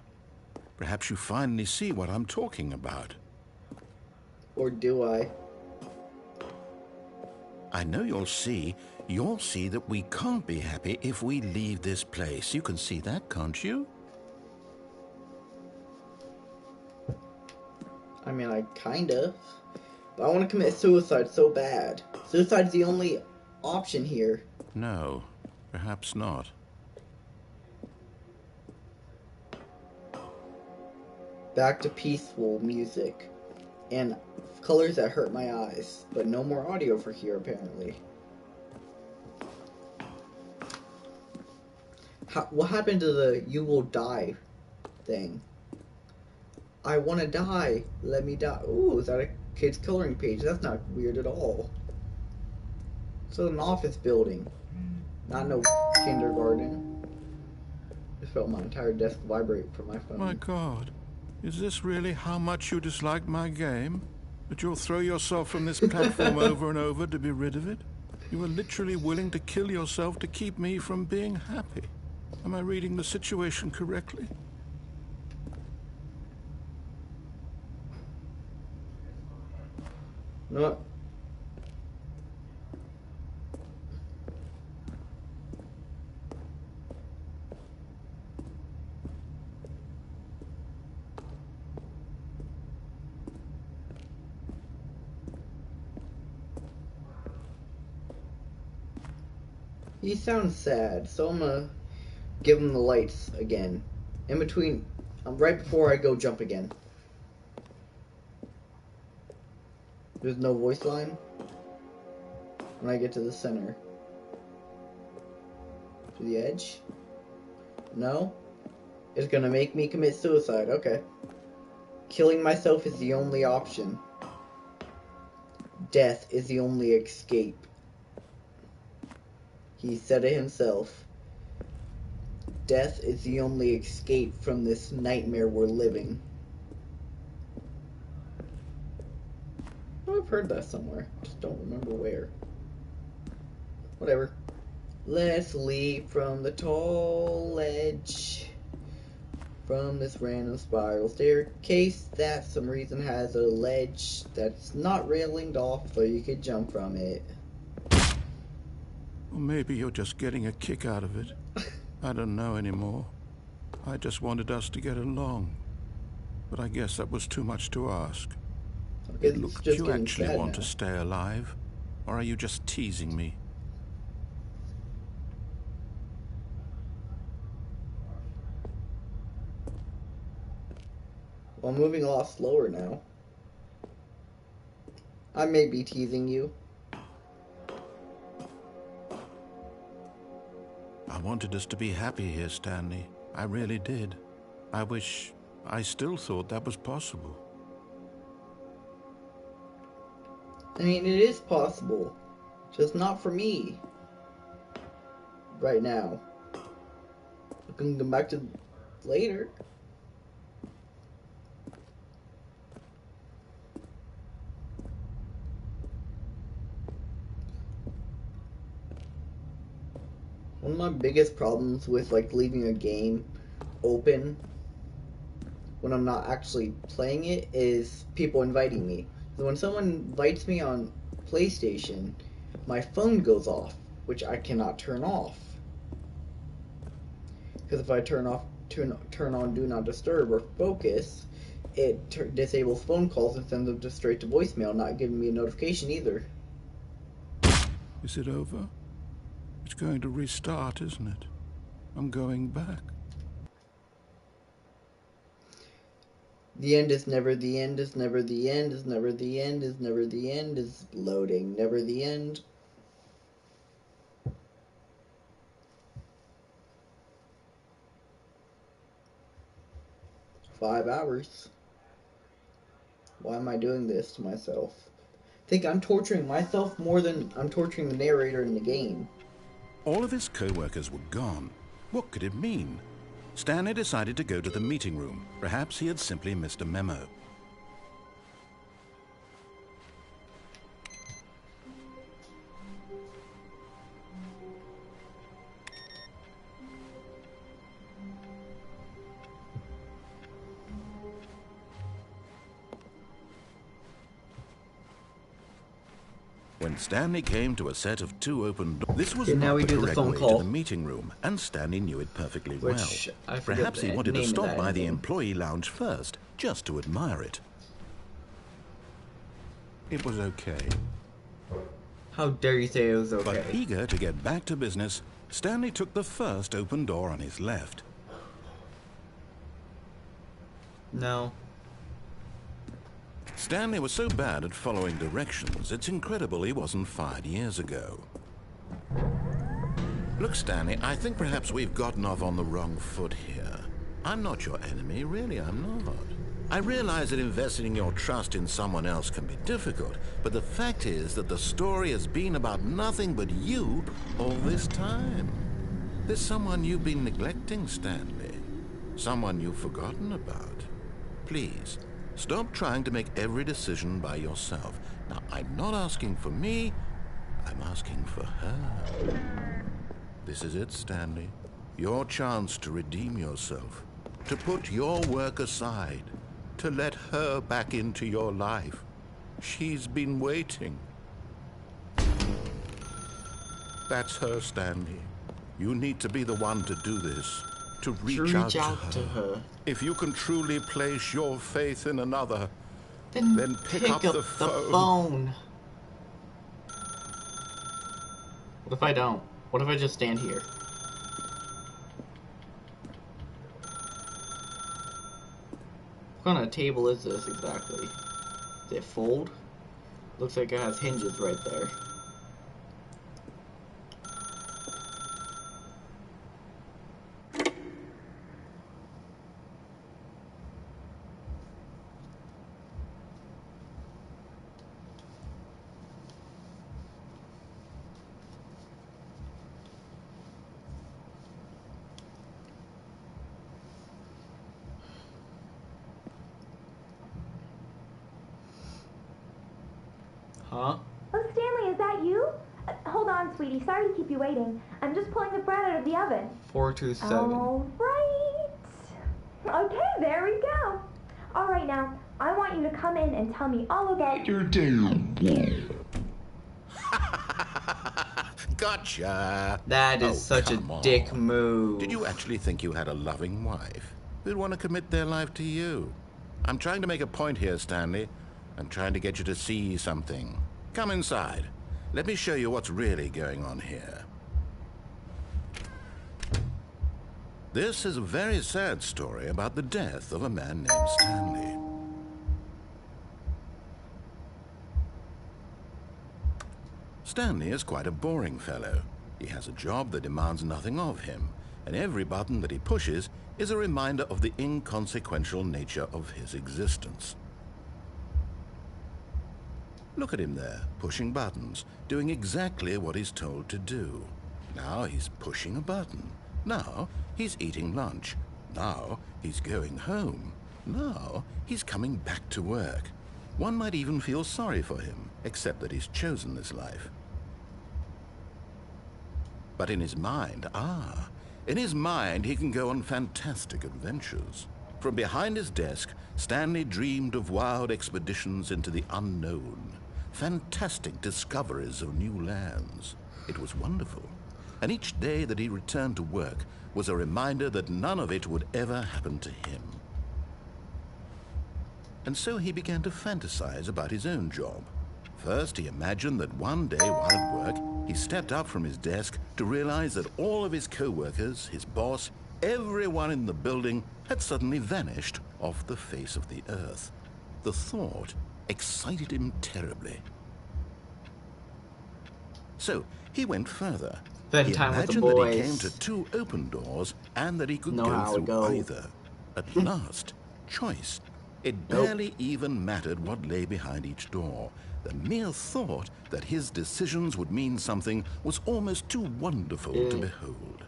Perhaps you finally see what I'm talking about. Or do I? I know you'll see. You'll see that we can't be happy if we leave this place. You can see that, can't you? I mean, I kind of. But I want to commit suicide so bad. Suicide's the only option here. No, perhaps not. Back to peaceful music. And colors that hurt my eyes. But no more audio for here, apparently. What happened to the "you will die" thing? I want to die. Let me die. Ooh, is that a kid's coloring page? That's not weird at all. So an office building. Not no kindergarten. I felt my entire desk vibrate from my phone. My God. Is this really how much you dislike my game? That you'll throw yourself from this platform over and over to be rid of it? You were literally willing to kill yourself to keep me from being happy. Am I reading the situation correctly? No. He sounds sad, so I'm gonna give him the lights again. In between, right before I go jump again. There's no voice line when I get to the center. To the edge? No? It's gonna make me commit suicide, okay. Killing myself is the only option. Death is the only escape. He said it himself. Death is the only escape from this nightmare we're living. Oh, I've heard that somewhere. Just don't remember where. Whatever. Let's leap from the tall ledge. From this random spiral staircase that some reason has a ledge that's not railinged off so you could jump from it. Or maybe you're just getting a kick out of it. I don't know anymore. I just wanted us to get along. But I guess that was too much to ask. Look, do you actually want to stay alive? Or are you just teasing me? Well, I'm moving a lot slower now. I may be teasing you. I wanted us to be happy here, Stanley. I really did. I still thought that was possible. I mean, it is possible. Just not for me. Right now. I can come back to later. One of my biggest problems with like leaving a game open when I'm not actually playing it is people inviting me. So when someone invites me on PlayStation, my phone goes off, which I cannot turn off. Because if I turn on Do Not Disturb or Focus, it disables phone calls and sends them just straight to voicemail, not giving me a notification either. Is it over? It's going to restart, isn't it? I'm going back. The end is never the end, is never the end, is never the end, is never the end, is loading, never the end. "5 hours. Why am I doing this to myself? I think I'm torturing myself more than I'm torturing the narrator in the game." All of his co-workers were gone. What could it mean? Stanley decided to go to the meeting room. Perhaps he had simply missed a memo. When Stanley came to a set of 2 open doors, this was not the correct way to the meeting room, and Stanley knew it perfectly well. Perhaps he wanted to stop by the employee lounge first, just to admire it. It was okay. How dare you say it was okay? But eager to get back to business, Stanley took the first open door on his left. No. Stanley was so bad at following directions, it's incredible he wasn't fired years ago. Look, Stanley, I think perhaps we've gotten off on the wrong foot here. I'm not your enemy, really, I'm not. I realize that investing your trust in someone else can be difficult, but the fact is that the story has been about nothing but you all this time. There's someone you've been neglecting, Stanley. Someone you've forgotten about. Please, stop trying to make every decision by yourself. Now, I'm not asking for me, I'm asking for her. This is it, Stanley. Your chance to redeem yourself, to put your work aside, to let her back into your life. She's been waiting. That's her, Stanley. You need to be the one to do this, to reach out to her. If you can truly place your faith in another, then pick up the phone. What if I don't? What if I just stand here? What kind of table is this exactly? Does it fold? Looks like it has hinges right there. Huh? Oh, Stanley, is that you? Hold on, sweetie. Sorry to keep you waiting. I'm just pulling the bread out of the oven. 427. All right. Okay, there we go. All right, now, I want you to come in and tell me all about your day. Gotcha. That is such a dick move. Did you actually think you had a loving wife who'd want to commit their life to you? I'm trying to make a point here, Stanley. I'm trying to get you to see something. Come inside. Let me show you what's really going on here. This is a very sad story about the death of a man named Stanley. Stanley is quite a boring fellow. He has a job that demands nothing of him, and every button that he pushes is a reminder of the inconsequential nature of his existence. Look at him there, pushing buttons, doing exactly what he's told to do. Now he's pushing a button. Now he's eating lunch. Now he's going home. Now he's coming back to work. One might even feel sorry for him, except that he's chosen this life. But in his mind, in his mind he can go on fantastic adventures. From behind his desk, Stanley dreamed of wild expeditions into the unknown, fantastic discoveries of new lands. It was wonderful. And each day that he returned to work was a reminder that none of it would ever happen to him. And so he began to fantasize about his own job. First, he imagined that one day while at work, he stepped up from his desk to realize that all of his co-workers, his boss, everyone in the building had suddenly vanished off the face of the earth. The thought excited him terribly. So he went further. Spend He time with the imagined that he boys. came to 2 open doors and that he could Know go how it through goes. either. At last, choice. It barely even mattered what lay behind each door. The mere thought that his decisions would mean something was almost too wonderful to behold.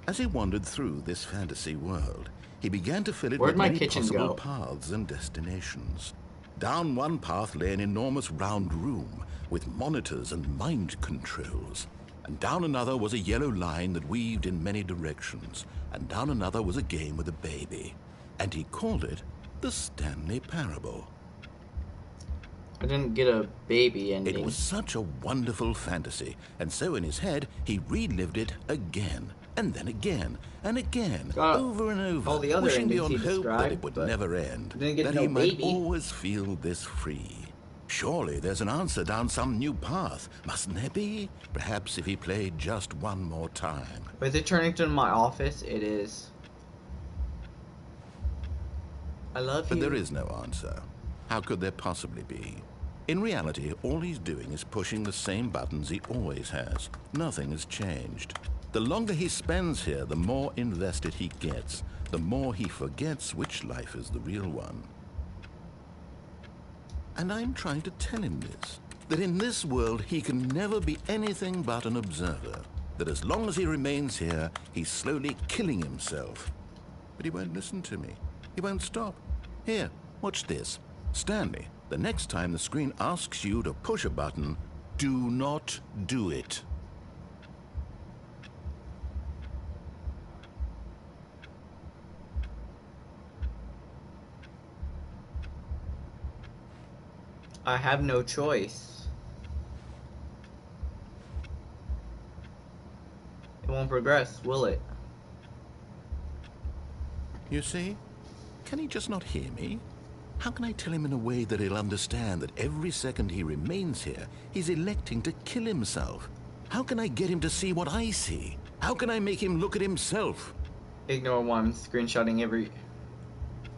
As he wandered through this fantasy world, he began to fill it Where'd with my many kitchen possible go? paths and destinations. Down one path lay an enormous round room with monitors and mind controls. And down another was a yellow line that weaved in many directions. And down another was a game with a baby. And he called it the Stanley Parable. I didn't get a baby ending. It was such a wonderful fantasy, and so in his head, he relived it again, and then again, and again, over and over, all the other wishing endings beyond he hope that it described, would but never end, didn't get that no he might baby. always feel this free. Surely there's an answer down some new path, mustn't there be? Perhaps if he played just one more time. Is it turning to my office? It is. I love But you. there is no answer. How could there possibly be? In reality, all he's doing is pushing the same buttons he always has. Nothing has changed. The longer he spends here, the more invested he gets, the more he forgets which life is the real one. And I'm trying to tell him this, that in this world he can never be anything but an observer, that as long as he remains here, he's slowly killing himself. But he won't listen to me. He won't stop. Here, watch this. Stanley, the next time the screen asks you to push a button, do not do it. I have no choice. It won't progress, will it? You see? Can he just not hear me? How can I tell him in a way that he'll understand that every second he remains here, he's electing to kill himself? How can I get him to see what I see? How can I make him look at himself? Ignore why I'm screenshotting every...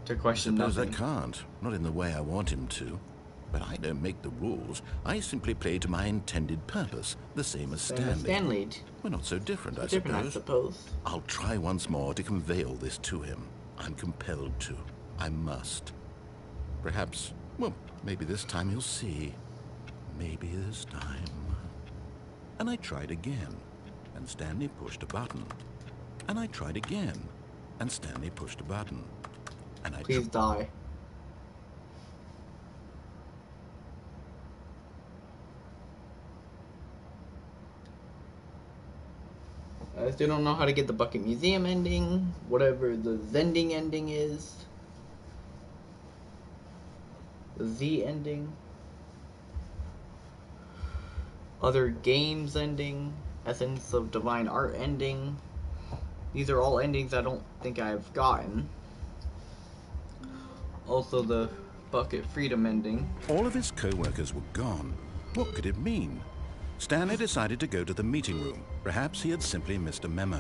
to question Suppose nothing. I can't. Not in the way I want him to. But I don't make the rules. I simply play to my intended purpose, the same as Stanley. We're not so different, I suppose. I'll try once more to convey all this to him. I'm compelled to. I must. Perhaps, well, maybe this time he'll see. Maybe this time. And I tried again, and Stanley pushed a button. And I tried again, and Stanley pushed a button. And I Please die. I still don't know how to get the Bucket Museum ending, whatever the Zending ending is. The Z ending. Other games ending. Essence of Divine Art ending. These are all endings I don't think I've gotten. Also the Bucket Freedom ending. All of his co-workers were gone. What could it mean? Stanley decided to go to the meeting room. Perhaps he had simply missed a memo.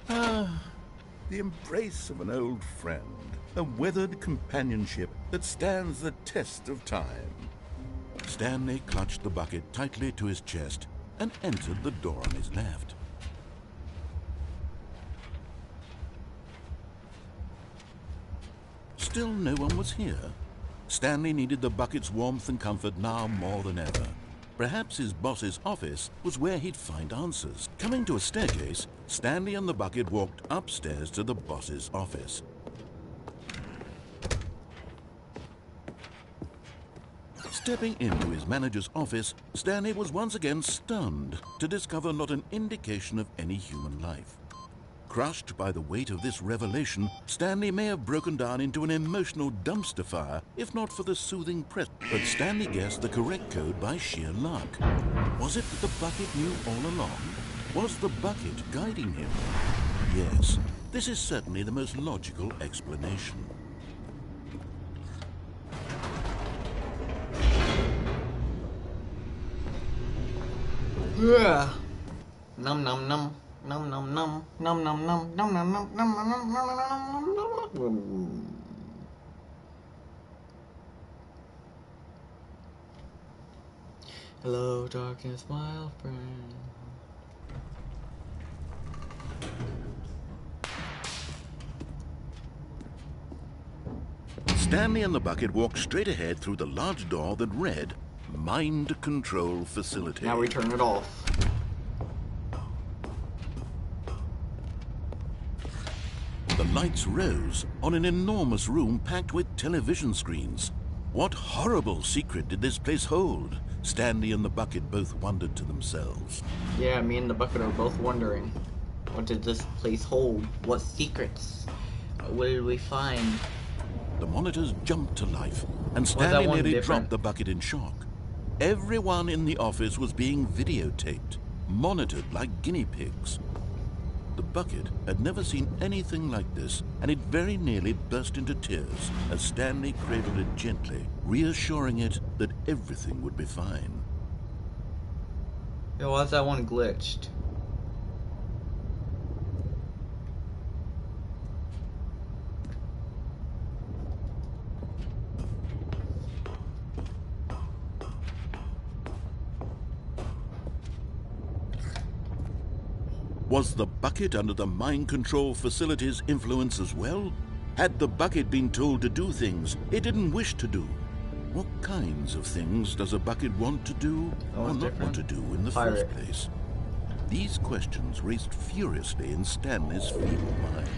Ah, the embrace of an old friend. a weathered companionship that stands the test of time. Stanley clutched the bucket tightly to his chest and entered the door on his left. Still no one was here. Stanley needed the bucket's warmth and comfort now more than ever. Perhaps his boss's office was where he'd find answers. Coming to a staircase, Stanley and the bucket walked upstairs to the boss's office. Stepping into his manager's office, Stanley was once again stunned to discover not an indication of any human life. Crushed by the weight of this revelation, Stanley may have broken down into an emotional dumpster fire if not for the soothing presence. But Stanley guessed the correct code by sheer luck. Was it that the bucket knew all along? Was the bucket guiding him? Yes, this is certainly the most logical explanation. Yeah. Num num num. Num num num num num num num num num num num num num. Hello, darkness, my old friend. Stanley and the bucket walked straight ahead through the large door that read Mind Control Facility. Now we turn it off. The lights rose on an enormous room packed with television screens. What horrible secret did this place hold? Stanley and the bucket both wondered to themselves. Yeah, me and the bucket are both wondering. What did this place hold? What secrets? What did we find? The monitors jumped to life, and Stanley nearly dropped the bucket in shock. Everyone in the office was being videotaped, monitored like guinea pigs. The bucket had never seen anything like this, and it very nearly burst into tears as Stanley cradled it gently, reassuring it that everything would be fine. Yo, why's that one glitched? Was the bucket under the mind control facility's influence as well? Had the bucket been told to do things it didn't wish to do? What kinds of things does a bucket want to do or not want to do in the first place? These questions raced furiously in Stanley's feeble mind.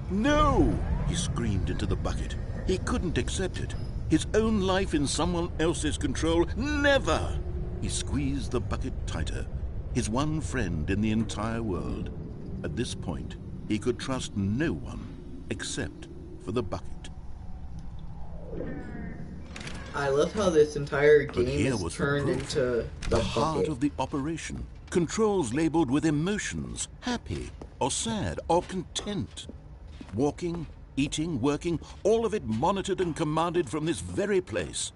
No! He screamed into the bucket. He couldn't accept it. His own life in someone else's control, never! He squeezed the bucket tighter, his one friend in the entire world. At this point, he could trust no one except for the bucket. I love how this entire game is was turned into the heart of the operation. Controls labeled with emotions, happy or sad or content. Walking, eating, working, all of it monitored and commanded from this very place.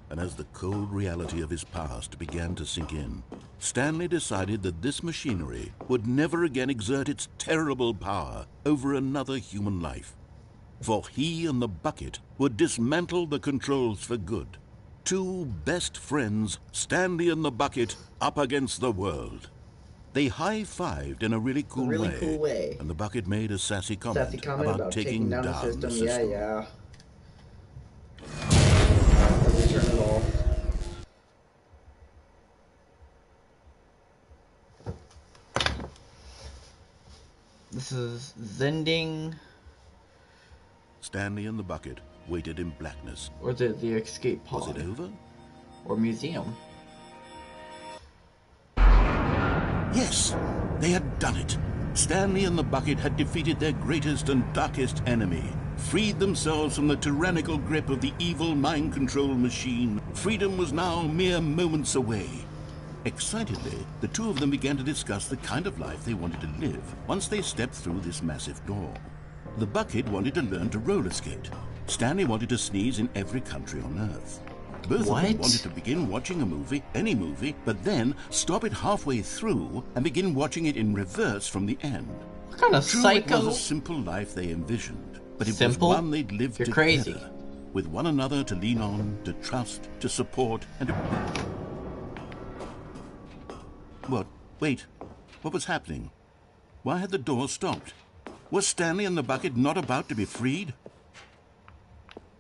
And as the cold reality of his past began to sink in, Stanley decided that this machinery would never again exert its terrible power over another human life. For he and the bucket would dismantle the controls for good. Two best friends, Stanley and the bucket, up against the world. They high-fived in a really cool way, and the bucket made a sassy comment about taking down the system. Yeah. Turn it off. This is Zending. Stanley and the bucket waited in blackness. Or the escape pod. Was it over? Or museum. Yes, they had done it. Stanley and the bucket had defeated their greatest and darkest enemy, freed themselves from the tyrannical grip of the evil mind control machine. Freedom was now mere moments away. Excitedly, the two of them began to discuss the kind of life they wanted to live once they stepped through this massive door. The bucket wanted to learn to roller skate. Stanley wanted to sneeze in every country on Earth. Both of them wanted to begin watching a movie, any movie, but then stop it halfway through and begin watching it in reverse from the end. What kind of True, psycho? it was a simple life they envisioned, but it Simple? was one they'd lived You're together, crazy. with one another to lean on, to trust, to support, and to... What? Wait. What was happening? Why had the door stopped? Was Stanley and the bucket not about to be freed?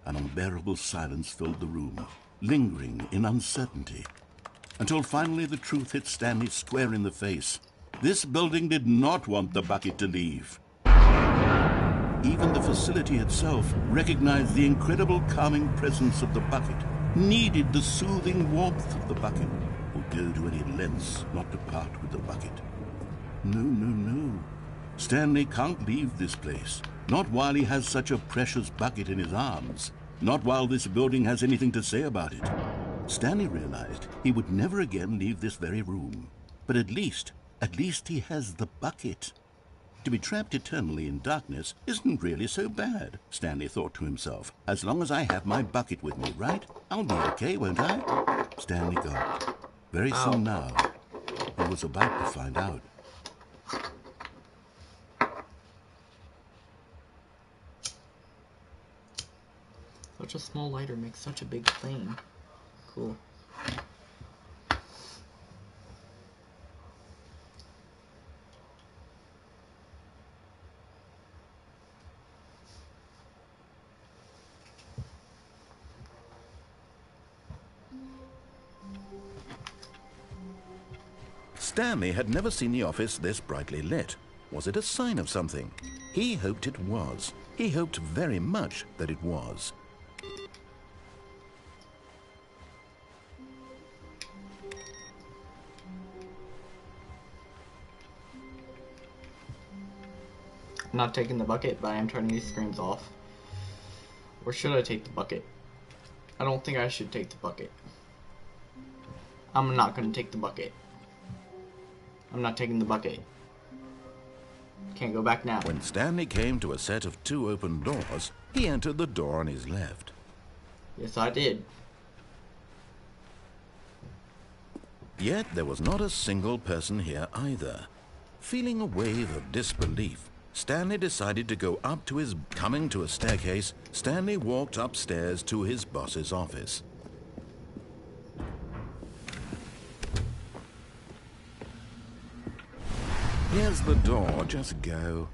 An unbearable silence filled the room, lingering in uncertainty, until finally the truth hit Stanley square in the face. This building did not want the bucket to leave. Even the facility itself recognized the incredible calming presence of the bucket, needed the soothing warmth of the bucket, would go to any lengths not to part with the bucket. No, no, no. Stanley can't leave this place. Not while he has such a precious bucket in his arms. Not while this building has anything to say about it. Stanley realized he would never again leave this very room. But at least he has the bucket. To be trapped eternally in darkness isn't really so bad, Stanley thought to himself. As long as I have my bucket with me, right? I'll be okay, won't I? Stanley gulped. Very soon now, he was about to find out. Such a small lighter makes such a big flame. Cool. Stanley had never seen the office this brightly lit. Was it a sign of something? He hoped it was. He hoped very much that it was. I'm not taking the bucket, but I am turning these screens off. Or should I take the bucket? I don't think I should take the bucket. I'm not going to take the bucket. I'm not taking the bucket. Can't go back now. When Stanley came to a set of 2 open doors, he entered the door on his left. Yes, I did. Yet there was not a single person here either. Feeling a wave of disbelief, Stanley decided to go up to his... Coming to a staircase, Stanley walked upstairs to his boss's office. Here's the door, just go.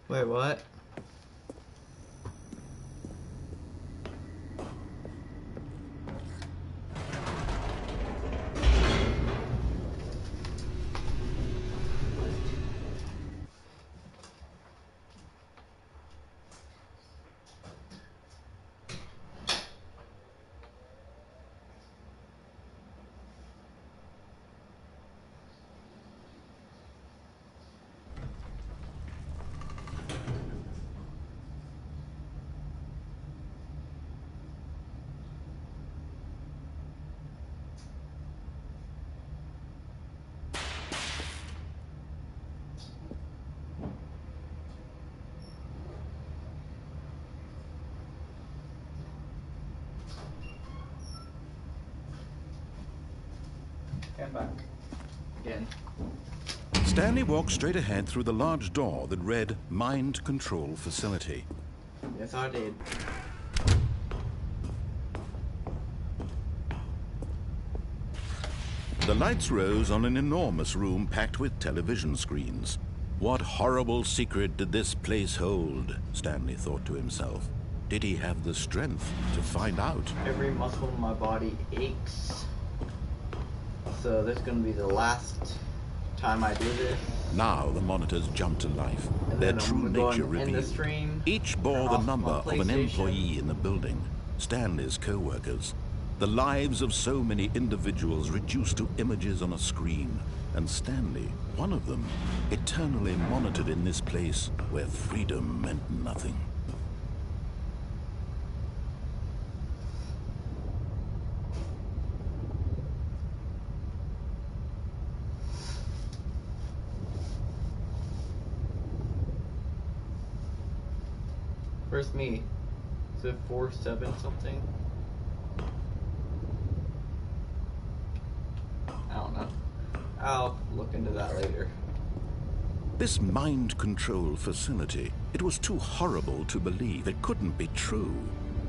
Wait, what? Come back. Again. Stanley walked straight ahead through the large door that read Mind Control Facility. Yes, I did. The lights rose on an enormous room packed with television screens. What horrible secret did this place hold? Stanley thought to himself. Did he have the strength to find out? Every muscle in my body aches. So this is going to be the last time I do this. Now the monitors jumped to life, their true nature revealed. Each bore the number of an employee in the building, Stanley's co-workers. The lives of so many individuals reduced to images on a screen, and Stanley, one of them, eternally monitored in this place where freedom meant nothing. Where's me? Is it 4-7 something? I don't know. I'll look into that later. This mind control facility, it was too horrible to believe. It couldn't be true.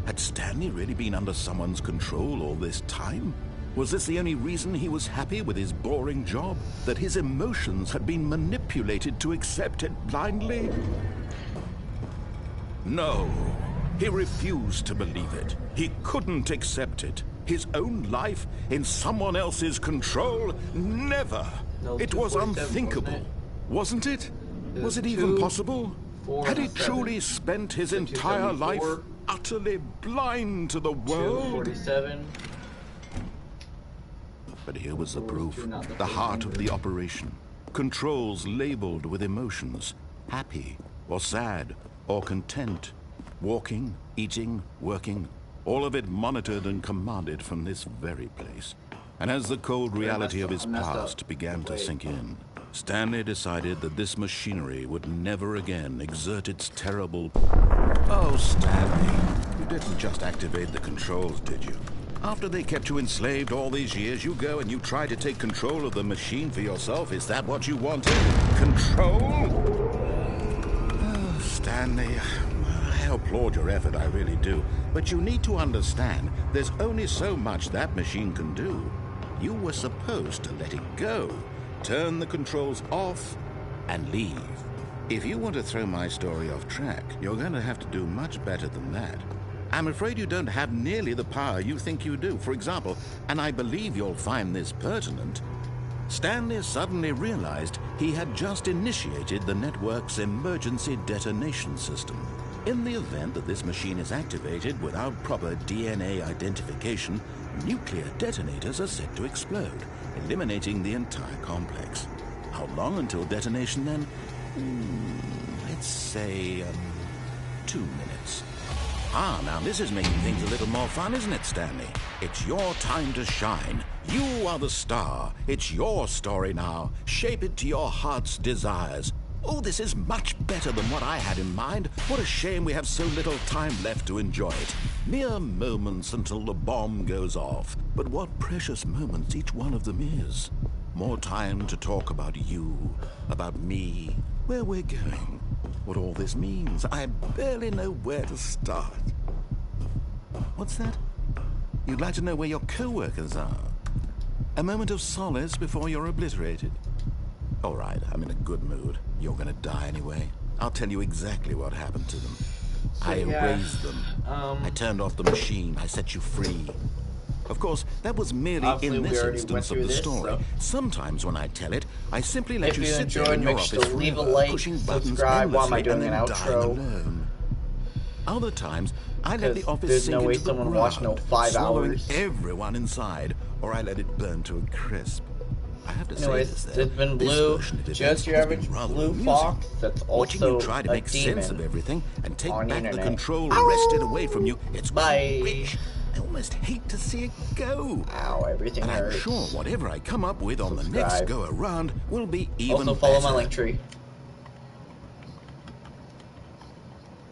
Had Stanley really been under someone's control all this time? Was this the only reason he was happy with his boring job? That his emotions had been manipulated to accept it blindly? No, he refused to believe it. He couldn't accept it. His own life in someone else's control? Never! It was unthinkable, wasn't it? Was it even possible? Had he truly spent his entire life utterly blind to the world? But here was the proof, the heart of the operation. Controls labeled with emotions, happy or sad or content, walking, eating, working, all of it monitored and commanded from this very place. And as the cold reality of his past began to sink in, Stanley decided that this machinery would never again exert its terrible... Oh, Stanley, you didn't just activate the controls, did you? After they kept you enslaved all these years, you go and you try to take control of the machine for yourself. Is that what you wanted? Control? Oh, Stanley, I applaud your effort, I really do. But you need to understand, there's only so much that machine can do. You were supposed to let it go, turn the controls off, and leave. If you want to throw my story off track, you're going to have to do much better than that. I'm afraid you don't have nearly the power you think you do. For example, and I believe you'll find this pertinent, Stanley suddenly realized he had just initiated the network's emergency detonation system. In the event that this machine is activated without proper DNA identification, nuclear detonators are set to explode, eliminating the entire complex. How long until detonation then? Let's say 2 minutes. Ah, now this is making things a little more fun, isn't it, Stanley? It's your time to shine. You are the star. It's your story now. Shape it to your heart's desires. Oh, this is much better than what I had in mind. What a shame we have so little time left to enjoy it. Mere moments until the bomb goes off. But what precious moments each one of them is. More time to talk about you, about me, where we're going, what all this means. I barely know where to start. What's that? You'd like to know where your co-workers are? A moment of solace before you're obliterated? All right, I'm in a good mood. You're gonna die anyway. I'll tell you exactly what happened to them. I erased them. I turned off the machine. I set you free. Of course, that was merely in this instance of the story. Sometimes when I tell it, I simply let you sit there in your office forever, pushing buttons endlessly and then dying alone. Other times, I let the office sink into the ground, swallowing everyone inside, or I let it burn to a crisp. I have to say this, though. It's been Blue, just your average blue fox that's also watching you try to make sense of everything and take back the control wrested away from you, it's quite rich. I almost hate to see it go. Ow, everything hurts. And I'm sure whatever I come up with on the next go around will be even also follow better. my Linktree.